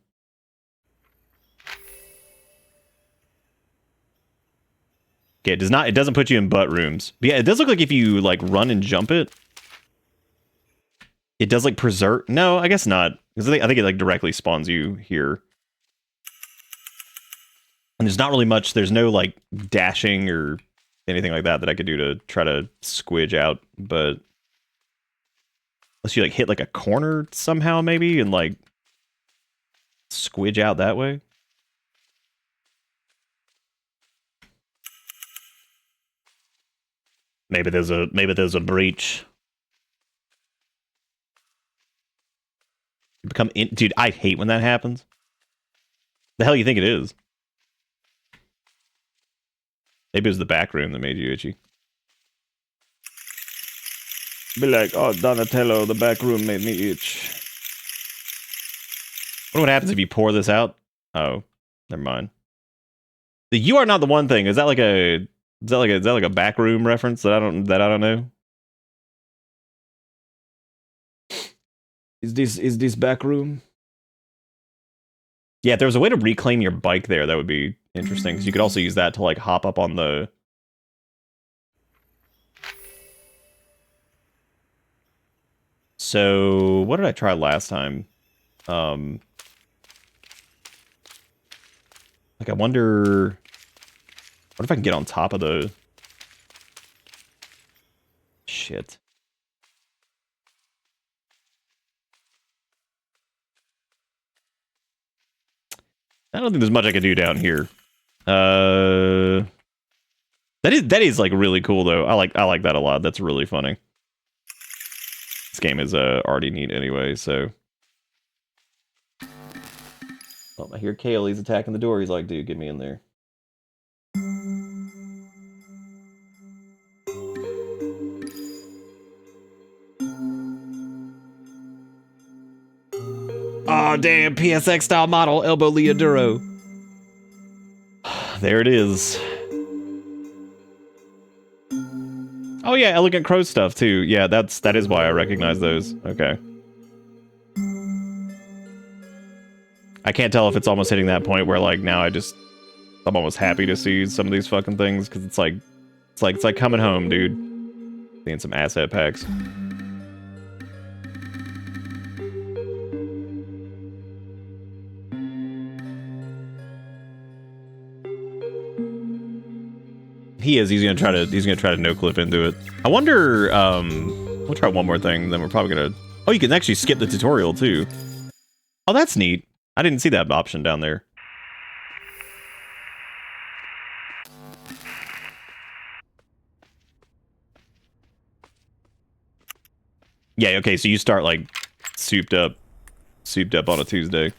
Okay, it doesn't put you in butt rooms. But yeah, it does look like if you like run and jump it, it does like preserve. No, I guess not. Because I think it like directly spawns you here. And there's not really much, there's no like dashing or anything like that I could do to try to squidge out, but unless you like hit like a corner somehow maybe and like squidge out that way. Maybe there's a breach. You become dude, I hate when that happens. The hell you think it is? Maybe it was the back room that made you itchy. Be like, oh, Donatello, the back room made me itch. What happens if you pour this out? Oh, never mind. The "you are not the one" thing, is that like a back room reference that I don't know? Is this back room? Yeah, if there was a way to reclaim your bike there, that would be interesting, because you could also use that to like hop up on the... So, what did I try last time? Like, I wonder... What if I can get on top of the... Shit. I don't think there's much I can do down here. That is like really cool though. I like that a lot. That's really funny. This game is already neat anyway, so. Oh, I hear Kale, he's attacking the door. He's like, dude, get me in there. Oh, damn, PSX style model, Elbow Leoduro. There it is. Oh yeah, Elegant Crow stuff too. Yeah, that is why I recognize those. Okay. I can't tell if it's almost hitting that point where like now I'm almost happy to see some of these fucking things, because it's like coming home, dude. Seeing some asset packs. He is. He's gonna try to no clip into it. I wonder. We'll try one more thing. Then we're probably gonna. Oh, you can actually skip the tutorial too. Oh, that's neat. I didn't see that option down there. Yeah. Okay. So you start like souped up on a Tuesday.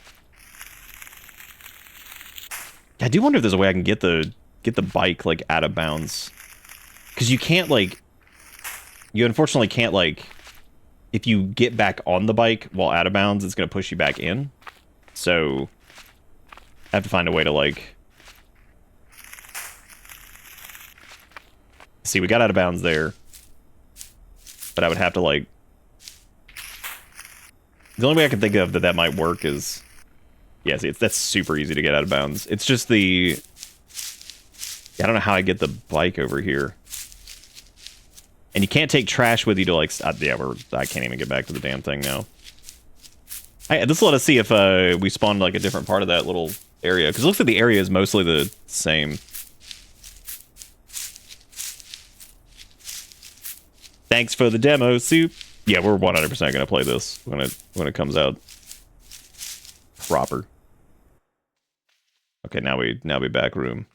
I do wonder if there's a way I can get the bike like out of bounds, because you can't like. You unfortunately can't like. If you get back on the bike while out of bounds, it's gonna push you back in. So I have to find a way to like. See, we got out of bounds there, but I would have to like. The only way I can think of that might work is, yeah, see, that's super easy to get out of bounds. It's just the. I don't know how I get the bike over here. And you can't take trash with you to like. Yeah, I can't even get back to the damn thing now. This will let us see if we spawned like a different part of that little area, because it looks like the area is mostly the same. Thanks for the demo, Soup. Yeah, we're 100% gonna play this when it comes out proper. Okay, now we back room.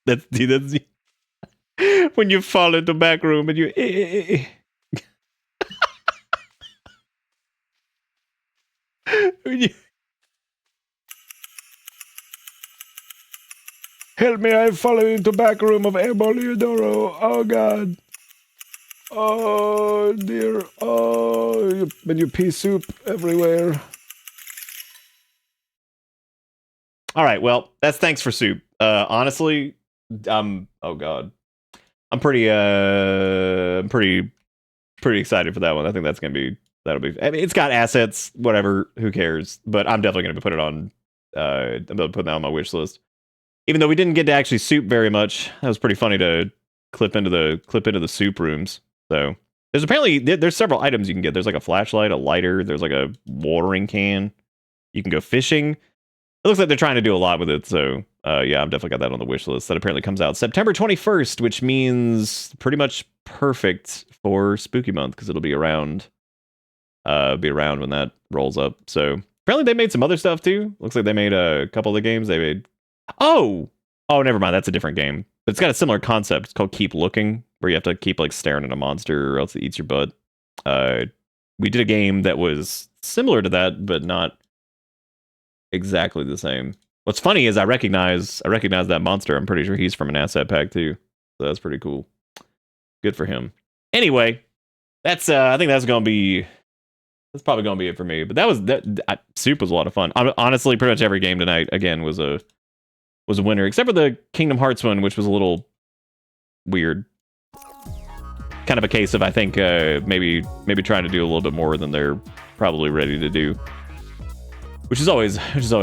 That's when you fall into back room and you. Help me! I've fallen into back room of Eboliodoro. Oh God. Oh dear. Oh, and you pea soup everywhere. All right. Well, that's thanks for soup. Honestly. Oh God, I'm pretty excited for that one. I think that'll be. I mean, it's got assets, whatever. Who cares? But I'm definitely gonna put it on. I'm gonna put that on my wish list. Even though we didn't get to actually soup very much, that was pretty funny to clip into the soup rooms. So there's several items you can get. There's like a flashlight, a lighter. There's like a watering can. You can go fishing. It looks like they're trying to do a lot with it, so yeah, I've definitely got that on the wish list. That apparently comes out September 21st, which means pretty much perfect for Spooky Month, because it'll be around when that rolls up. So apparently they made some other stuff too. Looks like they made a couple of the games. They made oh, never mind, that's a different game, but it's got a similar concept. It's called Keep Looking, where you have to keep like staring at a monster or else it eats your butt. We did a game that was similar to that, but not exactly the same. What's funny is I recognize that monster. I'm pretty sure he's from an asset pack too. So that's pretty cool. Good for him. Anyway, that's I think that's probably gonna be it for me. But Soup was a lot of fun. Honestly, pretty much every game tonight again was a winner, except for the Kingdom Hearts one, which was a little weird. Kind of a case of, I think, maybe trying to do a little bit more than they're probably ready to do, which is always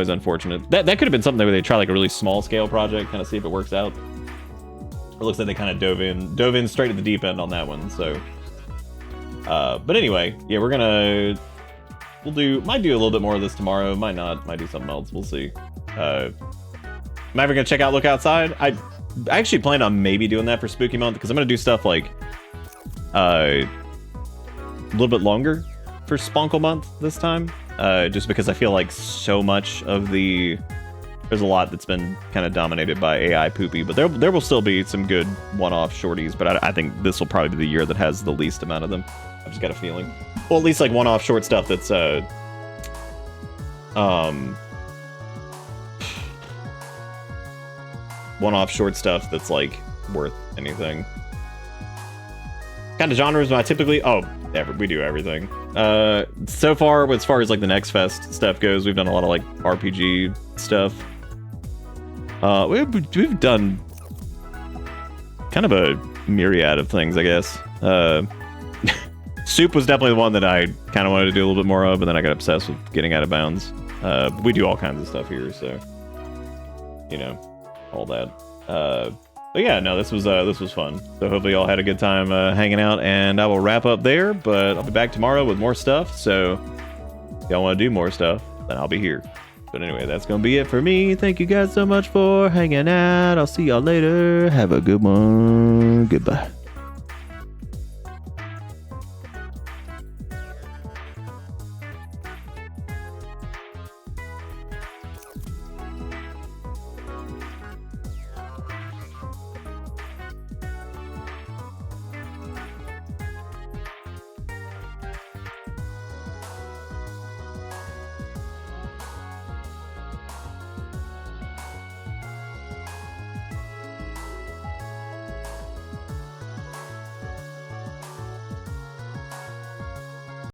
unfortunate. That could have been something where they try like a really small scale project, kind of see if it works out. It looks like they kind of dove in straight at the deep end on that one. So, but anyway, yeah, might do a little bit more of this tomorrow. Might not. Might do something else. We'll see. Am I ever gonna check out Look Outside? I actually plan on maybe doing that for Spooky Month, because I'm gonna do stuff like a little bit longer for Sponkle Month this time, just because I feel like so much of there's a lot that's been kind of dominated by AI poopy, but there will still be some good one-off shorties, but I think this will probably be the year that has the least amount of them. I've just got a feeling. Well, at least like one-off short stuff that's one-off short stuff that's like worth anything. Kind of genres I typically we do everything. So far as like the Next Fest stuff goes, we've done a lot of like RPG stuff. We've done kind of a myriad of things, I guess. Soup was definitely the one that I kind of wanted to do a little bit more of, and then I got obsessed with getting out of bounds. We do all kinds of stuff here, so you know, all that. But yeah, no, this was fun. So hopefully y'all had a good time hanging out, and I will wrap up there, but I'll be back tomorrow with more stuff. So if y'all want to do more stuff, then I'll be here. But anyway, that's gonna be it for me. Thank you guys so much for hanging out. I'll see y'all later. Have a good one. Goodbye.